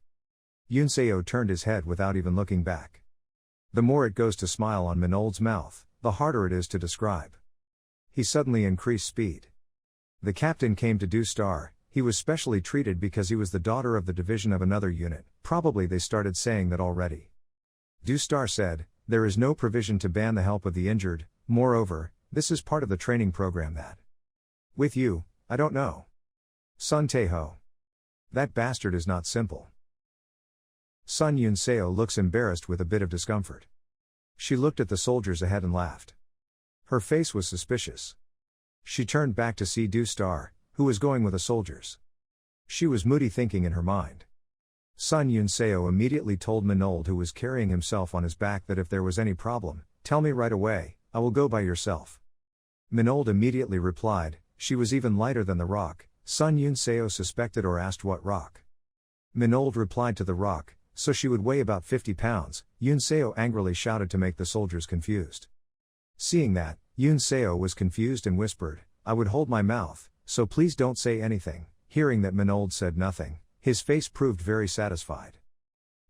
Yunseo turned his head without even looking back. The more it goes to smile on Minold's mouth, the harder it is to describe. He suddenly increased speed. The captain came to Du Star. He was specially treated because he was the daughter of the division of another unit. Probably they started saying that already. Du Star said, there is no provision to ban the help of the injured. Moreover, this is part of the training program that. With you, I don't know. Sun Tae-ho. That bastard is not simple. Sun Yunseo looks embarrassed with a bit of discomfort. She looked at the soldiers ahead and laughed. Her face was suspicious. She turned back to see Du Star, who was going with the soldiers. She was moody thinking in her mind. Sun Yunseo immediately told Minold, who was carrying himself on his back, that if there was any problem, tell me right away, I will go by yourself. Minold immediately replied, she was even lighter than the rock. Sun Yunseo suspected or asked what rock. Minold replied to the rock, so she would weigh about 50 pounds. Yunseo angrily shouted to make the soldiers confused. Seeing that, Yunseo was confused and whispered, I would hold my mouth, so please don't say anything. Hearing that Minold said nothing, his face proved very satisfied.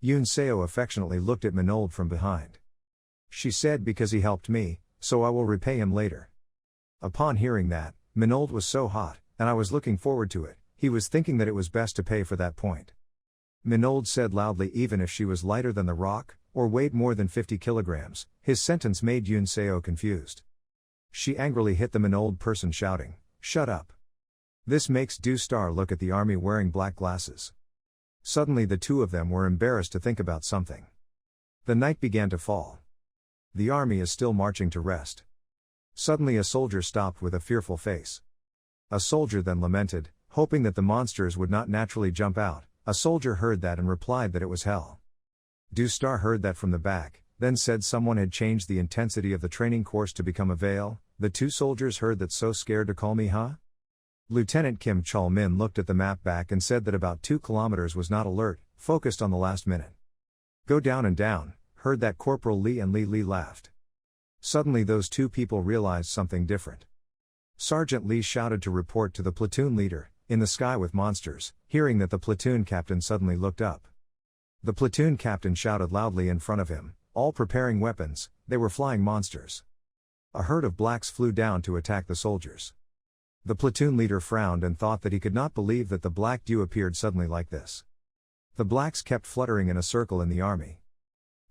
Yunseo affectionately looked at Minold from behind. She said because he helped me, so I will repay him later. Upon hearing that, Minold was so hot, and I was looking forward to it, he was thinking that it was best to pay for that point. Minold said loudly even if she was lighter than the rock, or weighed more than 50 kilograms, his sentence made Yoon Seo confused. She angrily hit the Minold person shouting, "Shut up." This makes Du Star look at the army wearing black glasses. Suddenly the two of them were embarrassed to think about something. The night began to fall. The army is still marching to rest. Suddenly a soldier stopped with a fearful face. A soldier then lamented, hoping that the monsters would not naturally jump out. A soldier heard that and replied that it was hell. Du Star heard that from the back, then said someone had changed the intensity of the training course to become a veil. The two soldiers heard that, so scared to call me, huh? Lieutenant Kim Chol-min looked at the map back and said that about 2 kilometers was not alert, focused on the last minute. Go down and down, heard that Corporal Lee and Lee laughed. Suddenly those two people realized something different. Sergeant Lee shouted to report to the platoon leader, "In the sky with monsters." Hearing that, the platoon captain suddenly looked up. The platoon captain shouted loudly in front of him, all preparing weapons. They were flying monsters. A herd of blacks flew down to attack the soldiers. The platoon leader frowned and thought that he could not believe that the black dew appeared suddenly like this. The blacks kept fluttering in a circle in the army.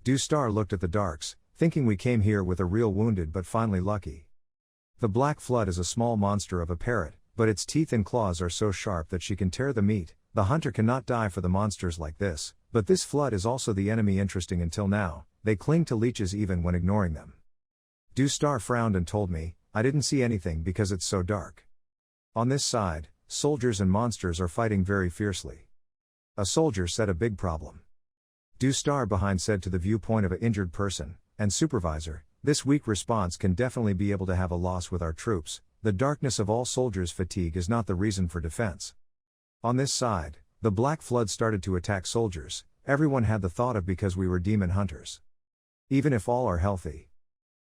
Du Star looked at the darks, thinking we came here with a real wounded but finally lucky. The black flood is a small monster of a parrot, but its teeth and claws are so sharp that she can tear the meat. The hunter cannot die for the monsters like this, but this flood is also the enemy. Interesting, until now, they cling to leeches even when ignoring them. Du Star frowned and told me, "I didn't see anything because it's so dark." On this side, soldiers and monsters are fighting very fiercely. A soldier said, "A big problem." Du Star behind said, to the viewpoint of an injured person, and supervisor, "This weak response can definitely be able to have a loss with our troops. The darkness of all soldiers' fatigue is not the reason for defense." On this side, the black flood started to attack soldiers. Everyone had the thought of because we were demon hunters. Even if all are healthy,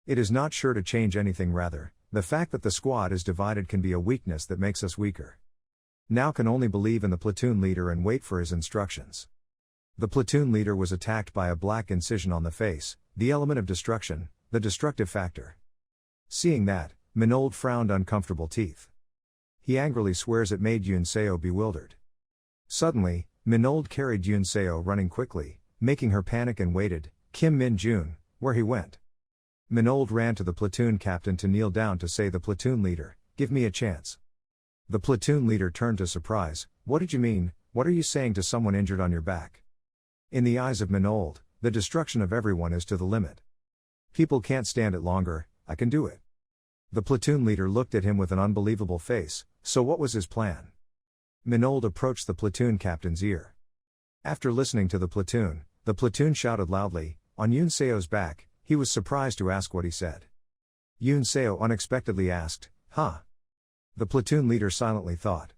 it is not sure to change anything. Rather, the fact that the squad is divided can be a weakness that makes us weaker. Now can only believe in the platoon leader and wait for his instructions. The platoon leader was attacked by a black incision on the face, the element of destruction, the destructive factor. Seeing that, Minold frowned uncomfortable teeth. He angrily swears it made Yoon Seo bewildered. Suddenly, Minold carried Yoon Seo running quickly, making her panic and waited. Kim Min-jun, where he went. Minold ran to the platoon captain to kneel down to say, "The platoon leader, give me a chance." The platoon leader turned to surprise. "What did you mean? What are you saying to someone injured on your back?" In the eyes of Minold, the destruction of everyone is to the limit. "People can't stand it longer, I can do it." The platoon leader looked at him with an unbelievable face. So what was his plan? Minold approached the platoon captain's ear. After listening to the platoon shouted loudly, on Yoon Seo's back. He was surprised to ask what he said. Yoon Seo unexpectedly asked, "Huh?" The platoon leader silently thought.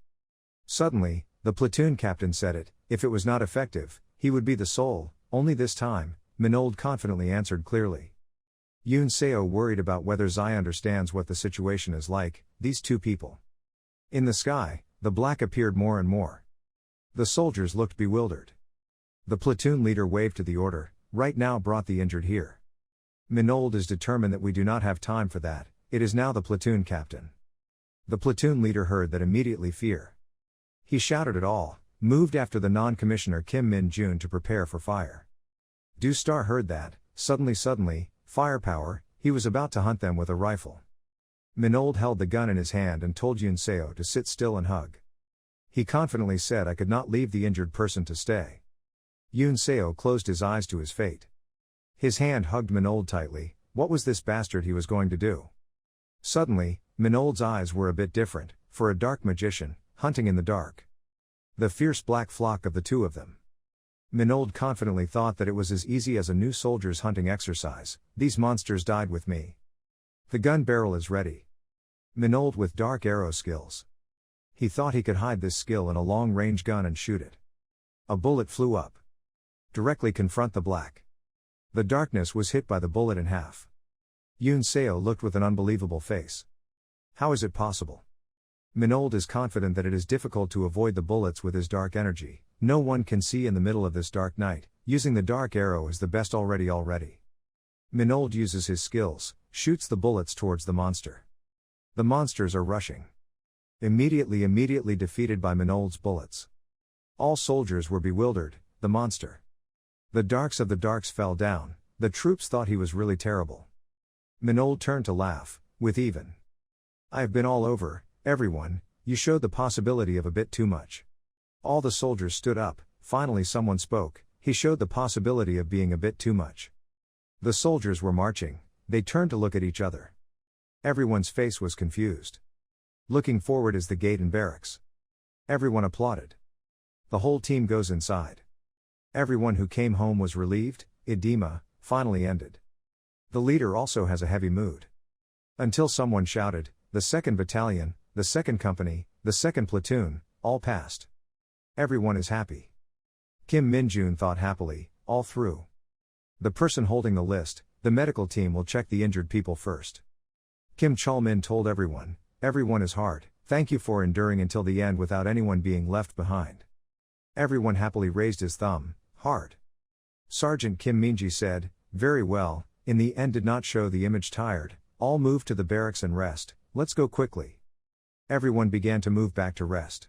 Suddenly, the platoon captain said it, if it was not effective, he would be the soul. Only this time, Minold confidently answered clearly. Yoon Seo worried about whether Zai understands what the situation is like. These two people. In the sky, the black appeared more and more. The soldiers looked bewildered. The platoon leader waved to the order, "Right now, brought the injured here." Minold is determined that we do not have time for that. It is now the platoon captain. The platoon leader heard that immediately fear. He shouted it all, moved after the non-commissioner Kim Min-jun to prepare for fire. Du Star heard that, suddenly, firepower, he was about to hunt them with a rifle. Minold held the gun in his hand and told Yoon Seo to sit still and hug. He confidently said, "I could not leave the injured person to stay." Yoon Seo closed his eyes to his fate. His hand hugged Minold tightly. What was this bastard he was going to do? Suddenly, Minold's eyes were a bit different, for a dark magician, hunting in the dark. The fierce black flock of the two of them. Minold confidently thought that it was as easy as a new soldier's hunting exercise. These monsters died with me. The gun barrel is ready. Minold with dark arrow skills. He thought he could hide this skill in a long-range gun and shoot it. A bullet flew up. Directly confront the black. The darkness was hit by the bullet in half. Yoon Seo looked with an unbelievable face. How is it possible? Minold is confident that it is difficult to avoid the bullets with his dark energy. No one can see in the middle of this dark night. Using the dark arrow is the best already. Minold uses his skills, shoots the bullets towards the monster. The monsters are rushing. Immediately defeated by Minold's bullets. All soldiers were bewildered, the monster. The darks of the darks fell down, the troops thought he was really terrible. Minold turned to laugh, with even. I've been all over, everyone, you showed the possibility of a bit too much. All the soldiers stood up, finally someone spoke, he showed the possibility of being a bit too much. The soldiers were marching, they turned to look at each other. Everyone's face was confused. Looking forward is the gate and barracks. Everyone applauded. The whole team goes inside. Everyone who came home was relieved, edema, finally ended. The leader also has a heavy mood. Until someone shouted, the 2nd Battalion, the 2nd Company, the 2nd Platoon, all passed. Everyone is happy. Kim Min-jun thought happily, all through. The person holding the list, the medical team will check the injured people first. Kim Chol-min told everyone is hard, thank you for enduring until the end without anyone being left behind. Everyone happily raised his thumb, hard. Sergeant Kim Min-ji said, very well, in the end did not show the image tired, all move to the barracks and rest, let's go quickly. Everyone began to move back to rest.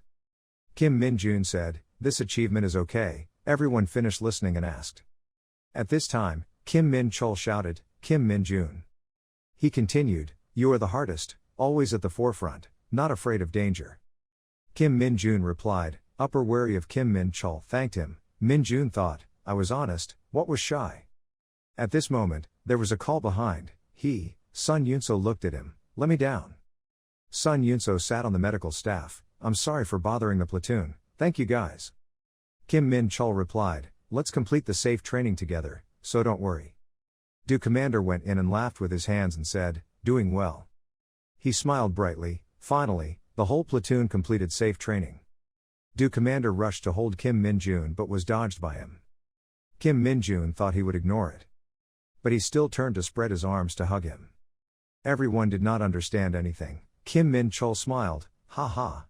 Kim Min-jun said, this achievement is okay, everyone finished listening and asked. At this time, Kim Min-chul shouted, Kim Min-jun. He continued, you are the hardest, always at the forefront, not afraid of danger. Kim Min-jun replied, upper wary of Kim Min-chul thanked him, Min-jun thought, I was honest, what was shy? At this moment, there was a call behind, Sun Yunso looked at him, let me down. Sun Yunso sat on the medical staff, I'm sorry for bothering the platoon, thank you guys. Kim Min-chul replied, let's complete the safe training together, so don't worry. Du Commander went in and laughed with his hands and said, doing well. He smiled brightly, finally, the whole platoon completed safe training. Du Commander rushed to hold Kim Min-jun but was dodged by him. Kim Min-jun thought he would ignore it. But he still turned to spread his arms to hug him. Everyone did not understand anything. Kim Min-chul smiled, ha ha.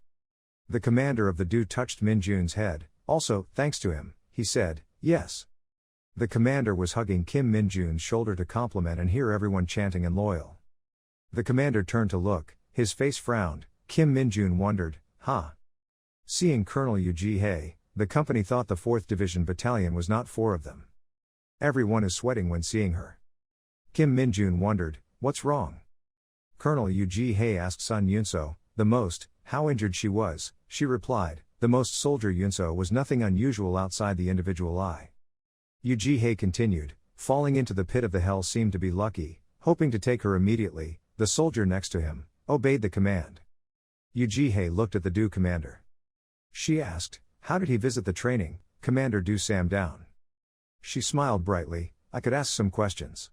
The commander of the Du touched Min-jun's head, also, thanks to him, he said, yes. The commander was hugging Kim Min-jun's shoulder to compliment and hear everyone chanting and loyal. The commander turned to look, his face frowned, Kim Min-jun wondered, Seeing Colonel Yu Ji-hae, the company thought the 4th Division Battalion was not 4 of them. Everyone is sweating when seeing her. Kim Min-jun wondered, what's wrong? Colonel Yu Ji-hae asked Sun Yunso, the most, how injured she was, she replied, the most soldier Yunso was nothing unusual outside the individual eye. Yu Ji-hae continued, falling into the pit of the hell seemed to be lucky, hoping to take her immediately, the soldier next to him, obeyed the command. Yu Ji-hae looked at the Du commander. She asked, how did he visit the training, Commander Du Sam down? She smiled brightly, I could ask some questions.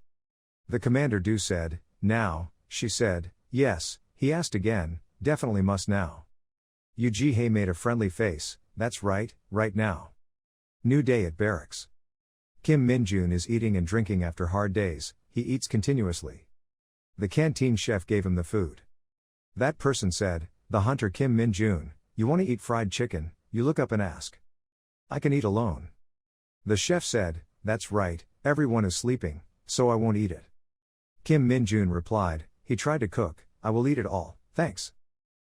The Commander Du said, now, she said, yes, he asked again, definitely must now. Yu Ji-hae made a friendly face, that's right now. New day at barracks. Kim Min-jun is eating and drinking after hard days, he eats continuously. The canteen chef gave him the food. That person said, the hunter Kim Min-jun, you want to eat fried chicken, you look up and ask. I can eat alone. The chef said, that's right, everyone is sleeping, so I won't eat it. Kim Min-jun replied, he tried to cook, I will eat it all, thanks.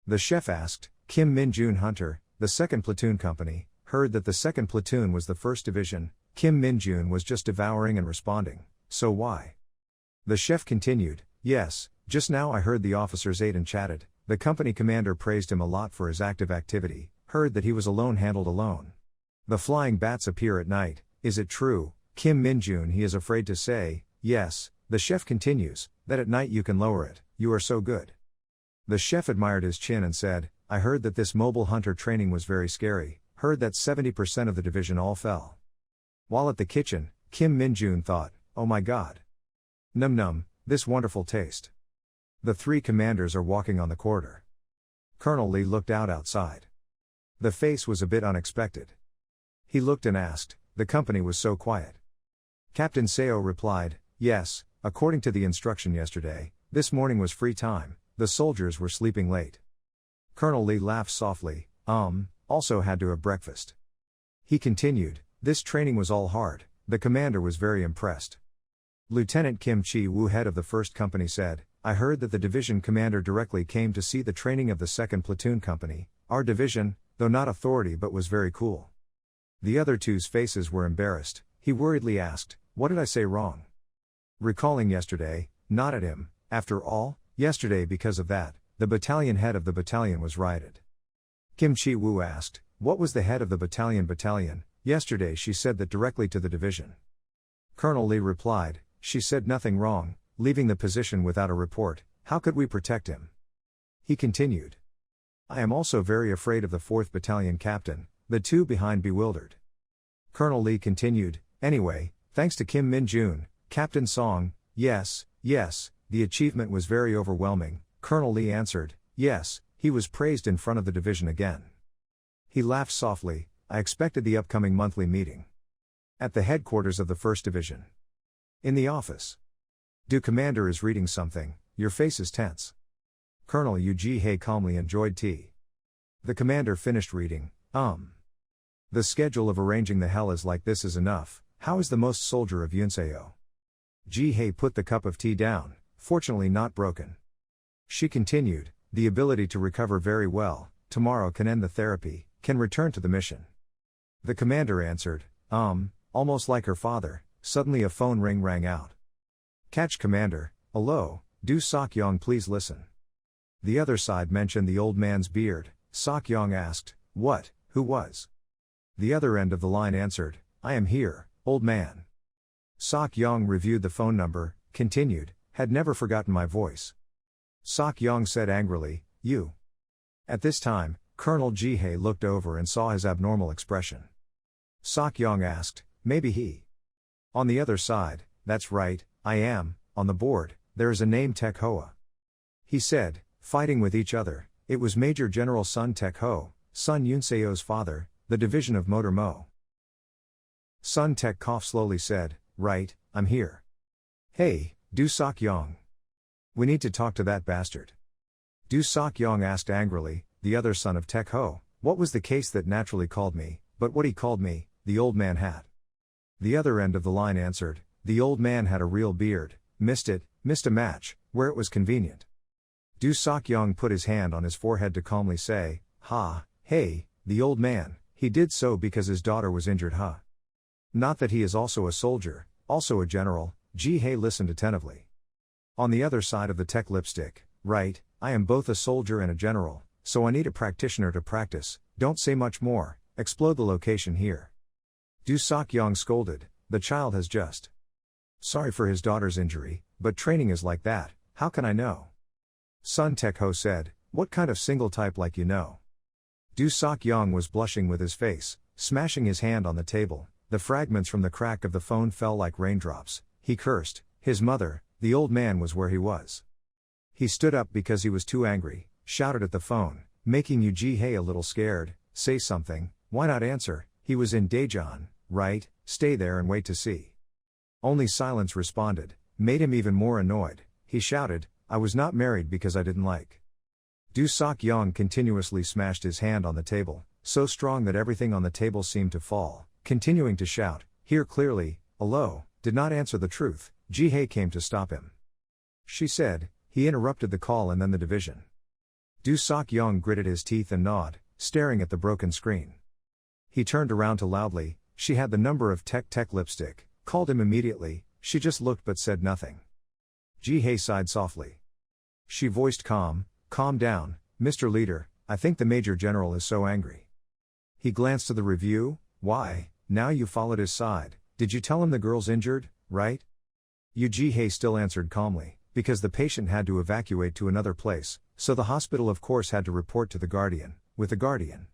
The chef asked, Kim Min-jun hunter, the 2nd Platoon Company, heard that the 2nd Platoon was the 1st Division, Kim Min-jun was just devouring and responding, so why? The chef continued, yes, just now I heard the officers ate and chatted, the company commander praised him a lot for his active activity, heard that he was alone handled alone. The flying bats appear at night, is it true, Kim Min-jun he is afraid to say, yes, the chef continues, that at night you can lower it, you are so good. The chef admired his chin and said, I heard that this mobile hunter training was very scary, heard that 70% of the division all fell. While at the kitchen, Kim Min-jun thought, oh my god. Num, this wonderful taste. The 3 commanders are walking on the corridor. Colonel Lee looked outside. The face was a bit unexpected. He looked and asked, the company was so quiet. Captain Seo replied, yes, according to the instruction yesterday, this morning was free time, the soldiers were sleeping late. Colonel Lee laughed softly, also had to have breakfast. He continued, this training was all hard, the commander was very impressed. Lieutenant Kim Chi-woo, head of the 1st Company, said, I heard that the division commander directly came to see the training of the 2nd Platoon Company, our division, though not authority, but was very cool. The other two's faces were embarrassed. He worriedly asked, what did I say wrong? Recalling yesterday, not at him, after all, yesterday because of that, the battalion head of the battalion was rioted. Kim Chi-woo asked, what was the head of the battalion? Yesterday she said that directly to the division. Colonel Lee replied, she said nothing wrong, leaving the position without a report, how could we protect him? He continued. I am also very afraid of the 4th Battalion captain, the two behind bewildered. Colonel Lee continued, anyway, thanks to Kim Min-jun, Captain Song, yes, the achievement was very overwhelming. Colonel Lee answered, yes, he was praised in front of the division again. He laughed softly, I expected the upcoming monthly meeting. At the headquarters of the 1st Division. In the office. Du Commander is reading something, your face is tense. Colonel Yu Ji-hye calmly enjoyed tea. The commander finished reading, The schedule of arranging the hell is like this is enough, how is the most soldier of Yunseo? Ji-hye put the cup of tea down, fortunately not broken. She continued, the ability to recover very well, tomorrow can end the therapy, can return to the mission. The commander answered, almost like her father. Suddenly a phone ring rang out. Catch Commander, hello, do Sok-yong please listen. The other side mentioned the old man's beard. Sok-yong asked, what, who was? The other end of the line answered, I am here, old man. Sok-yong reviewed the phone number, continued, had never forgotten my voice. Sok-yong said angrily, you. At this time, Colonel Ji-hye looked over and saw his abnormal expression. Sok-yong asked, maybe he. On the other side, that's right, I am, on the board, there is a name Tek Hoa. He said, fighting with each other, it was Major General Sun Tek Ho, Sun Yunseo's father, the division of Motor Mo. Sun Tek coughed slowly said, right, I'm here. Hey, Do Sok-yong. We need to talk to that bastard. Do Sok-yong asked angrily, the other son of Tek Ho, what was the case that naturally called me, but what he called me, the old man had. The other end of the line answered, the old man had a real beard, missed a match, where it was convenient. Do Sok-yong put his hand on his forehead to calmly say, hey, the old man, he did so because his daughter was injured Not that he is also a soldier, also a general, Ji-hye listened attentively. On the other side of the Tek lipstick, right, I am both a soldier and a general, so I need a practitioner to practice, don't say much more, explode the location here. Do Sok-yong scolded, the child has just. Sorry for his daughter's injury, but training is like that, how can I know? Sun Tek Ho said, what kind of single type like you know? Do Sok-yong was blushing with his face, smashing his hand on the table, the fragments from the crack of the phone fell like raindrops, he cursed, his mother, the old man was where he was. He stood up because he was too angry, shouted at the phone, making Yu Ji-hye a little scared, say something, why not answer, he was in Daejeon, right, stay there and wait to see. Only silence responded, made him even more annoyed, he shouted, I was not married because I didn't like. Do Sok-yong continuously smashed his hand on the table, so strong that everything on the table seemed to fall, continuing to shout, hear clearly, hello, did not answer the truth, Ji-hye came to stop him. She said, he interrupted the call and then the division. Do Sok-yong gritted his teeth and gnawed, staring at the broken screen. He turned around to loudly, she had the number of Tek lipstick, called him immediately, she just looked but said nothing. Ji-hye sighed softly. She voiced calm down, Mr. Leader, I think the Major General is so angry. He glanced to the review, why, now you followed his side, did you tell him the girl's injured, right? Yu Ji-hye still answered calmly, because the patient had to evacuate to another place, so the hospital of course had to report to the Guardian, with the Guardian.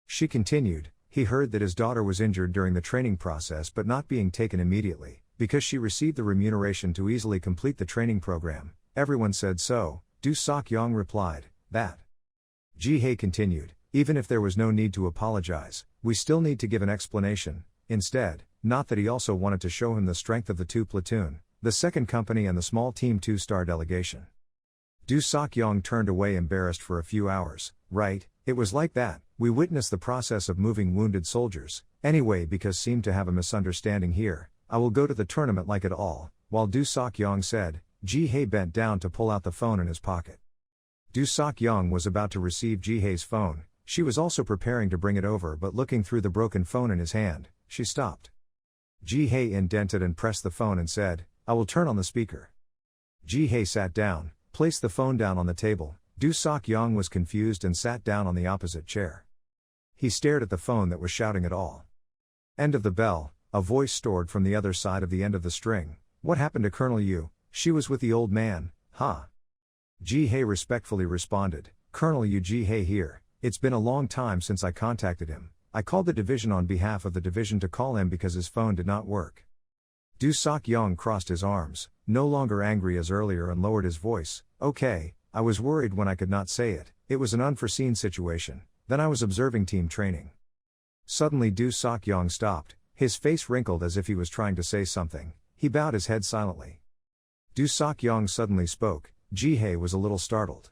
She continued, he heard that his daughter was injured during the training process but not being taken immediately, because she received the remuneration to easily complete the training program, everyone said so, Do Sok-yong replied, that. Ji-hye continued, even if there was no need to apologize, we still need to give an explanation, instead, not that he also wanted to show him the strength of the 2 platoon, the 2nd company and the small team 2-star delegation. Do Sok-yong turned away embarrassed for a few hours, right, it was like that, we witnessed the process of moving wounded soldiers, anyway because seemed to have a misunderstanding here, I will go to the tournament like it all, while Do Sok-young said, Ji-hae bent down to pull out the phone in his pocket. Do Sok-young was about to receive Ji-hae's phone. She was also preparing to bring it over, but looking through the broken phone in his hand, she stopped. Ji-hae indented and pressed the phone and said, I will turn on the speaker. Ji-hae sat down, placed the phone down on the table. Do Sok-young was confused and sat down on the opposite chair. He stared at the phone that was shouting it all. End of the bell, a voice stored from the other side of the end of the string. What happened to Colonel Yu? She was with the old man, huh? Ji-hae respectfully responded, Colonel Yu, Ji-hae here. It's been a long time since I contacted him. I called the division on behalf of the division to call him because his phone did not work. Do Sok-young crossed his arms, no longer angry as earlier, and lowered his voice. Okay, I was worried when I could not say it. It was an unforeseen situation. Then I was observing team training. Suddenly Do Sok-young stopped, his face wrinkled as if he was trying to say something. He bowed his head silently. Do Sok-young suddenly spoke. Ji-hae was a little startled.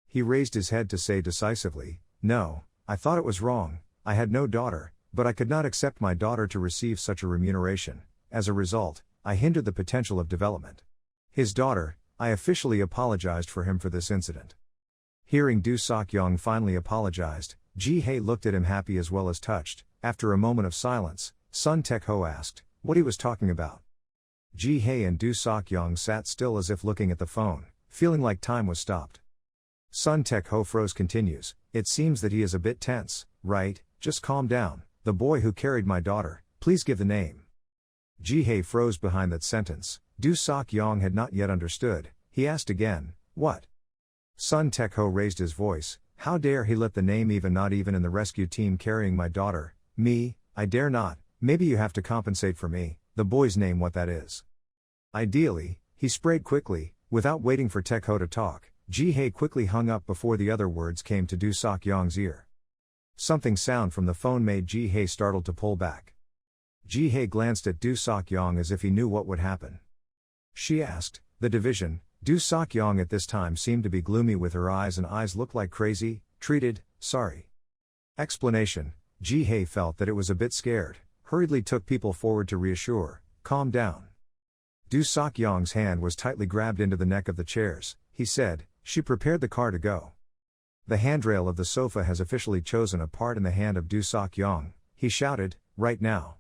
He raised his head to say decisively, No, I thought it was wrong. I had no daughter, but I could not accept my daughter to receive such a remuneration. As a result, I hindered the potential of development. His daughter, I officially apologized for him for this incident. Hearing Do Sok-young finally apologized, Ji-hae looked at him happy as well as touched. After a moment of silence, Sun Tek-ho asked, what he was talking about. Ji-hae and Do Sok-young sat still as if looking at the phone, feeling like time was stopped. Sun Tek-ho froze continues, it seems that he is a bit tense, right? Just calm down. The boy who carried my daughter, please give the name. Ji-hae froze behind that sentence. Do Sok-young had not yet understood. He asked again, what? Sun Tek-ho raised his voice, how dare he let the name even, not even in the rescue team carrying my daughter, me, I dare not. Maybe you have to compensate for me, the boy's name, what that is. Ideally, he sprayed quickly, without waiting for Tek-ho to talk. Ji-hae quickly hung up before the other words came to Do Sok-young's ear. Something sound from the phone made Ji-hae startled to pull back. Ji-hae glanced at Do Sok-young as if he knew what would happen. She asked, the division. Do Sok-young at this time seemed to be gloomy with her eyes, and eyes looked like crazy, treated, sorry. Explanation, Ji-hae felt that it was a bit scared, hurriedly took people forward to reassure, calm down. Do Sok-young's hand was tightly grabbed into the neck of the chairs. He said, she prepared the car to go. The handrail of the sofa has officially chosen a part in the hand of Do Sok-young, he shouted, right now.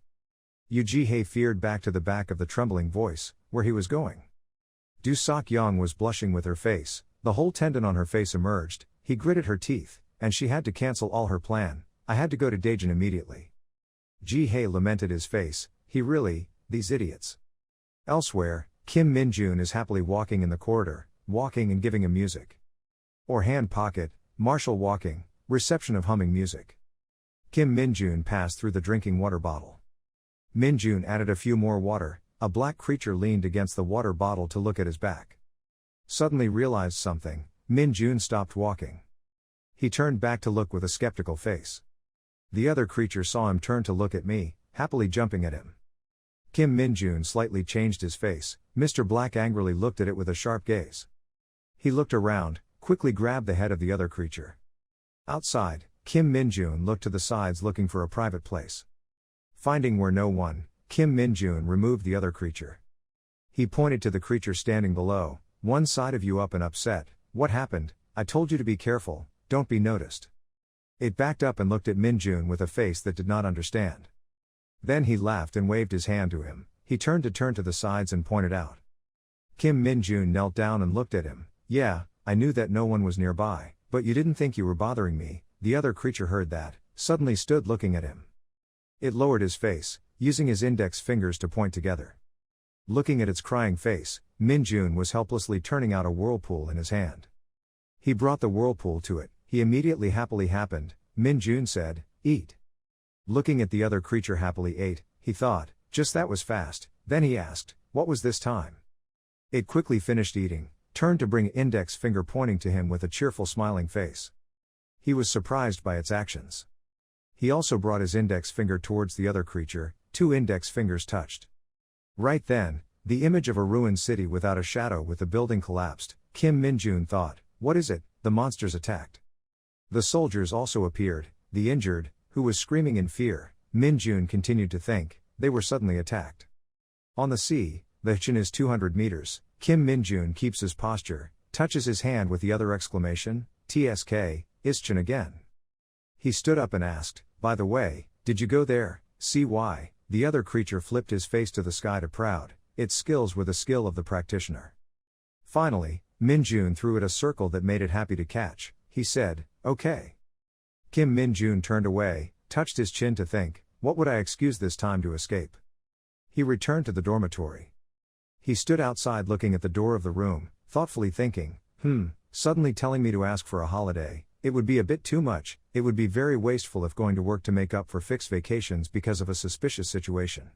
Ji-hae feared back to the back of the trembling voice, where he was going. Do Sok-young was blushing with her face, the whole tendon on her face emerged, he gritted her teeth, and she had to cancel all her plan. I had to go to Daejeon immediately. Ji-hae lamented his face, these idiots. Elsewhere, Kim Min-jun is happily walking in the corridor, walking and giving him music. Or hand pocket, martial walking, reception of humming music. Kim Min-jun passed through the drinking water bottle. Min-jun added a few more water. A black creature leaned against the water bottle to look at his back. Suddenly realized something, Min-jun stopped walking. He turned back to look with a skeptical face. The other creature saw him turn to look at me, happily jumping at him. Kim Min-jun slightly changed his face. Mr. Black angrily looked at it with a sharp gaze. He looked around, quickly grabbed the head of the other creature. Outside, Kim Min-jun looked to the sides looking for a private place. Finding where no one, Kim Min-jun removed the other creature. He pointed to the creature standing below, one side of you up and upset. What happened? I told you to be careful, don't be noticed. It backed up and looked at Min-jun with a face that did not understand. Then he laughed and waved his hand to him. He turned to the sides and pointed out. Kim Min-jun knelt down and looked at him. Yeah, I knew that no one was nearby, but you didn't think you were bothering me. The other creature heard that, suddenly stood looking at him. It lowered his face, using his index fingers to point together. Looking at its crying face, Min-jun was helplessly turning out a whirlpool in his hand. He brought the whirlpool to it. He immediately happily happened. Min-jun said, eat. Looking at the other creature happily ate, he thought, just that was fast. Then he asked, what was this time? It quickly finished eating, turned to bring index finger pointing to him with a cheerful smiling face. He was surprised by its actions. He also brought his index finger towards the other creature, 2 index fingers touched. Right then, the image of a ruined city without a shadow with the building collapsed. Kim Min-jun thought, what is it? The monsters attacked. The soldiers also appeared, the injured, who was screaming in fear. Min-jun continued to think, they were suddenly attacked. On the sea, The Hchin is 200 meters. Kim Min-jun keeps his posture, touches his hand with the other exclamation, TSK, Ischin again. He stood up and asked, by the way, did you go there, CY? The other creature flipped his face to the sky to proud, its skills were the skill of the practitioner. Finally, Min-jun threw it a circle that made it happy to catch. He said, okay. Kim Min-jun turned away, touched his chin to think, what would I excuse this time to escape? He returned to the dormitory. He stood outside looking at the door of the room, thoughtfully thinking, suddenly telling me to ask for a holiday, it would be a bit too much, it would be very wasteful if going to work to make up for fixed vacations because of a suspicious situation.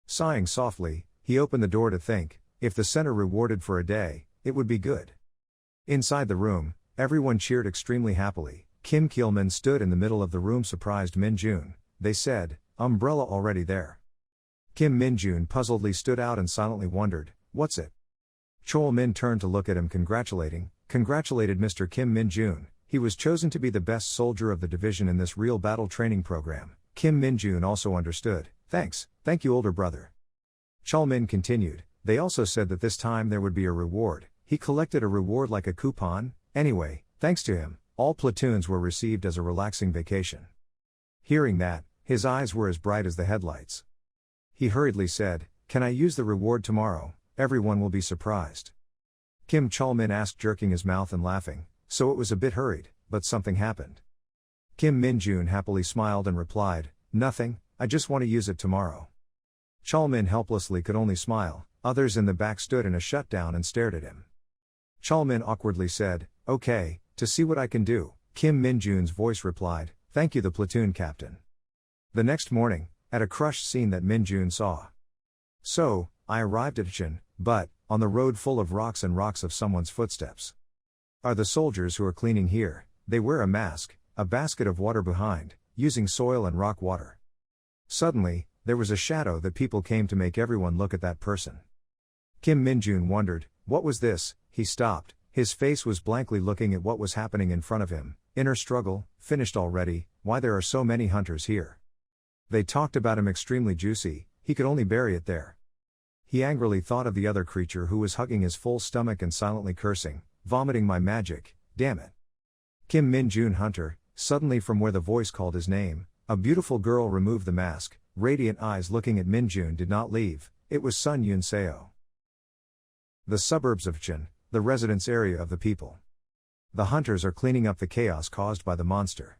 Sighing softly, he opened the door to think, if the center rewarded for a day, it would be good. Inside the room, everyone cheered extremely happily. Kim Kielman stood in the middle of the room, surprised Min-jun. They said, umbrella already there. Kim Min-jun puzzledly stood out and silently wondered, what's it? Chol Min turned to look at him congratulated Mr. Kim Min-jun, he was chosen to be the best soldier of the division in this real battle training program. Kim Min-jun also understood, thank you older brother. Chol Min continued, they also said that this time there would be a reward, he collected a reward like a coupon, anyway, thanks to him, all platoons were received as a relaxing vacation. Hearing that, his eyes were as bright as the headlights. He hurriedly said, can I use the reward tomorrow? Everyone will be surprised. Kim Chol-min asked, jerking his mouth and laughing, so it was a bit hurried, but something happened. Kim Min-jun happily smiled and replied, nothing, I just want to use it tomorrow. Chol-min helplessly could only smile, others in the back stood in a shutdown and stared at him. Chol-min awkwardly said, okay, to see what I can do. Kim Min-jun's voice replied, thank you the platoon captain. The next morning, at a crushed scene that Min-jun saw. So, I arrived at Hchin, but, on the road full of rocks and rocks of someone's footsteps. Are the soldiers who are cleaning here, they wear a mask, a basket of water behind, using soil and rock water. Suddenly, there was a shadow that people came to make everyone look at that person. Kim Min-jun wondered, what was this? He stopped, his face was blankly looking at what was happening in front of him, inner struggle, finished already, why there are so many hunters here. They talked about him extremely juicy, he could only bury it there. He angrily thought of the other creature who was hugging his full stomach and silently cursing, vomiting my magic, damn it. Kim Min-jun hunter, suddenly from where the voice called his name, a beautiful girl removed the mask, radiant eyes looking at Min-jun did not leave, it was Sun Yun-seo. The suburbs of Hchin, the residence area of the people. The hunters are cleaning up the chaos caused by the monster.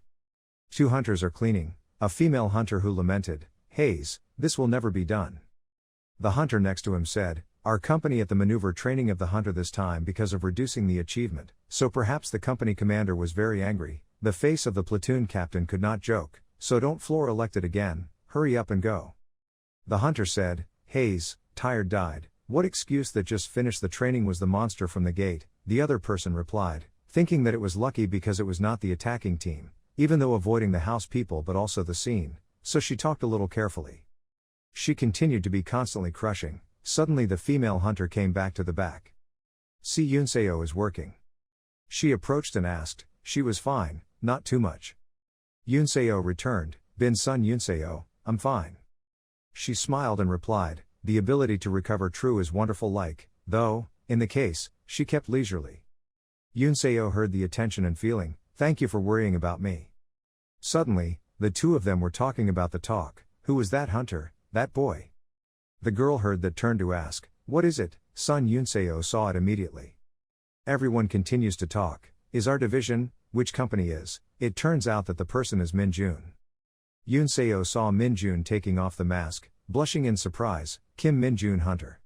2 hunters are cleaning, a female hunter who lamented, Hayes, this will never be done. The hunter next to him said, our company at the maneuver training of the hunter this time because of reducing the achievement, so perhaps the company commander was very angry, the face of the platoon captain could not joke, so don't floor elect it again, hurry up and go. The hunter said, Hayes, tired died, what excuse that just finished the training was the monster from the gate, the other person replied, thinking that it was lucky because it was not the attacking team, even though avoiding the house people but also the scene, so she talked a little carefully. She continued to be constantly crushing, suddenly the female hunter came back to the back. See Yun-seo is working. She approached and asked, she was fine, not too much. Yun-seo returned, Bin Sun Yun-seo, I'm fine. She smiled and replied, the ability to recover true is wonderful though, in the case, she kept leisurely. Yun-seo heard the attention and feeling, thank you for worrying about me. Suddenly, the 2 of them were talking about the talk, who was that hunter, that boy? The girl heard that turned to ask, what is it? Sun Yun-seo saw it immediately. Everyone continues to talk, is our division, which company is, it turns out that the person is Min-jun. Yun-seo saw Min-jun taking off the mask, blushing in surprise, Kim Min-jun hunter.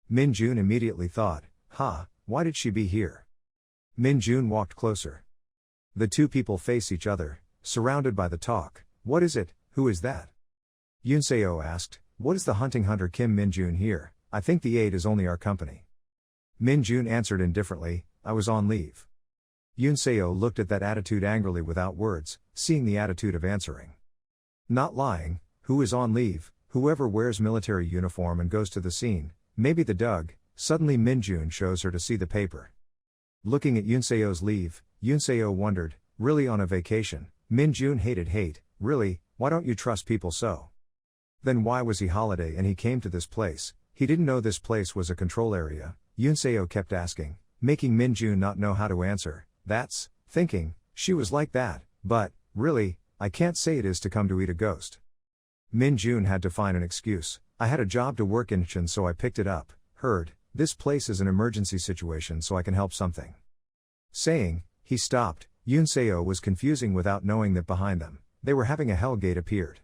Min-jun immediately thought, why did she be here? Min-jun walked closer. The 2 people face each other, surrounded by the talk, what is it, who is that? Yun-seo asked, what is the hunting hunter Kim Min-jun here, I think the aide is only our company. Min-jun answered indifferently, I was on leave. Yun-seo looked at that attitude angrily without words, seeing the attitude of answering. Not lying, who is on leave, whoever wears military uniform and goes to the scene, maybe the Doug, suddenly Min-jun shows her to see the paper. Looking at Yun-seo's leave, Yun-seo wondered, really on a vacation, Min-jun hated hate, really, why don't you trust people so? Then why was he holiday and he came to this place, He didn't know this place was a control area, Yunseo kept asking, making Minjun not know how to answer. That's, thinking, she was like that, but, really, I can't say it is to come to eat a ghost. Minjun had to find an excuse. I had a job to work in Chen, so I picked it up. Heard, this place is an emergency situation, so I can help something. Saying, he stopped. Yunseo was confusing without knowing that behind them, they were having a hell gate appeared.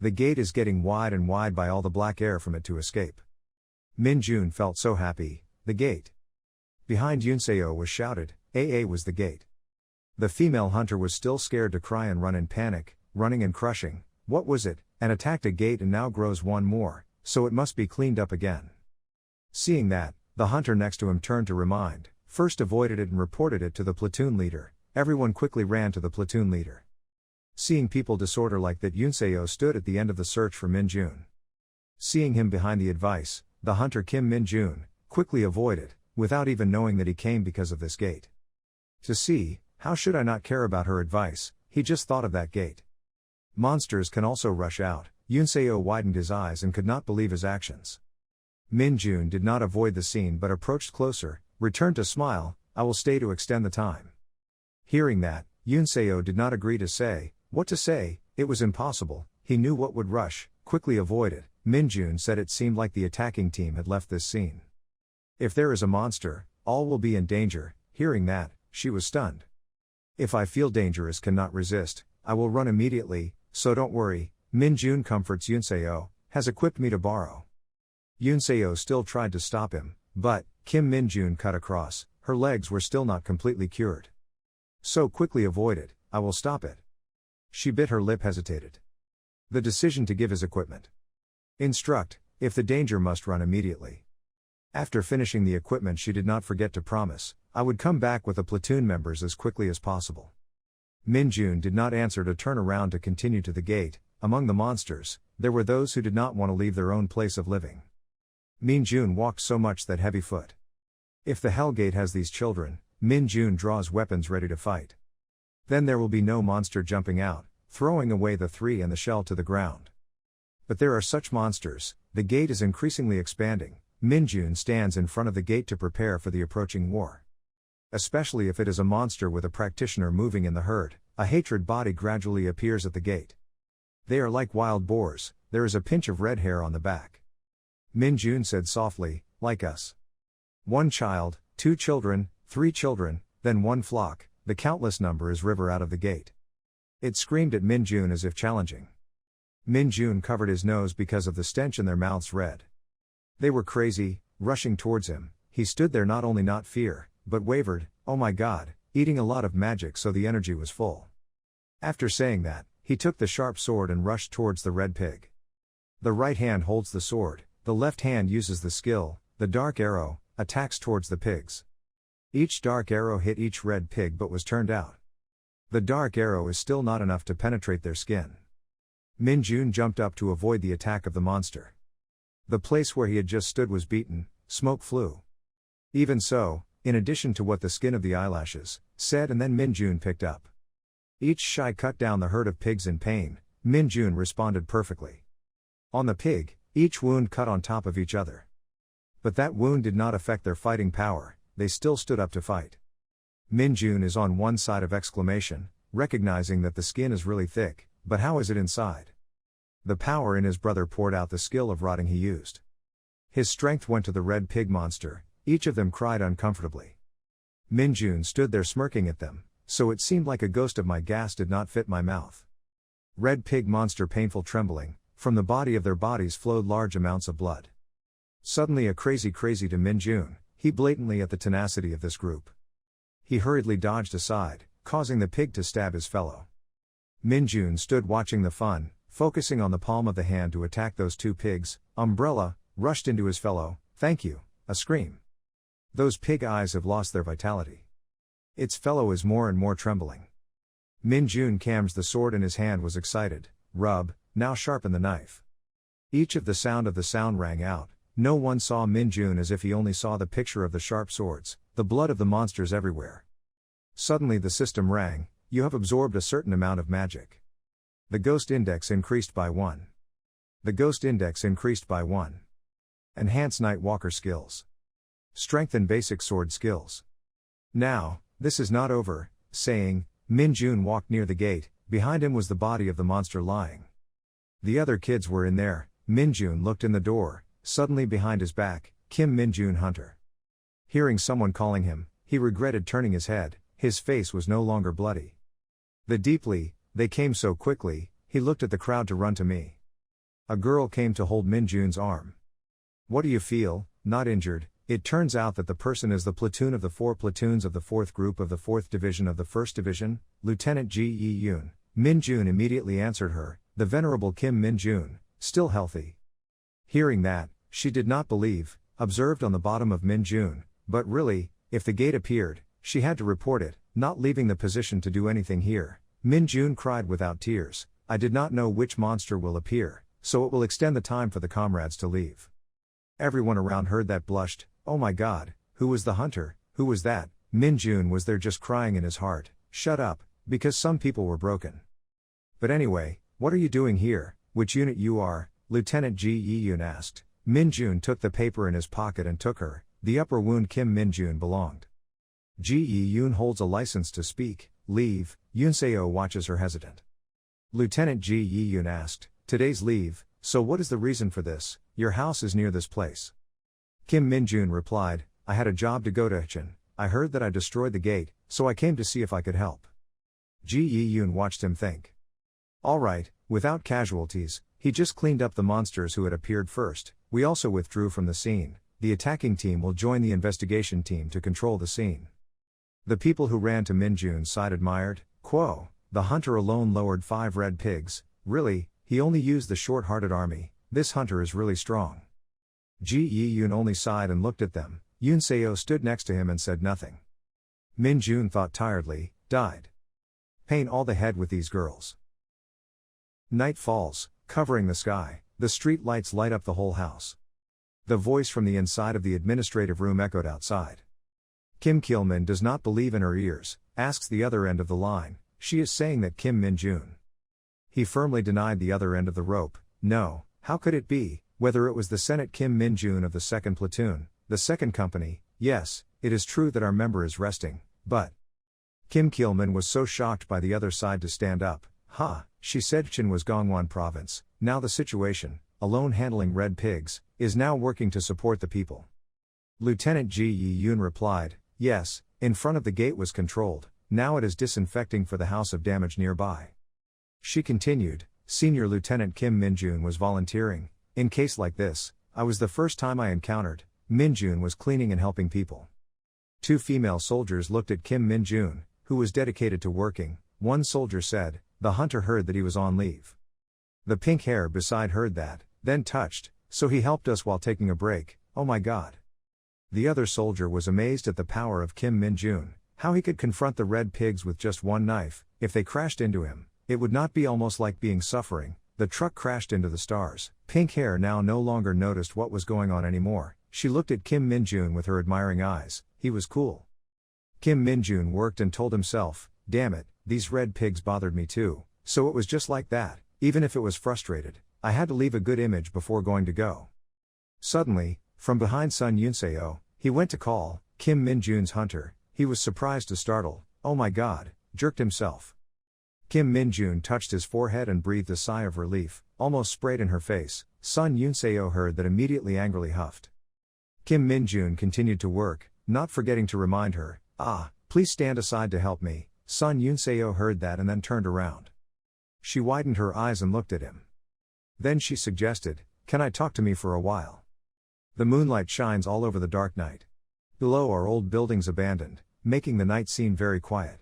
The gate is getting wide and wide by all the black air from it to escape. Minjun felt so happy. The gate. Behind Yunseo was shouted, AA was the gate. The female hunter was still scared to cry and run in panic, running and crushing. What was it? And attacked a gate and now grows one more, so it must be cleaned up again. Seeing that, the hunter next to him turned to remind, first avoided it and reported it to the platoon leader. Everyone quickly ran to the platoon leader. Seeing people disorder like that, Yunseo stood at the end of the search for Minjun. Seeing him behind the advice, the hunter Kim Minjun quickly avoided, without even knowing that he came because of this gate. To see, how should I not care about her advice, he just thought of that gate. Monsters can also rush out. Yunseo widened his eyes and could not believe his actions. Minjun did not avoid the scene but approached closer, returned to smile, I will stay to extend the time. Hearing that, Yunseo did not agree to say, what to say, it was impossible, he knew what would rush, quickly avoided. Minjun said it seemed like the attacking team had left this scene. If there is a monster, all will be in danger. Hearing that, she was stunned. If I feel dangerous cannot resist, I will run immediately, so don't worry. Minjun comforts Yunseo, has equipped me to borrow. Yunseo still tried to stop him, but, Kim Minjun cut across, her legs were still not completely cured. So quickly avoided, I will stop it. She bit her lip, hesitated. The decision to give his equipment. Instruct, if the danger must run immediately. After finishing the equipment she did not forget to promise, I would come back with the platoon members as quickly as possible. Minjun did not answer to turn around to continue to the gate. Among the monsters, there were those who did not want to leave their own place of living. Minjun walked so much that heavy foot. If the Hellgate has these children, Minjun draws weapons ready to fight. Then there will be no monster jumping out, throwing away the three and the shell to the ground. But there are such monsters, the gate is increasingly expanding. Minjun stands in front of the gate to prepare for the approaching war. Especially if it is a monster with a practitioner moving in the herd, a hatred body gradually appears at the gate. They are like wild boars, there is a pinch of red hair on the back. Minjun said softly, like us. 1 child, 2 children, 3 children, then 1 flock, the countless number is river out of the gate. It screamed at Minjun as if challenging. Minjun covered his nose because of the stench and their mouths red. They were crazy, rushing towards him. He stood there, not only not fear, but wavered, oh my god, eating a lot of magic so the energy was full. After saying that, he took the sharp sword and rushed towards the red pig. The right hand holds the sword, the left hand uses the skill, the dark arrow, attacks towards the pigs. Each dark arrow hit each red pig but was turned out. The dark arrow is still not enough to penetrate their skin. Minjun jumped up to avoid the attack of the monster. The place where he had just stood was beaten, smoke flew. Even so, in addition to what the skin of the eyelashes said, and then Minjun picked up. Each shy cut down the herd of pigs in pain. Minjun responded perfectly. On the pig, each wound cut on top of each other. But that wound did not affect their fighting power, they still stood up to fight. Minjun is on one side of exclamation, recognizing that the skin is really thick, but how is it inside? The power in his brother poured out the skill of rotting he used. His strength went to the red pig monster, each of them cried uncomfortably. Minjun stood there smirking at them, so it seemed like a ghost of my gas did not fit my mouth. Red pig monster painful trembling, from the body of their bodies flowed large amounts of blood. Suddenly a crazy to Minjun, he blatantly at the tenacity of this group. He hurriedly dodged aside, causing the pig to stab his fellow. Minjun stood watching the fun, focusing on the palm of the hand to attack those 2 pigs. Umbrella, rushed into his fellow, thank you, a scream. Those pig eyes have lost their vitality. Its fellow is more and more trembling. Minjun cams the sword in his hand, was excited, rub, now sharpen the knife. Each of the sound rang out, no one saw Minjun as if he only saw the picture of the sharp swords, the blood of the monsters everywhere. Suddenly the system rang, you have absorbed a certain amount of magic. The ghost index increased by 1. The ghost index increased by 1. Enhance Night Walker skills. Strengthen basic sword skills. Now, this is not over, saying, Min Jun walked near the gate. Behind him was the body of the monster lying. The other kids were in there. Min Jun looked in the door. Suddenly behind his back, Kim Min Jun Hunter. Hearing someone calling him, he regretted turning his head. His face was no longer bloody. They came so quickly. He looked at the crowd to run to me. A girl came to hold Min Jun's arm. What do you feel? Not injured. It turns out that the person is the platoon of the 4 platoons of the 4th group of the 4th division of the 1st division, Lieutenant Ji Yoon. Min Jun immediately answered her, the venerable Kim Min Jun, still healthy. Hearing that, she did not believe, observed on the bottom of Min Jun, but really, if the gate appeared, she had to report it, not leaving the position to do anything here. Min Jun cried without tears, I did not know which monster will appear, so it will extend the time for the comrades to leave. Everyone around heard that blushed, oh my god, who was the hunter, who was that? Min Jun was there just crying in his heart, shut up, because some people were broken. But anyway, what are you doing here, which unit you are? Lieutenant Ji Yoon asked. Min Jun took the paper in his pocket and took her, the upper wound Kim Min Jun belonged. Ji Yoon holds a license to speak, leave. Yoon Seo watches her hesitant. Lieutenant Ji Yoon asked, today's leave, so what is the reason for this? Your house is near this place. Kim Min Jun replied, I had a job to go to Hchin. I heard that I destroyed the gate, so I came to see if I could help. Ji Yoon watched him think. Alright, without casualties, he just cleaned up the monsters who had appeared first. We also withdrew from the scene. The attacking team will join the investigation team to control the scene. The people who ran to Min Jun's side admired, Quo, the hunter alone lowered 5 red pigs, really, he only used the short-hearted army, this hunter is really strong. Ji Yoon only sighed and looked at them. Yoon Seo stood next to him and said nothing. Min Jun thought tiredly, died. Paint all the head with these girls. Night falls, covering the sky, the street lights light up the whole house. The voice from the inside of the administrative room echoed outside. Kim Kil-min does not believe in her ears, asks the other end of the line, she is saying that Kim Min Jun. He firmly denied the other end of the rope, no, how could it be, whether it was the Senate Kim Min Jun of the 2nd platoon, the 2nd company, yes, it is true that our member is resting, but... Kim Kil-min was so shocked by the other side to stand up, she said Hchin was Gangwon province, now the situation, alone handling red pigs, is now working to support the people. Lieutenant Ji Yoon replied, yes, in front of the gate was controlled, now it is disinfecting for the house of damage nearby. She continued, Senior Lieutenant Kim Min Jun was volunteering, in case like this, I was the first time I encountered, Min Jun was cleaning and helping people. 2 female soldiers looked at Kim Min Jun, who was dedicated to working. One soldier said, the hunter heard that he was on leave. The pink hair beside heard that, then touched, so he helped us while taking a break, oh my god. The other soldier was amazed at the power of Kim Min Jun, how he could confront the red pigs with just one knife. If they crashed into him, it would not be almost like being suffering. The truck crashed into the stars. Pink hair now no longer noticed what was going on anymore. She looked at Kim Min Jun with her admiring eyes. He was cool. Kim Min Jun worked and told himself, damn it, these red pigs bothered me too, so it was just like that, even if it was frustrated, I had to leave a good image before going to go. Suddenly, from behind Sun Yunseo, he went to call, Kim Min Jun's hunter. He was surprised to startle, oh my god, jerked himself. Kim Min Jun touched his forehead and breathed a sigh of relief, almost sprayed in her face. Sun Yunseo heard that immediately angrily huffed. Kim Min Jun continued to work, not forgetting to remind her, please stand aside to help me. Sun Yunseo heard that and then turned around. She widened her eyes and looked at him. Then she suggested, can I talk to me for a while? The moonlight shines all over the dark night. Below are old buildings abandoned, making the night scene very quiet.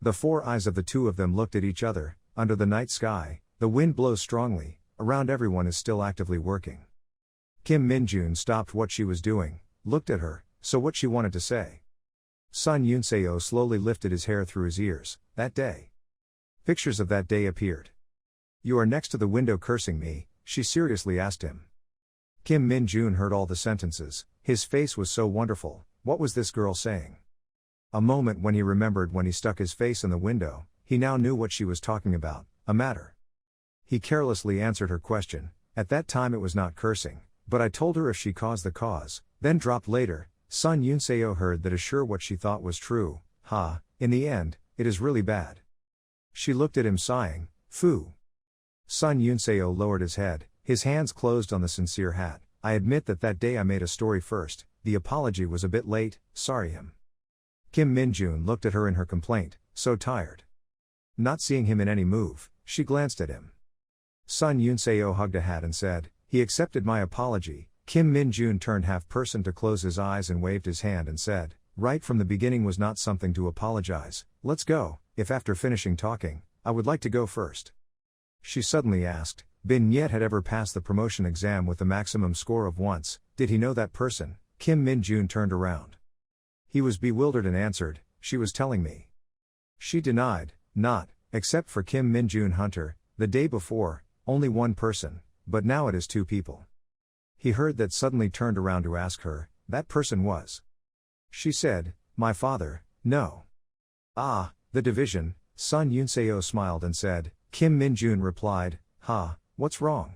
The 4 eyes of the 2 of them looked at each other. Under the night sky, the wind blows strongly, around everyone is still actively working. Kim Min Jun stopped what she was doing, looked at her, so what she wanted to say. Sun Yunseo slowly lifted his hair through his ears. That day. Pictures of that day appeared. You are next to the window cursing me, she seriously asked him. Kim Min Jun heard all the sentences. His face was so wonderful. What was this girl saying? A moment when he remembered when he stuck his face in the window, he now knew what she was talking about, a matter. He carelessly answered her question. At that time it was not cursing, but I told her if she caused the cause, then dropped later. Sun Yunseo heard that assure what she thought was true. In the end, it is really bad. She looked at him sighing, Fu. Sun Yunseo lowered his head, his hands closed on the sincere hat. I admit that day I made a story first, the apology was a bit late, sorry him. Kim Minjun looked at her in her complaint, so tired. Not seeing him in any move, she glanced at him. Sun Yunseo hugged a hat and said, he accepted my apology. Kim Minjun turned half-person to close his eyes and waved his hand and said, right from the beginning was not something to apologize, let's go, if after finishing talking, I would like to go first. She suddenly asked, Bin Yet had ever passed the promotion exam with the maximum score of once, did he know that person? Kim Minjun turned around. He was bewildered and answered, she was telling me. She denied, not, except for Kim Minjun Hunter, the day before, only one person, but now it is two people. He heard that suddenly turned around to ask her, that person was. She said, my father, no. The division, Sun Yunseo smiled and said, Kim Minjun replied, what's wrong?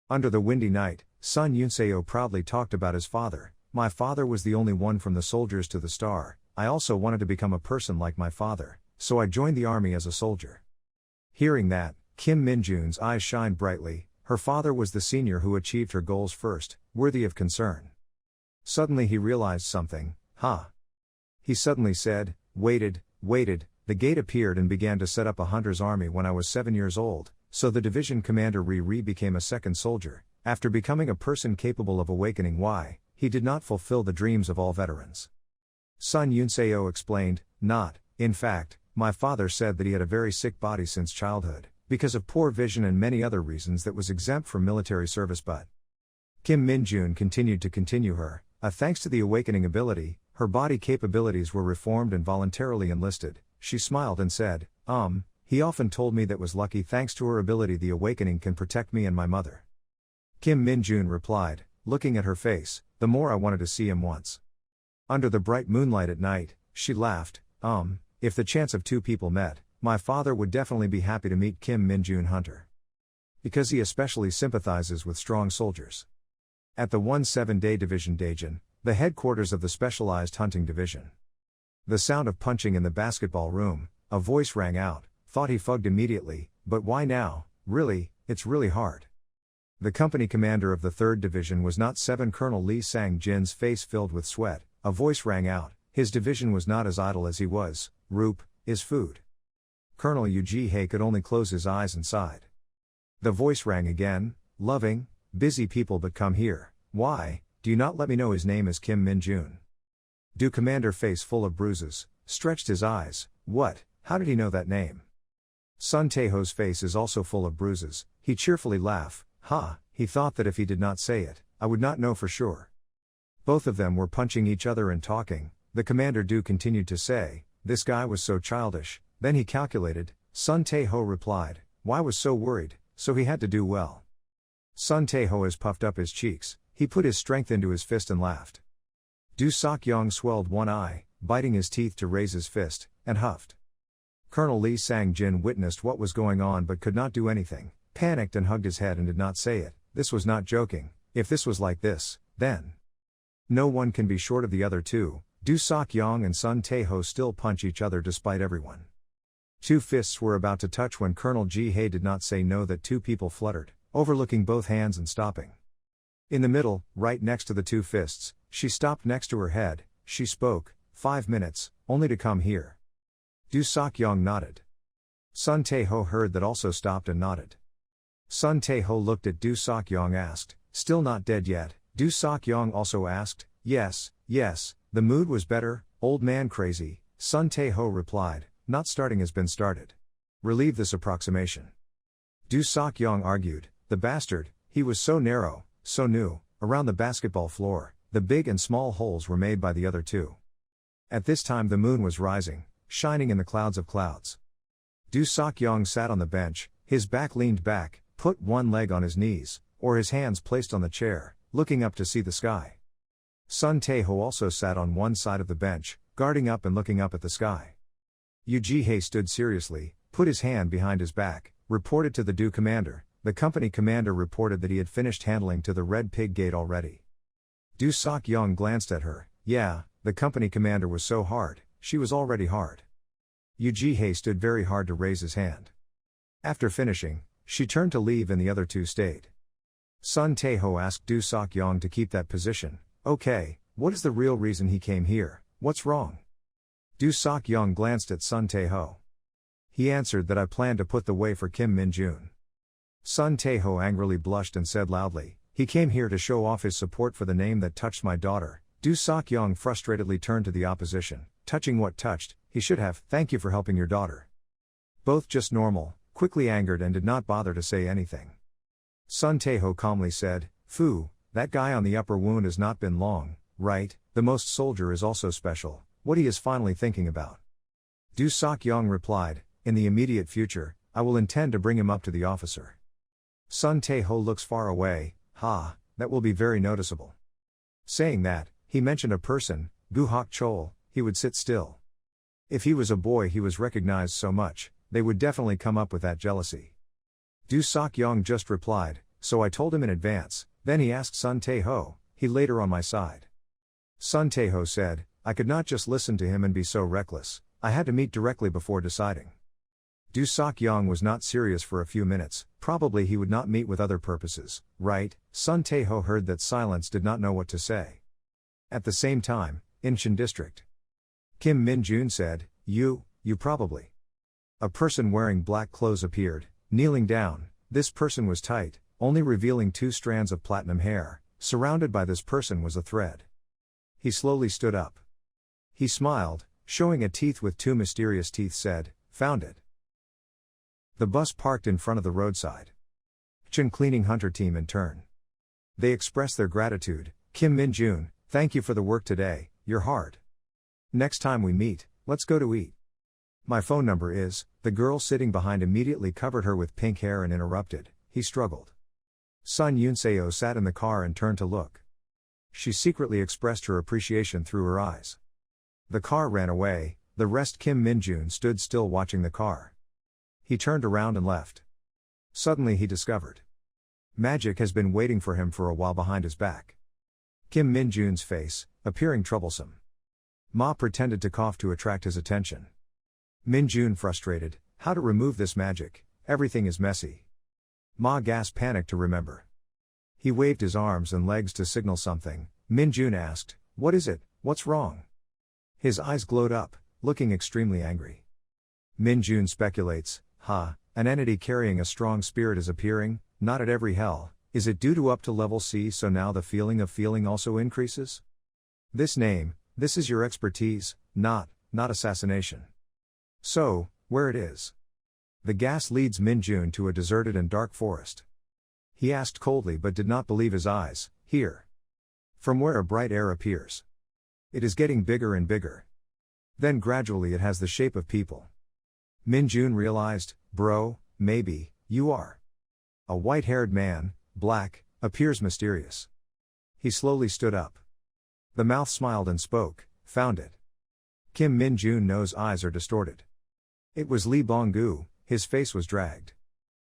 Under the windy night, Sun Yunseo proudly talked about his father, my father was the only one from the soldiers to the star, I also wanted to become a person like my father, so I joined the army as a soldier. Hearing that, Kim Minjun's eyes shined brightly, her father was the senior who achieved her goals first, worthy of concern. Suddenly he realized something, He suddenly said, waited, the gate appeared and began to set up a hunter's army when I was 7 years old, so the division commander Ri became a second soldier, after becoming a person capable of awakening why, he did not fulfill the dreams of all veterans. Sun Yunseo explained, not, in fact, my father said that he had a very sick body since childhood, because of poor vision and many other reasons that was exempt from military service but. Kim Minjun continued to continue her, thanks to the awakening ability, her body capabilities were reformed and voluntarily enlisted, she smiled and said, he often told me that was lucky thanks to her ability the awakening can protect me and my mother. Kim Minjun replied, looking at her face, the more I wanted to see him once. Under the bright moonlight at night, she laughed, if the chance of two people met, my father would definitely be happy to meet Kim Minjun Hunter. Because he especially sympathizes with strong soldiers. At the 1-7-day Division Daejeon, the headquarters of the Specialized Hunting Division. The sound of punching in the basketball room, a voice rang out, thought he fugged immediately, but why now, really, it's really hard. The company commander of the 3rd Division was not 7 Colonel Lee Sang-jin's face filled with sweat, a voice rang out, his division was not as idle as he was, Roop, is food. Colonel Yu Ji-hye could only close his eyes and sighed. The voice rang again, loving, busy people but come here, why, do you not let me know his name is Kim Minjun? Do commander face full of bruises, stretched his eyes, what, how did he know that name? Sun Taeho's face is also full of bruises, he cheerfully laughed, he thought that if he did not say it, I would not know for sure. Both of them were punching each other and talking, the commander Do continued to say, this guy was so childish, then he calculated, Sun Taeho replied, why was so worried, so he had to do well. Sun Taeho has puffed up his cheeks, he put his strength into his fist and laughed. Du Sokyong swelled one eye, biting his teeth to raise his fist, and huffed. Colonel Lee Sang-jin witnessed what was going on but could not do anything, panicked and hugged his head and did not say it, this was not joking, if this was like this, then. No one can be short of the other two, Du Sokyong and Sun Taeho still punch each other despite everyone. Two fists were about to touch when Colonel Ji-hye did not say no that two people fluttered, overlooking both hands and stopping. In the middle, right next to the two fists, she stopped next to her head, she spoke, 5 minutes, only to come here. Du Sokyong nodded. Sun Taeho heard that also stopped and nodded. Sun Taeho looked at Du Sokyong asked, still not dead yet? Du Sokyong also asked, yes, the mood was better, old man crazy, Sun Taeho replied, not starting has been started. Relieve this approximation. Du Sokyong argued, the bastard, he was so narrow, so new, around the basketball floor, the big and small holes were made by the other two. At this time the moon was rising, shining in the clouds of clouds. Du Sokyong sat on the bench, his back leaned back, put one leg on his knees, or his hands placed on the chair, looking up to see the sky. Sun Taeho also sat on one side of the bench, guarding up and looking up at the sky. Yu Ji-hye stood seriously, put his hand behind his back, reported to the Du commander, the company commander reported that he had finished handling to the Red Pig Gate already. Du Sok Young glanced at her. Yeah, the company commander was so hard, she was already hard. Yu Jihei stood very hard to raise his hand. After finishing, she turned to leave and the other two stayed. Sun Taeho asked Du Sok Young to keep that position. Okay, what is the real reason he came here, what's wrong? Du Sok Young glanced at Sun Taeho. He answered that I planned to put the way for Kim Min-jun. Sun Taeho angrily blushed and said loudly, he came here to show off his support for the name that touched my daughter. Du Sok Young frustratedly turned to the opposition. Touching what touched, he should have, thank you for helping your daughter. Both just normal, quickly angered and did not bother to say anything. Sun Taeho calmly said, Fu, that guy on the upper wound has not been long, right? The most soldier is also special, what he is finally thinking about. Du Sok Young replied, in the immediate future, I will intend to bring him up to the officer. Sun Taeho looks far away, that will be very noticeable. Saying that, he mentioned a person, Gu Hok Chol, he would sit still. If he was a boy he was recognized so much, they would definitely come up with that jealousy. Du Sok Young just replied, so I told him in advance, then he asked Sun Taeho, he later on my side. Sun Taeho said, I could not just listen to him and be so reckless, I had to meet directly before deciding. Du Sok Young was not serious for a few minutes, probably he would not meet with other purposes, right? Sun Taeho heard that silence did not know what to say. At the same time, Incheon District. Kim Min-jun said, you probably. A person wearing black clothes appeared, kneeling down, this person was tight, only revealing 2 strands of platinum hair, surrounded by this person was a thread. He slowly stood up. He smiled, showing a teeth with 2 mysterious teeth said, found it. The bus parked in front of the roadside. Incheon Cleaning Hunter Team in turn. They expressed their gratitude, Kim Min-jun, thank you for the work today, you're hard. Next time we meet, let's go to eat. My phone number is, the girl sitting behind immediately covered her with pink hair and interrupted, he struggled. Sun Yunseo sat in the car and turned to look. She secretly expressed her appreciation through her eyes. The car ran away, the rest Kim Min-jun stood still watching the car. He turned around and left. Suddenly he discovered. Magic has been waiting for him for a while behind his back. Kim Min-jun's face, appearing troublesome. Ma pretended to cough to attract his attention. Min-jun frustrated, how to remove this magic, everything is messy. Ma gasped panicked to remember. He waved his arms and legs to signal something. Min-jun asked, what is it, what's wrong? His eyes glowed up, looking extremely angry. Min-jun speculates, an entity carrying a strong spirit is appearing, not at every hell, is it due to up to level C so now the feeling of feeling also increases? This name, this is your expertise, not assassination. So, where it is? The gas leads Min-jun to a deserted and dark forest. He asked coldly but did not believe his eyes, here. From where a bright air appears. It is getting bigger and bigger. Then gradually it has the shape of people. Min-jun realized, bro, maybe, you are. A white-haired man, black, appears mysterious. He slowly stood up. The mouth smiled and spoke, found it. Kim Min-jun's eyes are distorted. It was Lee Bong-gu, his face was dragged.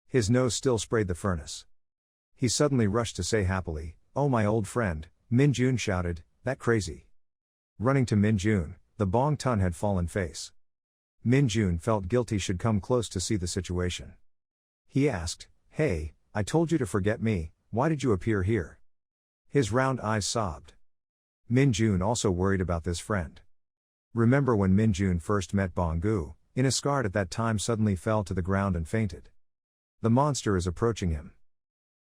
His nose still sprayed the furnace. He suddenly rushed to say happily, oh my old friend, Min-jun shouted, that crazy. Running to Min-jun, the Bong-tun had fallen face. Min-jun felt guilty should come close to see the situation. He asked, hey, I told you to forget me, why did you appear here? His round eyes sobbed. Min-jun also worried about this friend. Remember when Min-jun first met Bong-gu, Inascard at that time suddenly fell to the ground and fainted. The monster is approaching him.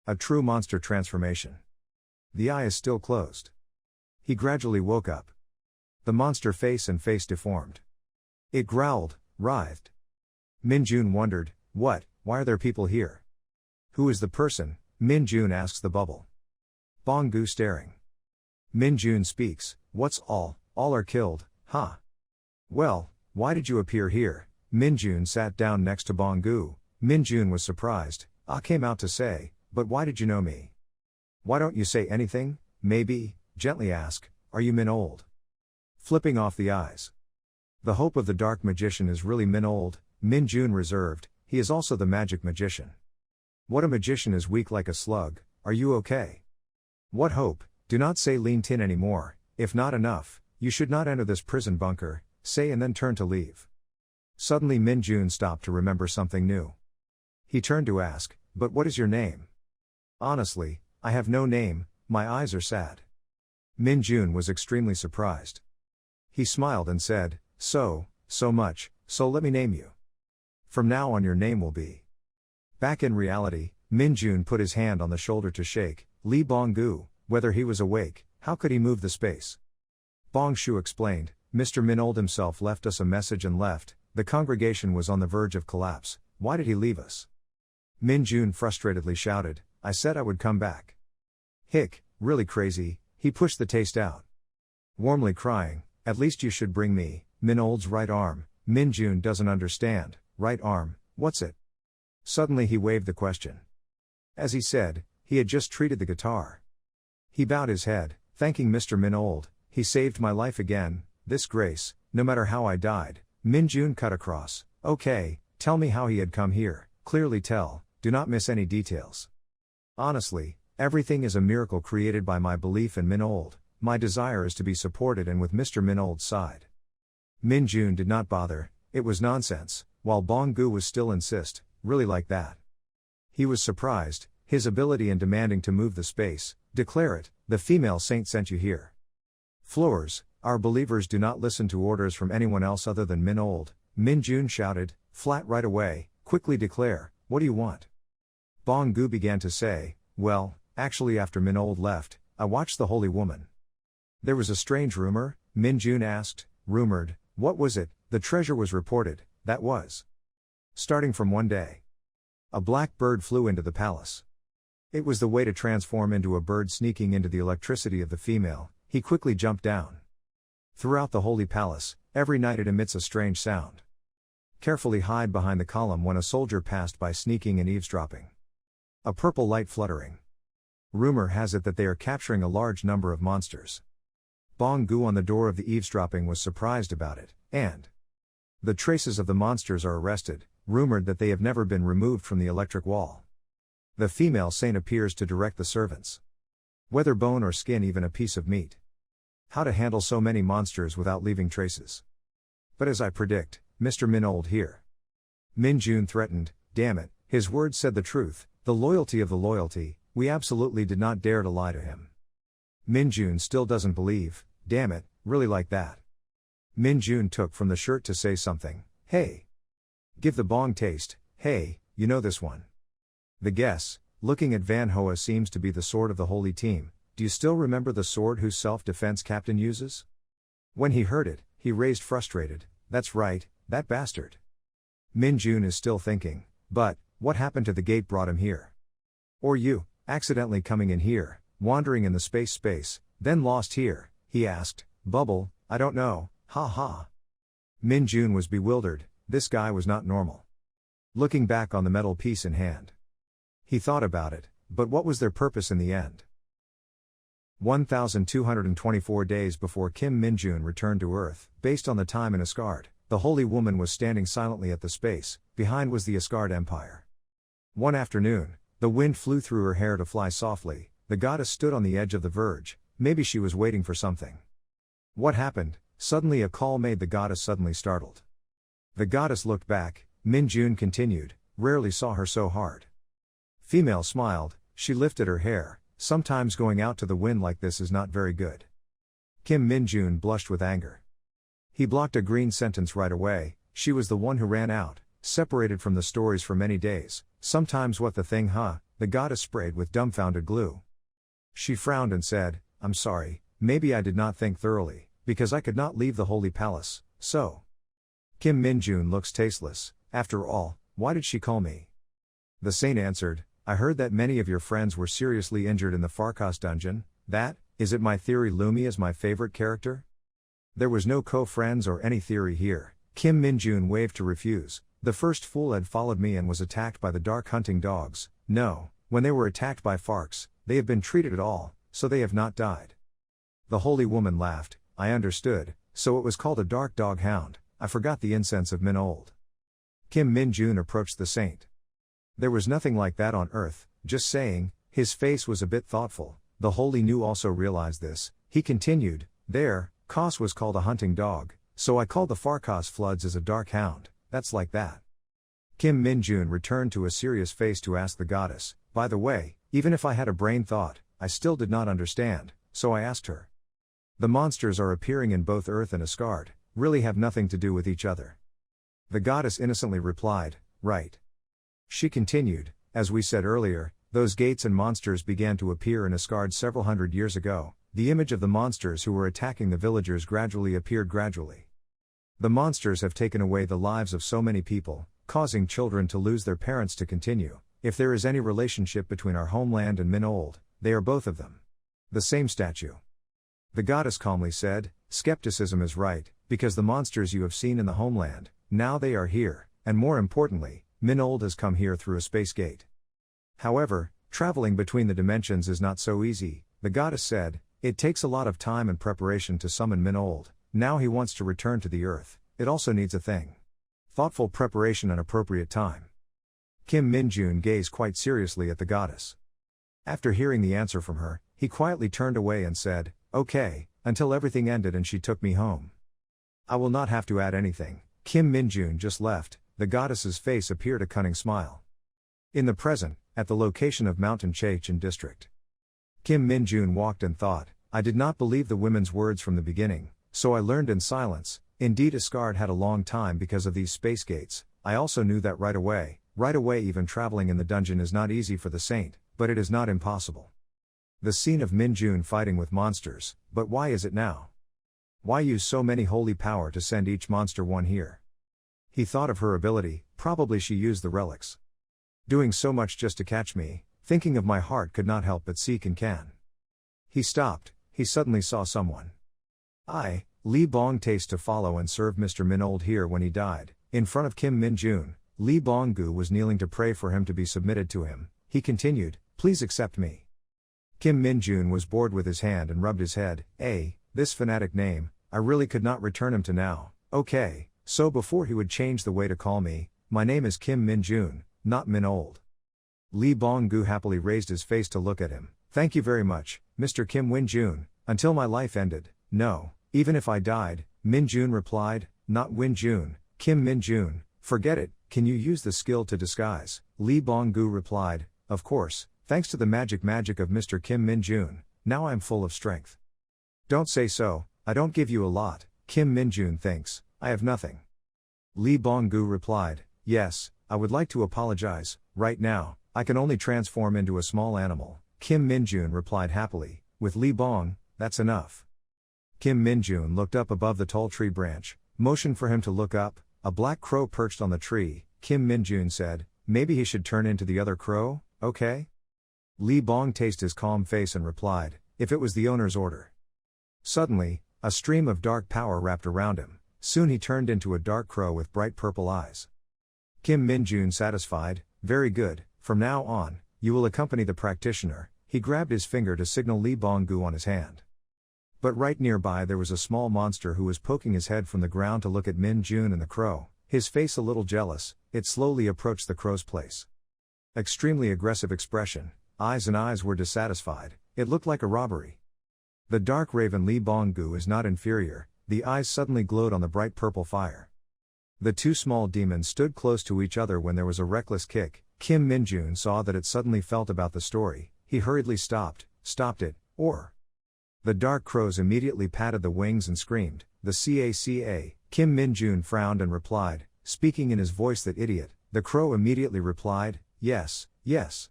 A true monster transformation. The eye is still closed. He gradually woke up. The monster face and face deformed. It growled, writhed. Min-jun wondered, why are there people here? Who is the person? Min-jun asks the bubble. Bong-gu staring. Min-jun speaks, what's all are killed, Well, why did you appear here? Min-jun sat down next to Bong-gu. Min-jun was surprised, came out to say, but why did you know me? Why don't you say anything, maybe, gently ask, are you Min old? Flipping off the eyes. The hope of the dark magician is really Min old, Min-jun reserved, he is also the magic magician. What a magician is weak like a slug, are you okay? What hope, do not say lean tin anymore, if not enough, you should not enter this prison bunker, say and then turn to leave. Suddenly Min Jun stopped to remember something new. He turned to ask, but what is your name? Honestly, I have no name, my eyes are sad. Min Jun was extremely surprised. He smiled and said, so much, so let me name you. From now on your name will be. Back in reality, Min Jun put his hand on the shoulder to shake Li Bonggu, whether he was awake, how could he move the space? Bong Shu explained, Mr. Min Old himself left us a message and left, the congregation was on the verge of collapse, why did he leave us? Min Jun frustratedly shouted, I said I would come back. Hick, really crazy, he pushed the taste out. Warmly crying, at least you should bring me, Min Old's right arm, Min Jun doesn't understand, right arm, what's it? Suddenly he waved the question. As he said, he had just treated the guitar. He bowed his head, thanking Mr. Min Old, he saved my life again, this grace, no matter how I died. Min Jun cut across, okay, tell me how he had come here, clearly tell, do not miss any details. Honestly, everything is a miracle created by my belief in Min Old, my desire is to be supported and with Mr. Min Old's side. Min Jun did not bother, it was nonsense, while Bonggu was still insist, really like that. He was surprised, his ability in demanding to move the space, declare it, the female saint sent you here. Floors, our believers do not listen to orders from anyone else other than Min Old, Min Jun shouted, flat right away, quickly declare, what do you want? Bonggu began to say, well, actually after Min Old left, I watched the holy woman. There was a strange rumor, Min Jun asked, rumored, what was it? The treasure was reported, that was. Starting from one day. A black bird flew into the palace. It was the way to transform into a bird sneaking into the electricity of the female, he quickly jumped down. Throughout the holy palace, every night it emits a strange sound. Carefully hide behind the column when a soldier passed by sneaking and eavesdropping. A purple light fluttering. Rumor has it that they are capturing a large number of monsters. Bonggu on the door of the eavesdropping was surprised about it, and the traces of the monsters are arrested, rumored that they have never been removed from the electric wall. The female saint appears to direct the servants. Whether bone or skin, even a piece of meat. How to handle so many monsters without leaving traces. But as I predict, Mr. Min Old here. Min Jun threatened, damn it, his words said the truth, the loyalty of the loyalty, we absolutely did not dare to lie to him. Min Jun still doesn't believe, damn it, really like that. Min Jun took from the shirt to say something, hey. Give the bong taste, hey, you know this one. The guess, looking at Van Hoa seems to be the sword of the holy team, do you still remember the sword whose self-defense captain uses? When he heard it, he raised frustrated, that's right, that bastard. Min Jun is still thinking, but, what happened to the gate brought him here? Or you, accidentally coming in here, wandering in the space, then lost here, he asked, Bubble, I don't know, ha ha. Min Jun was bewildered, this guy was not normal. Looking back on the metal piece in hand. He thought about it, but what was their purpose in the end? 1,224 days before Kim Min Jun returned to Earth, based on the time in Asgard, the holy woman was standing silently at the space, behind was the Asgard Empire. One afternoon, the wind flew through her hair to fly softly, the goddess stood on the edge of the verge, maybe she was waiting for something. What happened? Suddenly a call made the goddess suddenly startled. The goddess looked back, Min Jun continued, rarely saw her so hard. Female smiled, she lifted her hair, sometimes going out to the wind like this is not very good. Kim Min Jun blushed with anger. He blocked a green sentence right away, she was the one who ran out, separated from the stories for many days, sometimes what the thing the goddess sprayed with dumbfounded glue. She frowned and said, I'm sorry, maybe I did not think thoroughly, because I could not leave the holy palace, so. Kim Min Jun looks tasteless, after all, why did she call me? The saint answered, I heard that many of your friends were seriously injured in the Farkas dungeon, that, is it my theory Lumi is my favorite character? There was no co-friends or any theory here, Kim Min Jun waved to refuse, the first fool had followed me and was attacked by the dark hunting dogs, no, when they were attacked by Farks, they have been treated at all, so they have not died. The holy woman laughed, I understood, so it was called a dark dog hound, I forgot the incense of Min Old. Kim Min Jun approached the saint. There was nothing like that on Earth, just saying. His face was a bit thoughtful. The Holy Nu also realized this. He continued, there, Kos was called a hunting dog, so I called the Farkas floods as a dark hound, that's like that. Kim Min-jun returned to a serious face to ask the goddess, by the way, even if I had a brain thought, I still did not understand, so I asked her. The monsters are appearing in both Earth and Asgard, really have nothing to do with each other. The goddess innocently replied, right. She continued, as we said earlier, those gates and monsters began to appear in Asgard several hundred years ago. The image of the monsters who were attacking the villagers gradually appeared gradually. The monsters have taken away the lives of so many people, causing children to lose their parents to continue. If there is any relationship between our homeland and Min-old, they are both of them. The same statue. The goddess calmly said, skepticism is right, because the monsters you have seen in the homeland, now they are here, and more importantly, Min-old has come here through a space gate. However, traveling between the dimensions is not so easy, the goddess said. It takes a lot of time and preparation to summon Min-old. Now he wants to return to the Earth. It also needs a thing. Thoughtful preparation and appropriate time. Kim Min-jun gazed quite seriously at the goddess. After hearing the answer from her, he quietly turned away and said, okay, until everything ended and she took me home. I will not have to add anything. Kim Min-jun just left. The goddess's face appeared a cunning smile. In the present, at the location of Mountain Chechen district. Kim Min-jun walked and thought, I did not believe the women's words from the beginning, so I learned in silence. Indeed Asgard had a long time because of these space gates. I also knew that right away. Even traveling in the dungeon is not easy for the saint, but it is not impossible. The scene of Min-jun fighting with monsters, but why is it now? Why use so many holy power to send each monster one here? He thought of her ability, probably she used the relics. Doing so much just to catch me, thinking of my heart could not help but seek and can. He stopped, he suddenly saw someone. Li Bong taste to follow and serve Mr. Min-old here when he died. In front of Kim Min-jun, Li Bong-gu was kneeling to pray for him to be submitted to him. He continued, please accept me. Kim Min-jun was bored with his hand and rubbed his head. This fanatic name, I really could not return him to now. Okay, so before he would change the way to call me, my name is Kim Min-jun, not Min-old. Li Bong-gu happily raised his face to look at him. Thank you very much, Mr. Kim Win-jun, until my life ended. No, even if I died, Min-jun replied, not Win-jun, Kim Min-jun, forget it, can you use the skill to disguise? Li Bong-gu replied, of course, thanks to the magic of Mr. Kim Min-jun, now I'm full of strength. Don't say so, I don't give you a lot, Kim Min-jun thinks, I have nothing. Li Bong-gu replied, yes, I would like to apologize, right now, I can only transform into a small animal. Kim Min-jun replied happily, with Li Bong, that's enough. Kim Min-jun looked up above the tall tree branch, motioned for him to look up. A black crow perched on the tree. Kim Min-jun said, maybe he should turn into the other crow, okay? Li Bong tasted his calm face and replied, if it was the owner's order. Suddenly, a stream of dark power wrapped around him. Soon he turned into a dark crow with bright purple eyes. Kim Min-jun satisfied, very good, from now on, you will accompany the practitioner. He grabbed his finger to signal Li Bong-gu on his hand. But right nearby there was a small monster who was poking his head from the ground to look at Min-jun and the crow, his face a little jealous. It slowly approached the crow's place. Extremely aggressive expression, eyes were dissatisfied, it looked like a robbery. The dark raven Li Bong-gu is not inferior, the eyes suddenly glowed on the bright purple fire. The two small demons stood close to each other when there was a reckless kick. Kim Min-jun saw that it suddenly felt about the story, he hurriedly stopped it, or. The dark crows immediately patted the wings and screamed, the caca. Kim Min-jun frowned and replied, speaking in his voice that idiot. The crow immediately replied, yes, yes.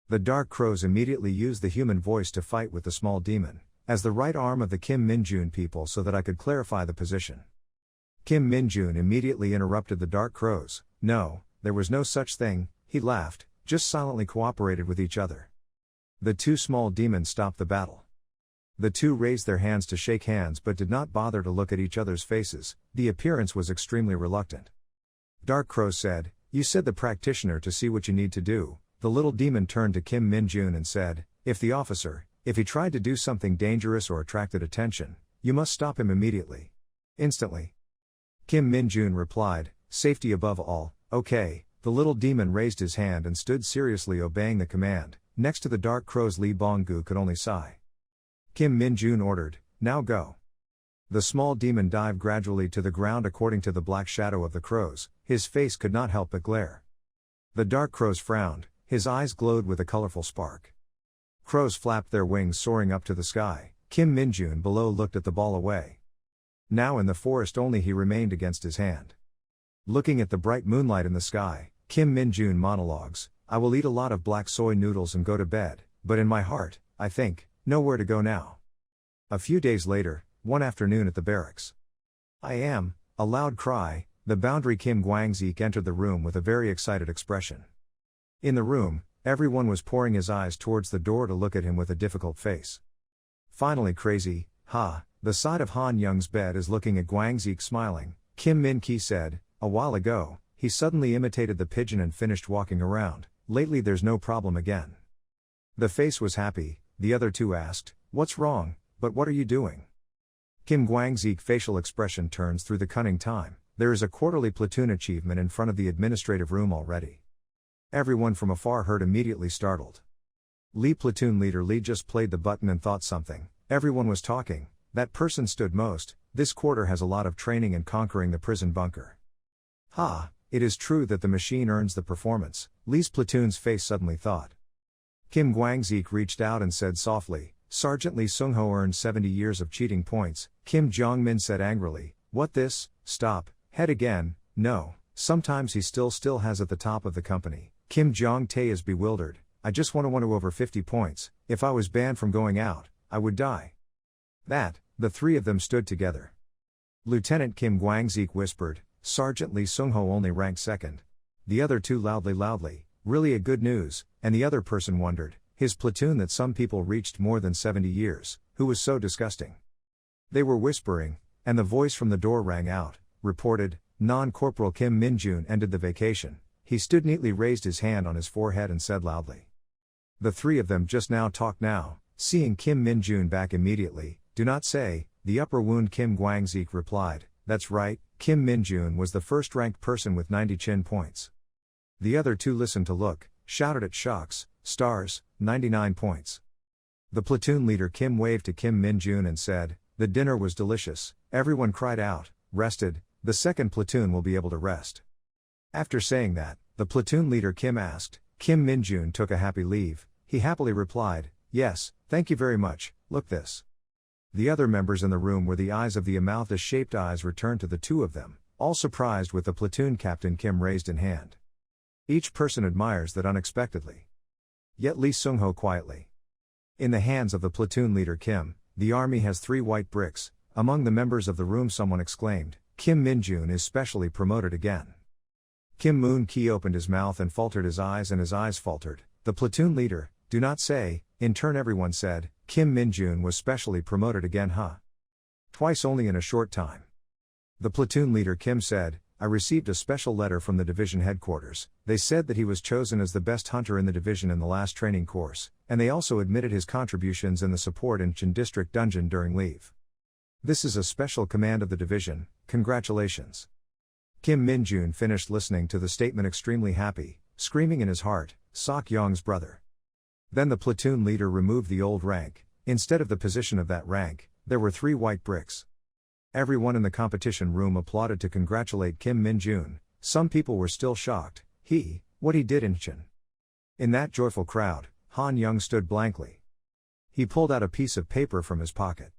The dark crows immediately used the human voice to fight with the small demon, as the right arm of the Kim Min-jun people so that I could clarify the position. Kim Min-jun immediately interrupted the dark crows, no, there was no such thing, he laughed, just silently cooperated with each other. The two small demons stopped the battle. The two raised their hands to shake hands but did not bother to look at each other's faces, the appearance was extremely reluctant. Dark Crow said, you said the practitioner to see what you need to do. The little demon turned to Kim Min-jun and said, if he tried to do something dangerous or attracted attention, you must stop him immediately. Instantly. Kim Min-jun replied, safety above all, okay, The little demon raised his hand and stood seriously obeying the command. Next to the dark crows, Lee Bong-gu could only sigh. Kim Min-jun ordered, "Now go." The small demon dived gradually to the ground according to the black shadow of the crows. His face could not help but glare. The dark crows frowned, his eyes glowed with a colorful spark. Crows flapped their wings soaring up to the sky. Kim Min-jun below looked at the ball away. Now in the forest only he remained against his hand. Looking at the bright moonlight in the sky, Kim Min-jun monologues, "I will eat a lot of black soy noodles and go to bed, but in my heart, I think, nowhere to go now." A few days later, one afternoon at the barracks. "I am," a loud cry, the boundary Kim Gwang-sik entered the room with a very excited expression. In the room, everyone was pouring his eyes towards the door to look at him with a difficult face. Finally crazy, the side of Han Young's bed is looking at Gwang-sik smiling, Kim Min-ki said, "A while ago, he suddenly imitated the pigeon and finished walking around, lately there's no problem again." The face was happy, the other two asked, "What's wrong, but what are you doing?" Kim Gwang-sik facial expression turns through the cunning time, "There is a quarterly platoon achievement in front of the administrative room already." Everyone from afar heard immediately startled. Lee platoon leader Lee just played the button and thought something, everyone was talking, that person stood most, this quarter has a lot of training in conquering the prison bunker. It is true that the machine earns the performance, Lee's platoon's face suddenly thought. Kim Gwang-sik reached out and said softly, "Sergeant Lee Sung-ho earned 70 years of cheating points." Kim Jong-min said angrily, "What this, stop, head again, no, sometimes he still has at the top of the company." Kim Jong-tae is bewildered, "I just want to over 50 points, if I was banned from going out, I would die." The three of them stood together. Lieutenant Kim Gwang-sik whispered, "Sergeant Lee Sung-ho only ranked second." The other two loudly, "Really a good news," and the other person wondered, his platoon that some people reached more than 70 years, who was so disgusting. They were whispering, and the voice from the door rang out, reported, "Non-Corporal Kim Min-jun ended the vacation." He stood neatly, raised his hand on his forehead and said loudly. The three of them just now talked now, seeing Kim Min-jun back immediately, "Do not say, the upper wound." Kim Gwang-sik replied, "That's right, Kim Min-jun was the first-ranked person with 90 chin points." The other two listened to look, shouted at shocks, "Stars, 99 points." The platoon leader Kim waved to Kim Min-jun and said, "The dinner was delicious." Everyone cried out, "Rested, the second platoon will be able to rest." After saying that, the platoon leader Kim asked, Kim Min-jun took a happy leave, he happily replied, "Yes, thank you very much, look this." The other members in the room were the eyes of the amethyst-shaped eyes returned to the two of them, all surprised with the platoon captain Kim raised in hand. Each person admires that unexpectedly. Yet Lee Sung-ho quietly. In the hands of the platoon leader Kim, the army has 3 white bricks. Among the members of the room someone exclaimed, "Kim Min-jun is specially promoted again." Kim Moon-ki opened his mouth and faltered his eyes and his eyes faltered. The platoon leader, "Do not say," in turn everyone said, "Kim Min-jun was specially promoted again twice only in a short time." The platoon leader Kim said, "I received a special letter from the division headquarters. They said that he was chosen as the best hunter in the division in the last training course, and they also admitted his contributions in the support in Chin District Dungeon during leave. This is a special command of the division, congratulations." Kim Min-jun finished listening to the statement extremely happy, screaming in his heart, "Sok Yong's brother." Then the platoon leader removed the old rank. Instead of the position of that rank, there were 3 white bricks. Everyone in the competition room applauded to congratulate Kim Min-jun. Some people were still shocked. What he did in Chin. In that joyful crowd, Han Young stood blankly. He pulled out a piece of paper from his pocket.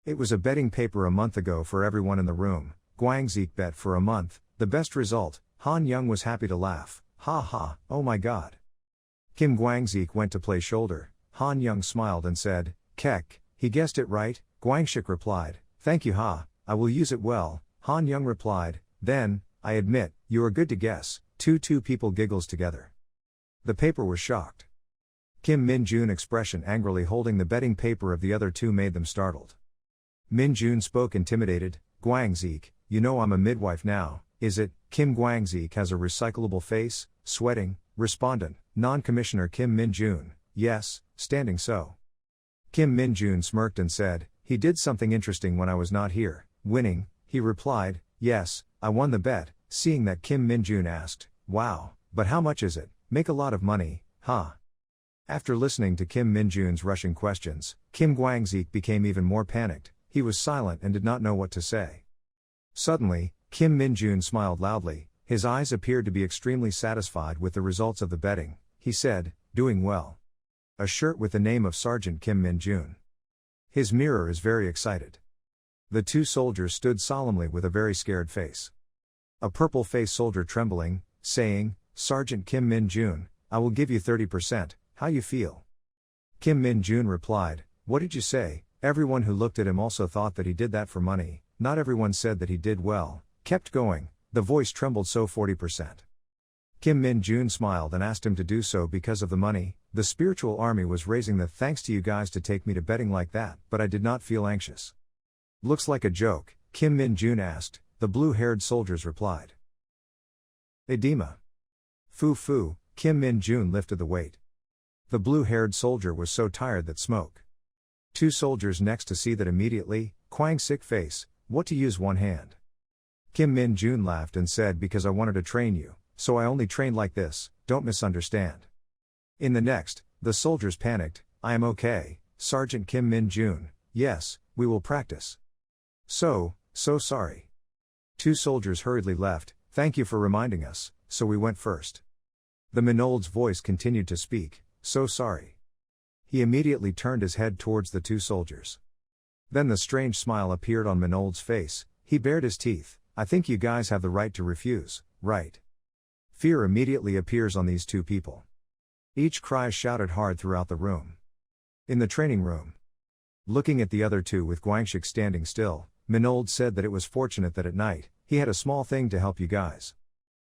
It was a betting paper a month ago for everyone in the room. Gwang-sik bet for a month, the best result. Han Young was happy to laugh. Oh my god. Kim Gwang-sik went to play shoulder. Han Young smiled and said, "Kek, he guessed it right." Gwang-sik replied, "Thank you I will use it well." Han Young replied, "Then, I admit, you are good to guess." Two people giggles together. The paper was shocked. Kim Min-jun expression angrily holding the betting paper of the other two made them startled. Min-jun spoke intimidated, "Gwang-sik, you know I'm a midwife now, is it?" Kim Gwang-sik has a recyclable face, sweating, respondent, non-commissioner Kim Min-jun, "Yes, standing so." Kim Min-jun smirked and said, "He did something interesting when I was not here." Winning, he replied, "Yes, I won the bet." Seeing that, Kim Min-jun asked, "Wow, but how much is it? Make a lot of money, huh? After listening to Kim Min-jun's rushing questions, Kim Gwang-sik became even more panicked. He was silent and did not know what to say. Suddenly, Kim Min-jun smiled loudly. His eyes appeared to be extremely satisfied with the results of the betting. He said, "Doing well. A shirt with the name of Sergeant Kim Min-jun. His mirror is very excited." The two soldiers stood solemnly with a very scared face. A purple-faced soldier trembling, saying, "Sergeant Kim Min-jun, I will give you 30%, how you feel?" Kim Min-jun replied, "What did you say?" Everyone who looked at him also thought that he did that for money. Not everyone said that he did well. Kept going, the voice trembled, so 40%. Kim Min-jun smiled and asked him to do so because of the money. The spiritual army was raising the thanks to you guys to take me to betting like that, but I did not feel anxious. Looks like a joke, Kim Min-jun asked. The blue-haired soldiers replied. Edema. Foo, Kim Min-jun lifted the weight. The blue-haired soldier was so tired that smoke. Two soldiers next to see that immediately. Kwang-sik face, what to use one hand? Kim Min-jun laughed and said, because I wanted to train you, so I only trained like this, don't misunderstand. In the next, the soldiers panicked. I am okay, Sergeant Kim Min-jun, yes, we will practice. So sorry. Two soldiers hurriedly left. Thank you for reminding us, so we went first. The Minold's voice continued to speak, so sorry. He immediately turned his head towards the two soldiers. Then the strange smile appeared on Minold's face. He bared his teeth. I think you guys have the right to refuse, right? Fear immediately appears on these two people. Each cry shouted hard throughout the room. In the training room. Looking at the other two with Gwang-sik standing still, Minold said that it was fortunate that at night, he had a small thing to help you guys.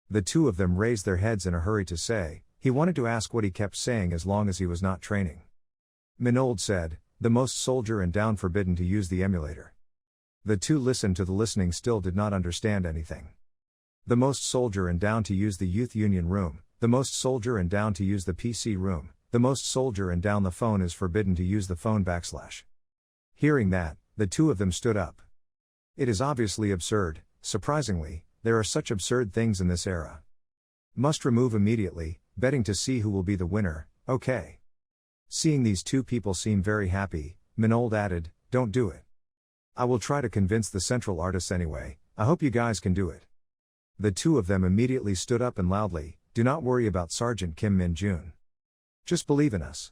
The two of them raised their heads in a hurry to say, he wanted to ask what he kept saying as long as he was not training. Minold said, the most soldier and down forbidden to use the emulator. The two listened to the listening still did not understand anything. The most soldier and down to use the youth union room, the most soldier and down to use the PC room, the most soldier and down the phone is forbidden to use the phone /. Hearing that, the two of them stood up. It is obviously absurd, surprisingly, there are such absurd things in this era. Must remove immediately, betting to see who will be the winner, okay. Seeing these two people seem very happy, Minold added, don't do it. I will try to convince the central artists anyway, I hope you guys can do it. The two of them immediately stood up and loudly, do not worry about Sergeant Kim Min-jun. Just believe in us.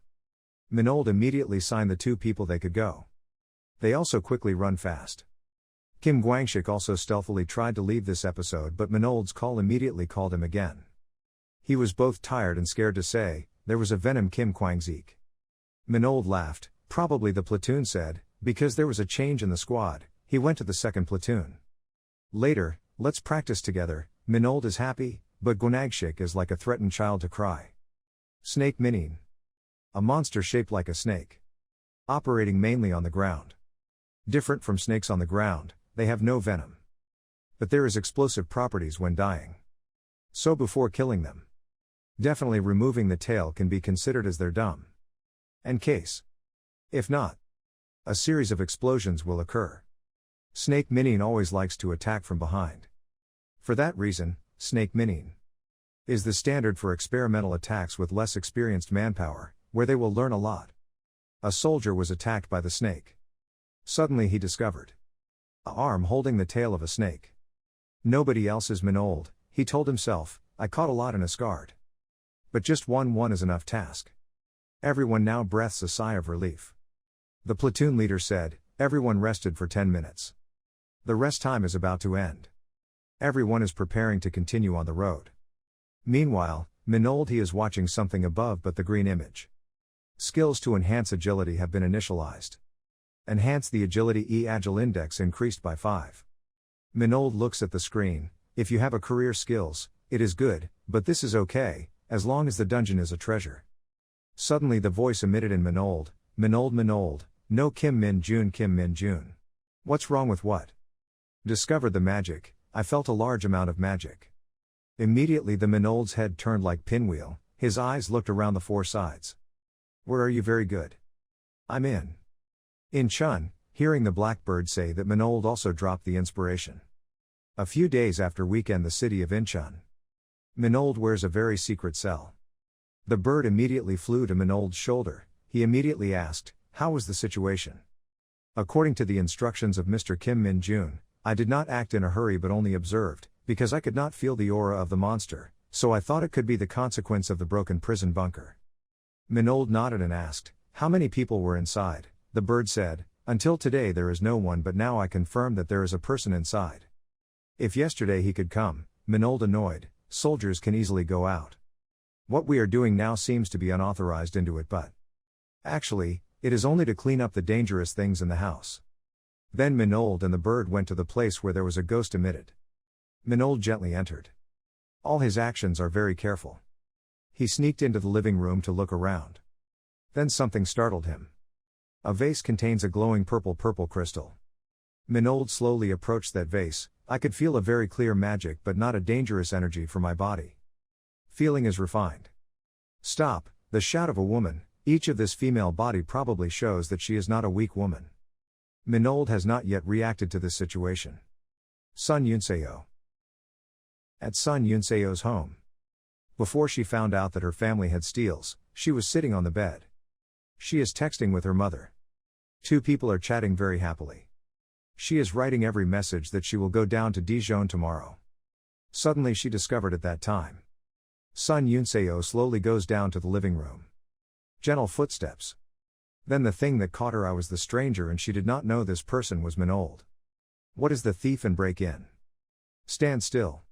Minold immediately signed the two people they could go. They also quickly run fast. Kim Gwang-sik also stealthily tried to leave this episode, but Minold's call immediately called him again. He was both tired and scared to say, there was a venom Kim Kwang-sik. Minold laughed, probably the platoon said, because there was a change in the squad, he went to the second platoon. Later, let's practice together. Minold is happy, but Gwang-sik is like a threatened child to cry. Snake Minin. A monster shaped like a snake. Operating mainly on the ground. Different from snakes on the ground, they have no venom. But there is explosive properties when dying. So before killing them. Definitely removing the tail can be considered as their dumb. And case. If not, a series of explosions will occur. Snake Minin always likes to attack from behind. For that reason, Snake Minin is the standard for experimental attacks with less experienced manpower, where they will learn a lot. A soldier was attacked by the snake. Suddenly he discovered an arm holding the tail of a snake. Nobody else is Minold, he told himself, I caught a lot in Asgard. But just one is enough task. Everyone now breathes a sigh of relief. The platoon leader said, everyone rested for 10 minutes. The rest time is about to end. Everyone is preparing to continue on the road. Meanwhile, Minold he is watching something above but the green image. Skills to enhance agility have been initialized. Enhance the agility Agile index increased by 5. Minold looks at the screen, if you have a career skills, it is good, but this is okay, as long as the dungeon is a treasure. Suddenly the voice emitted in Minold, no Kim Min-jun. What's wrong with what? Discovered the magic, I felt a large amount of magic. Immediately the Minold's head turned like pinwheel, his eyes looked around the four sides. Where are you very good? I'm in. Chun, hearing the blackbird say that Minold also dropped the inspiration. A few days after weekend the city of Incheon. Minold wears a very secret cell. The bird immediately flew to Minold's shoulder. He immediately asked, "How was the situation?" According to the instructions of Mr. Kim Min-jun, I did not act in a hurry but only observed, because I could not feel the aura of the monster, so I thought it could be the consequence of the broken prison bunker. Minold nodded and asked, "How many people were inside?" The bird said, "Until today there is no one, but now I confirm that there is a person inside." If yesterday he could come, Minold annoyed, "Soldiers can easily go out. What we are doing now seems to be unauthorized into it, but actually, it is only to clean up the dangerous things in the house." Then Minold and the bird went to the place where there was a ghost emitted. Minold gently entered. All his actions are very careful. He sneaked into the living room to look around. Then something startled him. A vase contains a glowing purple crystal. Minold slowly approached that vase. I could feel a very clear magic but not a dangerous energy for my body. Feeling is refined. Stop, the shout of a woman. Each of this female body probably shows that she is not a weak woman. Minold has not yet reacted to this situation. Sun Yunseo. At Sun Yunseo's home. Before she found out that her family had steals, she was sitting on the bed. She is texting with her mother. Two people are chatting very happily. She is writing every message that she will go down to Dijon tomorrow. Suddenly she discovered at that time. Sun Yunseo slowly goes down to the living room. Gentle footsteps. Then the thing that caught her eye was the stranger, and she did not know this person was Minold. What is the thief and break in? Stand still.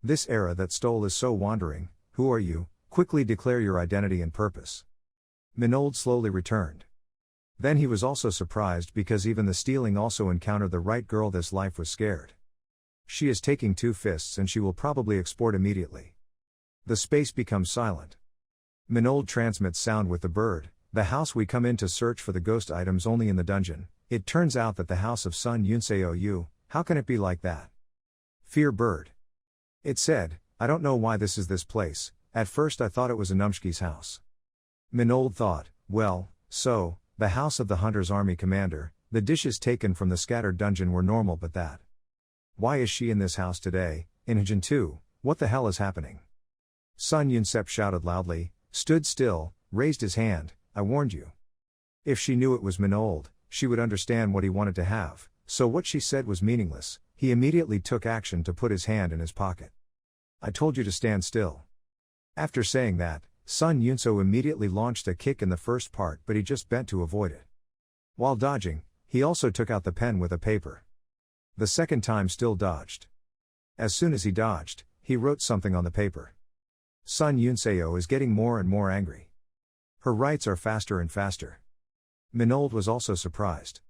This era that stole is so wandering. Who are you? Quickly declare your identity and purpose. Minold slowly returned. Then he was also surprised because even the stealing also encountered the right girl. This life was scared. She is taking 2 fists and she will probably export immediately. The space becomes silent. Minold transmits sound with the bird. The house we come in to search for the ghost items only in the dungeon. It turns out that the house of Sun Yunseo. How can it be like that? Fear bird. It said, I don't know why this is this place. At first I thought it was a Numshki's house. Minold thought, well, so, the house of the hunter's army commander, the dishes taken from the scattered dungeon were normal, but that. Why is she in this house today, in Hijin 2, what the hell is happening? Sun Yunsep shouted loudly, stood still, raised his hand, I warned you. If she knew it was Minold, she would understand what he wanted to have, so what she said was meaningless. He immediately took action to put his hand in his pocket. I told you to stand still. After saying that, Sun Yunso immediately launched a kick in the first part, but he just bent to avoid it. While dodging, he also took out the pen with a paper. The second time still dodged. As soon as he dodged, he wrote something on the paper. Sun Yunseo is getting more and more angry. Her writes are faster and faster. Minold was also surprised.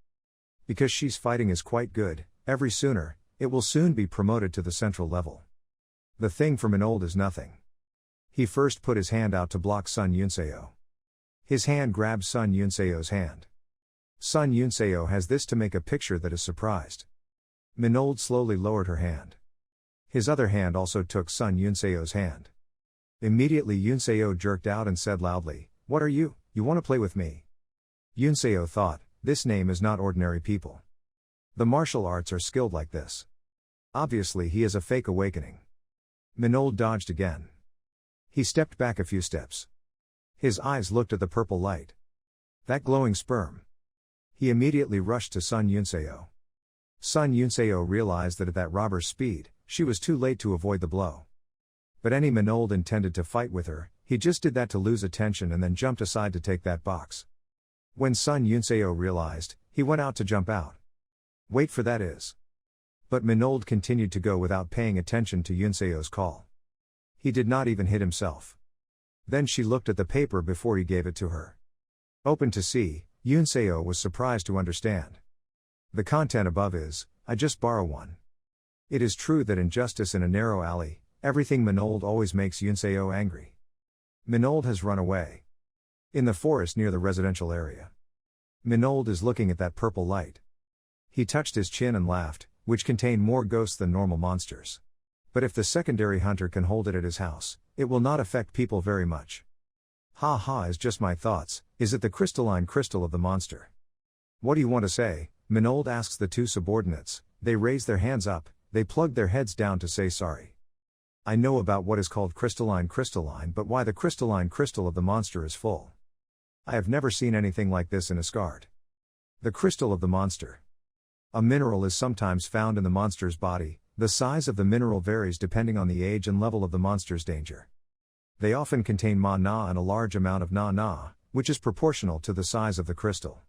Because she's fighting is quite good, every sooner, it will soon be promoted to the central level. The thing for Minold is nothing. He first put his hand out to block Sun Yunseo. His hand grabbed Sun Yunseo's hand. Sun Yunseo has this to make a picture that is surprised. Minold slowly lowered her hand. His other hand also took Sun Yunseo's hand. Immediately Yunseo jerked out and said loudly, "What are you? You want to play with me?" Yunseo thought, this name is not ordinary people. The martial arts are skilled like this. Obviously he is a fake awakening. Minold dodged again. He stepped back a few steps. His eyes looked at the purple light. That glowing sperm. He immediately rushed to Sun Yunseo. Sun Yunseo realized that at that robber's speed, she was too late to avoid the blow. But any Minold intended to fight with her, he just did that to lose attention and then jumped aside to take that box. When Sun Yunseo realized, he went out to jump out. Wait for that is. But Minold continued to go without paying attention to Yunseo's call. He did not even hit himself. Then she looked at the paper before he gave it to her. Open to see, Yunseo was surprised to understand. The content above is, I just borrow one. It is true that injustice in a narrow alley, everything Minold always makes Yunseo angry. Minold has run away. In the forest near the residential area. Minold is looking at that purple light. He touched his chin and laughed, which contained more ghosts than normal monsters. But if the secondary hunter can hold it at his house, it will not affect people very much. Ha ha is just my thoughts, is it the crystalline crystal of the monster? What do you want to say? Minold asks the two subordinates, they raise their hands up, they plug their heads down to say sorry. I know about what is called crystalline, but why the crystalline crystal of the monster is full. I have never seen anything like this in Asgard. The crystal of the monster. A mineral is sometimes found in the monster's body. The size of the mineral varies depending on the age and level of the monster's danger. They often contain mana and a large amount of na, which is proportional to the size of the crystal.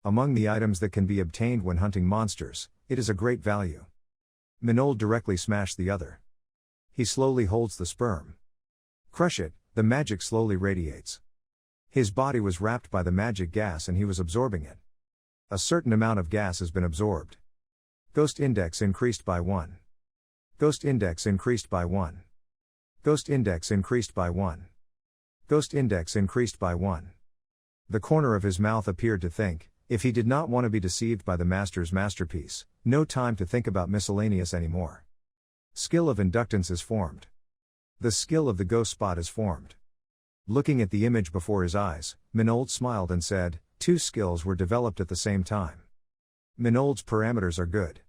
Among the items that can be obtained when hunting monsters, it is a great value. Minold directly smashed the other. He slowly holds the sperm. Crush it, the magic slowly radiates. His body was wrapped by the magic gas and he was absorbing it. A certain amount of gas has been absorbed. Ghost index increased by 1. Ghost index increased by 1. Ghost index increased by 1. Ghost index increased by 1. The corner of his mouth appeared to think, if he did not want to be deceived by the master's masterpiece, no time to think about miscellaneous anymore. Skill of inductance is formed. The skill of the ghost spot is formed. Looking at the image before his eyes, Minold smiled and said, 2 skills were developed at the same time. Minold's parameters are good.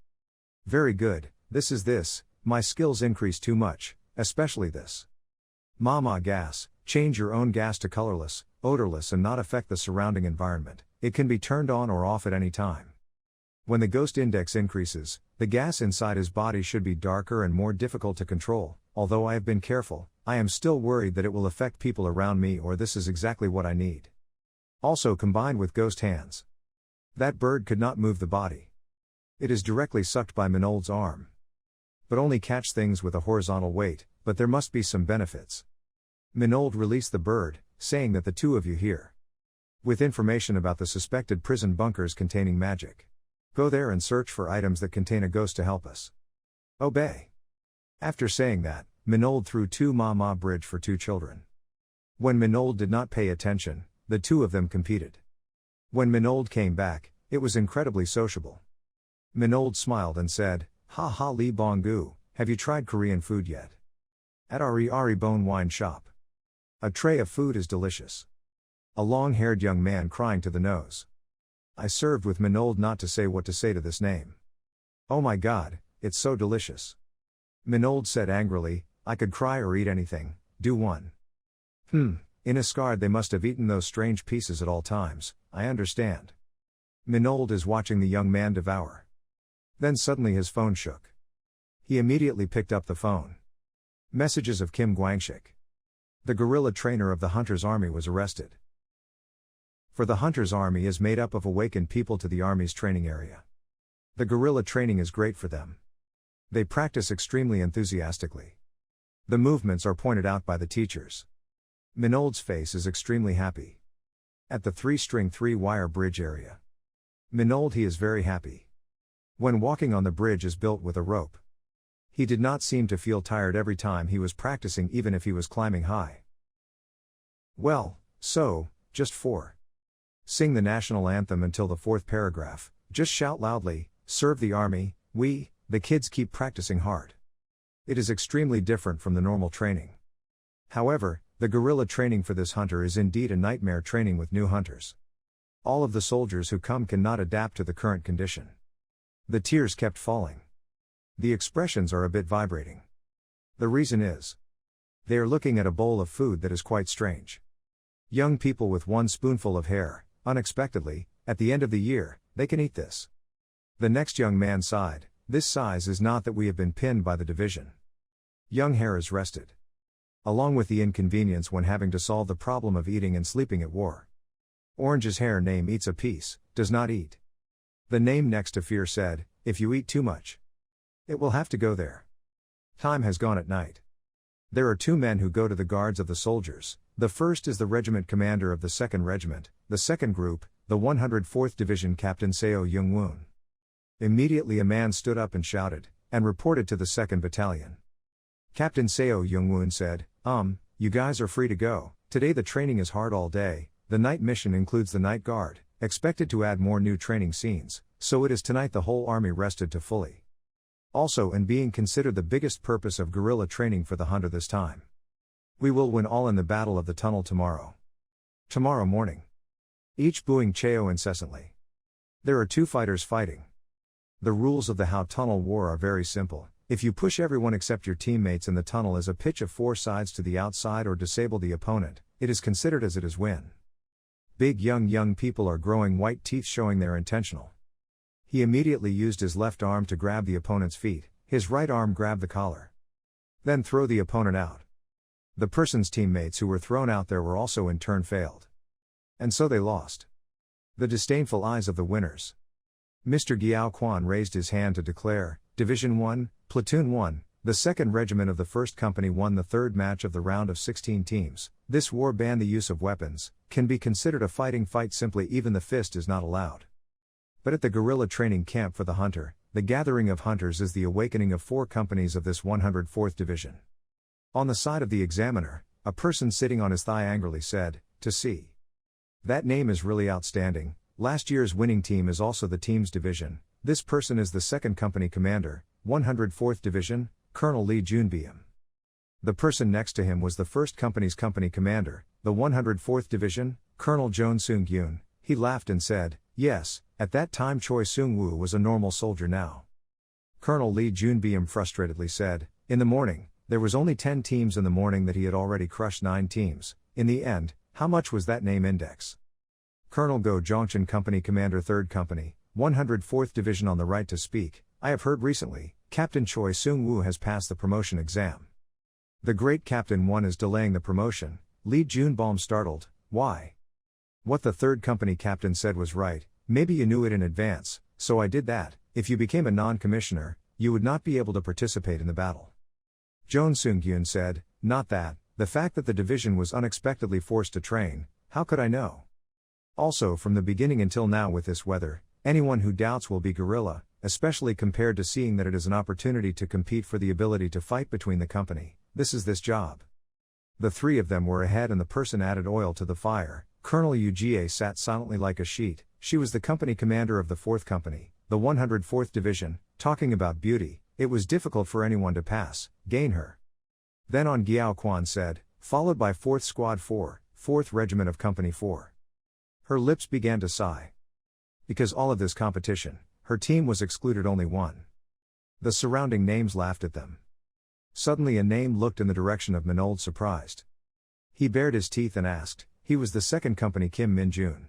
Very good, this, my skills increase too much, especially this. Mama gas, change your own gas to colorless, odorless and not affect the surrounding environment. It can be turned on or off at any time. When the ghost index increases, the gas inside his body should be darker and more difficult to control. Although I have been careful, I am still worried that it will affect people around me, or this is exactly what I need. Also combined with ghost hands. That bird could not move the body. It is directly sucked by Minold's arm. But only catch things with a horizontal weight, but there must be some benefits. Minold released the bird, saying that the 2 of you here. With information about the suspected prison bunkers containing magic. Go there and search for items that contain a ghost to help us. Obey. After saying that, Minold threw 2 Ma bridge for 2 children. When Minold did not pay attention, the 2 of them competed. When Minold came back, it was incredibly sociable. Minold smiled and said, "Ha ha Lee Bongu, have you tried Korean food yet? At Ari Bone Wine Shop. A tray of food is delicious." A long-haired young man crying to the nose. I served with Minold not to say what to say to this name. "Oh my god, it's so delicious." Minold said angrily, "I could cry or eat anything, do one." In Asgard they must have eaten those strange pieces at all times, I understand. Minold is watching the young man devour. Then suddenly his phone shook. He immediately picked up the phone. Messages of Kim Gwangshik. The guerrilla trainer of the Hunter's Army was arrested. For the Hunter's Army is made up of awakened people to the Army's training area. The guerrilla training is great for them. They practice extremely enthusiastically. The movements are pointed out by the teachers. Minold's face is extremely happy. At the 3-string 3-wire bridge area. Minold he is very happy. When walking on the bridge is built with a rope. He did not seem to feel tired every time he was practicing, even if he was climbing high. Well, so, just 4. Sing the national anthem until the 4th paragraph, just shout loudly, serve the army, the kids keep practicing hard. It is extremely different from the normal training. However, the guerrilla training for this hunter is indeed a nightmare training with new hunters. All of the soldiers who come cannot adapt to the current condition. The tears kept falling. The expressions are a bit vibrating. The reason is, they are looking at a bowl of food that is quite strange. Young people with 1 spoonful of hair, unexpectedly, at the end of the year, they can eat this. The next young man sighed, "This size is not that we have been pinned by the division. Young hair is rested. Along with the inconvenience when having to solve the problem of eating and sleeping at war. Orange's hair name eats a piece, does not eat. The name next to fear said, if you eat too much, it will have to go there. Time has gone at night. There are 2 men who go to the guards of the soldiers. The first is the regiment commander of the 2nd Regiment, the 2nd Group, the 104th Division Captain Seo Young-woon. Immediately a man stood up and shouted, and reported to the 2nd Battalion. Captain Seo Young-woon said, you guys are free to go. Today the training is hard all day. The night mission includes the night guard, expected to add more new training scenes, so it is tonight the whole army rested to fully. Also, and being considered the biggest purpose of guerrilla training for the hunter this time. We will win all in the battle of the tunnel tomorrow. Tomorrow morning. Each booing Cheo incessantly. There are 2 fighters fighting. The rules of the How Tunnel War are very simple. If you push everyone except your teammates in the tunnel as a pitch of 4 sides to the outside or disable the opponent, it is considered as it is win. Big young people are growing white teeth showing they're intentional. He immediately used his left arm to grab the opponent's feet, his right arm grabbed the collar. Then throw the opponent out. The person's teammates who were thrown out there were also in turn failed. And so they lost. The disdainful eyes of the winners. Mr. Giao Quan raised his hand to declare, Division 1, Platoon 1, the 2nd Regiment of the 1st Company won the 3rd match of the round of 16 teams. This war banned the use of weapons, can be considered a fighting fight simply even the fist is not allowed. But at the guerrilla training camp for the hunter, the gathering of hunters is the awakening of 4 companies of this 104th Division. On the side of the examiner, a person sitting on his thigh angrily said, to see. That name is really outstanding, last year's winning team is also the team's division, this person is the 2nd Company Commander, 104th Division, Colonel Lee Junbiam. The person next to him was the 1st Company's Company Commander, the 104th Division, Colonel Joan Seung-yoon. He laughed and said, yes, at that time Choi Seung-woo was a normal soldier now. Colonel Lee Junbiam frustratedly said, in the morning, there was only 10 teams in the morning that he had already crushed 9 teams, in the end, how much was that name index? Colonel Go Jongchun Company Commander 3rd Company, 104th Division on the right to speak, I have heard recently, Captain Choi Seung-woo has passed the promotion exam. The great Captain 1 is delaying the promotion, Lee Junbaum startled, why? What the 3rd Company Captain said was right, maybe you knew it in advance, so I did that, if you became a non-commissioner, you would not be able to participate in the battle. Joan Seung-yoon said, not that, the fact that the division was unexpectedly forced to train, how could I know? Also from the beginning until now with this weather, anyone who doubts will be guerrilla, especially compared to seeing that it is an opportunity to compete for the ability to fight between the company, this is this job. The 3 of them were ahead and the person added oil to the fire. Colonel Ugie sat silently like a sheet, she was the company commander of the 4th Company, the 104th Division, talking about beauty, it was difficult for anyone to gain her. Then on Giao Quan said, followed by 4th Squad 4, 4th Regiment of Company 4. Her lips began to sigh. Because all of this competition, her team was excluded only one. The surrounding names laughed at them. Suddenly a name looked in the direction of Minold surprised. He bared his teeth and asked, he was the 2nd Company Kim Min-jun.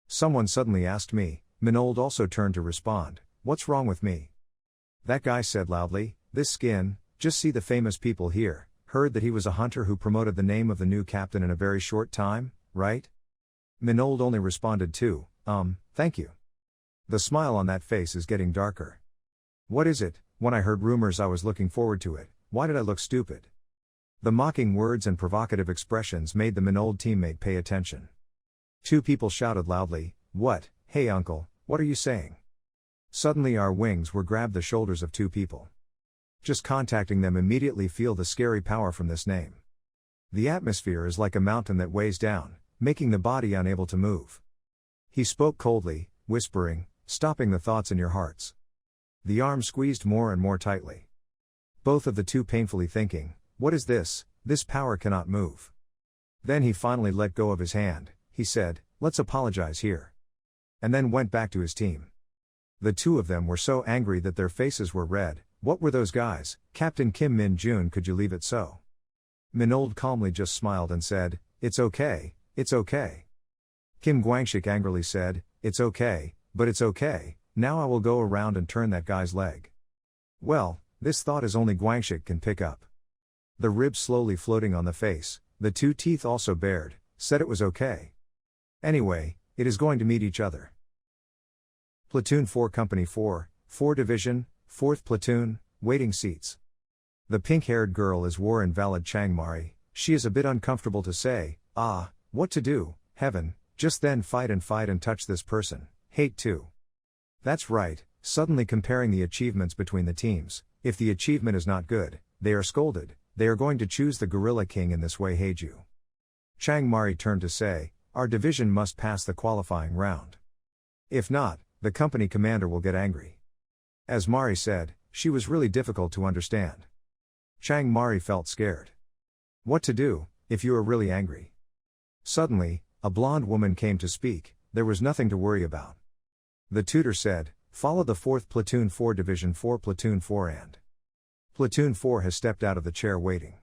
Someone suddenly asked me, Minold also turned to respond, what's wrong with me? That guy said loudly, this skin, just see the famous people here, heard that he was a hunter who promoted the name of the new captain in a very short time, right? Minold only responded to, thank you. The smile on that face is getting darker. What is it, when I heard rumors I was looking forward to it, why did I look stupid? The mocking words and provocative expressions made the Minold teammate pay attention. 2 people shouted loudly, what, hey uncle, what are you saying? Suddenly our wings were grabbed the shoulders of 2 people. Just contacting them immediately feel the scary power from this name. The atmosphere is like a mountain that weighs down, making the body unable to move. He spoke coldly, whispering, stopping the thoughts in your hearts. The arm squeezed more and more tightly. Both of the 2 painfully thinking, what is this? This power cannot move. Then he finally let go of his hand, he said, let's apologize here. And then went back to his team. The 2 of them were so angry that their faces were red. What were those guys? Captain Kim Min-jun, could you leave it so? Minold calmly just smiled and said, it's okay, it's okay. Kim Guangshik angrily said, it's okay, but it's okay, now I will go around and turn that guy's leg. Well, this thought is only Guangshik can pick up. The ribs slowly floating on the face, the 2 teeth also bared, said it was okay. Anyway, it is going to meet each other. Platoon 4 Company 4, 4 Division, 4th Platoon, waiting seats. The pink-haired girl is War Invalid Chang Mari, she is a bit uncomfortable to say, what to do, heaven, just then fight and touch this person, hate too. That's right, suddenly comparing the achievements between the teams, if the achievement is not good, they are scolded, they are going to choose the Gorilla King in this way Heiju. Chang Mari turned to say, our division must pass the qualifying round. If not, the company commander will get angry. As Mari said, she was really difficult to understand. Chang Mari felt scared. What to do, if you are really angry? Suddenly, a blonde woman came to speak, there was nothing to worry about. The tutor said, follow the 4th Platoon 4 Division 4 Platoon 4 and Platoon 4 has stepped out of the chair waiting.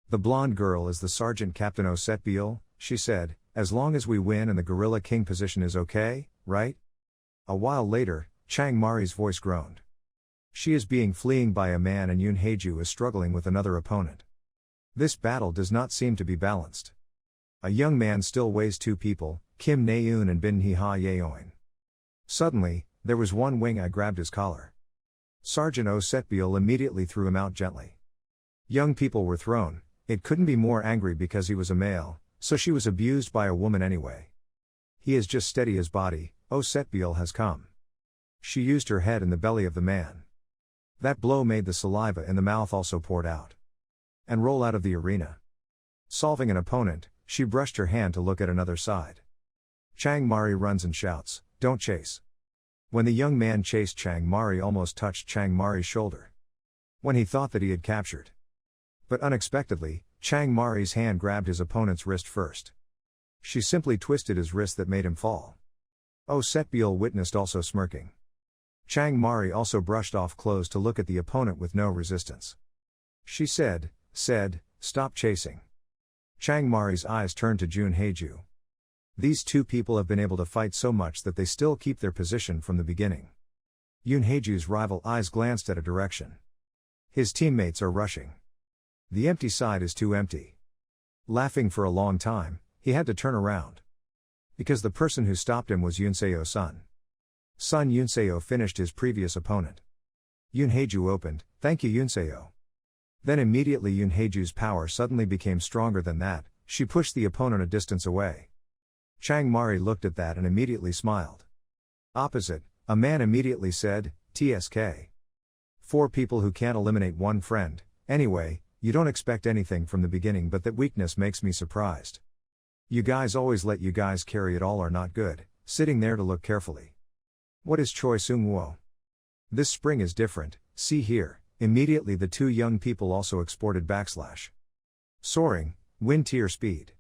The blonde girl is the Sergeant Captain Osetbiel, she said, as long as we win and the Gorilla King position is okay, right? A while later, Chang Mari's voice groaned. She is being fleeing by a man and Yoon Haeju is struggling with another opponent. This battle does not seem to be balanced. A young man still weighs two people, Kim Naeun and Bin Hee Ha Yeoin. Suddenly, there was one wing. I grabbed his collar. Sergeant Osetbiel immediately threw him out gently. Young people were thrown. It couldn't be more angry because he was a male, so she was abused by a woman anyway. He is just steady as body. Osetbiel has come. She used her head in the belly of the man. That blow made the saliva in the mouth also poured out. And roll out of the arena. Solving an opponent, she brushed her hand to look at another side. Chang Mari runs and shouts, "Don't chase." When the young man chased, Chang Mari almost touched Chang Mari's shoulder. When he thought that he had captured. But unexpectedly, Chang Mari's hand grabbed his opponent's wrist first. She simply twisted his wrist that made him fall. Osetbiel witnessed also smirking. Chang Mari also brushed off clothes to look at the opponent with no resistance. She said, "Stop chasing." Chang Mari's eyes turned to Yoon Haeju. These two people have been able to fight so much that they still keep their position from the beginning. Yoon Haeju's rival eyes glanced at a direction. His teammates are rushing. The empty side is too empty. Laughing for a long time, he had to turn around. Because the person who stopped him was Yoonseo's son. Son Yoonseo finished his previous opponent. Yoon Haeju opened, "Thank you Yoonseo." Then immediately Yoon Haeju's power suddenly became stronger than that, she pushed the opponent a distance away. Chang Mari looked at that and immediately smiled. Opposite, a man immediately said, "TSK. 4 people who can't eliminate one friend, anyway, you don't expect anything from the beginning, but that weakness makes me surprised. You guys always let you guys carry it all are not good, sitting there to look carefully. What is Choi Seung-woo? This spring is different, see here." Immediately the two young people also exported / soaring, wind tier speed.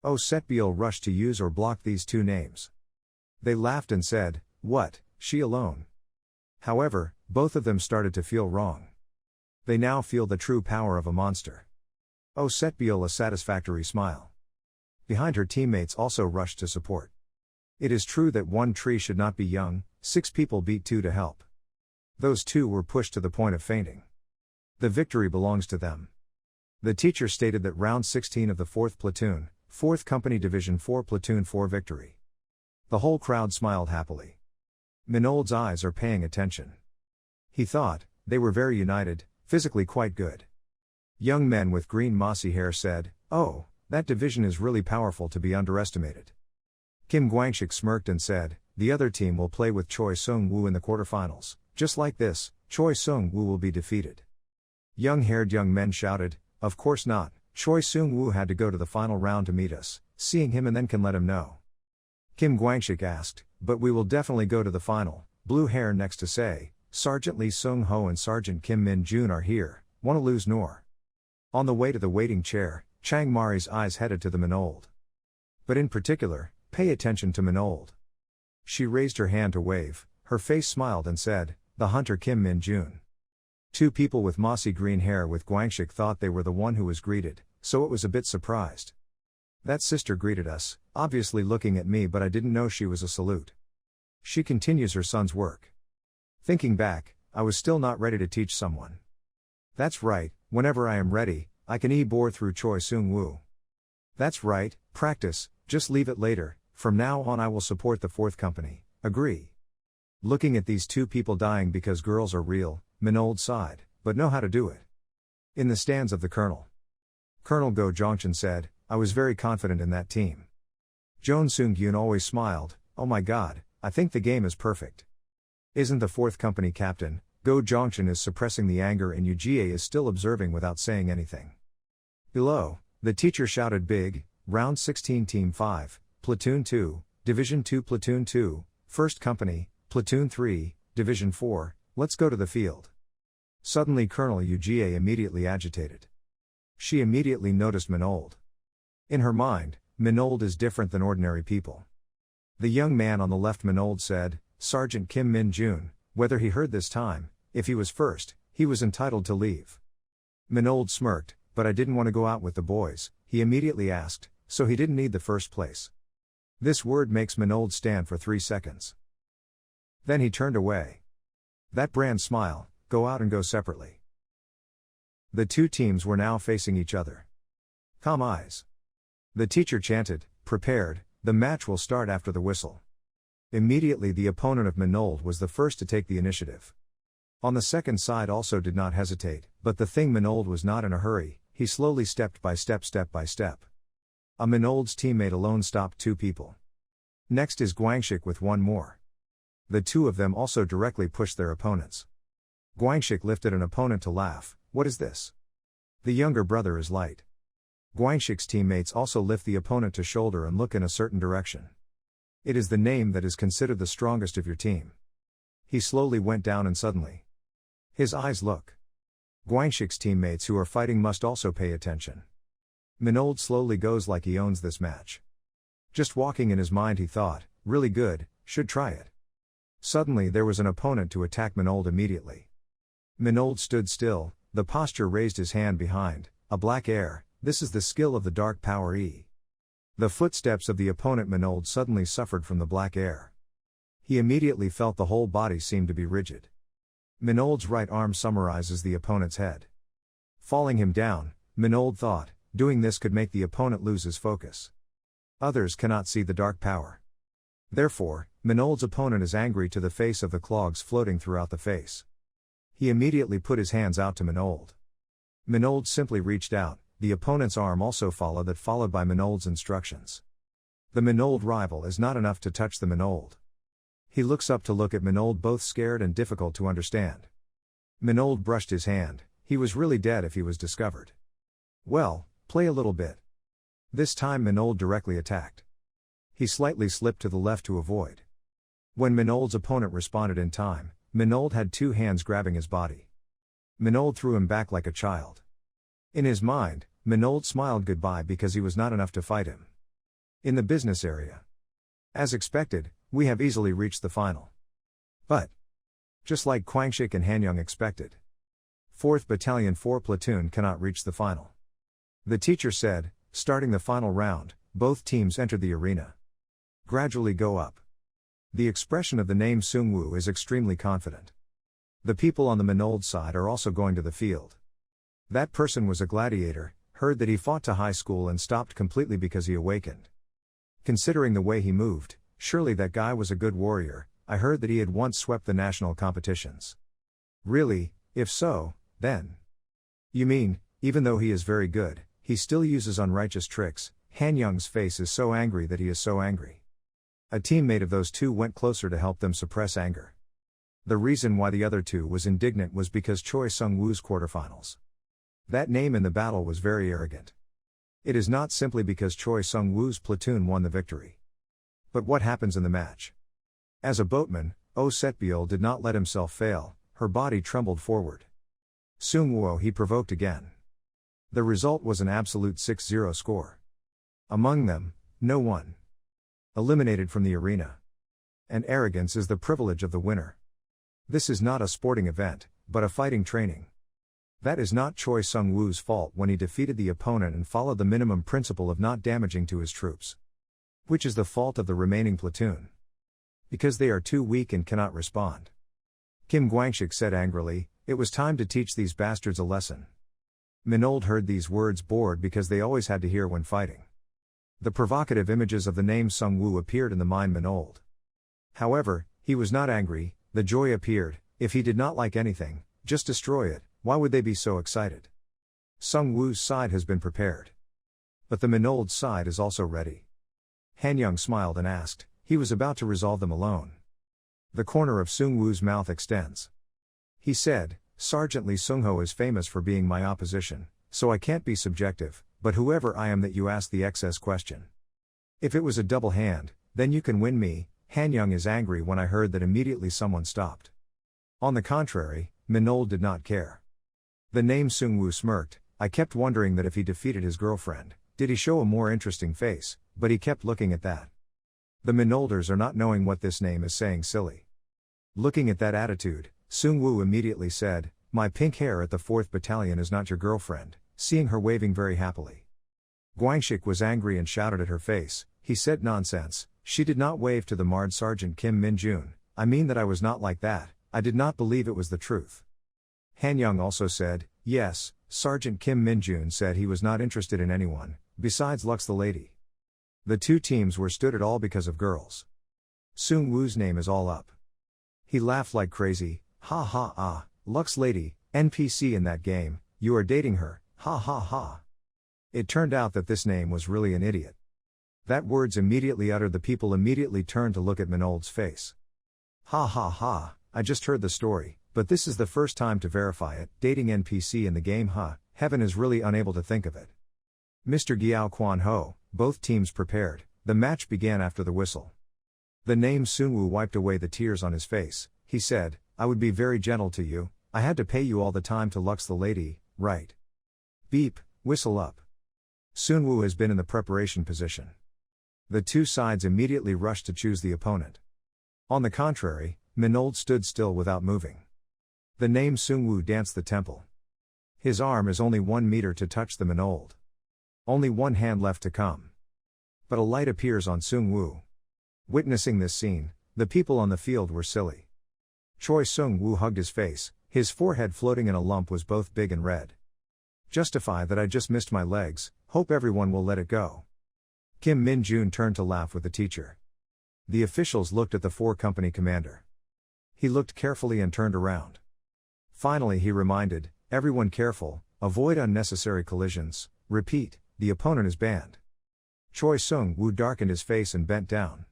Osetbiel rushed to use or block these two names. They laughed and said, "What, she alone?" However, both of them started to feel wrong. They now feel the true power of a monster. Osetbiel a satisfactory smile. Behind her teammates also rushed to support. It is true that one tree should not be young, 6 people beat 2 to help. Those 2 were pushed to the point of fainting. The victory belongs to them. The teacher stated that round 16 of the 4th Platoon, 4th Company Division 4 Platoon 4 victory. The whole crowd smiled happily. Minold's eyes are paying attention. He thought, they were very united, physically quite good. Young men with green mossy hair said, "Oh, that division is really powerful to be underestimated." Kim Gwangshik smirked and said, "The other team will play with Choi Seung-woo in the quarterfinals. Just like this, Choi Seung-woo will be defeated." Young-haired young men shouted, "Of course not, Choi Seung-woo had to go to the final round to meet us, seeing him and then can let him know." Kim Gwangshik asked, "But we will definitely go to the final." Blue hair next to say, "Sergeant Lee Seung-ho and Sergeant Kim Min-jun are here, wanna lose nor." On the way to the waiting chair, Chang Mari's eyes headed to the Minold. But in particular, pay attention to Minold. She raised her hand to wave, her face smiled and said, "The hunter Kim Min-jun." 2 people with mossy green hair with Gwangshik thought they were the one who was greeted, so it was a bit surprised. "That sister greeted us, obviously looking at me, but I didn't know she was a salute." She continues her son's work. Thinking back, I was still not ready to teach someone. That's right, whenever I am ready, I can bore through Choi Seung-woo. That's right, practice, just leave it later, from now on I will support the 4th Company, agree. Looking at these 2 people dying because girls are real, Minold sighed, but know how to do it. In the stands of the Colonel. Colonel Go Jongchun said, "I was very confident in that team." Joan Seung-gyun always smiled, "Oh my god, I think the game is perfect." Isn't the 4th Company captain, Go Jongchun is suppressing the anger and UGA is still observing without saying anything. Below, the teacher shouted big, "Round 16 Team 5, Platoon 2, Division 2 Platoon 2, 1st Company, Platoon 3, Division 4, let's go to the field." Suddenly Colonel Uga immediately agitated. She immediately noticed Minold. In her mind, Minold is different than ordinary people. The young man on the left Minold said, "Sergeant Kim Min-jun," whether he heard this time, if he was first, He was entitled to leave. Minold smirked, but I didn't want to go out with the boys, he immediately asked, so he didn't need the first place. This word makes Minold stand for 3 seconds. Then he turned away. That brand smile, go out and go separately. The two teams were now facing each other. Calm eyes. The teacher chanted, prepared, the match will start after the whistle. Immediately the opponent of Minold was the first to take the initiative. On the second side also did not hesitate, but the thing Minold was not in a hurry, he slowly step by step. A Minold's teammate alone stopped 2 people. Next is Guangxik with 1 more. The 2 of them also directly pushed their opponents. Guangxik lifted an opponent to laugh, what is this? The younger brother is light. Guangxik's teammates also lift the opponent to shoulder and look in a certain direction. It is the name that is considered the strongest of your team. He slowly went down and suddenly. His eyes look. Guangxik's teammates who are fighting must also pay attention. Minold slowly goes like he owns this match. Just walking in his mind he thought, really good, should try it. Suddenly there was an opponent to attack Minold immediately. Minold stood still, the posture raised his hand behind, a black air, this is the skill of the dark power E. The footsteps of the opponent Minold suddenly suffered from the black air. He immediately felt the whole body seem to be rigid. Minold's right arm summarizes the opponent's head. Falling him down, Minold thought, doing this could make the opponent lose his focus. Others cannot see the dark power. Therefore, Minold's opponent is angry to the face of the clogs floating throughout the face. He immediately put his hands out to Minold. Minold simply reached out, the opponent's arm also followed by Minold's instructions. The Minold rival is not enough to touch the Minold. He looks up to look at Minold, both scared and difficult to understand. Minold brushed his hand, he was really dead if he was discovered. Well, play a little bit. This time Minold directly attacked. He slightly slipped to the left to avoid. When Minold's opponent responded in time, Minold had 2 hands grabbing his body. Minold threw him back like a child. In his mind, Minold smiled goodbye because he was not enough to fight him. In the business area. As expected, we have easily reached the final. But, just like Guangxik and Hanyang expected, 4th Battalion 4 Platoon cannot reach the final. The teacher said, starting the final round, both teams entered the arena. Gradually go up. The expression of the name Sungwoo is extremely confident. The people on the Minold side are also going to the field. That person was a gladiator, heard that he fought to high school and stopped completely because he awakened. Considering the way he moved, surely that guy was a good warrior, I heard that he had once swept the national competitions. Really, if so, then. You mean, even though he is very good, he still uses unrighteous tricks. Hanyang's face is so angry that he is so angry. A teammate of those 2 went closer to help them suppress anger. The reason why the other 2 was indignant was because Choi Sung-woo's quarterfinals. That name in the battle was very arrogant. It is not simply because Choi Sung-woo's platoon won the victory. But what happens in the match? As a boatman, Oh Setbiol did not let himself fail, her body trembled forward. Sungwoo he provoked again. The result was an absolute 6-0 score. Among them, no one eliminated from the arena. And arrogance is the privilege of the winner. This is not a sporting event, but a fighting training. That is not Choi Sung-woo's fault when he defeated the opponent and followed the minimum principle of not damaging to his troops. Which is the fault of the remaining platoon. Because they are too weak and cannot respond. Kim Guangxik said angrily, it was time to teach these bastards a lesson. Minold heard these words bored because they always had to hear when fighting. The provocative images of the name Sung-woo appeared in the mind Minold. However, he was not angry, the joy appeared, if he did not like anything, just destroy it, why would they be so excited? Sung-woo's side has been prepared. But the Minold side is also ready. Hanyang smiled and asked, he was about to resolve them alone. The corner of Sung-woo's mouth extends. He said, Sergeant Lee Sung-ho is famous for being my opposition, so I can't be subjective, but whoever I am that you ask the excess question. If it was a double hand, then you can win me. Hanyang is angry when I heard that immediately someone stopped. On the contrary, Minold did not care. The name Sung-woo smirked, I kept wondering that if he defeated his girlfriend, did he show a more interesting face, but he kept looking at that. The Minolders are not knowing what this name is saying silly. Looking at that attitude, Sung-woo immediately said, my pink hair at the 4th Battalion is not your girlfriend, seeing her waving very happily. Guangxik was angry and shouted at her face, he said nonsense, she did not wave to the marred Sergeant Kim Min-jun, I mean that I was not like that, I did not believe it was the truth. Han Young also said, yes, Sergeant Kim Min-jun said he was not interested in anyone, besides Lux the lady. The two teams were stood at all because of girls. Sung Woo's name is all up. He laughed like crazy, ha ha ah, Lux lady, NPC in that game, you are dating her, ha ha ha. It turned out that this name was really an idiot. That words immediately uttered, the people immediately turned to look at Minold's face. Ha ha ha, I just heard the story, but this is the first time to verify it, dating NPC in the game huh, heaven is really unable to think of it. Mr. Giao Quan Ho, both teams prepared, the match began after the whistle. The name Sung Woo wiped away the tears on his face, he said, I would be very gentle to you, I had to pay you all the time to Lux the lady, right? Beep, whistle up. Sung Woo has been in the preparation position. The two sides immediately rushed to choose the opponent. On the contrary, Minold stood still without moving. The name Sung Woo danced the temple. His arm is only 1 meter to touch the Minold. Only one hand left to come. But a light appears on Sung Woo. Witnessing this scene, the people on the field were silly. Choi Sung Woo hugged his face, his forehead floating in a lump was both big and red. Justify that I just missed my legs, hope everyone will let it go. Kim Min-jun turned to laugh with the teacher. The officials looked at the 4 company commander. He looked carefully and turned around. Finally he reminded, everyone careful, avoid unnecessary collisions, repeat, the opponent is banned. Choi Sung Woo darkened his face and bent down.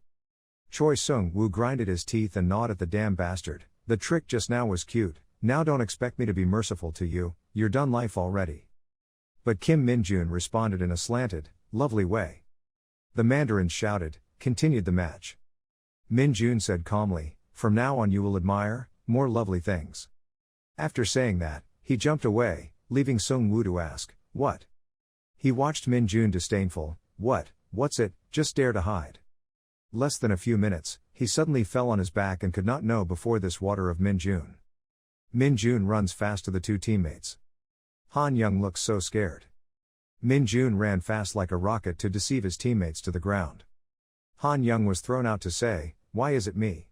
Choi Sung Woo grinded his teeth and gnawed at the damn bastard, the trick just now was cute, now don't expect me to be merciful to you, you're done life already. But Kim Min-jun responded in a slanted, lovely way. The mandarins shouted, continued the match. Min-jun said calmly, from now on you will admire more lovely things. After saying that, he jumped away, leaving Sung Woo to ask, what? He watched Min-jun disdainful, what's it, just dare to hide. Less than a few minutes, he suddenly fell on his back and could not know before this water of Min-jun. Min-jun runs fast to the two teammates. Han Young looks so scared. Min-jun ran fast like a rocket to deceive his teammates to the ground. Han Young was thrown out to say, why is it me?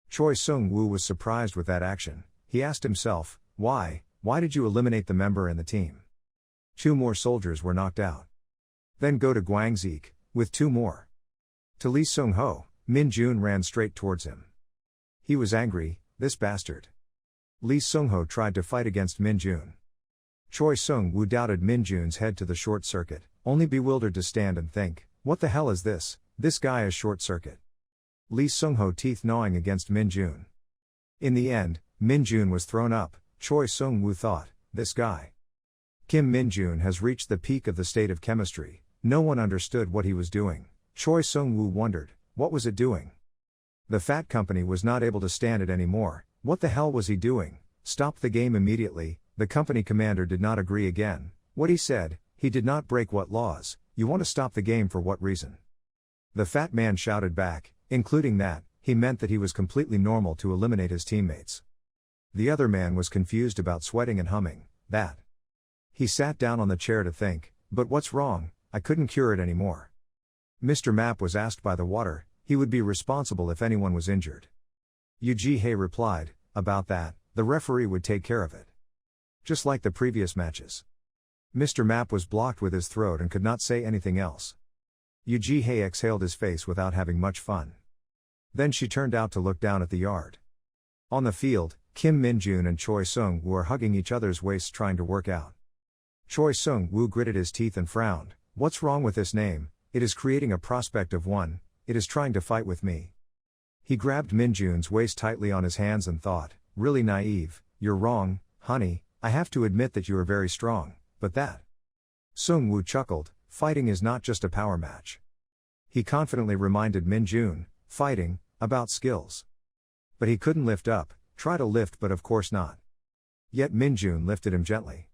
Choi Sung Woo was surprised with that action, he asked himself, why did you eliminate the member and the team? 2 more soldiers were knocked out. Then go to Guangxik, with 2 more. To Lee Sung-ho, Min-jun ran straight towards him. He was angry, this bastard. Lee Sung-ho tried to fight against Min-jun. Choi Sung-woo doubted Min-jun's head to the short circuit, only bewildered to stand and think, what the hell is this, this guy is short circuit. Lee Sung-ho teeth gnawing against Min-jun. In the end, Min-jun was thrown up, Choi Sung-woo thought, this guy. Kim Min-jun has reached the peak of the state of chemistry, no one understood what he was doing. Choi Sung-woo wondered, what was it doing? The fat company was not able to stand it anymore, what the hell was he doing? Stop the game immediately, the company commander did not agree again, what he said, he did not break what laws, you want to stop the game for what reason? The fat man shouted back, including that, he meant that he was completely normal to eliminate his teammates. The other man was confused about sweating and humming, that. He sat down on the chair to think, but what's wrong, I couldn't cure it anymore. Mr. Map was asked by the water, he would be responsible if anyone was injured. Yu Ji-hye replied, about that, the referee would take care of it. Just like the previous matches. Mr. Map was blocked with his throat and could not say anything else. Yu Ji-hye exhaled his face without having much fun. Then she turned out to look down at the yard. On the field, Kim Min-jun and Choi Sung-woo were hugging each other's waists trying to work out. Choi Sung-woo gritted his teeth and frowned, what's wrong with this name? It is creating a prospect of one, it is trying to fight with me. He grabbed Min-jun's waist tightly on his hands and thought, really naive, you're wrong, honey, I have to admit that you are very strong, but that. Sung-woo chuckled, fighting is not just a power match. He confidently reminded Min-jun, fighting, about skills. But he couldn't lift up, try to lift but of course not. Yet Min-jun lifted him gently.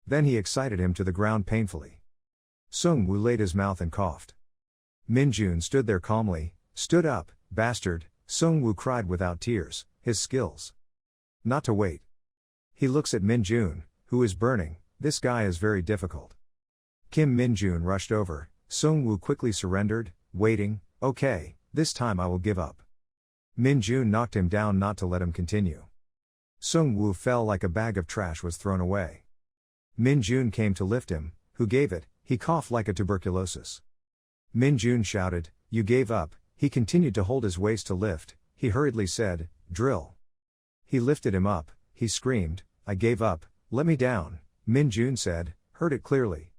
Then he excited him to the ground painfully. Sung-woo laid his mouth and coughed. Min-jun stood there calmly, stood up, bastard, Sung-woo cried without tears, his skills. Not to wait. He looks at Min-jun, who is burning. This guy is very difficult. Kim Min-jun rushed over. Sung-woo quickly surrendered, waiting. Okay, this time I will give up. Min-jun knocked him down not to let him continue. Sung-woo fell like a bag of trash was thrown away. Min-jun came to lift him. Who gave it? He coughed like a tuberculosis. Min-jun shouted, you gave up. He continued to hold his waist to lift. He hurriedly said, drill. He lifted him up. He screamed, I gave up, let me down. Min-jun said, heard it clearly.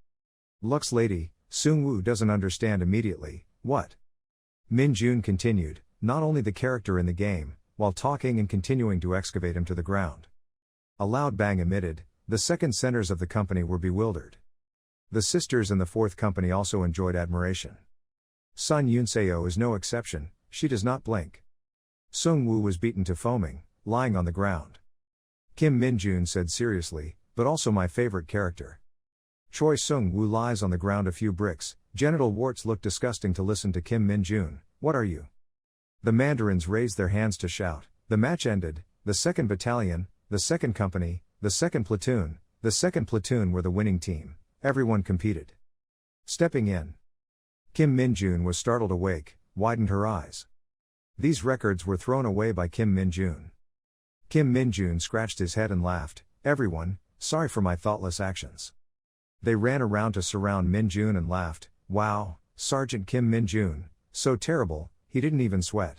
Lux lady, Sung-woo doesn't understand immediately. What? Min-jun continued, not only the character in the game, while talking and continuing to excavate him to the ground. A loud bang emitted. The second centers of the company were bewildered. The sisters in the fourth company also enjoyed admiration. Sun Yunseo is no exception, she does not blink. Sung-woo was beaten to foaming, lying on the ground. Kim Min-jun said seriously, but also my favorite character. Choi Sung-woo lies on the ground a few bricks, genital warts look disgusting to listen to Kim Min-jun, what are you? The mandarins raised their hands to shout, the match ended, the 2nd Battalion, the 2nd Company, the 2nd Platoon were the winning team, everyone competed. Stepping in. Kim Min-jun was startled awake, widened her eyes. These records were thrown away by Kim Min-jun. Kim Min-jun scratched his head and laughed, everyone, sorry for my thoughtless actions. They ran around to surround Min-jun and laughed, wow, Sergeant Kim Min-jun, so terrible, he didn't even sweat.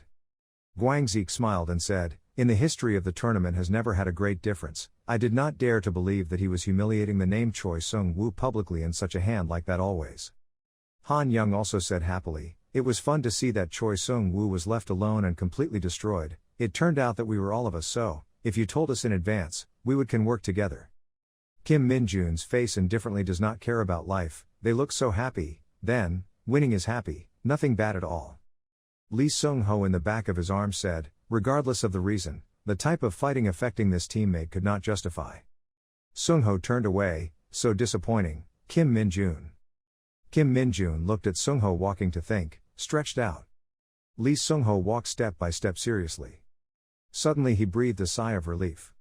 Guangzik smiled and said, in the history of the tournament has never had a great difference, I did not dare to believe that he was humiliating the name Choi Sung-woo publicly in such a hand like that always. Han Young also said happily, it was fun to see that Choi Sung-woo was left alone and completely destroyed, it turned out that we were all of us so, if you told us in advance, we can work together. Kim Min-jun's face indifferently does not care about life, they look so happy, then, winning is happy, nothing bad at all. Lee Sung-ho in the back of his arm said, regardless of the reason, the type of fighting affecting this teammate could not justify. Sung-ho turned away, so disappointing, Kim Min-jun. Kim Min-jun looked at Sung-ho walking to think, stretched out. Lee Sung-ho walked step by step seriously. Suddenly he breathed a sigh of relief.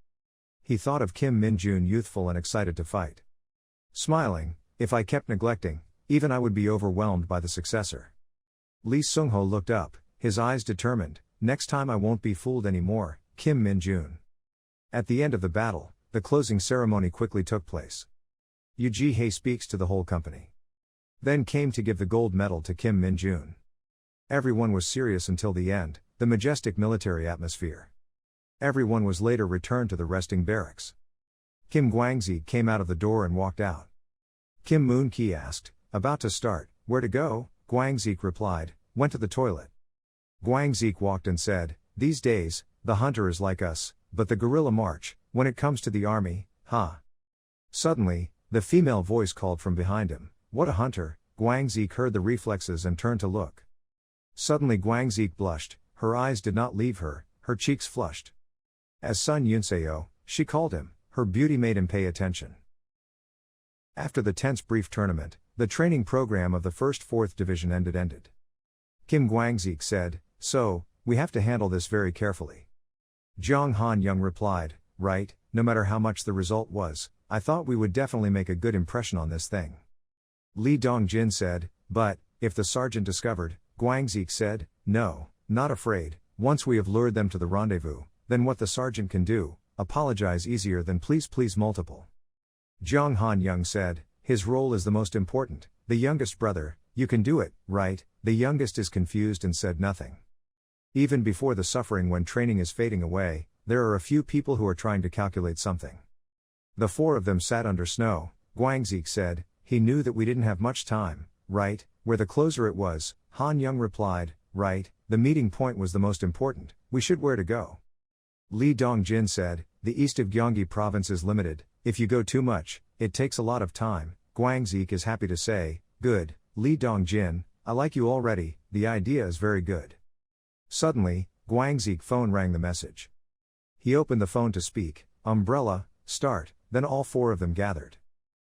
He thought of Kim Min-jun youthful and excited to fight. Smiling, if I kept neglecting, even I would be overwhelmed by the successor. Lee Sung-ho looked up, his eyes determined, next time I won't be fooled anymore, Kim Min-jun. At the end of the battle, the closing ceremony quickly took place. Yu Ji-hye speaks to the whole company. Then came to give the gold medal to Kim Min-jun. Everyone was serious until the end, the majestic military atmosphere. Everyone was later returned to the resting barracks. Kim Guangzi came out of the door and walked out. Kim Moon-ki asked, about to start, where to go? Guangzi replied, went to the toilet. Guangzi walked and said, these days, the hunter is like us, but the guerrilla march, when it comes to the army, ha. Suddenly, the female voice called from behind him, what a hunter. Guangzi heard the reflexes and turned to look. Suddenly Guangzi blushed, her eyes did not leave her cheeks flushed. As Sun Yunseo, she called him, her beauty made him pay attention. After the tense brief tournament, the training program of the 1st 4th Division ended. Kim Guangzik said, so, we have to handle this very carefully. Jong Han Young replied, right, no matter how much the result was, I thought we would definitely make a good impression on this thing. Lee Dong-jin said, but, if the sergeant discovered, Guangzik said, no, not afraid, once we have lured them to the rendezvous, then what the sergeant can do, apologize easier than please multiple. Jong Han Young said, his role is the most important, the youngest brother, you can do it, right? The youngest is confused and said nothing. Even before the suffering when training is fading away, there are a few people who are trying to calculate something. The 4 of them sat under snow, Guangzik said, he knew that we didn't have much time, right? Where the closer it was, Han Young replied, right, the meeting point was the most important, we should where to go. Lee Dong-jin said, the east of Gyeonggi province is limited, if you go too much, it takes a lot of time. Guangzik is happy to say, good, Lee Dong-jin, I like you already, the idea is very good. Suddenly, Guangzik phone rang the message. He opened the phone to speak, umbrella, start, then all 4 of them gathered.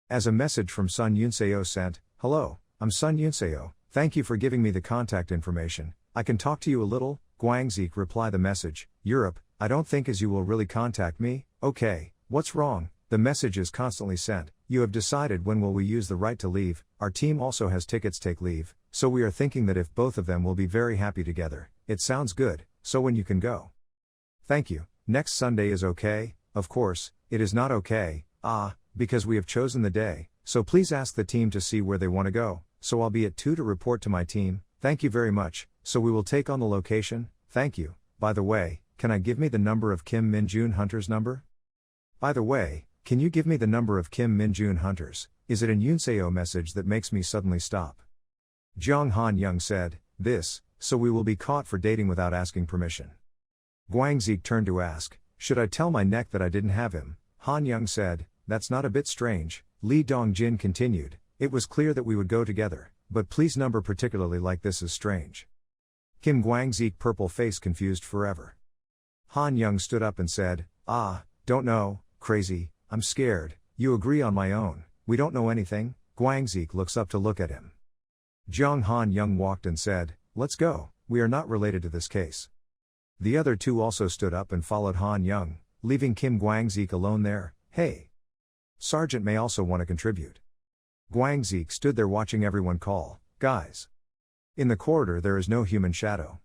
As a message from Sun Yunseo sent, hello, I'm Sun Yunseo, thank you for giving me the contact information, I can talk to you a little. Guangzik reply the message, Europe, I don't think as you will really contact me, okay, What's wrong? The message is constantly sent. You have decided when will we use the right to leave. Our team also has tickets take leave, so we are thinking that if both of them will be very happy together. It sounds good, so when you can go. Thank you. Next Sunday is okay. Of course, it is not okay, because we have chosen the day, so please ask the team to see where they want to go, so I'll be at 2 to report to my team. Thank you very much, so we will take on the location. Thank you. By the way, can I give me the number of Kim Min-jun Hunter's number? By the way, can you give me the number of Kim Min-jun Hunters? Is it an Yunseo message that makes me suddenly stop? Jung Han Young said, this, so we will be caught for dating without asking permission. Guangzik turned to ask, should I tell my neck that I didn't have him? Han Young said, that's not a bit strange. Lee Dongjin continued, it was clear that we would go together, but please number particularly like this is strange. Kim Guangzik purple face confused forever. Han Young stood up and said, don't know, crazy, I'm scared, you agree on my own, we don't know anything. Guangzik looks up to look at him. Jung Han Young walked and said, let's go, we are not related to this case. The other two also stood up and followed Han Young, leaving Kim Guangzik alone there. Hey! Sergeant may also want to contribute. Guangzik stood there watching everyone call, guys. In the corridor there is no human shadow.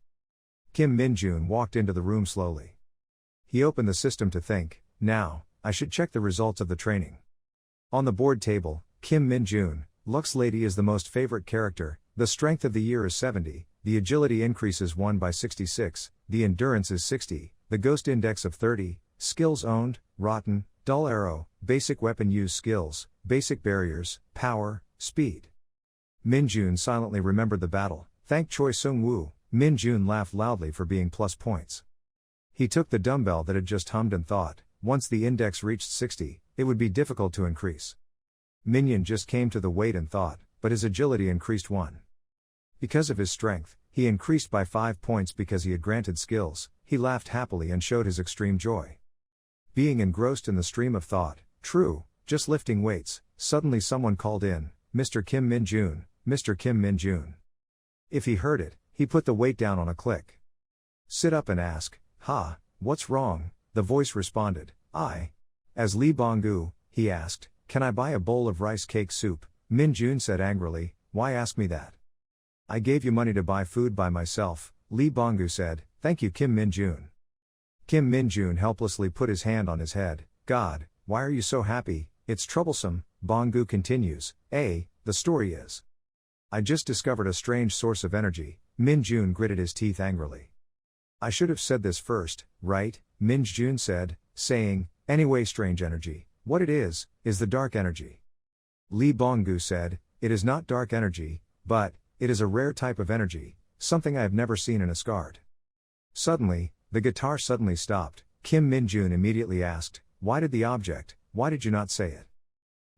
Kim Min-jun walked into the room slowly. He opened the system to think, now, I should check the results of the training. On the board table, Kim Min-jun, Lux Lady is the most favorite character, the strength of the year is 70, the agility increases 1 by 66, the endurance is 60, the ghost index of 30, skills owned, rotten, dull arrow, basic weapon use skills, basic barriers, power, speed. Min-jun silently remembered the battle, thank Choi Sung-woo. Min-jun laughed loudly for being plus points. He took the dumbbell that had just hummed and thought, once the index reached 60, it would be difficult to increase. Minion just came to the weight and thought, but his agility increased 1. Because of his strength, he increased by 5 points because he had granted skills. He laughed happily and showed his extreme joy. Being engrossed in the stream of thought, true, just lifting weights, suddenly someone called in, Mr. Kim Min-jun, Mr. Kim Min-jun. If he heard it, he put the weight down on a click. Sit up and ask, what's wrong? The voice responded, As Lee Bonggu, he asked, can I buy a bowl of rice cake soup? Min-jun said angrily, why ask me that? I gave you money to buy food by myself, Lee Bonggu said, thank you Kim Min-jun. Kim Min-jun helplessly put his hand on his head, God, why are you so happy? It's troublesome, Bonggu continues, the story is. I just discovered a strange source of energy, Min-jun gritted his teeth angrily. I should have said this first, right? Min-jun said, saying, anyway strange energy, what it is the dark energy. Lee Bonggu said, it is not dark energy, but, it is a rare type of energy, something I have never seen in Asgard. Suddenly, the guitar suddenly stopped. Kim Min-jun immediately asked, why did you not say it?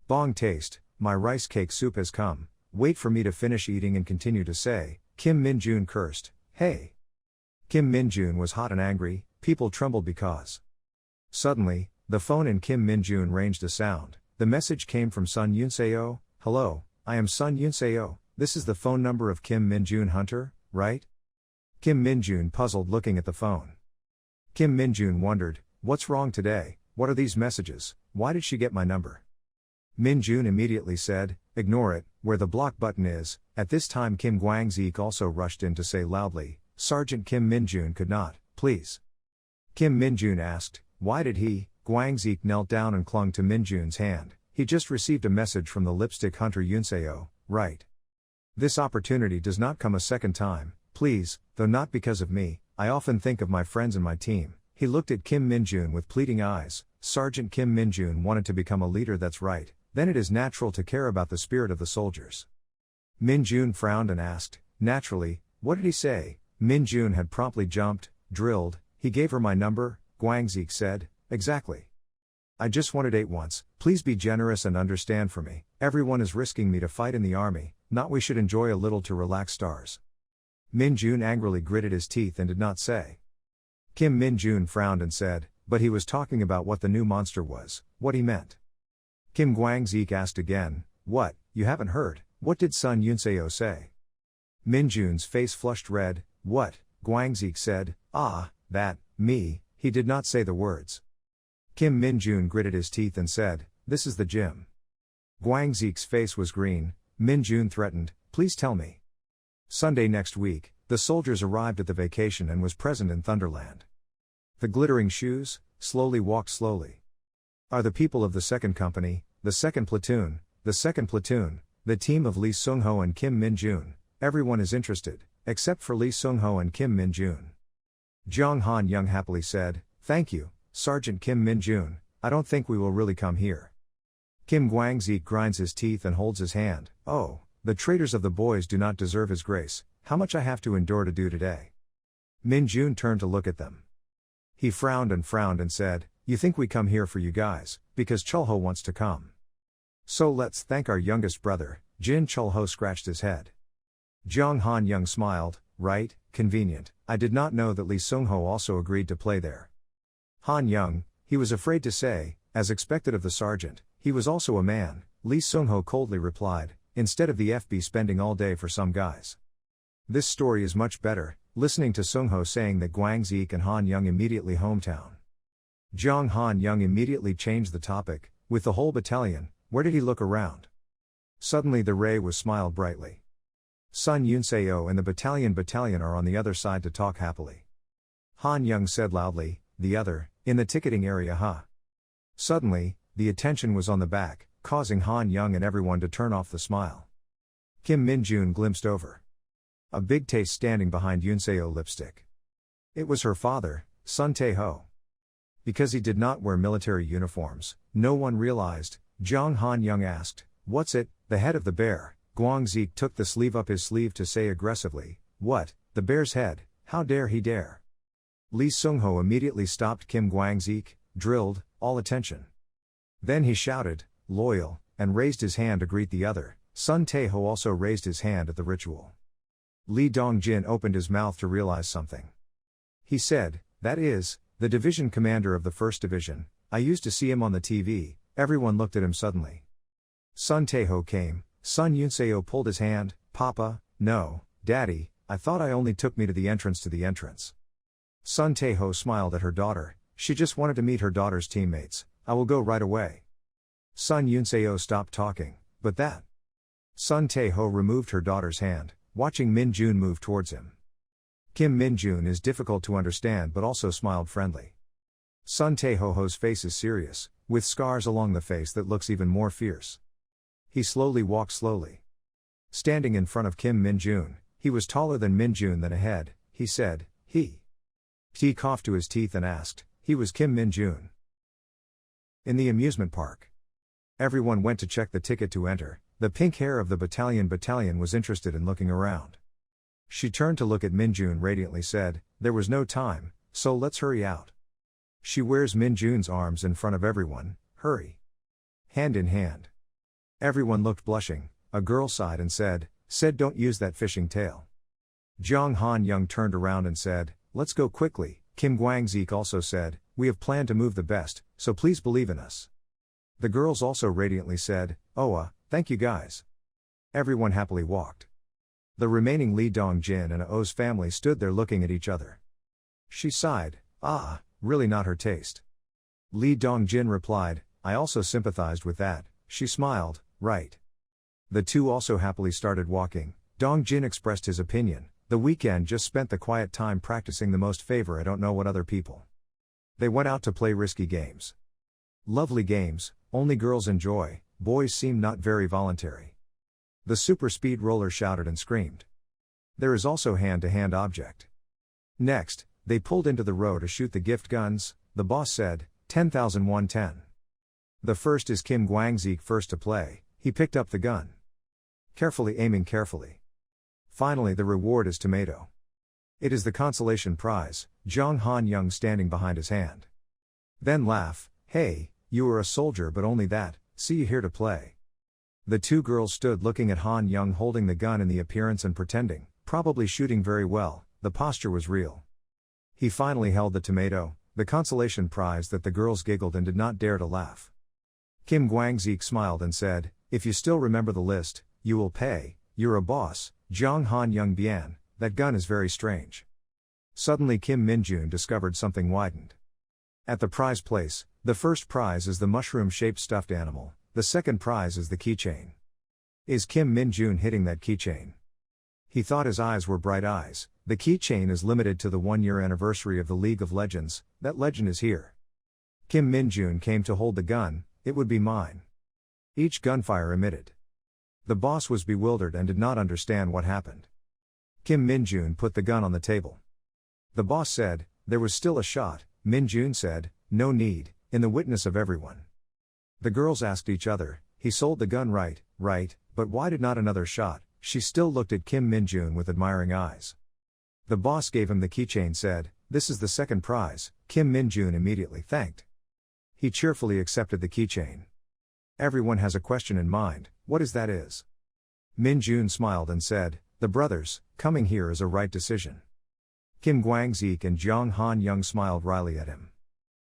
Bong taste, my rice cake soup has come, wait for me to finish eating and continue to say, Kim Min-jun cursed, hey. Kim Min-jun was hot and angry, people trembled because. Suddenly, the phone in Kim Min-jun ranged a sound, the message came from Sun Yunseo, hello, I am Sun Yunseo, this is the phone number of Kim Min-jun Hunter, right? Kim Min-jun puzzled looking at the phone. Kim Min-jun wondered, what's wrong today, what are these messages, why did she get my number? Min-jun immediately said, ignore it, where the block button is. At this time Kim Guangzik also rushed in to say loudly, Sergeant Kim Min-jun could not, please. Kim Min-jun asked, why did he? Guangzik knelt down and clung to Min-jun's hand, he just received a message from the lipstick hunter Yunseo, right? This opportunity does not come a second time, please, though not because of me, I often think of my friends and my team. He looked at Kim Min-jun with pleading eyes, Sergeant Kim Min-jun wanted to become a leader, that's right, then it is natural to care about the spirit of the soldiers. Min-jun frowned and asked, naturally, what did he say? Min-jun had promptly jumped, drilled, he gave her my number, Guangzik said, exactly. I just wanted 8 once, please be generous and understand for me, everyone is risking me to fight in the army, not we should enjoy a little to relax stars. Min-jun angrily gritted his teeth and did not say. Kim Min-jun frowned and said, but he was talking about what the new monster was, what he meant. Kim Guangzik asked again, what, you haven't heard, what did Sun Yunseo say? Min-jun's face flushed red, what, Guangzik said, that, me, he did not say the words. Kim Min-jun gritted his teeth and said, "This is the gym." Guangzik's face was green. Min-jun threatened, "Please tell me." Sunday next week, the soldiers arrived at the vacation and was present in Thunderland. The glittering shoes slowly walked slowly. Are the people of the second company, the second platoon, the team of Lee Sung-ho and Kim Min-jun. Everyone is interested, except for Lee Sung-ho and Kim Min-jun. Jong Han-young happily said, "Thank you, Sergeant Kim Min-jun, I don't think we will really come here." Kim Guangzik grinds his teeth and holds his hand. "Oh, the traitors of the boys do not deserve his grace, how much I have to endure to do today." Min-jun turned to look at them. He frowned and said, "You think we come here for you guys, because Chulho wants to come. So let's thank our youngest brother." Jin Chulho scratched his head. Jong Han-young smiled, "Right, convenient, I did not know that Lee Sung-ho also agreed to play there." Han-young, he was afraid to say, as expected of the sergeant, he was also a man. Lee Sung-ho coldly replied, "Instead of the FB spending all day for some guys." This story is much better, listening to Sung-ho saying that Guangzik and Han-young immediately hometown. Jong Han-young immediately changed the topic, with the whole battalion. Where did he look around? Suddenly the ray was smiled brightly. Sun Yunseo and the battalion are on the other side to talk happily. Han-young said loudly, "The other, in the ticketing area huh?" Suddenly, the attention was on the back, causing Han-young and everyone to turn off the smile. Kim Min-jun glimpsed over. A big taste standing behind Yunseo lipstick. It was her father, Sun Tae-ho. Because he did not wear military uniforms, no one realized. Jong Han-young asked, "What's it, the head of the bear?" Guangzik took the sleeve up his sleeve to say aggressively, "What, the bear's head, how dare he dare?" Lee Sung-ho immediately stopped Kim Guangzik, drilled, all attention. Then he shouted, "Loyal," and raised his hand to greet the other. Sun Tae-ho also raised his hand at the ritual. Lee Dong-jin opened his mouth to realize something. He said, "That is, the division commander of the 1st Division, I used to see him on the TV." Everyone looked at him suddenly. Sun Tae-ho came. Sun Yunseo pulled his hand. "Papa, no, Daddy, I thought I only took me to the entrance. Sun Tae-ho smiled at her daughter. She just wanted to meet her daughter's teammates. "I will go right away." Sun Yunseo stopped talking, "But that." Sun Tae-ho removed her daughter's hand, watching Min-jun move towards him. Kim Min-jun is difficult to understand but also smiled friendly. Sun Tae-ho's face is serious, with scars along the face that looks even more fierce. He slowly walked slowly. Standing in front of Kim Min-jun, he was taller than Min-jun than ahead, he said, He coughed to his teeth and asked, "He was Kim Min-jun." In the amusement park. Everyone went to check the ticket to enter. The pink hair of the battalion was interested in looking around. She turned to look at Min-jun radiantly said, "There was no time, so let's hurry out." She wears Min-jun's arms in front of everyone, "Hurry." Hand in hand. Everyone looked blushing. A girl sighed and said, "Don't use that fishing tail." Jong Han-young turned around and said, "Let's go quickly." Kim Guangzik also said, "We have planned to move the best, so please believe in us." The girls also radiantly said, "Thank you guys." Everyone happily walked. The remaining Lee Dong-jin and Oh's family stood there looking at each other. She sighed, really not her taste. Lee Dong-jin replied, "I also sympathized with that." She smiled, "Right." The two also happily started walking. Dong-jin expressed his opinion, "The weekend just spent the quiet time practicing the most favor I don't know what other people." They went out to play risky games. Lovely games, only girls enjoy, boys seem not very voluntary. The super speed roller shouted and screamed. There is also hand-to-hand object. Next, they pulled into the row to shoot the gift guns. The boss said, 10,110. The first is Kim Guangzik first to play. He picked up the gun. Carefully aiming carefully. Finally the reward is tomato. It is the consolation prize, Jong Han-young standing behind his hand. Then laugh, "Hey, you are a soldier but only that, see you here to play." The two girls stood looking at Han-young holding the gun in the appearance and pretending, probably shooting very well, the posture was real. He finally held the tomato, the consolation prize that the girls giggled and did not dare to laugh. Kim Guangzik smiled and said, "If you still remember the list, you will pay, you're a boss." Jong Han-young Bian, that gun is very strange. Suddenly Kim Min-jun discovered something widened. At the prize place, the first prize is the mushroom-shaped stuffed animal, the second prize is the keychain. Is Kim Min-jun hitting that keychain? He thought his eyes were bright eyes. The keychain is limited to the 1-year anniversary of the League of Legends, that legend is here. Kim Min-jun came to hold the gun, it would be mine. Each gunfire emitted. The boss was bewildered and did not understand what happened. Kim Min-jun put the gun on the table. The boss said, there was still a shot. Min-jun said, no need, in the witness of everyone. The girls asked each other, he sold the gun right, but why did not another shot? She still looked at Kim Min-jun with admiring eyes. The boss gave him the keychain, said, this is the second prize. Kim Min-jun immediately thanked. He cheerfully accepted the keychain. Everyone has a question in mind, what is that is? Min-jun smiled and said, the brothers, coming here is a right decision. Kim Guangzik and Jiang Han-young smiled wryly at him.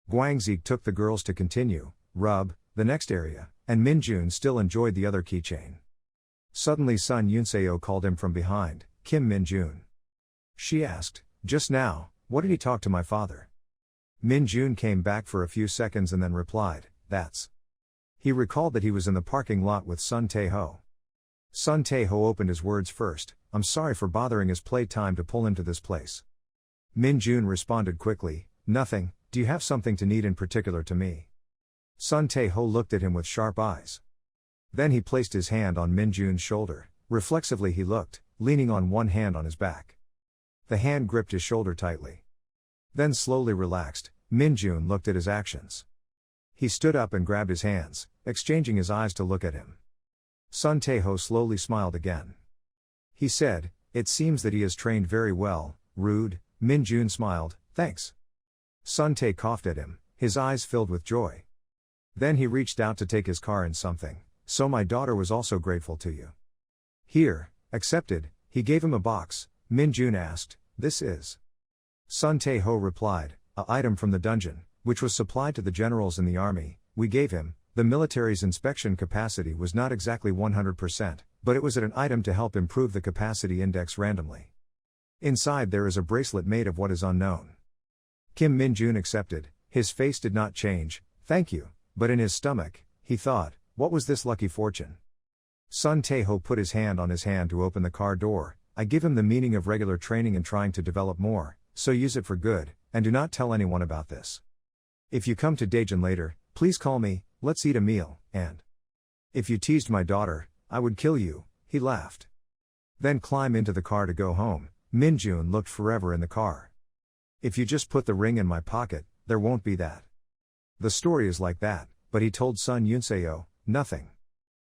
Guangzik took the girls to continue, the next area, and Min-jun still enjoyed the other keychain. Suddenly Sun Yunseo called him from behind, Kim Min-jun. She asked, just now, what did he talk to my father? Min-jun came back for a few seconds and then replied, that's. He recalled that he was in the parking lot with Sun Tae-ho. Sun Tae-ho opened his words first, I'm sorry for bothering his playtime to pull him to this place. Min-jun responded quickly, nothing, do you have something to need in particular to me? Sun Tae-ho looked at him with sharp eyes. Then he placed his hand on Min-jun's shoulder, reflexively he looked, leaning on one hand on his back. The hand gripped his shoulder tightly. Then slowly relaxed, Min-jun looked at his actions. He stood up and grabbed his hands, exchanging his eyes to look at him. Sun Tae-ho slowly smiled again. He said, it seems that he has trained very well, rude. Min-jun smiled, thanks. Sun Tae coughed at him, his eyes filled with joy. Then he reached out to take his car and something, so my daughter was also grateful to you. Here, accepted, he gave him a box. Min-jun asked, this is? Sun Tae-ho replied, a item from the dungeon, which was supplied to the generals in the army, we gave him. The military's inspection capacity was not exactly 100%, but it was an item to help improve the capacity index randomly. Inside there is a bracelet made of what is unknown. Kim Min-jun accepted, his face did not change, thank you, but in his stomach, he thought, what was this lucky fortune? Sun Tae-ho put his hand on his hand to open the car door, I give him the meaning of regular training and trying to develop more, so use it for good, and do not tell anyone about this. If you come to Daejeon later, please call me, let's eat a meal, and if you teased my daughter, I would kill you, he laughed. Then climb into the car to go home. Min-jun looked forever in the car. If you just put the ring in my pocket, there won't be that. The story is like that, but he told Sun Yunseo, nothing.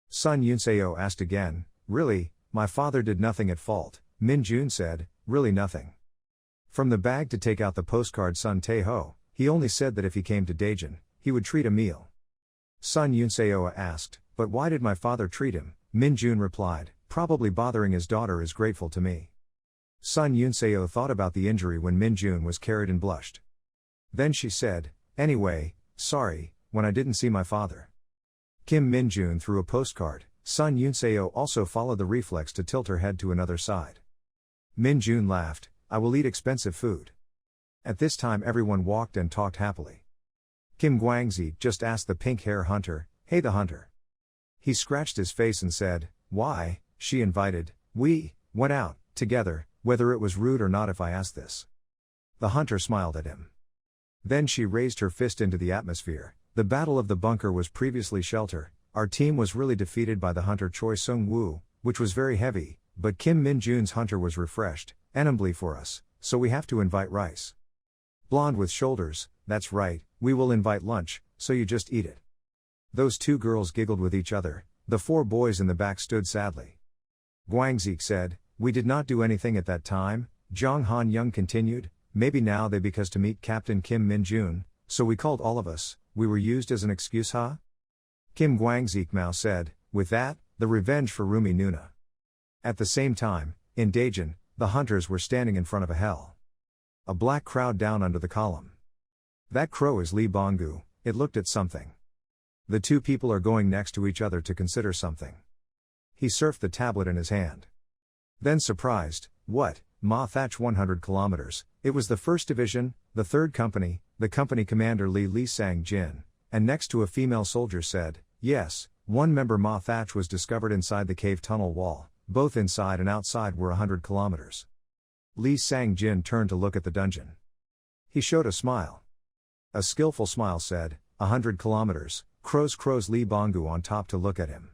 Sun Yunseo asked again, really, my father did nothing at fault. Min-jun said, really nothing. From the bag to take out the postcard Sun Tae-ho, he only said that if he came to Daejeon, he would treat a meal. Sun Yunseo asked, but why did my father treat him? Min-jun replied, probably bothering his daughter is grateful to me. Sun Yunseo thought about the injury when Min-jun was carried and blushed. Then she said, anyway, sorry, when I didn't see my father. Kim Min-jun threw a postcard. Sun Yunseo also followed the reflex to tilt her head to another side. Min-jun laughed, I will eat expensive food. At this time everyone walked and talked happily. Kim Guangzik just asked the pink-hair hunter, hey the hunter. He scratched his face and said, why, she invited, we went out, together, whether it was rude or not if I asked this. The hunter smiled at him. Then she raised her fist into the atmosphere, the battle of the bunker was previously shelter, our team was really defeated by the hunter Choi Sung-woo, which was very heavy, but Kim Min-jun's hunter was refreshed, enably for us, so we have to invite rice. Blonde with shoulders, that's right, we will invite lunch, so you just eat it. Those two girls giggled with each other, the four boys in the back stood sadly. Guangzik said, we did not do anything at that time, Jiang Han-young continued, maybe now they because to meet Captain Kim Min-jun, so we called all of us, we were used as an excuse huh? Kim Guangzik Mao said, with that, the revenge for Rumi Nuna. At the same time, in Daejeon, the hunters were standing in front of a hell. A black crowd down under the column. That crow is Lee Bonggu, it looked at something. The two people are going next to each other to consider something. He surfed the tablet in his hand. Then surprised, what, Ma Thatch 100 kilometers. It was the 1st Division, the 3rd Company, the company commander Lee Sang-jin, and next to a female soldier said, yes, one member Ma Thatch was discovered inside the cave tunnel wall, both inside and outside were 100 kilometers. Lee Sang-jin turned to look at the dungeon. He showed a smile. A skillful smile said, 100 kilometers, crows Lee Bonggu on top to look at him.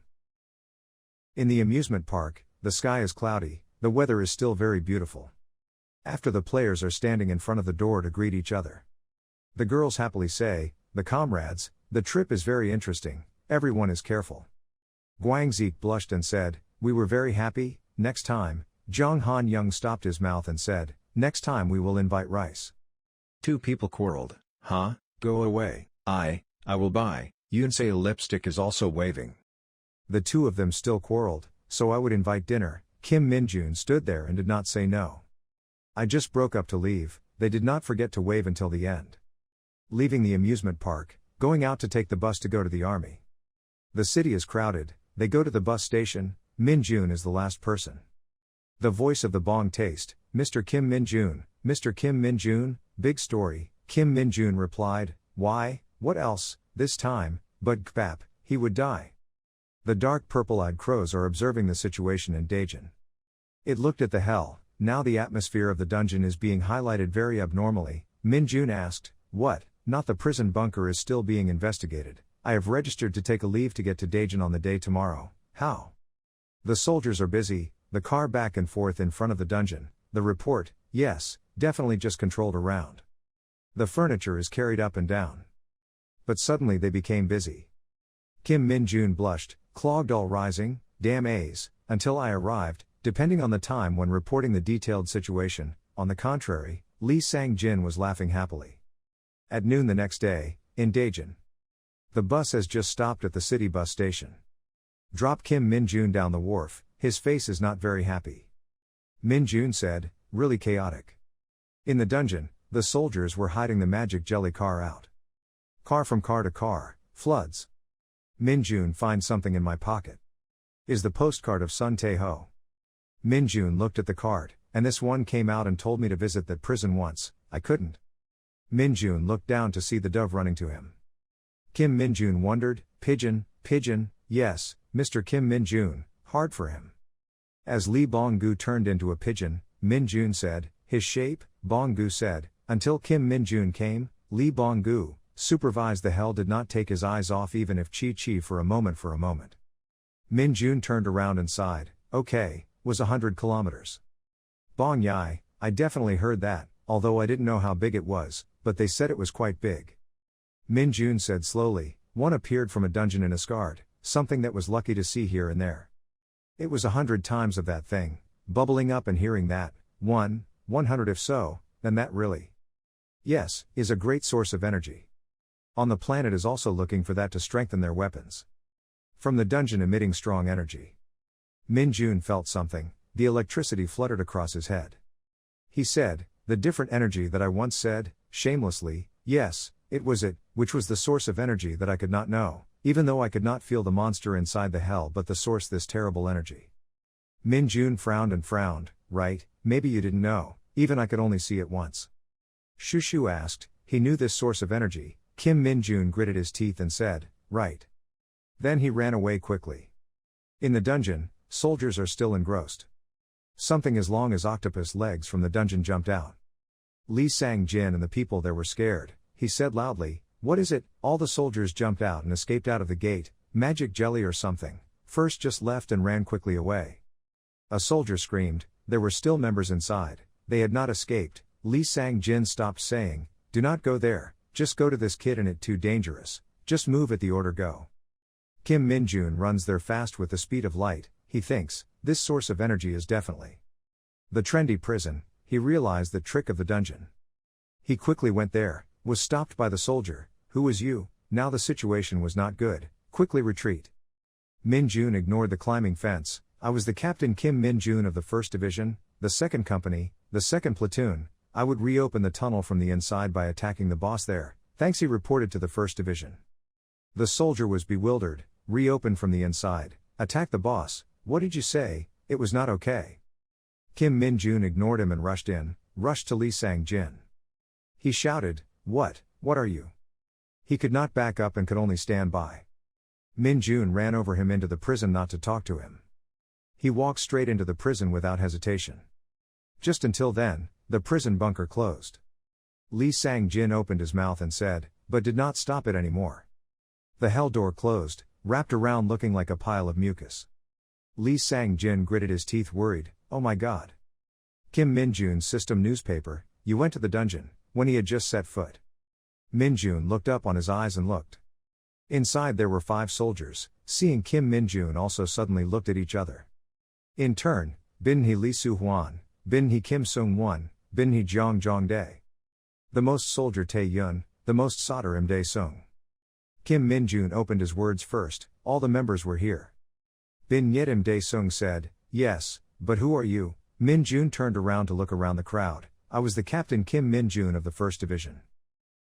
In the amusement park, the sky is cloudy, the weather is still very beautiful. After the players are standing in front of the door to greet each other. The girls happily say, the comrades, the trip is very interesting, everyone is careful. Guangxi blushed and said, we were very happy, next time. Zhang Han Young stopped his mouth and said, next time we will invite rice. Two people quarreled. Huh? Go away. I will buy. Yunsei lipstick is also waving. The two of them still quarreled, so I would invite dinner. Kim Minjun stood there and did not say no. I just broke up to leave, they did not forget to wave until the end. Leaving the amusement park, going out to take the bus to go to the army. The city is crowded, they go to the bus station, Minjun is the last person. The voice of the bong taste, Mr. Kim Minjun, Mr. Kim Minjun, big story, Kim Minjun replied, why, what else, this time, but kbap, he would die. The dark purple-eyed crows are observing the situation in Daejeon. It looked at the hell, now the atmosphere of the dungeon is being highlighted very abnormally. Minjun asked, what, not the prison bunker is still being investigated, I have registered to take a leave to get to Daejeon on the day tomorrow, how? The soldiers are busy, the car back and forth in front of the dungeon, the report, yes, definitely just controlled around. The furniture is carried up and down. But suddenly they became busy. Kim Minjun blushed, clogged all rising, damn A's, until I arrived, depending on the time when reporting the detailed situation. On the contrary, Lee Sang-jin was laughing happily. At noon the next day, in Daejeon. The bus has just stopped at the city bus station. Drop Kim Minjun down the wharf, his face is not very happy. Minjun said, really chaotic. In the dungeon, the soldiers were hiding the magic jelly car out. Car from car to car, floods. Minjun finds something in my pocket. Is the postcard of Sun Tae-ho. Minjun looked at the card, and this one came out and told me to visit that prison once, I couldn't. Minjun looked down to see the dove running to him. Kim Minjun wondered, pigeon, yes, Mr. Kim Minjun, hard for him. As Lee Bonggu turned into a pigeon, Minjun said, his shape, Bonggu said, until Kim Minjun came, Lee Bonggu, supervised the hell did not take his eyes off even if Chi for a moment. Minjun turned around and sighed, okay, was 100 kilometers. Bong Yai, I definitely heard that, although I didn't know how big it was, but they said it was quite big. Minjun said slowly, one appeared from a dungeon in Asgard, something that was lucky to see here and there. It was 100 times of that thing, bubbling up and hearing that, 100 if so, then that really. Yes, is a great source of energy. On the planet is also looking for that to strengthen their weapons. From the dungeon emitting strong energy. Minjun felt something, the electricity fluttered across his head. He said, the different energy that I once said, shamelessly, yes, it was it, which was the source of energy that I could not know, even though I could not feel the monster inside the hell but the source this terrible energy. Minjun frowned, right, maybe you didn't know, even I could only see it once. Shushu asked, he knew this source of energy, Kim Minjun gritted his teeth and said, right. Then he ran away quickly. In the dungeon, soldiers are still engrossed. Something as long as octopus legs from the dungeon jumped out. Lee Sang-jin and the people there were scared. He said loudly, what is it? All the soldiers jumped out and escaped out of the gate, magic jelly or something, first just left and ran quickly away. A soldier screamed, there were still members inside, they had not escaped. Lee Sang-jin stopped saying, do not go there, just go to this kid and it too dangerous, just move at the order go. Kim Minjun runs there fast with the speed of light, he thinks, this source of energy is definitely the trendy prison. He realized the trick of the dungeon. He quickly went there, was stopped by the soldier, who was you? Now the situation was not good, quickly retreat. Minjun ignored the climbing fence, I was the captain Kim Minjun of the 1st Division, the 2nd Company, the 2nd Platoon, I would reopen the tunnel from the inside by attacking the boss there, thanks he reported to the 1st Division. The soldier was bewildered, reopen from the inside, attack the boss, what did you say, it was not okay. Kim Min-jun ignored him and rushed to Lee Sang-jin. He shouted, What are you? He could not back up and could only stand by. Min-jun ran over him into the prison not to talk to him. He walked straight into the prison without hesitation. Just until then, the prison bunker closed. Lee Sang-jin opened his mouth and said, but did not stop it anymore. The hell door closed, wrapped around looking like a pile of mucus. Lee Sang-jin gritted his teeth worried, oh my god. Kim Min-jun's system newspaper, you went to the dungeon, when he had just set foot. Min-jun looked up on his eyes and looked. Inside there were 5 soldiers, seeing Kim Min-jun also suddenly looked at each other. In turn, Bin-hee Lee Soo-hwan, Bin-hee Kim Seung-won, Bin-hee Jeong Jong-dae. The most soldier Tae-yun, the most soldier Im Dae-sung. Kim Min-jun opened his words first, all the members were here. Bin-yet Im Dae-sung said, yes, but who are you? Min-jun turned around to look around the crowd, I was the captain Kim Min-jun of the 1st Division.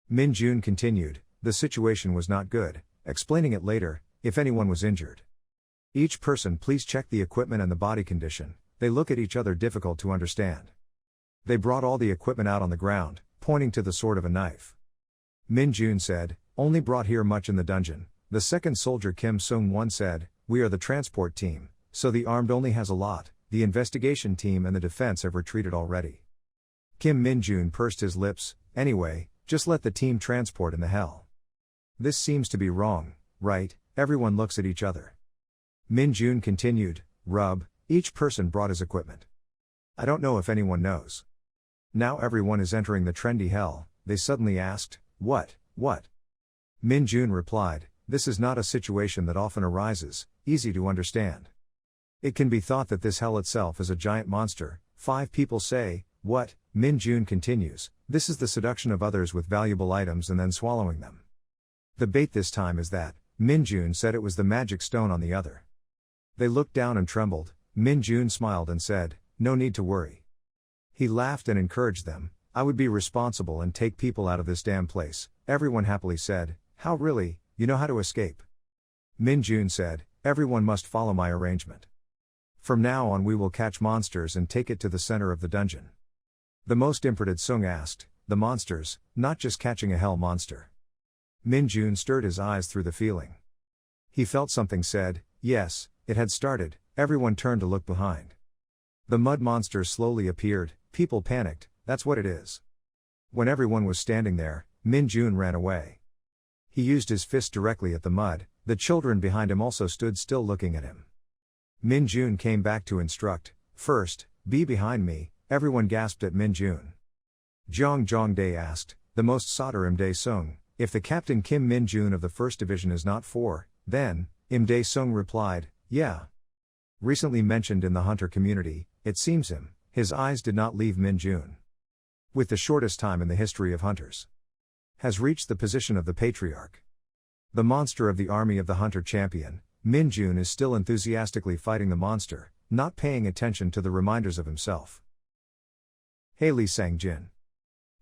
Min-jun continued, the situation was not good, explaining it later, if anyone was injured. Each person please check the equipment and the body condition, they look at each other difficult to understand. They brought all the equipment out on the ground, pointing to the sword of a knife. Min-jun said, only brought here much in the dungeon. The second soldier Kim Seung-won said, we are the transport team, so the armed only has a lot, the investigation team and the defense have retreated already. Kim Min-jun pursed his lips, anyway, just let the team transport in the hell. This seems to be wrong, right? Everyone looks at each other. Min-jun continued, each person brought his equipment. I don't know if anyone knows. Now everyone is entering the trendy hell, they suddenly asked, what? Min-jun replied, this is not a situation that often arises, easy to understand. It can be thought that this hell itself is a giant monster, 5 people say, what? Min-jun continues, this is the seduction of others with valuable items and then swallowing them. The bait this time is that, Min-jun said it was the magic stone on the other. They looked down and trembled, Min-jun smiled and said, no need to worry. He laughed and encouraged them, I would be responsible and take people out of this damn place. Everyone happily said, how really, you know how to escape. Min-jun said, everyone must follow my arrangement. From now on we will catch monsters and take it to the center of the dungeon. The most impotent Sung asked, the monsters, not just catching a hell monster. Min-jun stirred his eyes through the feeling. He felt something said, yes, it had started, everyone turned to look behind. The mud monsters slowly appeared, people panicked, that's what it is. When everyone was standing there, Min-jun ran away. He used his fist directly at the mud, the children behind him also stood still looking at him. Min-jun came back to instruct, first, be behind me, everyone gasped at Min-jun. Jeong Jong-dae asked, the most soldier Im Dae-sung, if the captain Kim Min-jun of the 1st Division is not for, then, Im Dae-sung replied, yeah. Recently mentioned in the hunter community, it seems his eyes did not leave Min-jun. With the shortest time in the history of hunters. Has reached the position of the patriarch. The monster of the army of the hunter champion, Min-jun is still enthusiastically fighting the monster, not paying attention to the reminders of himself. Hey Lee Sang-jin.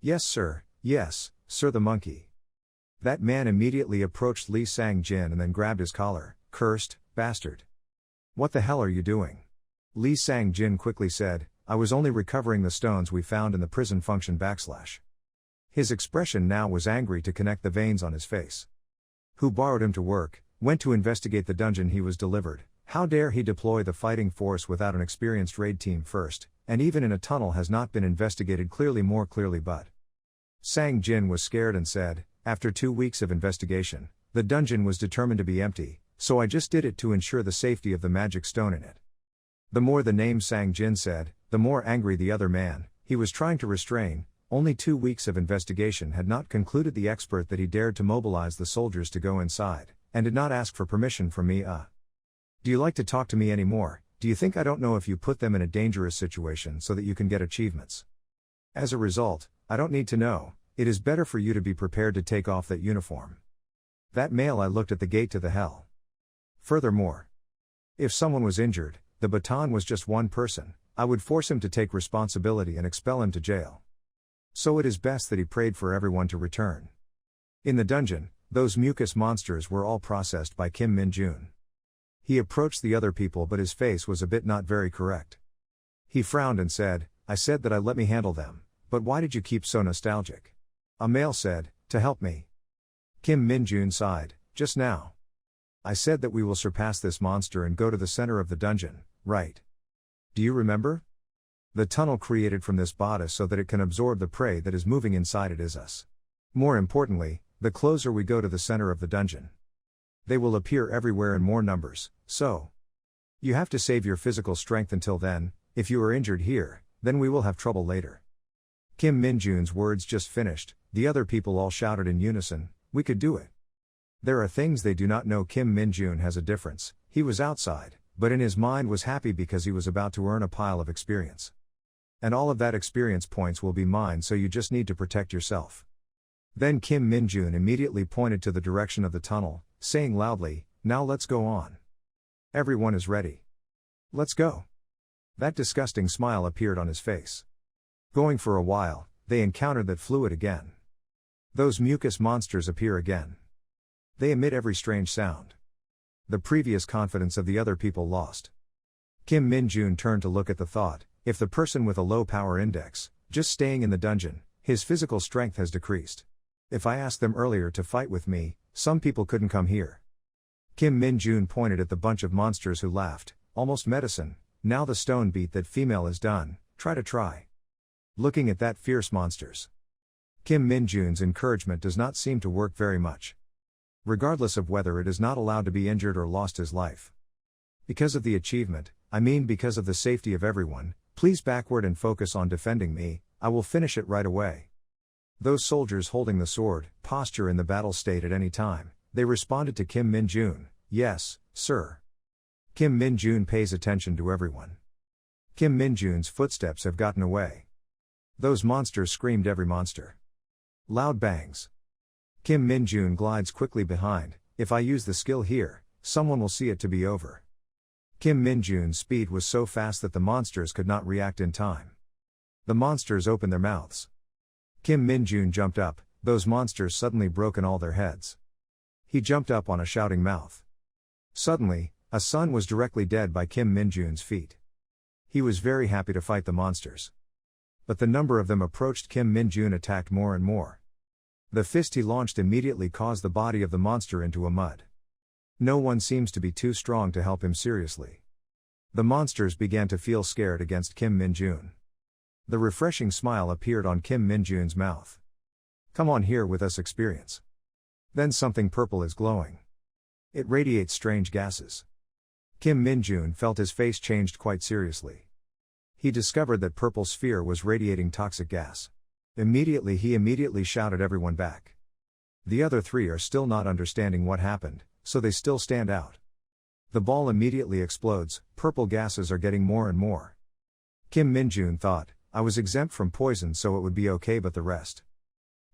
Yes sir, the monkey. That man immediately approached Lee Sang-jin and then grabbed his collar, cursed, bastard. What the hell are you doing? Lee Sang-jin quickly said, I was only recovering the stones we found in the prison function /. His expression now was angry to connect the veins on his face. Who borrowed him to work, went to investigate the dungeon he was delivered, how dare he deploy the fighting force without an experienced raid team first, and even in a tunnel has not been investigated more clearly but. Sang-jin was scared and said, after 2 weeks of investigation, the dungeon was determined to be empty, so I just did it to ensure the safety of the magic stone in it. The more the name Sang-jin said, the more angry the other man, he was trying to restrain. Only 2 weeks of investigation had not concluded the expert that he dared to mobilize the soldiers to go inside, and did not ask for permission from me. Do you like to talk to me anymore? Do you think I don't know if you put them in a dangerous situation so that you can get achievements? As a result, I don't need to know, it is better for you to be prepared to take off that uniform. That male I looked at the gate to the hell. Furthermore, if someone was injured, the baton was just one person, I would force him to take responsibility and expel him to jail. So it is best that he prayed for everyone to return. In the dungeon, those mucus monsters were all processed by Kim Min-jun. He approached the other people but his face was a bit not very correct. He frowned and said, I said that I let me handle them, but why did you keep so nostalgic? A male said, to help me. Kim Min-jun sighed, just now. I said that we will surpass this monster and go to the center of the dungeon, right? Do you remember? The tunnel created from this bodice so that it can absorb the prey that is moving inside it is us. More importantly, the closer we go to the center of the dungeon. They will appear everywhere in more numbers, so. You have to save your physical strength until then. If you are injured here, then we will have trouble later. Kim Min-jun's words just finished, the other people all shouted in unison, we could do it. There are things they do not know. Kim Min-jun has a difference, he was outside, but in his mind was happy because he was about to earn a pile of experience. And all of that experience points will be mine, so you just need to protect yourself. Then Kim Min-jun immediately pointed to the direction of the tunnel, saying loudly, now let's go on. Everyone is ready. Let's go. That disgusting smile appeared on his face. Going for a while, they encountered that fluid again. Those mucus monsters appear again. They emit every strange sound. The previous confidence of the other people lost. Kim Min-jun turned to look at the thought, if the person with a low power index, just staying in the dungeon, his physical strength has decreased. If I asked them earlier to fight with me, some people couldn't come here. Kim Min-jun pointed at the bunch of monsters who laughed, almost medicine, now the stone beat that female is done, try. Looking at that fierce monsters. Kim Min-jun's encouragement does not seem to work very much. Regardless of whether it is not allowed to be injured or lost his life. Because of the achievement, I mean because of the safety of everyone, please backward and focus on defending me, I will finish it right away. Those soldiers holding the sword, posture in the battle state at any time, they responded to Kim Min-jun, yes, sir. Kim Min-jun pays attention to everyone. Kim Min-jun's footsteps have gotten away. Those monsters screamed every monster. Loud bangs. Kim Min-jun glides quickly behind, if I use the skill here, someone will see it to be over. Kim Min-jun's speed was so fast that the monsters could not react in time. The monsters opened their mouths. Kim Min-jun jumped up, those monsters suddenly broken all their heads. He jumped up on a shouting mouth. Suddenly, a son was directly dead by Kim Min-jun's feet. He was very happy to fight the monsters. But the number of them approached. Kim Min-jun attacked more and more. The fist he launched immediately caused the body of the monster into a mud. No one seems to be too strong to help him seriously. The monsters began to feel scared against Kim Min-jun. The refreshing smile appeared on Kim Min-jun's mouth. Come on here with us experience. Then something purple is glowing. It radiates strange gases. Kim Min-jun felt his face changed quite seriously. He discovered that purple sphere was radiating toxic gas. Immediately he shouted everyone back. The other three are still not understanding what happened, so they still stand out. The ball immediately explodes, purple gases are getting more and more. Kim Min-jun thought, I was exempt from poison so it would be okay, but the rest.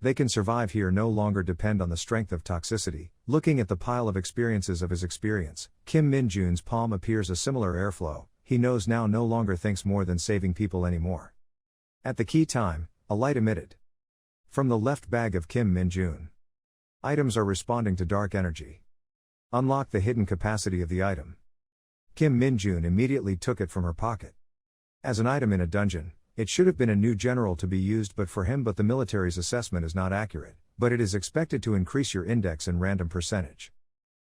They can survive here no longer depend on the strength of toxicity. Looking at the pile of experiences of his experience, Kim Min-jun's palm appears a similar airflow, he knows now no longer thinks more than saving people anymore. At the key time, a light emitted. From the left bag of Kim Min-jun. Items are responding to dark energy. Unlock the hidden capacity of the item. Kim Min-jun immediately took it from her pocket. As an item in a dungeon, it should have been a new general to be used but the military's assessment is not accurate, but it is expected to increase your index in random percentage.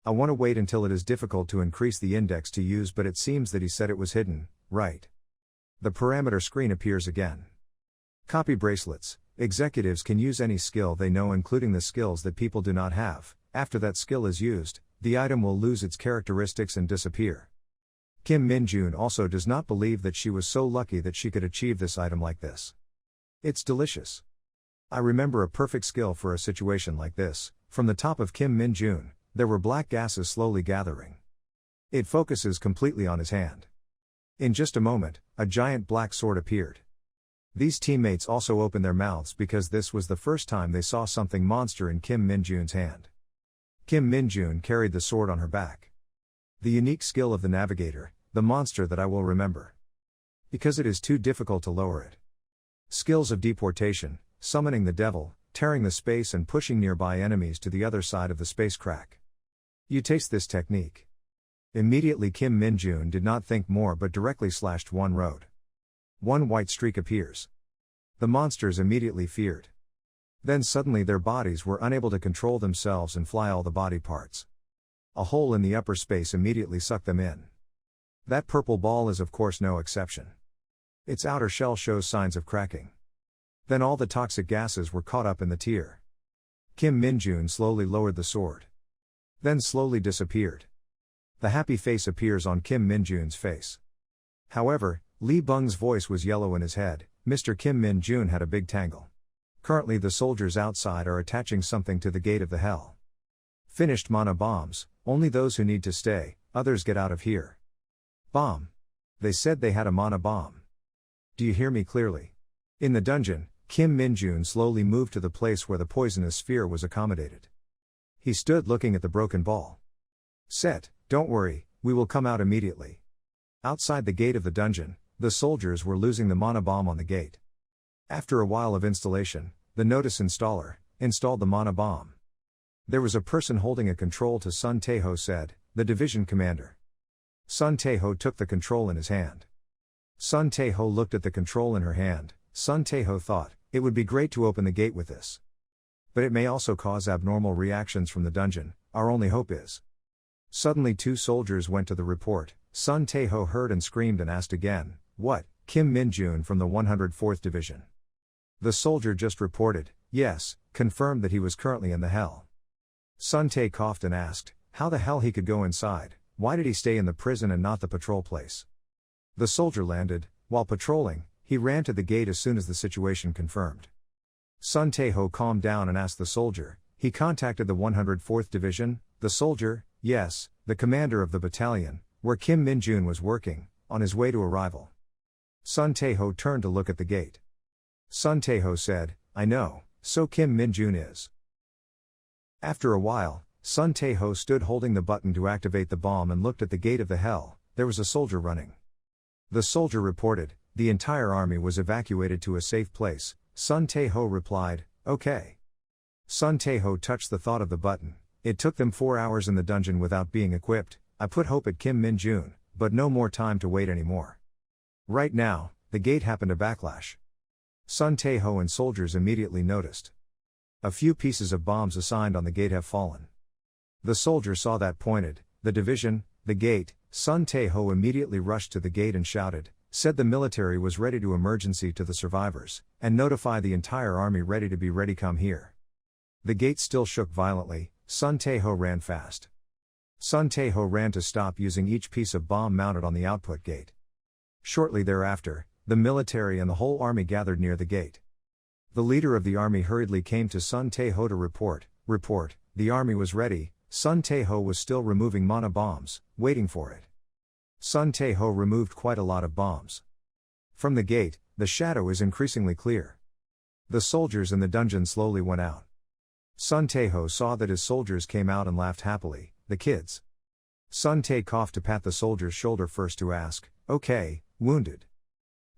I want to wait until it is difficult to increase the index to use, but it seems that he said it was hidden, right? The parameter screen appears again. Copy bracelets. Executives can use any skill they know, including the skills that people do not have. After that skill is used, the item will lose its characteristics and disappear. Kim Min-jun also does not believe that she was so lucky that she could achieve this item like this. It's delicious. I remember a perfect skill for a situation like this. From the top of Kim Min-jun, there were black gases slowly gathering. It focuses completely on his hand. In just a moment, a giant black sword appeared. These teammates also opened their mouths because this was the first time they saw something monster in Kim Min-jun's hand. Kim Min-jun carried the sword on her back. The unique skill of the navigator, the monster that I will remember. Because it is too difficult to lower it. Skills of deportation, summoning the devil, tearing the space and pushing nearby enemies to the other side of the space crack. You taste this technique. Immediately Kim Min-jun did not think more but directly slashed one road. One white streak appears. The monsters immediately feared. Then suddenly their bodies were unable to control themselves and fly all the body parts. A hole in the upper space immediately sucked them in. That purple ball is of course no exception. Its outer shell shows signs of cracking. Then all the toxic gases were caught up in the tear. Kim Min-jun slowly lowered the sword. Then slowly disappeared. The happy face appears on Kim Min-jun's face. However, Lee Bung's voice was yellow in his head. Mr. Kim Min-jun had a big tangle. Currently the soldiers outside are attaching something to the gate of the hell. Finished mana bombs, only those who need to stay, others get out of here. Bomb. They said they had a mana bomb. Do you hear me clearly? In the dungeon, Kim Min-jun slowly moved to the place where the poisonous sphere was accommodated. He stood looking at the broken ball. Set, don't worry, we will come out immediately. Outside the gate of the dungeon, the soldiers were losing the mana bomb on the gate. After a while of installation, the notice installer installed the mana bomb. There was a person holding a control to Sun Tae-ho said, the division commander. Sun Tae-ho took the control in his hand. Sun Tae-ho looked at the control in her hand. Sun Tae-ho thought, it would be great to open the gate with this. But it may also cause abnormal reactions from the dungeon, our only hope is. Suddenly two soldiers went to the report. Sun Tae-ho heard and screamed and asked again, what? Kim Min-jun from the 104th Division. The soldier just reported, yes, confirmed that he was currently in the hell. Sun Tae coughed and asked, how the hell he could go inside, why did he stay in the prison and not the patrol place? The soldier landed, while patrolling, he ran to the gate as soon as the situation confirmed. Sun Tae-ho calmed down and asked the soldier, he contacted the 104th Division, the soldier, yes, the commander of the battalion, where Kim Min-jun was working, on his way to arrival. Sun Tae-ho turned to look at the gate. Sun Tae-ho said, I know, so Kim Min-jun is. After a while, Sun Tae-ho stood holding the button to activate the bomb and looked at the gate of the hell. There was a soldier running. The soldier reported, the entire army was evacuated to a safe place. Sun Tae-ho replied, okay. Sun Tae-ho touched the thought of the button. It took them 4 hours in the dungeon without being equipped. I put hope at Kim Min-jun, but no more time to wait anymore. Right now, the gate happened a backlash. Sun Tae-ho and soldiers immediately noticed. A few pieces of bombs assigned on the gate have fallen. The soldier saw that pointed, the division, the gate. Sun Tae-ho immediately rushed to the gate and shouted, said the military was ready to emergency to the survivors, and notify the entire army ready to be ready come here. The gate still shook violently. Sun Tae-ho ran fast. Sun Tae-ho ran to stop using each piece of bomb mounted on the output gate. Shortly thereafter, the military and the whole army gathered near the gate. The leader of the army hurriedly came to Sun Tae-ho to report, the army was ready. Sun Tae-ho was still removing mana bombs, waiting for it. Sun Tae-ho removed quite a lot of bombs. From the gate, the shadow is increasingly clear. The soldiers in the dungeon slowly went out. Sun Tae-ho saw that his soldiers came out and laughed happily, the kids. Sun Tae coughed to pat the soldier's shoulder first to ask, okay, wounded.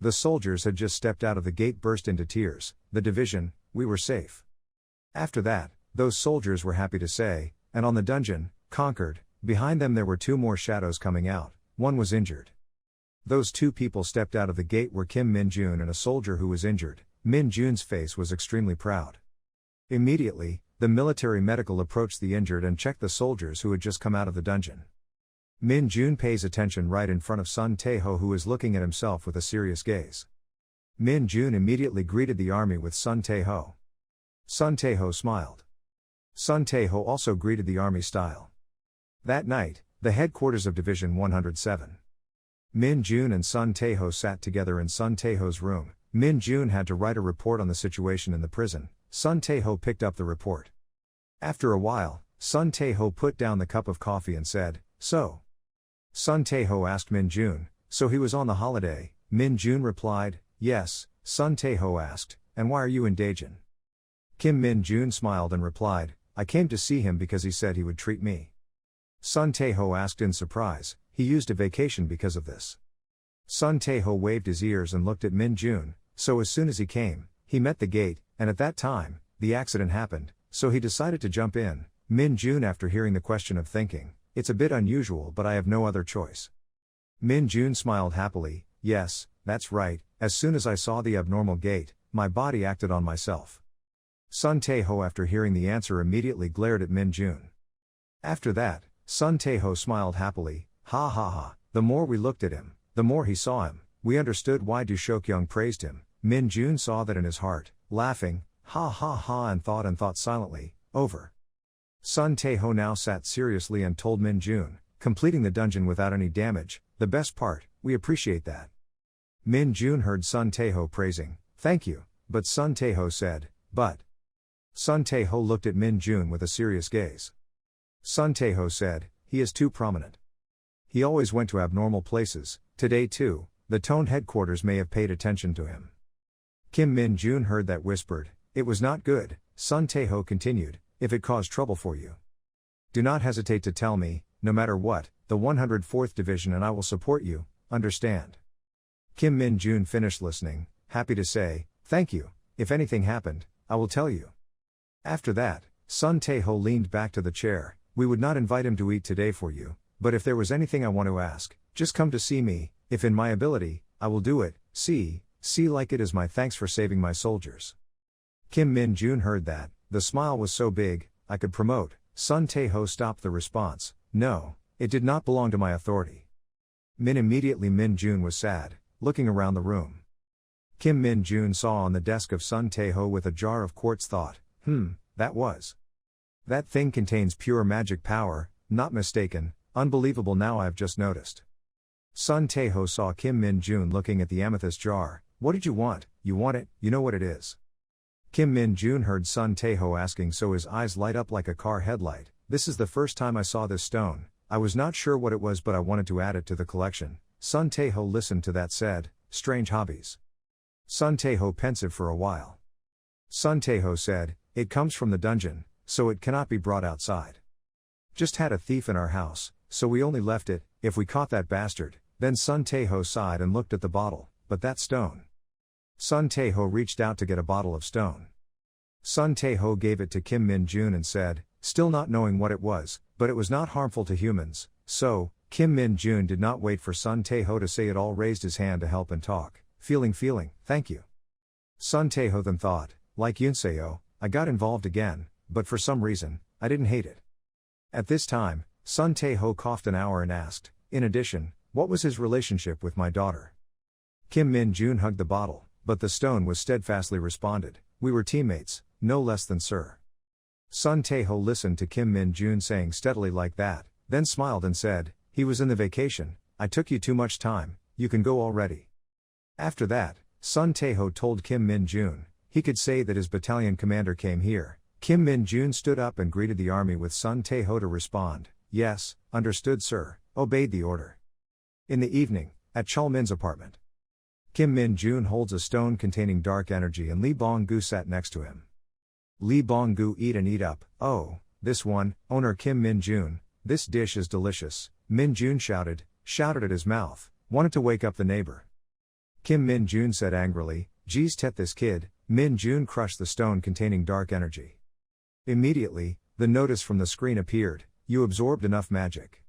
The soldiers had just stepped out of the gate burst into tears, the division, we were safe. After that, those soldiers were happy to say, and on the dungeon, conquered, behind them there were two more shadows coming out, one was injured. Those two people stepped out of the gate were Kim Min-jun and a soldier who was injured. Min-jun's face was extremely proud. Immediately, the military medical approached the injured and checked the soldiers who had just come out of the dungeon. Min-jun pays attention right in front of Sun Tae-ho who is looking at himself with a serious gaze. Min-jun immediately greeted the army with Sun Tae-ho. Sun Tae-ho smiled. Sun Tae-ho also greeted the army style. That night, the headquarters of Division 107. Min-jun and Sun Tae-ho sat together in Sun Tae-ho's room. Min-jun had to write a report on the situation in the prison. Sun Tae-ho picked up the report. After a while, Sun Tae-ho put down the cup of coffee and said, so. Sun Tae-ho asked Min-jun, so he was on the holiday? Min-jun replied, yes. Sun Tae-ho asked, and why are you in Daejeon? Kim Min-jun smiled and replied, I came to see him because he said he would treat me. Sun Tae-ho asked in surprise, he used a vacation because of this. Sun Tae-ho waved his ears and looked at Min-jun, so as soon as he came, he met the gate, and at that time, the accident happened, so he decided to jump in. Min-jun after hearing the question of thinking, it's a bit unusual but I have no other choice. Min-jun smiled happily, yes, that's right, as soon as I saw the abnormal gait, my body acted on myself. Sun Tae-ho after hearing the answer immediately glared at Min Jun. After that, Sun Tae-ho smiled happily, ha ha ha, the more we looked at him, the more he saw him, we understood why Du Shokyung praised him. Min Jun saw that in his heart, laughing, ha ha ha, and thought silently, over. Sun Tae-ho now sat seriously and told Min Jun, completing the dungeon without any damage, the best part, we appreciate that. Min Jun heard Sun Tae-ho praising, thank you, but Sun Tae-ho said, but. Sun Tae-ho looked at Min Jun with a serious gaze. Sun Tae-ho said, he is too prominent. He always went to abnormal places, today too, the Tone headquarters may have paid attention to him. Kim Min Jun heard that whispered, it was not good. Sun Tae-ho continued, if it caused trouble for you, do not hesitate to tell me, no matter what, the 104th Division and I will support you, understand? Kim Min Jun finished listening, happy to say, thank you, if anything happened, I will tell you. After that, Sun Tae-ho leaned back to the chair, we would not invite him to eat today for you, but if there was anything I want to ask, just come to see me, if in my ability, I will do it, see like it as my thanks for saving my soldiers. Kim Min Jun heard that, the smile was so big, I could promote. Sun Tae-ho stopped the response, no, it did not belong to my authority. Immediately Min Jun was sad, looking around the room. Kim Min Jun saw on the desk of Sun Tae-ho with a jar of quartz thought, that thing contains pure magic power, not mistaken, unbelievable now I've just noticed. Sun Tae-ho saw Kim Min Jun looking at the amethyst jar, what did you want, you want it, you know what it is. Kim Min Jun heard Sun Tae-ho asking so his eyes light up like a car headlight, this is the first time I saw this stone, I was not sure what it was but I wanted to add it to the collection. Sun Tae-ho listened to that said, strange hobbies. Sun Tae-ho pensive for a while. Sun Tae-ho said, it comes from the dungeon, so it cannot be brought outside. Just had a thief in our house, so we only left it, if we caught that bastard, then Sun Tae-ho sighed and looked at the bottle, but that stone. Sun Tae-ho reached out to get a bottle of stone. Sun Tae-ho gave it to Kim Min Jun and said, still not knowing what it was, but it was not harmful to humans, so, Kim Min Jun did not wait for Sun Tae-ho to say it all raised his hand to help and talk, feeling, thank you. Sun Tae-ho then thought, like Yunseo, I got involved again, but for some reason, I didn't hate it. At this time, Sun Tae-ho coughed an hour and asked, in addition, what was his relationship with my daughter? Kim Min Jun hugged the bottle, but the stone was steadfastly responded, we were teammates, no less than sir. Sun Tae-ho listened to Kim Min Jun saying steadily like that, then smiled and said, he was in the vacation, I took you too much time, you can go already. After that, Sun Tae-ho told Kim Min Jun, he could say that his battalion commander came here. Kim Min Jun stood up and greeted the army with Sun Tae-ho to respond, yes, understood sir, obeyed the order. In the evening, at Chol Min's apartment. Kim Min Jun holds a stone containing dark energy and Lee Bong-gu sat next to him. Lee Bong-gu eat and eat up, oh, this one, owner Kim Min Jun, this dish is delicious, Min Jun shouted at his mouth, wanted to wake up the neighbor. Kim Min Jun said angrily, geez tet this kid, Min Jun crushed the stone containing dark energy. Immediately, the notice from the screen appeared, you absorbed enough magic.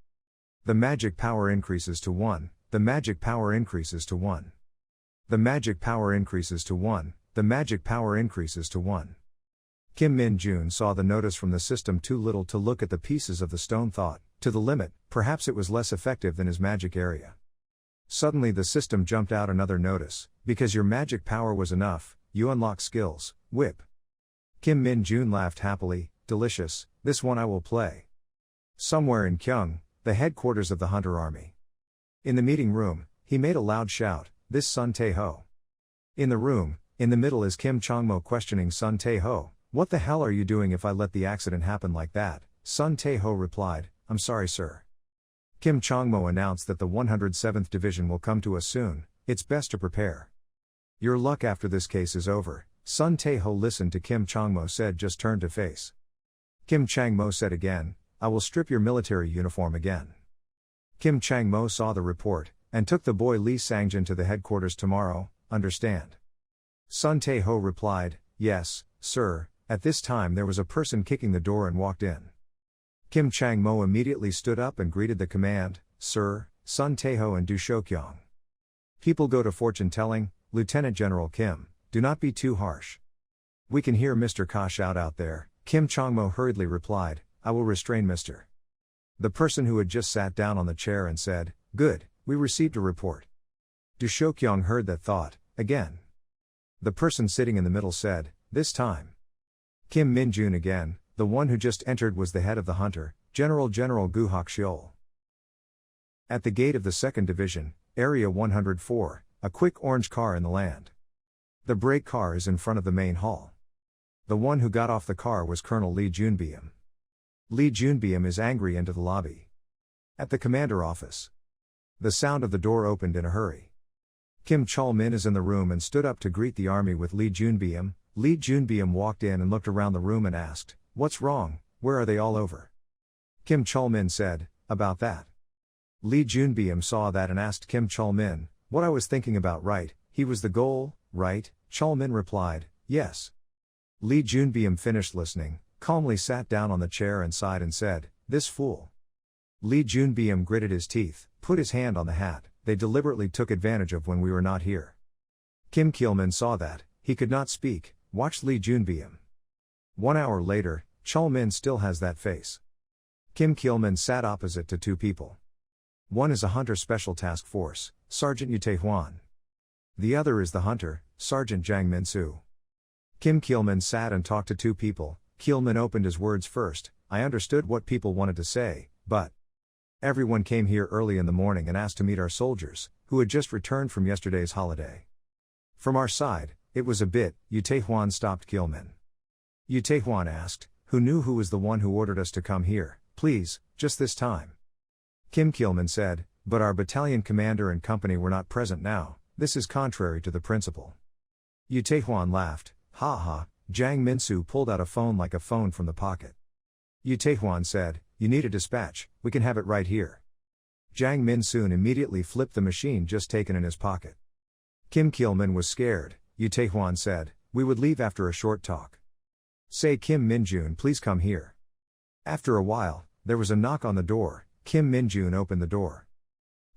The magic power increases to 1, the magic power increases to 1. The magic power increases to 1, the magic power increases to 1. Kim Min Jun saw the notice from the system too little to look at the pieces of the stone thought, to the limit, perhaps it was less effective than his magic area. Suddenly the system jumped out another notice, because your magic power was enough, you unlock skills, whip. Kim Min Jun laughed happily, delicious, this one I will play. Somewhere in Kyung, the headquarters of the Hunter Army. In the meeting room, he made a loud shout, this Sun Tae-ho. In the room, in the middle is Kim Changmo questioning Sun Tae-ho, what the hell are you doing if I let the accident happen like that? Sun Tae-ho replied, I'm sorry sir. Kim Changmo announced that the 107th Division will come to us soon, it's best to prepare. Your luck after this case is over, Sun Tae-ho listened to Kim Changmo said just turned to face. Kim Changmo said again, I will strip your military uniform again. Kim Changmo saw the report, and took the boy Lee Sangjin to the headquarters tomorrow, understand? Sun Tae-ho replied, yes, sir. At this time there was a person kicking the door and walked in. Kim Changmo immediately stood up and greeted the command, sir, Sun Tae-ho and Du Shokyong. People go to fortune telling, Lieutenant General Kim, do not be too harsh. We can hear Mr. Ka shout out there, Kim Chongmo hurriedly replied, I will restrain Mr. The person who had just sat down on the chair and said, good, we received a report. Du Shokyong heard that thought, again. The person sitting in the middle said, this time. Kim Min-jun again, the one who just entered was the head of the hunter, General Gu Hak-sheol. At the gate of the 2nd Division, Area 104, a quick orange car in the land. The brake car is in front of the main hall. The one who got off the car was Colonel Lee Junbeom. Lee Junbeom is angry into the lobby. At the commander office. The sound of the door opened in a hurry. Kim Chol-min is in the room and stood up to greet the army with Lee Junbeom. Lee Junbeom walked in and looked around the room and asked, what's wrong, where are they all over? Kim Chol-min said, about that. Lee Junbeom saw that and asked Kim Chol-min, what I was thinking about, right, he was the goal, right? Chol-min replied, yes. Lee Junbeom finished listening, calmly sat down on the chair and sighed and said, this fool. Lee Junbeom gritted his teeth, put his hand on the hat, they deliberately took advantage of when we were not here. Kim Keel-min saw that, he could not speak, watched Lee Junbeom. 1 hour later, Chol-min still has that face. Kim Keel-min sat opposite to two people. One is a hunter special task force, Sergeant Yu Tae-hwan. The other is the hunter, Sergeant Jang Min-soo. Kim Keel-min sat and talked to two people. Keel-min opened his words first, I understood what people wanted to say, but everyone came here early in the morning and asked to meet our soldiers, who had just returned from yesterday's holiday. From our side, it was a bit, Yu Tae-hwan stopped Keel-min. Yu Tae-hwan asked, who knew who was the one who ordered us to come here, please, just this time? Kim Keel-min said, but our battalion commander and company were not present now, this is contrary to the principle. Yu Tae-hwan laughed, ha ha, Jang Min-soo pulled out a phone like a phone from the pocket. Yu Tae-hwan said, you need a dispatch, we can have it right here. Jang Min-soon immediately flipped the machine just taken in his pocket. Kim Keel-min was scared. Yu Tae-hwan said, we would leave after a short talk. Say Kim Min-jun please come here. After a while, there was a knock on the door. Kim Min-jun opened the door.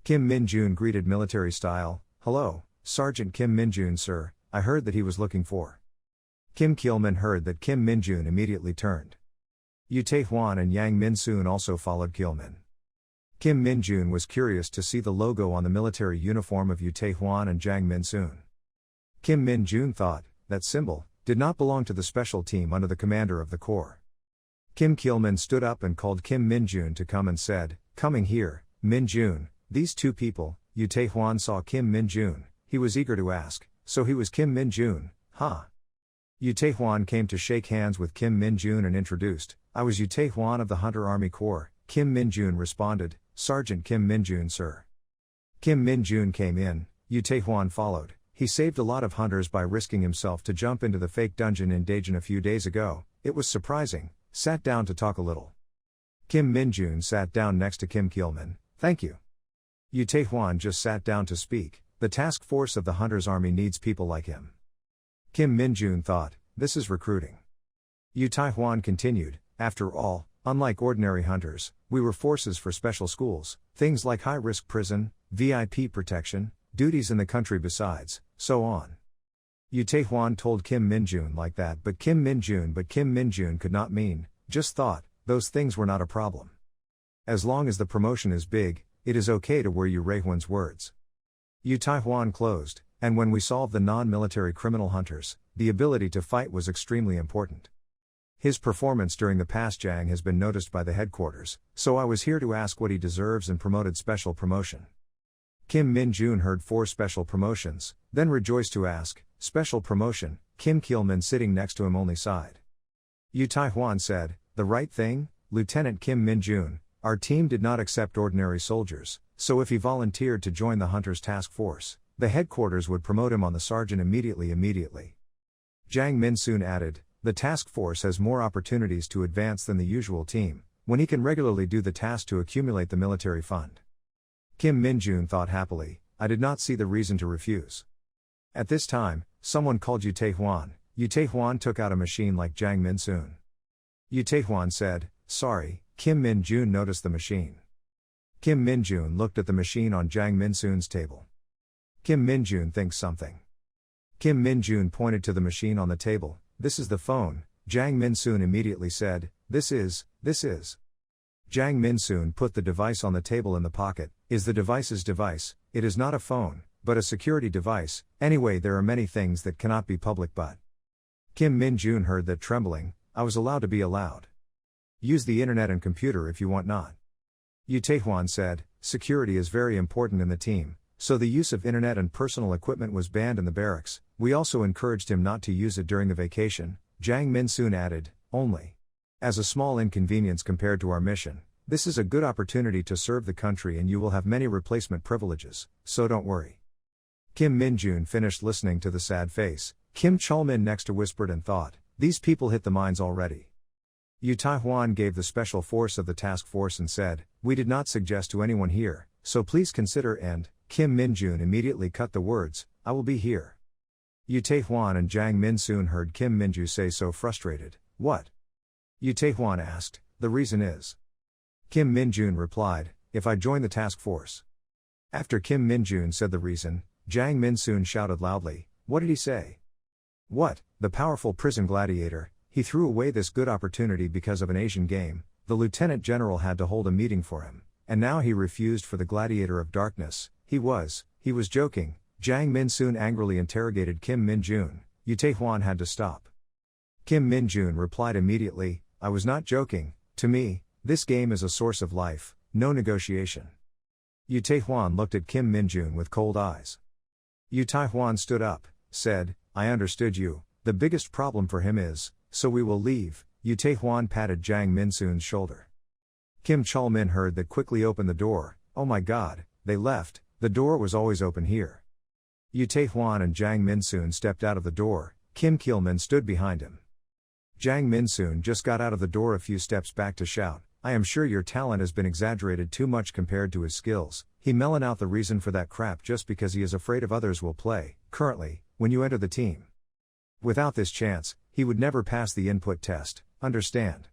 Kim Min-jun greeted military style, hello, Sergeant Kim Min-jun sir, I heard that he was looking for. Kim Keel-min heard that Kim Min-jun immediately turned. Yu Tae-hwan and Yang Min-soon also followed Keel-min. Kim Min-jun was curious to see the logo on the military uniform of Yu Tae-hwan and Jang Min-soon. Kim Min-jun thought, that symbol, did not belong to the special team under the commander of the corps. Kim Keel-min stood up and called Kim Min-jun to come and said, coming here, Min-jun, these two people. Yu Tae-hwan saw Kim Min-jun, he was eager to ask, so he was Kim Min-jun, huh? Yu Tae-hwan came to shake hands with Kim Min-jun and introduced, I was Yu Tae-hwan of the Hunter Army Corps. Kim Min-jun responded, Sergeant Kim Min-jun sir. Kim Min-jun came in, Yu Tae-hwan followed, he saved a lot of hunters by risking himself to jump into the fake dungeon in Daejeon a few days ago, it was surprising, sat down to talk a little. Kim Min-jun sat down next to Kim Keel-min, thank you. Yu Tae-hwan just sat down to speak, the task force of the Hunter's Army needs people like him. Kim Min-jun thought, this is recruiting. Yu Tae-hwan continued, after all, unlike ordinary hunters, we were forces for special schools, things like high-risk prison, VIP protection, duties in the country besides, so on. Yu Tae-hwan told Kim Min-jun like that but Kim Min-jun could not mean, just thought, those things were not a problem. As long as the promotion is big, it is okay to wear Yu Raehwan's words. Yu Tae-hwan closed, and when we solved the non-military criminal hunters, the ability to fight was extremely important. His performance during the past Jang has been noticed by the headquarters, so I was here to ask what he deserves and promoted special promotion. Kim Min-jun heard 4 special promotions, then rejoiced to ask, special promotion. Kim Keel-min sitting next to him only sighed. Yu Tae-hwan said, the right thing, Lieutenant Kim Min-jun, our team did not accept ordinary soldiers, so if he volunteered to join the Hunters Task Force, the headquarters would promote him on the sergeant immediately. Jang Min-soon added, the task force has more opportunities to advance than the usual team, when he can regularly do the task to accumulate the military fund. Kim Min-jun thought happily, I did not see the reason to refuse. At this time, someone called Yu Tae-hwan. Yu Tae-hwan took out a machine like Jang Min-soon. Yu Tae-hwan said, sorry. Kim Min-jun noticed the machine. Kim Min-jun looked at the machine on Jang Min-soon's table. Kim Min-jun thinks something. Kim Min-jun pointed to the machine on the table. This is the phone. Jang Min-soon immediately said, This is. Jang Min-soon put the device on the table in the pocket. Is the device's device? It is not a phone, but a security device. Anyway, there are many things that cannot be public but. Kim Min-jun heard that trembling. I was allowed to be allowed. Use the internet and computer if you want not. Yu Taehwan said, security is very important in the team, so the use of internet and personal equipment was banned in the barracks. We also encouraged him not to use it during the vacation. Jang Min-soon added, only. As a small inconvenience compared to our mission, this is a good opportunity to serve the country and you will have many replacement privileges, so don't worry. Kim Min-jun finished listening to the sad face. Kim Chol-min next to whispered and thought, these people hit the mines already. Yu Taehwan gave the special force of the task force and said, we did not suggest to anyone here, so please consider and, Kim Min-jun immediately cut the words, I will be here. Yu Taehwan and Jang Min-soon heard Kim Min-ju say so frustrated, what? Yu Taehwan asked, the reason is. Kim Min-jun replied, if I join the task force. After Kim Min-jun said the reason, Jang Min-soon shouted loudly, what did he say? What, the powerful prison gladiator, he threw away this good opportunity because of an Asian game, the lieutenant general had to hold a meeting for him, and now he refused for the gladiator of darkness, he was joking. Jang Min-soon angrily interrogated Kim Min-jun, Yu Taehwan had to stop. Kim Min-jun replied immediately, I was not joking, to me, this game is a source of life, no negotiation. Yu Taehwan looked at Kim Min-jun with cold eyes. Yu Taehwan stood up, said, I understood you, the biggest problem for him is, so we will leave. Yu Taehwan patted Jang Min-soon's shoulder. Kim Chol-min heard that quickly opened the door, oh my god, they left, the door was always open here. Yu Taehwan and Jang Min-soon stepped out of the door, Kim Kil-min stood behind him. Jang Min-soon just got out of the door a few steps back to shout, I am sure your talent has been exaggerated too much compared to his skills. He melon out the reason for that crap just because he is afraid of others will play, currently, when you enter the team. Without this chance, he would never pass the input test, understand?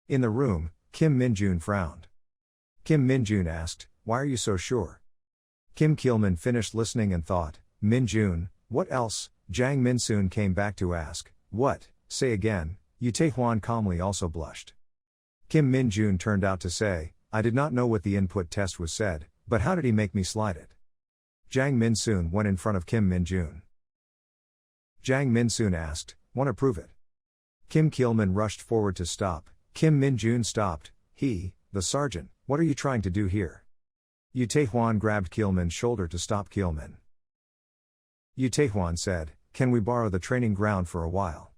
In the room, Kim Min-jun frowned. Kim Min-jun asked, why are you so sure? Kim Kil-min finished listening and thought, Min-jun, what else? Jang Min-soon came back to ask, what, say again, Yu Taehwan calmly also blushed. Kim Min-jun turned out to say, I did not know what the input test was said, but how did he make me slide it? Jang Min-soon went in front of Kim Min-jun. Jang Min-soon asked, want to prove it? Kim Kil-min rushed forward to stop, Kim Min-jun stopped, the sergeant, what are you trying to do here? Yu Taehwan grabbed Kil-min's shoulder to stop Kil-min. Yu Taehwan said, can we borrow the training ground for a while?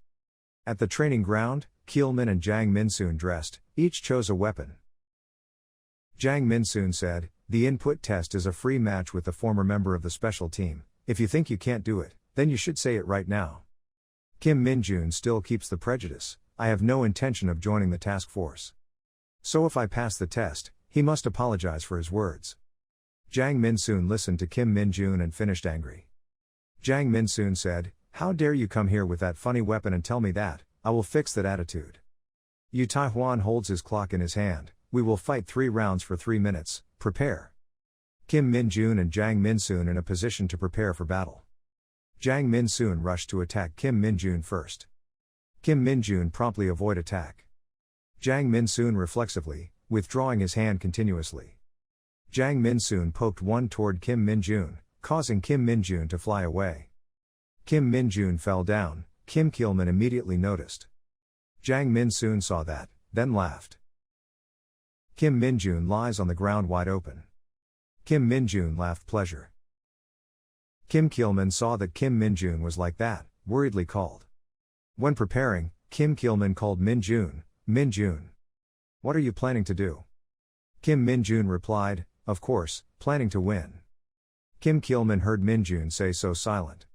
At the training ground, Kil-min and Jang Min-soon dressed, each chose a weapon. Jang Min-soon said, the input test is a free match with the former member of the special team, if you think you can't do it, then you should say it right now. Kim Min-jun still keeps the prejudice, I have no intention of joining the task force. So if I pass the test, he must apologize for his words. Jang Min-soon listened to Kim Min-jun and finished angry. Jang Min-soon said, how dare you come here with that funny weapon and tell me that, I will fix that attitude. Yu Taehwan holds his clock in his hand, we will fight 3 rounds for 3 minutes, prepare. Kim Min-jun and Jang Min-soon in a position to prepare for battle. Jang Min-soon rushed to attack Kim Min-jun first. Kim Min-jun promptly avoid attack. Jang Min-soon reflexively, withdrawing his hand continuously. Jang Min-soon poked one toward Kim Min-jun, causing Kim Min-jun to fly away. Kim Min-jun fell down, Kim Kil-min immediately noticed. Jang Min-soon saw that, then laughed. Kim Min-jun lies on the ground wide open. Kim Min-jun laughed pleasure. Kim Kil-min saw that Kim Min-jun was like that, worriedly called. When preparing, Kim Kil-min called Min-jun, Min-jun. What are you planning to do? Kim Min-jun replied, of course, planning to win. Kim Kil-min heard Min-jun say so silent.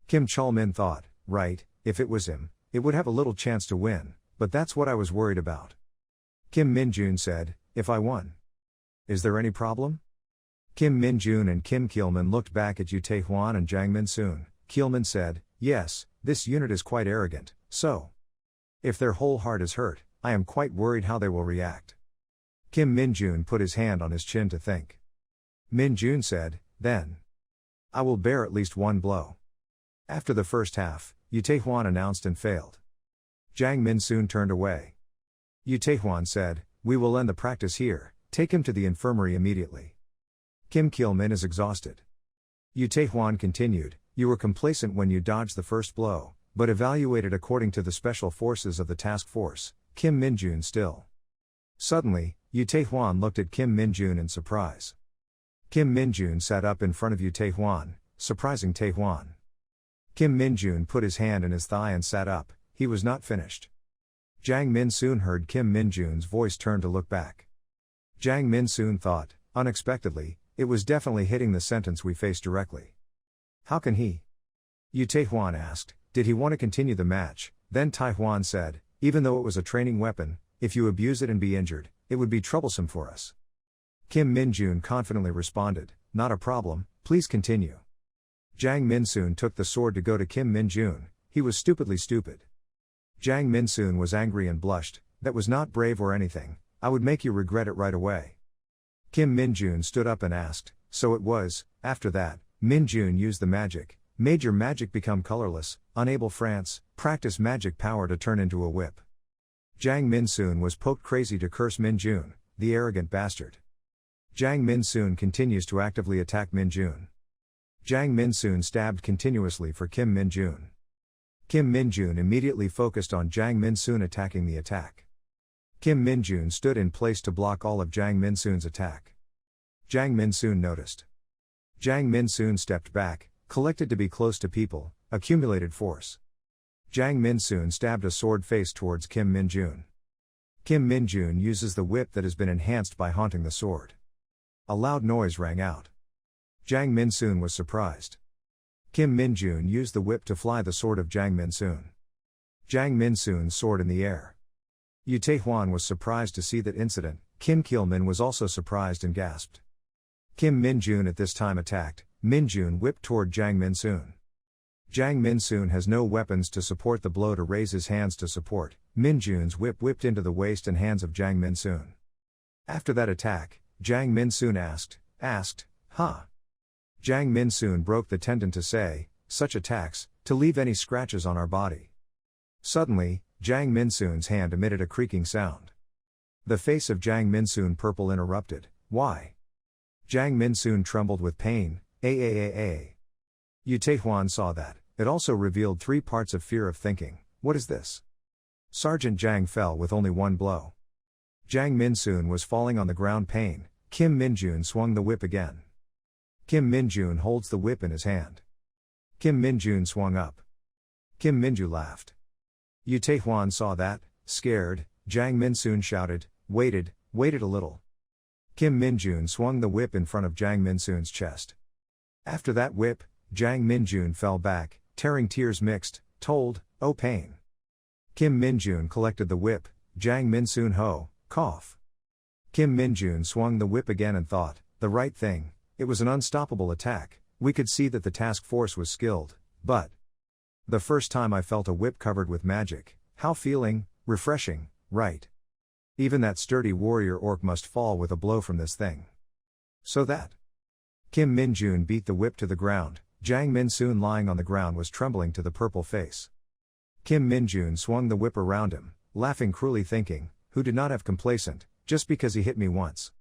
Kim Chol-min thought, right, if it was him, it would have a little chance to win, but that's what I was worried about. Kim Min-jun said, if I won. Is there any problem? Kim Min-jun and Kim Kil-min looked back at Yu Taehwan and Jang Min-soon. Kil-min said, yes, this unit is quite arrogant, so. If their whole heart is hurt, I am quite worried how they will react. Kim Min-jun put his hand on his chin to think. Min-jun said, then. I will bear at least one blow. After the first half, Yu Taehwan announced and failed. Jang Min soon turned away. Yu Taehwan said, "We will end the practice here, take him to the infirmary immediately. Kim Kil-min is exhausted." Yu Taehwan continued, "You were complacent when you dodged the first blow, but evaluated according to the special forces of the task force, Kim Min-jun still." Suddenly, Yu Taehwan looked at Kim Min-jun in surprise. Kim Min-jun sat up in front of Yu Taehwan, surprising Taehwan. Kim Min-jun put his hand in his thigh and sat up. He was not finished. Jang Min-soon heard Kim Min-jun's voice turn to look back. Jang Min-soon thought, unexpectedly, it was definitely hitting the sentence we faced directly. How can he? Yu Taehwan asked, did he want to continue the match? Then Taehwan said, even though it was a training weapon, if you abuse it and be injured, it would be troublesome for us. Kim Min-jun confidently responded, not a problem, please continue. Jang Min-soon took the sword to go to Kim Min-jun. He was stupidly stupid. Jang Min-soon was angry and blushed, that was not brave or anything, I would make you regret it right away. Kim Min-jun stood up and asked, so it was, after that, Min-jun used the magic, made your magic become colorless, unable France, practice magic power to turn into a whip. Jang Min-soon was poked crazy to curse Min-jun, the arrogant bastard. Jang Min-soon continues to actively attack Min-jun. Jang Min-soon stabbed continuously for Kim Min-jun. Kim Min-jun immediately focused on Jang Min-soon attacking the attack. Kim Min-jun stood in place to block all of Jang Min-soon's attack. Jang Min-soon noticed. Jang Min-soon stepped back, collected to be close to people, accumulated force. Jang Min-soon stabbed a sword face towards Kim Min-jun. Kim Min-jun uses the whip that has been enhanced by haunting the sword. A loud noise rang out. Jang Min-soon was surprised. Kim Min-jun used the whip to fly the sword of Jang Min-soon. Jang Min-soon's sword in the air. Yu Taehwan was surprised to see that incident. Kim Kil-min was also surprised and gasped. Kim Min-jun at this time attacked. Min-jun whipped toward Jang Min-soon. Jang Min-soon has no weapons to support the blow to raise his hands to support. Min-jun's whip whipped into the waist and hands of Jang Min-soon. After that attack, Jang Min-soon asked, huh? Jang Min-soon broke the tendon to say, such attacks, to leave any scratches on our body. Suddenly, Jang Min-soon's hand emitted a creaking sound. The face of Jang Min-soon purple interrupted, why? Jang Min-soon trembled with pain, Yu Taehwan saw that, it also revealed 3 parts of fear of thinking, what is this? Sergeant Jang fell with only one blow. Jang Min-soon was falling on the ground pain, Kim Min-jun swung the whip again. Kim Min-jun holds the whip in his hand. Kim Min-jun swung up. Kim Min-ju laughed. Yu Taehwan saw that, scared, Jang Min-soon shouted, waited a little. Kim Min-jun swung the whip in front of Jang Min-soon's chest. After that whip, Jang Min-jun fell back, tearing tears mixed, told, oh pain. Kim Min-jun collected the whip, Jang Min-soon cough. Kim Min-jun swung the whip again and thought, the right thing, it was an unstoppable attack, we could see that the task force was skilled, but the first time I felt a whip covered with magic, how feeling, refreshing, right? Even that sturdy warrior orc must fall with a blow from this thing. So that Kim Min-jun beat the whip to the ground, Jang Min-soon lying on the ground was trembling to the purple face. Kim Min-jun swung the whip around him, laughing cruelly thinking, who did not have complacent, just because he hit me once.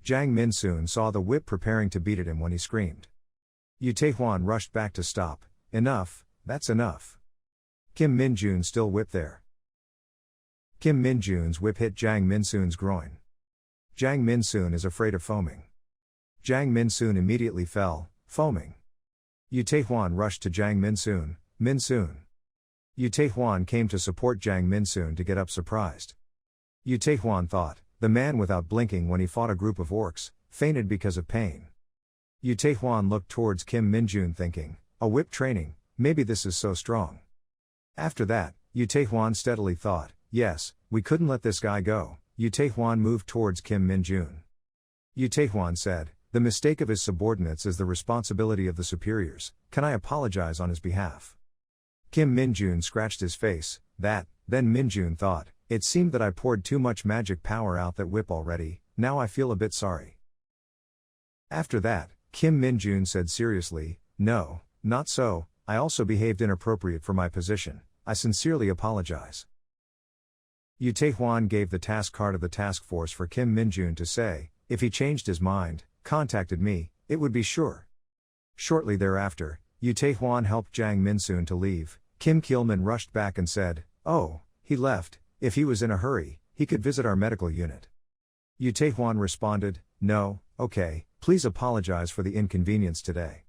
Jang Min-soon saw the whip preparing to beat at him when he screamed. Yu Taehwan rushed back to stop, enough, that's enough. Kim Min-jun still whipped there. Kim Min-jun's whip hit Jang Min-soon's groin. Jang Min-soon is afraid of foaming. Jang Min-soon immediately fell, foaming. Yu Taehwan rushed to Jang Min-soon, Yu Taehwan came to support Jang Min-soon to get up surprised. Yu Taehwan thought, the man without blinking when he fought a group of orcs, fainted because of pain. Yu Taehwan looked towards Kim Min-jun thinking, a whip training, maybe this is so strong. After that, Yu Taehwan steadily thought, yes, we couldn't let this guy go. Yu Taehwan moved towards Kim Min-jun. Yu Taehwan said, the mistake of his subordinates is the responsibility of the superiors, can I apologize on his behalf? Kim Min-jun scratched his face, then Min-jun thought, it seemed that I poured too much magic power out that whip already, now I feel a bit sorry. After that, Kim Min-jun said seriously, No, not so, I also behaved inappropriate for my position, I sincerely apologize. Yu Tae-hwan gave the task card of the task force for Kim Min-jun to say, if he changed his mind, contacted me, it would be sure. Shortly thereafter, Yu Tae-hwan helped Jang Min-soon to leave. Kim Kil-min rushed back and said, oh, he left, if he was in a hurry, he could visit our medical unit. Yu Tae-hwan responded, no, okay, please apologize for the inconvenience today.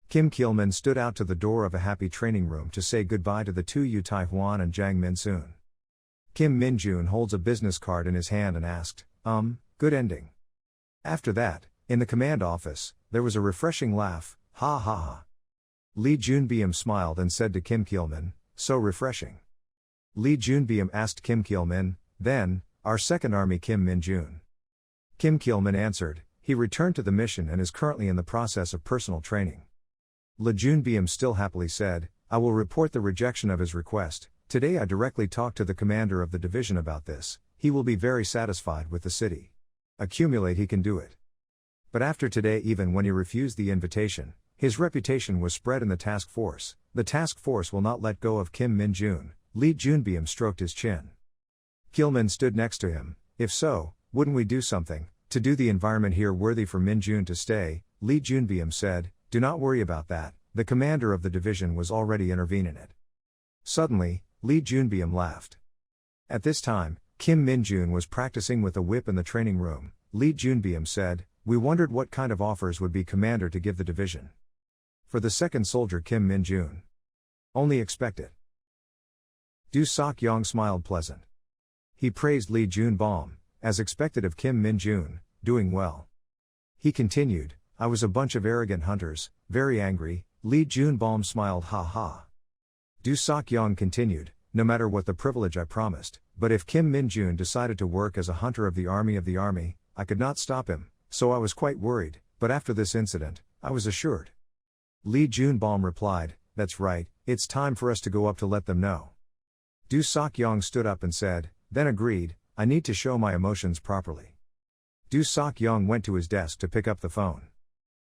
Kim Kil-min stood out to the door of a happy training room to say goodbye to the two Yu Tae-hwan and Jang Min-soon. Kim Min-jun holds a business card in his hand and asked, good ending. After that, in the command office, there was a refreshing laugh, ha ha ha. Lee Junbeom smiled and said to Kim Kil-min, so refreshing. Lee Junbeom asked Kim Kil-min, then, our second army Kim Min-jun. Kim Kil-min answered, he returned to the mission and is currently in the process of personal training. Lee Junbeom still happily said, I will report the rejection of his request. Today I directly talked to the commander of the division about this, he will be very satisfied with the city. Accumulate he can do it. But after today, even when he refused the invitation, his reputation was spread in the task force. The task force will not let go of Kim Min-jun. Lee Junbeom stroked his chin. Kil-min stood next to him, if so, wouldn't we do something, to do the environment here worthy for Min-jun to stay? Lee Junbeom said, do not worry about that, the commander of the division was already intervening in it. Suddenly, Lee Junbeom laughed. At this time, Kim Min-jun was practicing with a whip in the training room. Lee Junbeom said, we wondered what kind of offers would be commander to give the division. For the second soldier Kim Min-jun. Only expect it. Do Sok-yong smiled pleasant. He praised Lee Junbeom, as expected of Kim Min-jun, doing well. He continued, I was a bunch of arrogant hunters, very angry. Lee Junbeom smiled ha ha. Do Sok-yong continued, no matter what the privilege I promised, but if Kim Min-jun decided to work as a hunter of the army, I could not stop him, so I was quite worried, but after this incident, I was assured. Lee Junbeom replied, that's right, it's time for us to go up to let them know. Do Sok-yong stood up and said, then agreed, I need to show my emotions properly. Do Sok-yong went to his desk to pick up the phone.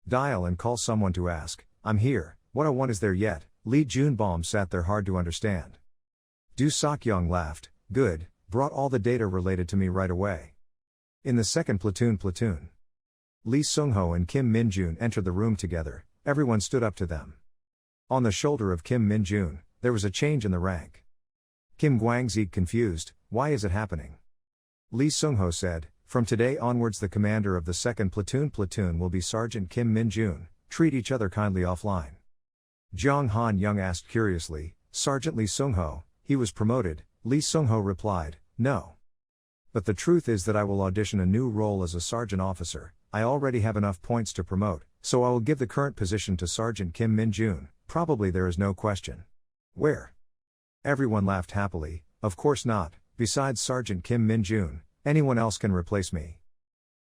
Dial and call someone to ask, I'm here, what I want is there yet? Lee Junbeom sat there hard to understand. Do Sok-yong laughed, good, brought all the data related to me right away. In the second platoon. Lee Sung-ho and Kim Min-jun entered the room together, everyone stood up to them. On the shoulder of Kim Min-jun, there was a change in the rank. Kim Gwang-zeek confused, why is it happening? Lee Sung-ho said, from today onwards the commander of the second platoon will be Sergeant Kim Min-jun, treat each other kindly offline. Jong Han-young asked curiously, Sergeant Lee Sung-ho, he was promoted. Lee Sung-ho replied, no. But the truth is that I will audition a new role as a sergeant officer, I already have enough points to promote, so I will give the current position to Sergeant Kim Min-jun, probably there is no question. Where? Everyone laughed happily, of course not, besides Sergeant Kim Min-jun, anyone else can replace me.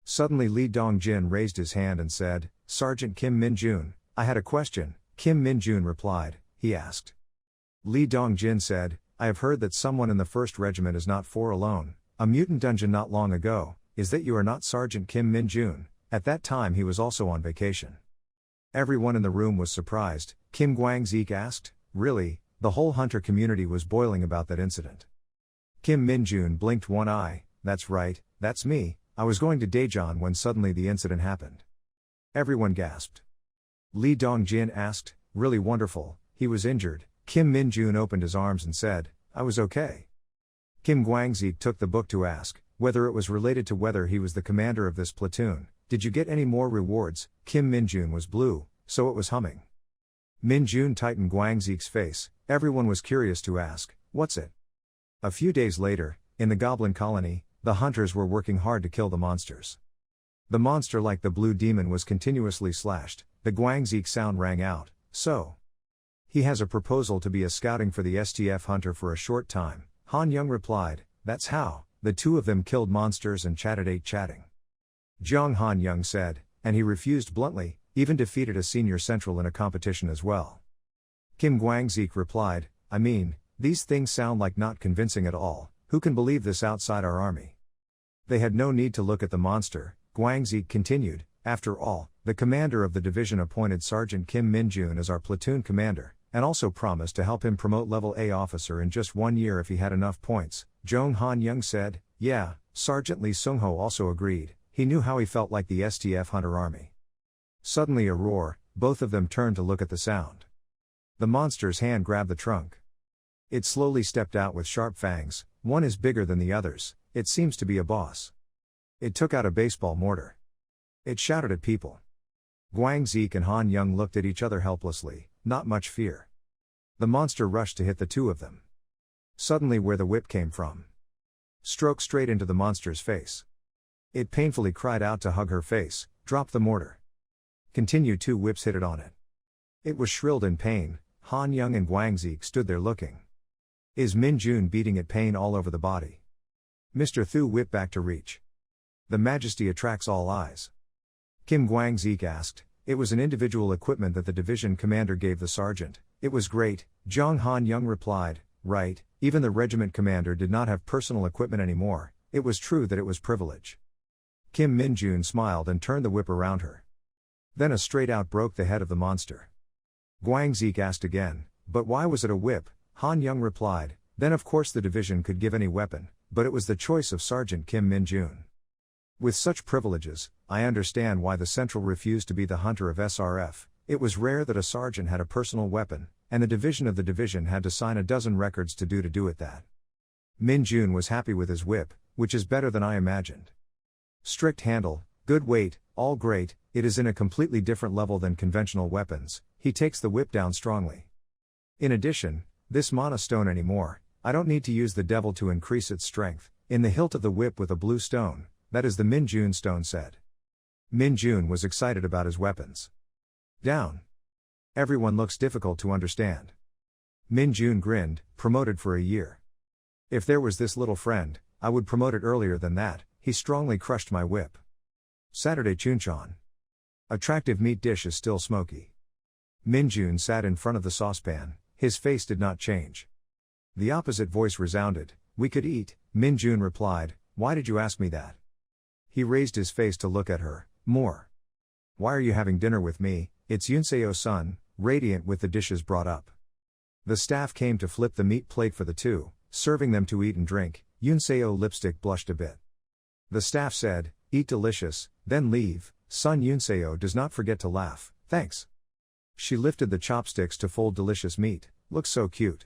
Suddenly Lee Dong-jin raised his hand and said, Sergeant Kim Min-jun, I had a question. Kim Min-jun replied, he asked. Lee Dong-jin said, I have heard that someone in the 1st Regiment is not for alone, a mutant dungeon not long ago, is that you are not Sergeant Kim Min-jun? At that time he was also on vacation. Everyone in the room was surprised. Kim Gwang-zeek asked, really? The whole hunter community was boiling about that incident. Kim Min-jun blinked one eye, that's right, that's me, I was going to Daejeon when suddenly the incident happened. Everyone gasped. Lee Dong-jin asked, really wonderful, he was injured. Kim Min-jun opened his arms and said, I was okay. Kim Gwang-zeek took the book to ask, whether it was related to whether he was the commander of this platoon. Did you get any more rewards? Kim Min-jun was blue, so it was humming. Min-jun tightened Gwang-zeek's face, everyone was curious to ask, what's it? A few days later, in the Goblin Colony, the hunters were working hard to kill the monsters. The monster like the blue demon was continuously slashed, the Gwang-zeek sound rang out, so. He has a proposal to be a scouting for the STF hunter for a short time, Han-young replied, that's how, the two of them killed monsters and ate chatting. Jong Han-young said, and he refused bluntly, even defeated a senior central in a competition as well. Kim Gwang-zeek replied, I mean, these things sound like not convincing at all, who can believe this outside our army? They had no need to look at the monster, Gwang-zeek continued, After all, the commander of the division appointed Sergeant Kim Min-jun as our platoon commander, and also promised to help him promote level A officer in just 1 year if he had enough points. Jong Han-young said, "Yeah." Sergeant Lee Sung-ho also agreed. He knew how he felt like the STF Hunter Army. Suddenly a roar, both of them turned to look at the sound. The monster's hand grabbed the trunk. It slowly stepped out with sharp fangs. One is bigger than the others. It seems to be a boss. It took out a baseball mortar. It shouted at people. Guang Zeke and Han Young looked at each other helplessly, not much fear. The monster rushed to hit the two of them. Suddenly where the whip came from. Stroked straight into the monster's face. It painfully cried out to hug her face, dropped the mortar. Continued 2 whips hit it on it. It was shrilled in pain. Han Young and Guang Zeke stood there looking. Is Min-jun beating it pain all over the body? Mr. Thu whipped back to reach. The majesty attracts all eyes. Kim Guang Zeke asked. It was an individual equipment that the division commander gave the sergeant. It was great, Jong Han Young replied. Right, even the regiment commander did not have personal equipment anymore. It was true that it was privilege. Kim Min-jun smiled and turned the whip around her. Then a straight out broke the head of the monster. Guang Zeke asked again, but why was it a whip? Han Young replied, then of course the division could give any weapon, but it was the choice of Sergeant Kim Min-jun. With such privileges, I understand why the Central refused to be the hunter of SRF. It was rare that a sergeant had a personal weapon, and the division had to sign a dozen records to do it that. Min-jun was happy with his whip, which is better than I imagined. Strict handle, good weight, all great. It is in a completely different level than conventional weapons. He takes the whip down strongly. In addition, this mana stone anymore, I don't need to use the devil to increase its strength. In the hilt of the whip with a blue stone, that is the Min-jun stone said. Min-jun was excited about his weapons. Down. Everyone looks difficult to understand. Min-jun grinned, promoted for a year. If there was this little friend, I would promote it earlier than that. He strongly crushed my whip. Saturday Chuncheon. Attractive meat dish is still smoky. Min-jun sat in front of the saucepan, his face did not change. The opposite voice resounded, we could eat. Min-jun replied, why did you ask me that? He raised his face to look at her, more. Why are you having dinner with me? It's Yunseo-sun, radiant with the dishes brought up. The staff came to flip the meat plate for the two, serving them to eat and drink. Yunseo lipstick blushed a bit. The staff said, eat delicious, then leave. Son Yunseo does not forget to laugh, thanks. She lifted the chopsticks to fold delicious meat, looks so cute.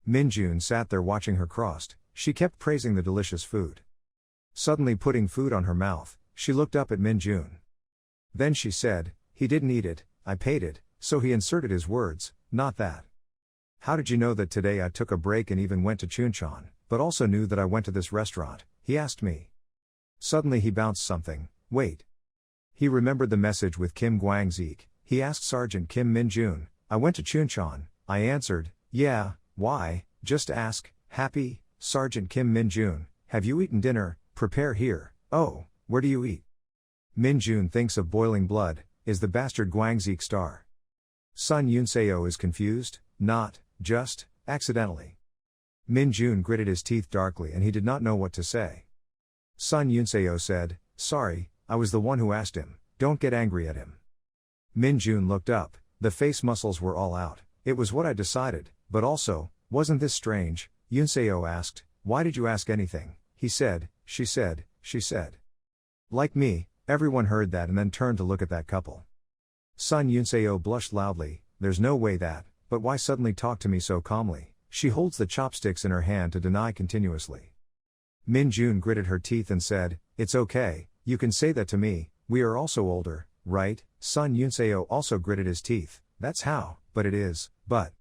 Min-jun sat there watching her crossed, she kept praising the delicious food. Suddenly putting food on her mouth, she looked up at Min-jun. Then she said, he didn't eat it, I paid it, so he inserted his words, not that. How did you know that today I took a break and even went to Chuncheon, but also knew that I went to this restaurant? He asked me. Suddenly he bounced something, wait. He remembered the message with Kim Guang Zeke. He asked Sergeant Kim Min-jun, I went to Chuncheon. I answered, yeah, why, just ask. Happy, Sergeant Kim Min-jun, have you eaten dinner? Prepare here. Oh, where do you eat? Min-jun thinks of boiling blood, is the bastard Guang Zeke star. Son Yunseo is confused, not, just, accidentally. Min-jun gritted his teeth darkly and he did not know what to say. Son Yunseo said, sorry, I was the one who asked him, don't get angry at him. Min-jun looked up, the face muscles were all out, it was what I decided, but also, wasn't this strange? Yunseo asked, why did you ask anything? He said, she said, she said. Like me, everyone heard that and then turned to look at that couple. Son Yunseo blushed loudly, there's no way that, but why suddenly talk to me so calmly? She holds the chopsticks in her hand to deny continuously. Min-jun gritted her teeth and said, it's okay, you can say that to me, we are also older, right? Son Yunseo also gritted his teeth, that's how, but it is, but.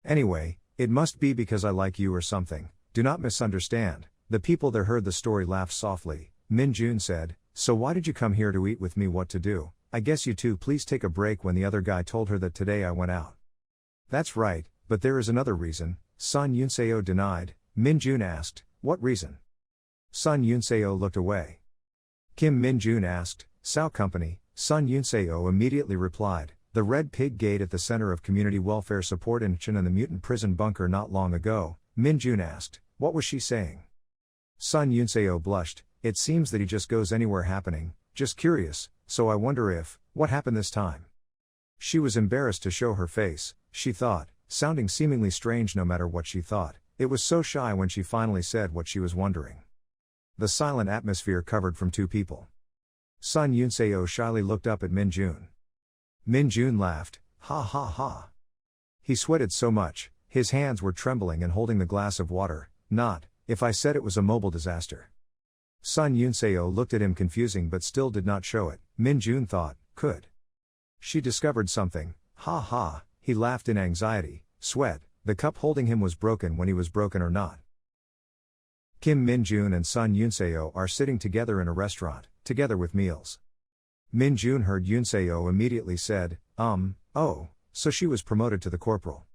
Anyway, it must be because I like you or something, do not misunderstand. The people there heard the story laughed softly. Min-jun said, so why did you come here to eat with me? What to do? I guess you two please take a break. When the other guy told her that today I went out. That's right, but there is another reason, Son Yunseo denied. Min-jun asked, what reason? Son Yunseo looked away. Kim Min-jun asked, Sao Company. Son Yunseo immediately replied, the Red Pig Gate at the Center of Community Welfare Support in Chen and the Mutant Prison Bunker not long ago. Min-jun asked, what was she saying? Son Yunseo blushed, it seems that he just goes anywhere happening, just curious. so I wonder if, what happened this time? She was embarrassed to show her face, she thought, sounding seemingly strange no matter what she thought. It was so shy when she finally said what she was wondering. The silent atmosphere covered from two people. Sun Yunseo shyly looked up at Min Jun. Min Jun laughed, ha ha ha. He sweated so much, his hands were trembling and holding the glass of water. Not, if I said it was a mobile disaster. Sun Yunseo looked at him confusing but still did not show it. Min Jun thought, could she discovered something? Ha ha, he laughed in anxiety. Sweat, the cup holding him was broken when he was broken or not. Kim Min Jun and Sun Yunseo are sitting together in a restaurant, together with meals. Min Jun heard Yunseo immediately said, oh, so she was promoted to the corporal.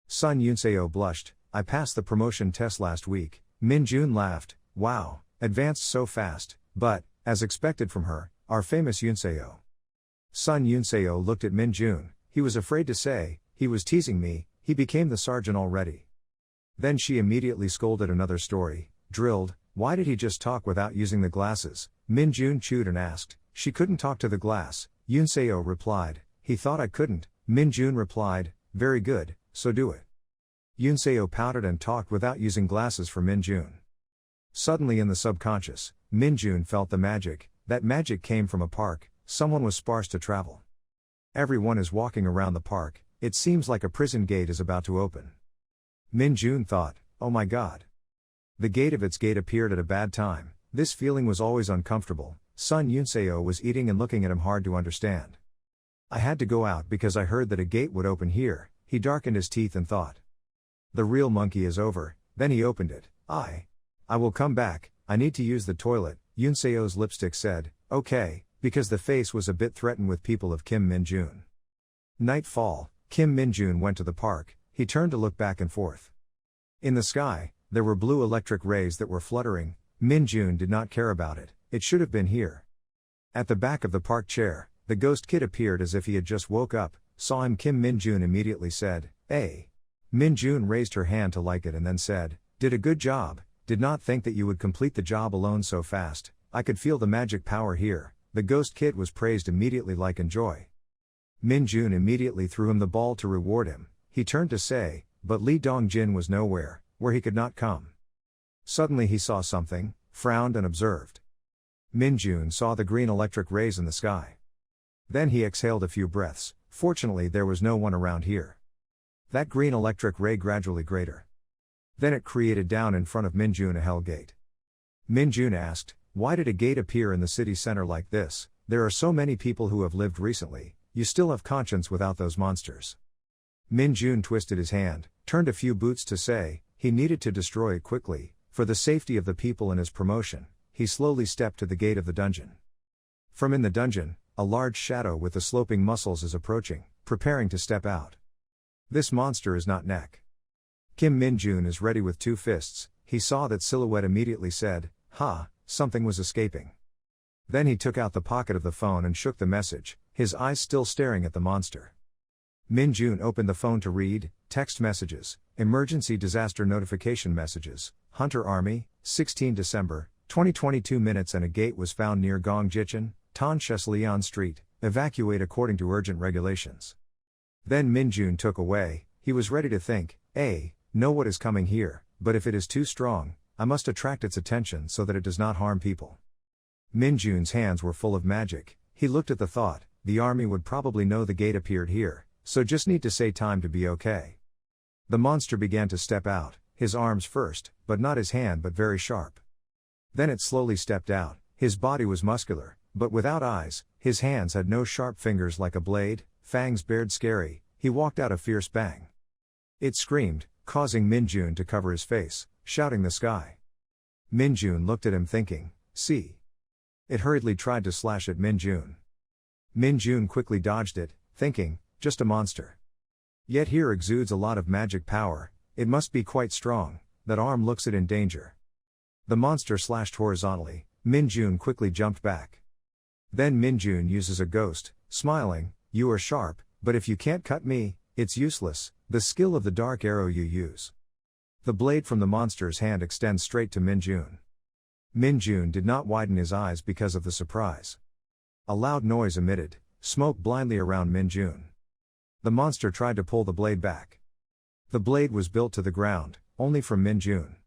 Sun Yunseo blushed, I passed the promotion test last week. Min Jun laughed, wow, advanced so fast, but, as expected from her, our famous Yunseo. Sun Yunseo looked at Min Jun, he was afraid to say, he was teasing me, he became the sergeant already. Then she immediately scolded another story, drilled, why did he just talk without using the glasses? Min Jun chewed and asked, she couldn't talk to the glass. Yunseo replied, he thought I couldn't. Min Jun replied, very good, so do it. Yunseo pouted and talked without using glasses for Min Jun. Suddenly in the subconscious, Min Jun felt the magic, that magic came from a park, someone was sparse to travel. Everyone is walking around the park, it seems like a prison gate is about to open. Min Jun thought, oh my god. The gate of its gate appeared at a bad time, this feeling was always uncomfortable. Sun Yunseo was eating and looking at him hard to understand. I had to go out because I heard that a gate would open here, he darkened his teeth and thought. The real monkey is over, then he opened it. I will come back, I need to use the toilet, Yunseo's lipstick said, okay, because the face was a bit threatened with people of Kim Min Jun. Nightfall, Kim Min Jun went to the park, he turned to look back and forth. In the sky, there were blue electric rays that were fluttering. Min Jun did not care about it, it should have been here. At the back of the park chair, the ghost kid appeared as if he had just woke up, saw him. Kim Min Jun immediately said, hey. Min Jun raised her hand to like it and then said, did a good job, did not think that you would complete the job alone so fast, I could feel the magic power here. The ghost kid was praised immediately like enjoy. Min Jun immediately threw him the ball to reward him, he turned to say, but Li Dongjin was nowhere, where he could not come. Suddenly he saw something, frowned and observed. Min Jun saw the green electric rays in the sky. Then he exhaled a few breaths, fortunately there was no one around here. That green electric ray gradually greater. Then it created down in front of Min Jun a hell gate. Min Jun asked, why did a gate appear in the city center like this? There are so many people who have lived recently, you still have conscience without those monsters. Min Jun twisted his hand, turned a few boots to say, he needed to destroy it quickly, for the safety of the people and his promotion. He slowly stepped to the gate of the dungeon. From in the dungeon, a large shadow with the sloping muscles is approaching, preparing to step out. This monster is not Neck. Kim Min Jun is ready with two fists, he saw that silhouette immediately said, ha, something was escaping. Then he took out the pocket of the phone and shook the message, his eyes still staring at the monster. Min Jun opened the phone to read, text messages, emergency disaster notification messages, Hunter Army, 16 December, 2022 minutes and a gate was found near Gongjichen, Tansheslian Street, evacuate according to urgent regulations. Then Min Jun took away, he was ready to think, know what is coming here, but if it is too strong, I must attract its attention so that it does not harm people. Min Jun's hands were full of magic, he looked at the thought, the army would probably know the gate appeared here, so just need to say time to be okay. The monster began to step out, his arms first, but not his hand but very sharp. Then it slowly stepped out, his body was muscular, but without eyes, his hands had no sharp fingers like a blade, fangs bared scary, he walked out a fierce bang. It screamed, causing Min Jun to cover his face, shouting the sky. Min Jun looked at him thinking, see. It hurriedly tried to slash at Min Jun. Min Jun quickly dodged it, thinking, just a monster. Yet here exudes a lot of magic power, it must be quite strong, that arm looks it in danger. The monster slashed horizontally, Min Jun quickly jumped back. Then Min Jun uses a ghost, smiling, you are sharp, but if you can't cut me, it's useless, the skill of the dark arrow you use. The blade from the monster's hand extends straight to Min Jun. Min Jun did not widen his eyes because of the surprise. A loud noise emitted, smoke blindly around Min Jun. The monster tried to pull the blade back. The blade was built to the ground, only from Min Jun.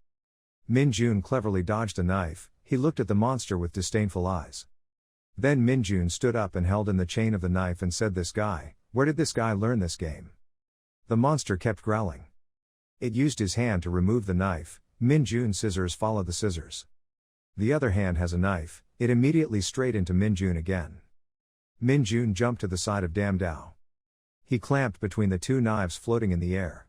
Min Jun cleverly dodged a knife. He looked at the monster with disdainful eyes. Then Min Jun stood up and held in the chain of the knife and said, "This guy, where did this guy learn this game?" The monster kept growling. It used his hand to remove the knife. Min Jun's scissors followed the scissors. The other hand has a knife, it immediately straight into Min Jun again. Min Jun jumped to the side of Dam Dao. He clamped between the two knives floating in the air.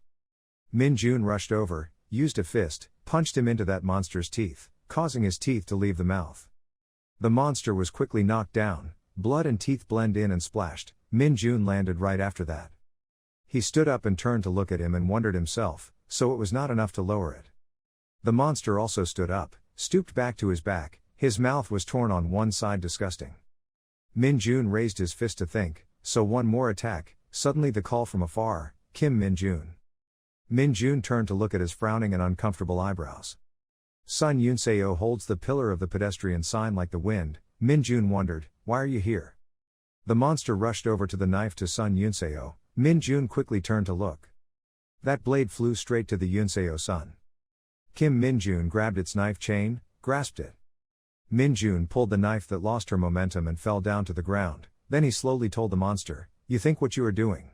Min Jun rushed over, used a fist, punched him into that monster's teeth, causing his teeth to leave the mouth. The monster was quickly knocked down, blood and teeth blend in and splashed. Min Jun landed right after that. He stood up and turned to look at him and wondered himself, so it was not enough to lower it. The monster also stood up, stooped back to his back, his mouth was torn on one side, disgusting. Min Jun raised his fist to think, so one more attack. Suddenly the call from afar, "Kim Min Jun." Min Jun turned to look at his frowning and uncomfortable eyebrows. Sun Yunseo holds the pillar of the pedestrian sign like the wind. Min Jun wondered, "Why are you here?" The monster rushed over to the knife to Sun Yunseo. Min Jun quickly turned to look. That blade flew straight to the Yunseo Sun. Kim Min Jun grabbed its knife chain, grasped it. Min Jun pulled the knife that lost her momentum and fell down to the ground. Then he slowly told the monster, "You think what you are doing?"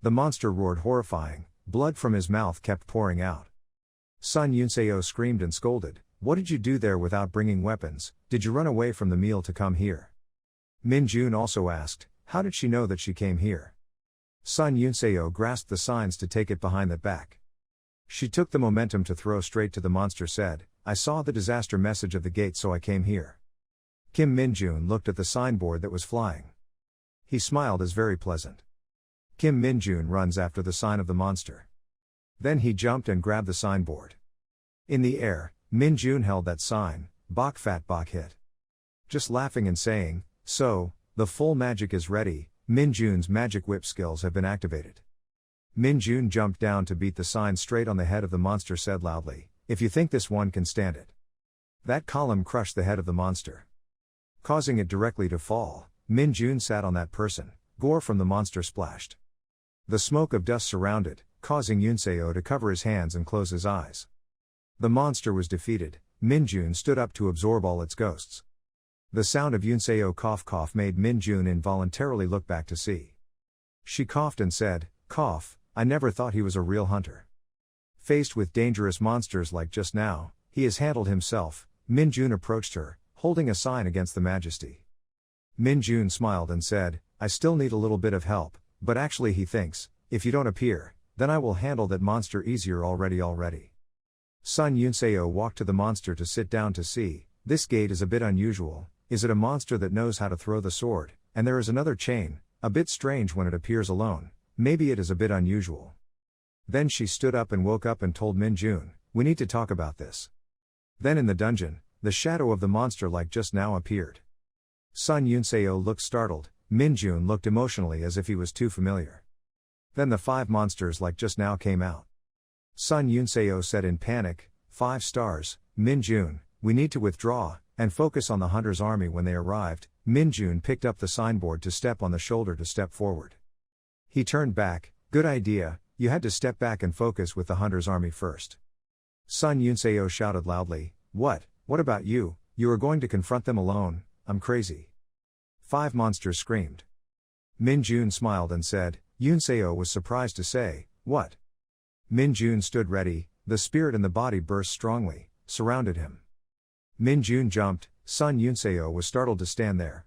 The monster roared, horrifying. Blood from his mouth kept pouring out. Sun Yunseo screamed and scolded, "What did you do there without bringing weapons? Did you run away from the meal to come here?" Min Jun also asked, "How did she know that she came here?" Sun Yunseo grasped the signs to take it behind that back. She took the momentum to throw straight to the monster, said, "I saw the disaster message of the gate, so I came here." Kim Min Jun looked at the signboard that was flying. He smiled as very pleasant. Kim Min Jun runs after the sign of the monster. Then he jumped and grabbed the signboard. In the air, Min Jun held that sign, "Bok Fat Bok Hit." Just laughing and saying, "So, the full magic is ready." Min Jun's magic whip skills have been activated. Min Jun jumped down to beat the sign straight on the head of the monster, said loudly, "If you think this one can stand it." That column crushed the head of the monster, causing it directly to fall. Min Jun sat on that person. Gore from the monster splashed. The smoke of dust surrounded, causing Yunseo to cover his hands and close his eyes. The monster was defeated. Min Jun stood up to absorb all its ghosts. The sound of Yunseo cough made Min Jun involuntarily look back to see. She coughed and said, "Cough, I never thought he was a real hunter." Faced with dangerous monsters like just now, he has handled himself. Min Jun approached her, holding a sign against the majesty. Min Jun smiled and said, "I still need a little bit of help, but actually he thinks, if you don't appear, then I will handle that monster easier already. Sun Yunseo walked to the monster to sit down to see. This gate is a bit unusual. Is it a monster that knows how to throw the sword? And there is another chain, a bit strange when it appears alone. Maybe it is a bit unusual. Then she stood up and woke up and told Min Jun, "We need to talk about this." Then in the dungeon, the shadow of the monster like just now appeared. Sun Yunseo looked startled. Min Jun looked emotionally as if he was too familiar. Then the 5 monsters like just now came out. Sun Yunseo said in panic, 5 stars, Min Jun, we need to withdraw, and focus on the hunter's army." When they arrived, Min Jun picked up the signboard to step on the shoulder to step forward. He turned back, "Good idea, you had to step back and focus with the hunter's army first." Sun Yunseo shouted loudly, What about you? You are going to confront them alone? I'm crazy." 5 monsters screamed. Min Jun smiled and said, Yunseo was surprised to say, "What?" Min Jun stood ready, the spirit and the body burst strongly, surrounded him. Min Jun jumped, Sun Yunseo was startled to stand there.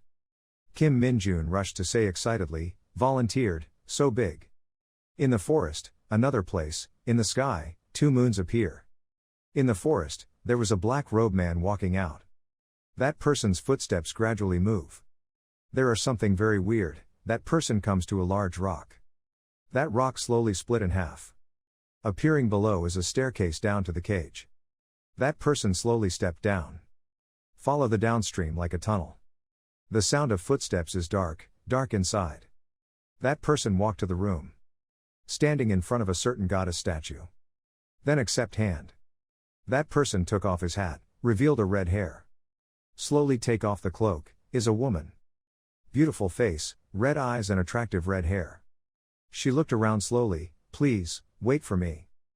Kim Min Jun rushed to say excitedly, volunteered, "So big." In the forest, another place, in the sky, 2 moons appear. In the forest, there was a black-robed man walking out. That person's footsteps gradually move. There is something very weird. That person comes to a large rock. That rock slowly split in half. Appearing below is a staircase down to the cage. That person slowly stepped down. Follow the downstream like a tunnel. The sound of footsteps is dark inside. That person walked to the room. Standing in front of a certain goddess statue. Then accept hand. That person took off his hat, revealed a red hair. Slowly take off the cloak, is a woman. Beautiful face, red eyes and attractive red hair. She looked around slowly. Please, wait for me.